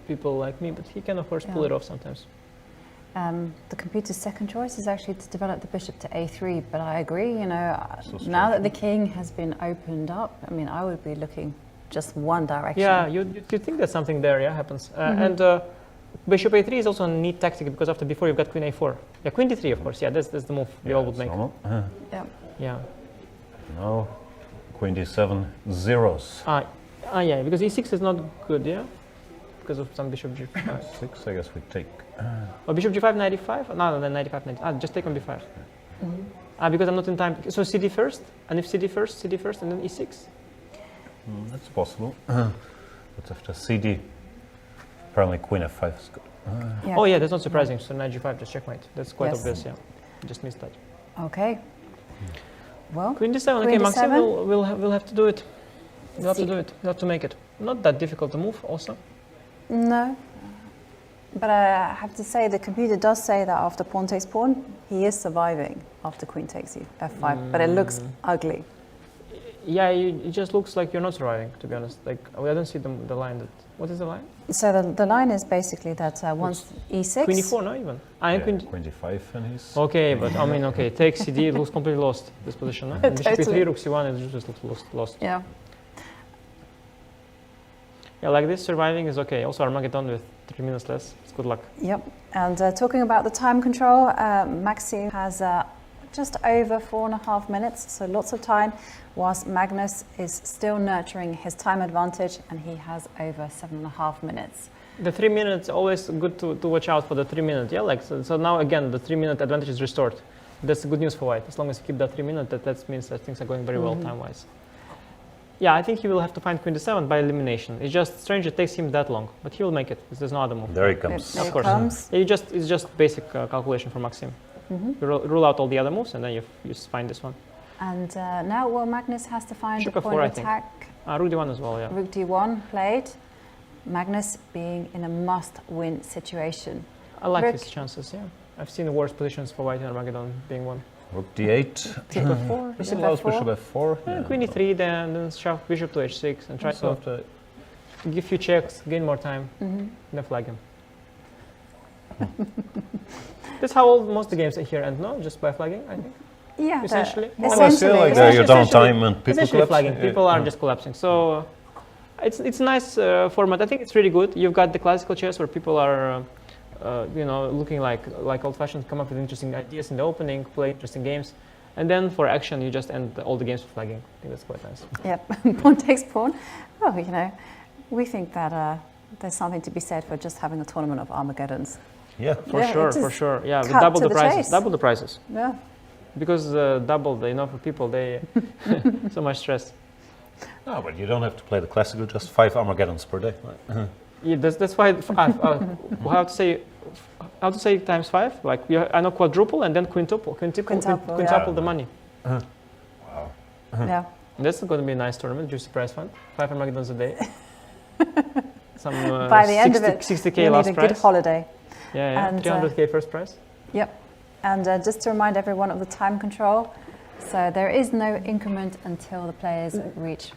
people like me, but he can of course pull it off sometimes. The computer's second choice is actually to develop the bishop to a3, but I agree, you know, now that the king has been opened up, I mean, I would be looking just one direction. Yeah, you think that something there, yeah, happens. And bishop a3 is also a neat tactic because after before you've got queen a4. Yeah, queen d3, of course. Yeah, that's the move we all would make. Yeah. Yeah. Now, queen d7, zeros. Yeah, because e6 is not good, yeah? Because of some bishop g5. 6, I guess we take. Bishop g5, knight e5? No, then knight e5, knight. Just take on b5. Because I'm not in time. So cd first, and if cd first, and then e6? That's possible. But after cd, apparently queen f5 is good. Yeah. Oh yeah, that's not surprising. So knight g5, just checkmate. That's quite Yes. obvious, yeah. Just missed that. Okay. Well, Queen d7, okay, Queen Maxim d7. will have to do it. We'll have to do it. We'll have to make it. Not that difficult to move, also. no. But I have to say, the computer does say that after pawn takes pawn, he is surviving after queen takes f5, but it looks ugly. Yeah, it just looks like you're not surviving, to be honest. Like, I don't see the line that... What is the line? So the line is basically that once e6... Queen e4, no, even. Queen d5 and he's... Okay, but I mean, okay, take cd, it looks completely lost, this position, no? And bishop Totally. e3, rook c1, it just looks lost. Yeah. Yeah, like this, surviving is okay. Also, Armageddon with 3 minutes less. It's good luck. Yep. And talking about the time control, Maxim has just over 4.5 minutes, so lots of time, whilst Magnus is still nurturing his time advantage, and he has over 7.5 minutes. The 3 minutes, always good to watch out for the 3 minute, yeah? Like, so now again, the 3 minute advantage is restored. That's good news for white. As long as you keep that 3 minute, that means that things are going very well time-wise. Yeah, I think he will have to find queen d7 by elimination. It's just strange it takes him that long, but he will make it. There's no other move. There he comes. There Of it course. comes. It's just basic calculation for Maxim. You rule out all the other moves, and then you just find this one. And now, well, Magnus has to find Bishop the f4, point I of think. attack. Rook d1 as well, yeah. Rook d1 played. Magnus being in a must-win situation. I like Rook. his chances, yeah. I've seen worse positions for white in Armageddon being one. Rook d8. Bishop f4. This Bishop allows f4. bishop f4. Yeah, queen e3, then shove bishop to h6 and try So to after give few checks, gain more time, then flag him. That's how most of the games here end, no? Just by flagging, I think. Yeah, Essentially. Unless you're like you're down time and people Essentially collapse. flagging. People are just collapsing. So it's a nice format. I think it's really good. You've got the classical chess where people are, looking like old-fashioned, come up with interesting ideas in the opening, play interesting games, and then for action you just end all the games with flagging. I think that's quite nice. Yep, pawn takes pawn. Oh, you know, we think that there's something to be said for just having a tournament of Armageddons. Yeah. For Yeah, sure, it for just sure. Yeah, we cut double to the the prices. chase. Double the prices. Yeah. Because double, for people, they so much stress. No, but you don't have to play the classical, just 5 Armageddons per day. Yeah, that's why. How to say times 5? Like I know quadruple and then quintuple. Quintuple the money. Wow. Yeah. That's going to be a nice tournament. Juicy prize fund. 5 Armageddons a day. Some By the end of it, 60K you last need a prize. good holiday. Yeah, And, 300K first prize. Yep. And just to remind everyone of the time control, so there is no increment until the players reach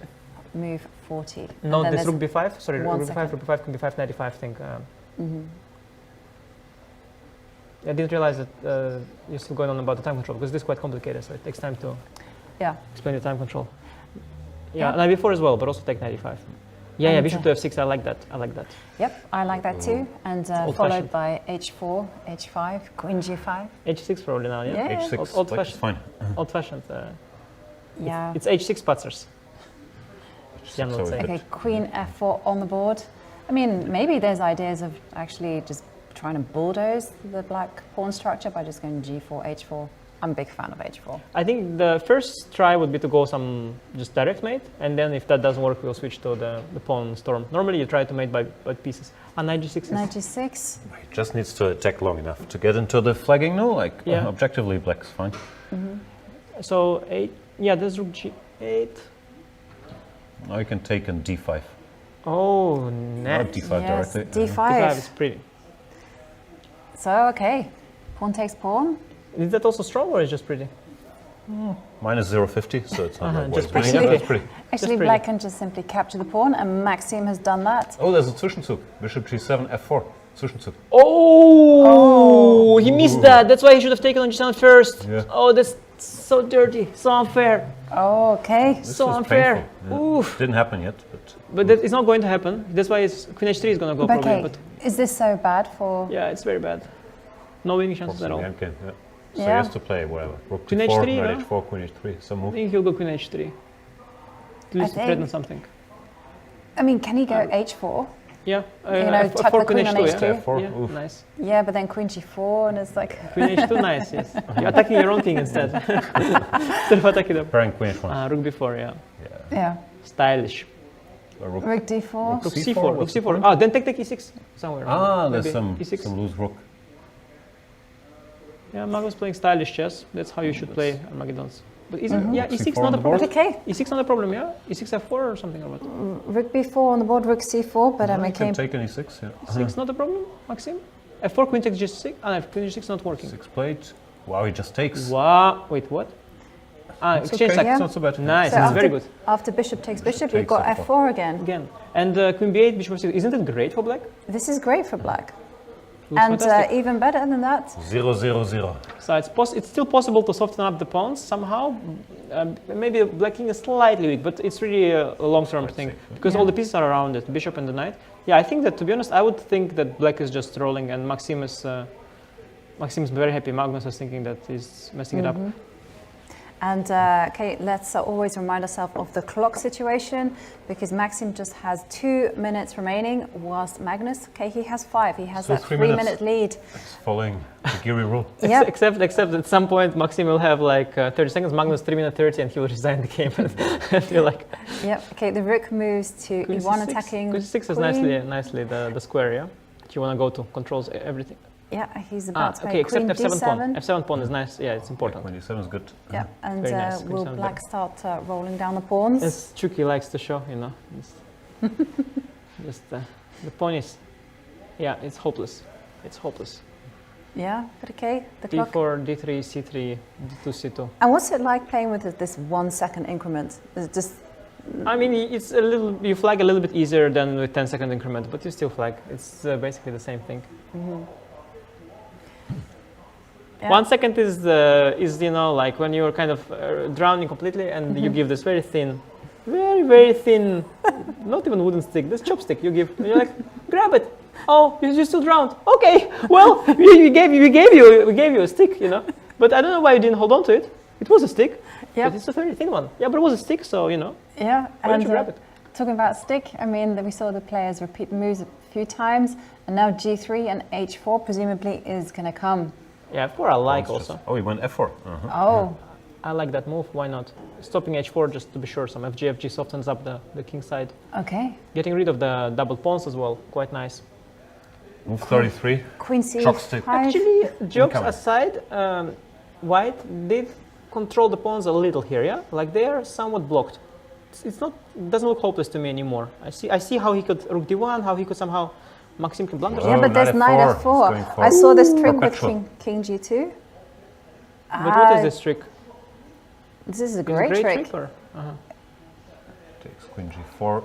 move 40. No, And then this there's rook b5. Sorry, one rook b5, second. rook b5, queen b5, knight e5 thing. I didn't realize that you're still going on about the time control because this is quite complicated, so it takes time to Yeah. explain the time control. Yeah. Yeah, knight b4 as well, but also take knight e5. Yeah, And, bishop to f6. I like that. I like that. Yep, I like that too. And old-fashioned. followed by h4, h5, queen g5. h6 probably now. Yeah. Yeah. H6, Old like, it's fashioned. fine. Old-fashioned. Yeah. It's h6 patzers. Jan So would say. we Okay, queen f4 on the board. I mean, maybe there's ideas of actually just trying to bulldoze the black pawn structure by just going g4, h4. I'm a big fan of h4. I think the first try would be to go some just direct mate, and then if that doesn't work, we'll switch to the pawn storm. Normally, you try to mate by pieces. Knight g6 is... Knight g6. He just needs to attack long enough to get into the flagging, no? Like, Yeah. objectively, black's fine. So 8. Yeah, there's rook g8. Now you can take in d5. Oh, Not nice. d5 Yes, directly. d5. is pretty. So, okay, pawn takes pawn. Is that also strong or is it just pretty? Minus 0.50, so it's not like just what it's pretty. winning. That's pretty. Actually, pretty. black can just simply capture the pawn, and Maxim has done that. Oh, there's a Zwischenzug. Bishop g7, f4. Zwischenzug. Oh, he missed that. That's why he should have taken on G7 first. Yeah. Oh, that's so dirty, so unfair. Oh, okay. This So was unfair. painful. Yeah. Oof. Didn't happen yet, but But that is not going to happen. That's why it's Queen H3 is going to go But probably. okay, But is this so bad for... yeah, it's very bad. No winning chances at all. yeah. So he Yeah. has to play whatever. Rook Queen d4, H3, knight yeah? h4, queen h3, some I move. think he'll go Queen H3. At least to think- threaten something. I mean, can he go H4? Yeah. tuck the queen on H2, H2. yeah. F4, Yeah, oof. nice. Yeah, but then Queen G4 and it's like... Queen H2, nice, yes. You're attacking your own king instead. Instead of attacking them. Pairing queen h1. Rook B4, yeah. Yeah. Stylish. Rook. Rook D4. Rook C4, C4, Rook what's the C4. point? Ah, then take E6 somewhere. Ah, there's Maybe some E6. some loose rook. Yeah, Magnus playing stylish chess. That's how you should play Armageddons. But isn't, yeah, Rook E6 C4 not on a the problem? board. Okay. E6 not a problem, yeah? E6 F4 or something or what? Rook B4 on the board, Rook C4, but You okay. can take any 6, yeah. E6 not a problem, Maxim? F4, Queen takes G6? Ah, Queen G6 not working. 6 plate. Wow, he just takes. Wow, wait, what? Ah, It's exchange okay. sack. Yeah. It's not so bad. Nice, So it's after, very good. after bishop takes bishop, you've Takes got F4. F4 again. Again. And Queen B8, Bishop F6. Isn't it great for black? This is great for black. Looks And fantastic. even better than that, 0, 0, 0. So it's still possible to soften up the pawns somehow. Maybe black king is slightly weak, but it's really a long-term thing safe, yeah. because all the pieces are around it, bishop and the knight. Yeah, I think that, to be honest, I would think that black is just rolling and Maxim is very happy. Magnus is thinking that he's messing it up. And okay, let's always remind ourselves of the clock situation because Maxim just has 2 minutes remaining, whilst Magnus, okay, he has 5. He has So that 3 3-minute lead. It's following the Geary rule. Yep. Except at some point, Maxim will have like 30 seconds, Magnus 3 minutes 30, and he will resign the game. And feel like Yep. Okay, the rook moves to Queen E1 C6. attacking. Queen C6 is queen. nicely the square, yeah? That you want to go to, controls everything. Yeah, he's about to play Okay, except Queen F7 pawn. D7. F7 pawn is nice, yeah, it's important. Queen d7 is good. Yeah, and Very nice. Queen will D7 black better. start rolling down the pawns? As Chucky likes to show, you know. Just the pawn is, yeah, it's hopeless. It's hopeless. Yeah, but okay, the clock. D4, D3, C3, D2, C2. And what's it like playing with this 1 second increment? Is it just I mean, it's a little, you flag a little bit easier than with 10-second increment, but you still flag. It's basically the same thing. yeah. 1 second is you know, like when you're kind of drowning completely and you give this very thin, very thin, not even wooden stick, this chopstick you give, and you're like, grab it. Oh, you're still drowned. Okay, well, we gave you a stick, you know. But I don't know why you didn't hold on to it. It was a stick, Yep. but it's a very thin one. Yeah, but it was a stick, so you know. Yeah, Why don't and you grab it? talking about stick, I mean, we saw the players repeat moves a few times, and now G3 and H4 presumably is going to come. Yeah, F4 I like It's just- also. Oh, he went f4. Uh-huh. Oh, I like that move. Why not? Stopping H4 just to be sure. Some FG softens up the king side. okay. Getting rid of the double pawns as well. Quite nice. Move 33. Queen C5. Chopstick. Actually, jokes Incoming. aside, White did control the pawns a little here. Yeah, like they are somewhat blocked. It's not. It doesn't look hopeless to me anymore. I see how he could Rook D1, how he could somehow Maxim can blunder. Yeah, Oh, but there's knight knight F4. F4. It's going for I saw this trick with perpetual. King G2. But what is this trick? This is a Is it great trick. or? Takes queen g4.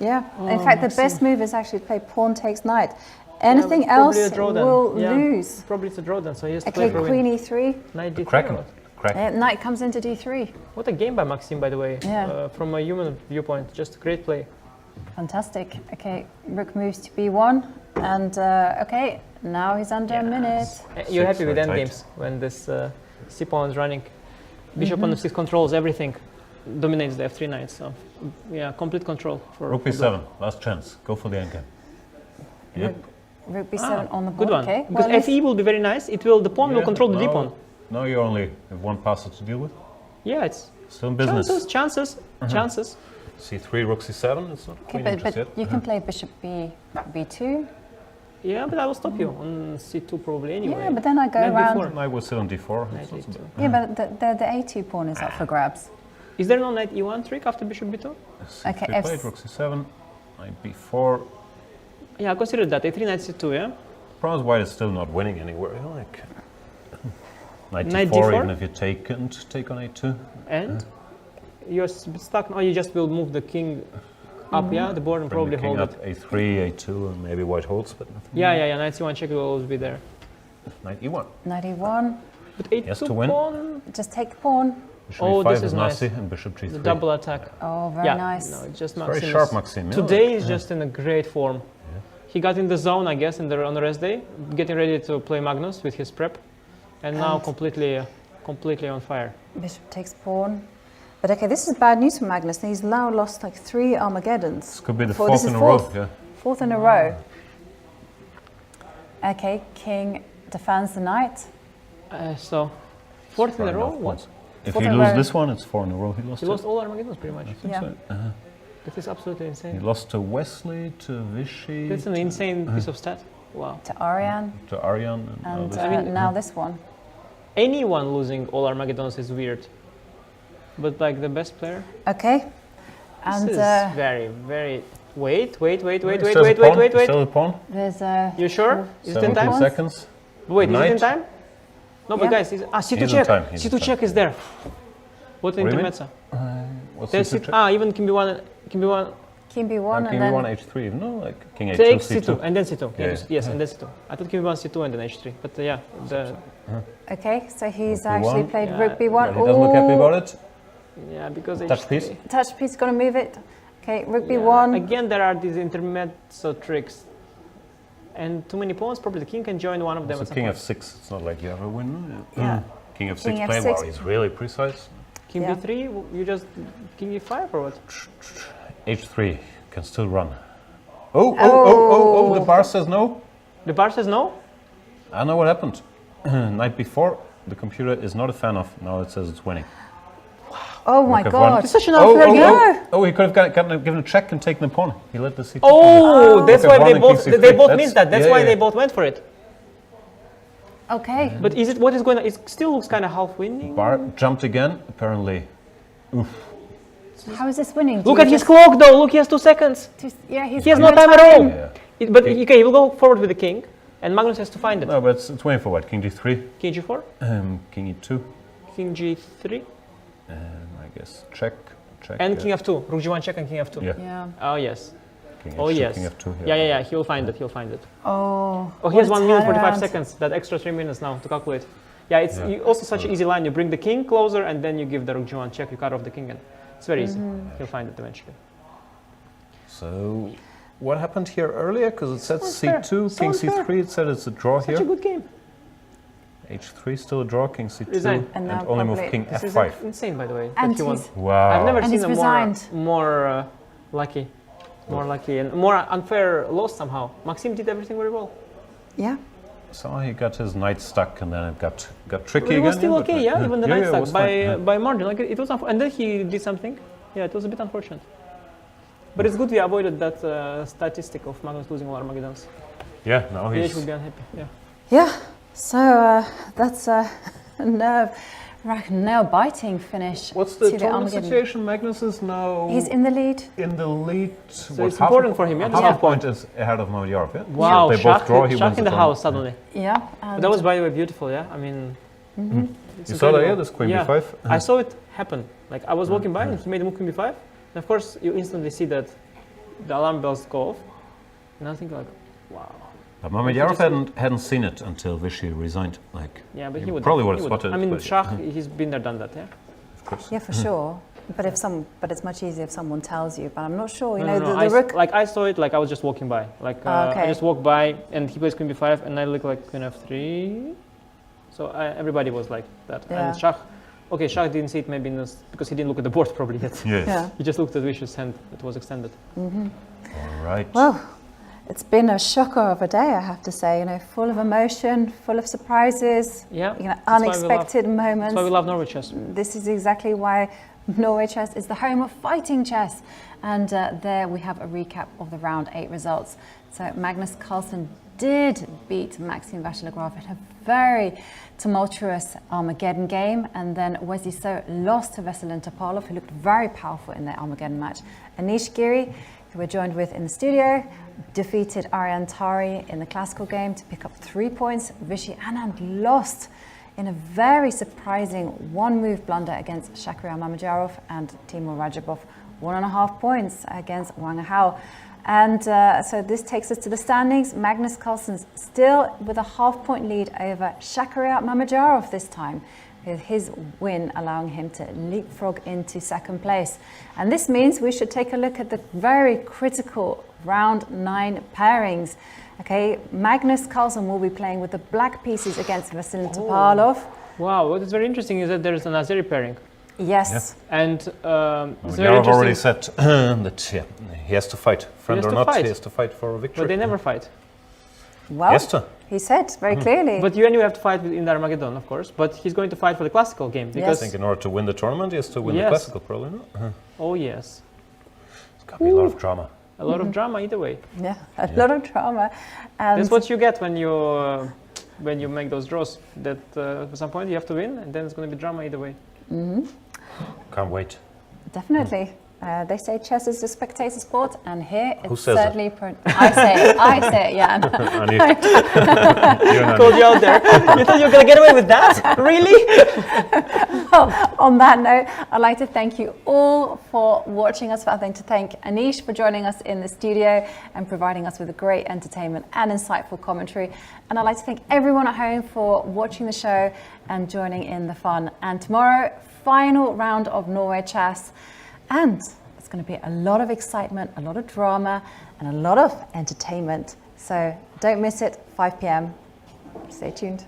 Yeah. In Oh, fact, the Maxim. best move is actually to play pawn takes knight. Anything Yeah, probably else a draw then. will Yeah. lose. Probably it's a draw then, so he has to Okay, play for Queen win. E3. Knight D3. Kraken. or what? Kraken. Knight comes into D3. What a game by Maxim, by the way. Yeah. From a human viewpoint, just a great play. Fantastic. Okay, Rook moves to B1, and okay, now he's under a minute. You're happy with very endgames when this C pawn is running. Bishop on f6 controls everything, dominates the f3 knight. So, yeah, complete control for Rook b7. Last chance. Go for the endgame. Yep. Rook B7 on the board. Good one. Okay, Because well, fe will be very nice. It will, the pawn will Yeah, control the no, d pawn. No, you only have one passer to deal with. Yeah, it's Still in business. chances. c3, rook c7. It's not okay, queen but interest yet. you can play Bishop B2. Yeah, but I will stop you on c2 probably anyway. Yeah, but then I go Knight around. D4. Knight would sit on d4. Knight It's not so D2. bad. Yeah, but the A2 pawn is up for grabs. Is there no knight e1 trick after bishop b2? C3 Okay, played, rook c7. Knight b4. Yeah, I consider that. a3 knight c2, yeah? Problem is white is still not winning anywhere. You know, like knight Knight d4, D4? even if you take and take on a2. And you're stuck. Oh, you just will move the king. up, yeah, the board and Bring probably the king hold up, it. a3, a2, and maybe white holds, but nothing. Yeah, knight c1 check will always be there. Knight e1. Knight e1. But a2 Yes, to win. pawn. Just take the pawn. Bishop Oh, e5 this is is nice. nasty, and bishop g3. The double attack. Oh, very Yeah, nice. no, it's just Very Maxim. sharp, Maxim. yeah, Today like, is just in a great form. He got in the zone, I guess, on the rest day, getting ready to play Magnus with his prep, and now completely on fire. Bishop takes pawn. But okay, this is bad news for Magnus. He's now lost like 3 Armageddons. This could be the This fourth is in a row. fourth. Yeah. Fourth in a row. Okay, king defends the knight. So, fourth in a Fair row. enough, What? points. If Fourth he in a loses row. this one, it's 4 in a row. He lost He it. lost all Armageddons pretty much. I think Yeah. so. That is absolutely He insane. lost to Wesley, to Vichy, That's an insane piece of stat. Wow. To Ariane. to Aryan, and now And this. now this one. Anyone losing all Armageddons is weird. But like the best player, Okay. And this is very, very. Wait. Still a pawn. there's a. You sure? Is it in 17 time? seconds. Wait, is it in Knight. time? No, but Yeah. guys, C2 He's in check. time, he's in C2 time. check is there. What do you mean? intermezzo? What's There's the C2. Even King B1. King B1 King and b1, then. h3, no, like king h2, Take c2. C2 and then C2. Yeah. Yes, and then C2. I thought King B1, C2 and then H3. But yeah, Okay, so he's Rook actually B1. played Yeah, Rook B1. He doesn't look happy about it. yeah, because Touch H3. piece. Touch piece, gonna move it. Okay, Rook Yeah. B1. Again, there are these intermezzo tricks. And too many pawns, probably the king can join one of them So at some king point. f6, it's not like you ever win. No? Yeah. King f6 King play, F6. wow, he's really precise. King Yeah. B3, you just King E5 or what? h3, can still run. Oh, the bar says no. The bar says no? I know what happened. Night before, the computer is not a fan of, now it says it's winning. Oh my Rook F1. god. It's such an unfair game. Oh, he could have given a check and taken the pawn. He let the c2 Oh, that's Rook why F1 they and both king C3. they both That's- missed that. That's yeah, why yeah. they both went for it. Okay. But is it what is going on? It still looks kind of half winning. Bar jumped again, apparently. How is this winning? Do Look you at his just- clock though. Look, he has 2 seconds. Yeah, He has no got time at all. Yeah. But okay, he will go forward with the king, and Magnus has to find it. No, but it's waiting for what? King d3, King G4, king e2, King G3, I guess check. and King F2. Rook G1 check and King F2. Yeah. Yeah. Oh yes. King Oh H2, yes. King f2. Yeah. He'll find it. He'll find it. Oh. Oh, he what has a 1 minute 45 turnaround. seconds. That extra 3 minutes now to calculate. Yeah, it's Yeah. also such an easy line. You bring the king closer, and then you give the Rook G1 check. You cut off the king, and it's very easy. He'll find it eventually. So, what happened here earlier? Because it said Sounds fair. c2, king Sounds fair. c3. It said it's a draw Such a here. good game. h3 still a draw. King c2, Resign. And now only move probably- king This is f5. insane, by the way. And that he won. he's- Wow. I've never And seen he's a resigned. more lucky, and more unfair loss somehow. Maxim did everything very well. Yeah. So he got his knight stuck, and then it got tricky But it again. was still but, okay, yeah. Even the knight it stuck was fine, by margin. Like it was, and then he did something. Yeah, it was a bit unfortunate. But it's good we avoided that statistic of Magnus losing all Armageddons. Yeah, now He he's would be unhappy. Yeah. Yeah. So that's a nail-biting finish. What's the to total Armageddon. situation? Magnus is now He's in the lead. in the lead. So it's important for him, yeah, this Half half a point is ahead of Maviarov, yeah? Wow, So if they both Shach, draw, he Shach wins in the one. house suddenly. Yeah. But And that was, by the way, beautiful. Yeah, I mean, it's You saw that, incredible. yeah? This queen Yeah. b5? I saw it happen. Like I was walking by and he made a move queen b5. And of course, you instantly see that the alarm bells go off. And I think like, wow. But Maviarov hadn't seen it until Vichy resigned. Like, Yeah, but he he would probably would he have would. spotted I it, mean, but Shach, he's been there, done that. Yeah. of course. yeah, for sure. But it's much easier if someone tells you. But I'm not sure. You No, know, no, the rook. like I saw it, like I was just walking by. Like I Okay. just walked by and he plays queen b5 and I look like queen f3. So everybody was like that. Yeah. And Shach, okay, Shach didn't see it maybe because he didn't look at the board probably yet. Yes. Yeah. He just looked at Vicious hand that was extended. All right. Well, it's been a shocker of a day, I have to say. You know, full of emotion, full of surprises. Yeah, You know, that's why we love- unexpected moments. That's why we love Norway chess. This is exactly why Norway chess is the home of fighting chess. And there we have a recap of the round 8 results. So Magnus Carlsen did beat Maxim Vachier-Lagrave in a very tumultuous Armageddon game. And then Wesley So lost to Veselin Topalov, who looked very powerful in their Armageddon match. Anish Giri, who we're joined with in the studio, defeated Aryan Tari in the classical game to pick up 3 points. Vishy Anand lost in a very surprising one-move blunder against Shakriyar Mamedyarov, and Timur Rajabov 1.5 points against Wang Hao. And so this takes us to the standings. Magnus Carlsen's still with a half-point lead over Shakariyat Mamedyarov this time, with his win allowing him to leapfrog into second place. And this means we should take a look at the very critical round 9 pairings. Okay, Magnus Carlsen will be playing with the black pieces against Vasyl Topalov. Wow, what is very interesting is that there is an Azeri pairing. Yes. Yeah. And it's very Yarov interesting. already said that he has to fight. Friend or not, he has to fight for a victory. But they never fight. Well, Yes, sir. he said very clearly. But you and you have to fight in the Armageddon, of course. But he's going to fight for the classical game. Because I think in order to win the tournament, he has to win the classical, probably not. Oh, yes. It's got to be a lot of drama. A lot of drama either way. Yeah, a lot of drama. That's what you get when you make those draws. That at some point you have to win, and then it's going to be drama either way. Can't wait. Definitely. They say chess is a spectator sport, and here it's says certainly. I say it, Jan. I called you out there. You thought you were going to get away with that? Really? Well, on that note, I'd like to thank you all for watching us. I'd like to thank Anish for joining us in the studio and providing us with great entertainment and insightful commentary. And I'd like to thank everyone at home for watching the show and joining in the fun. And tomorrow, final round of Norway chess. And it's going to be a lot of excitement, a lot of drama, and a lot of entertainment. So don't miss it, 5 p.m. Stay tuned.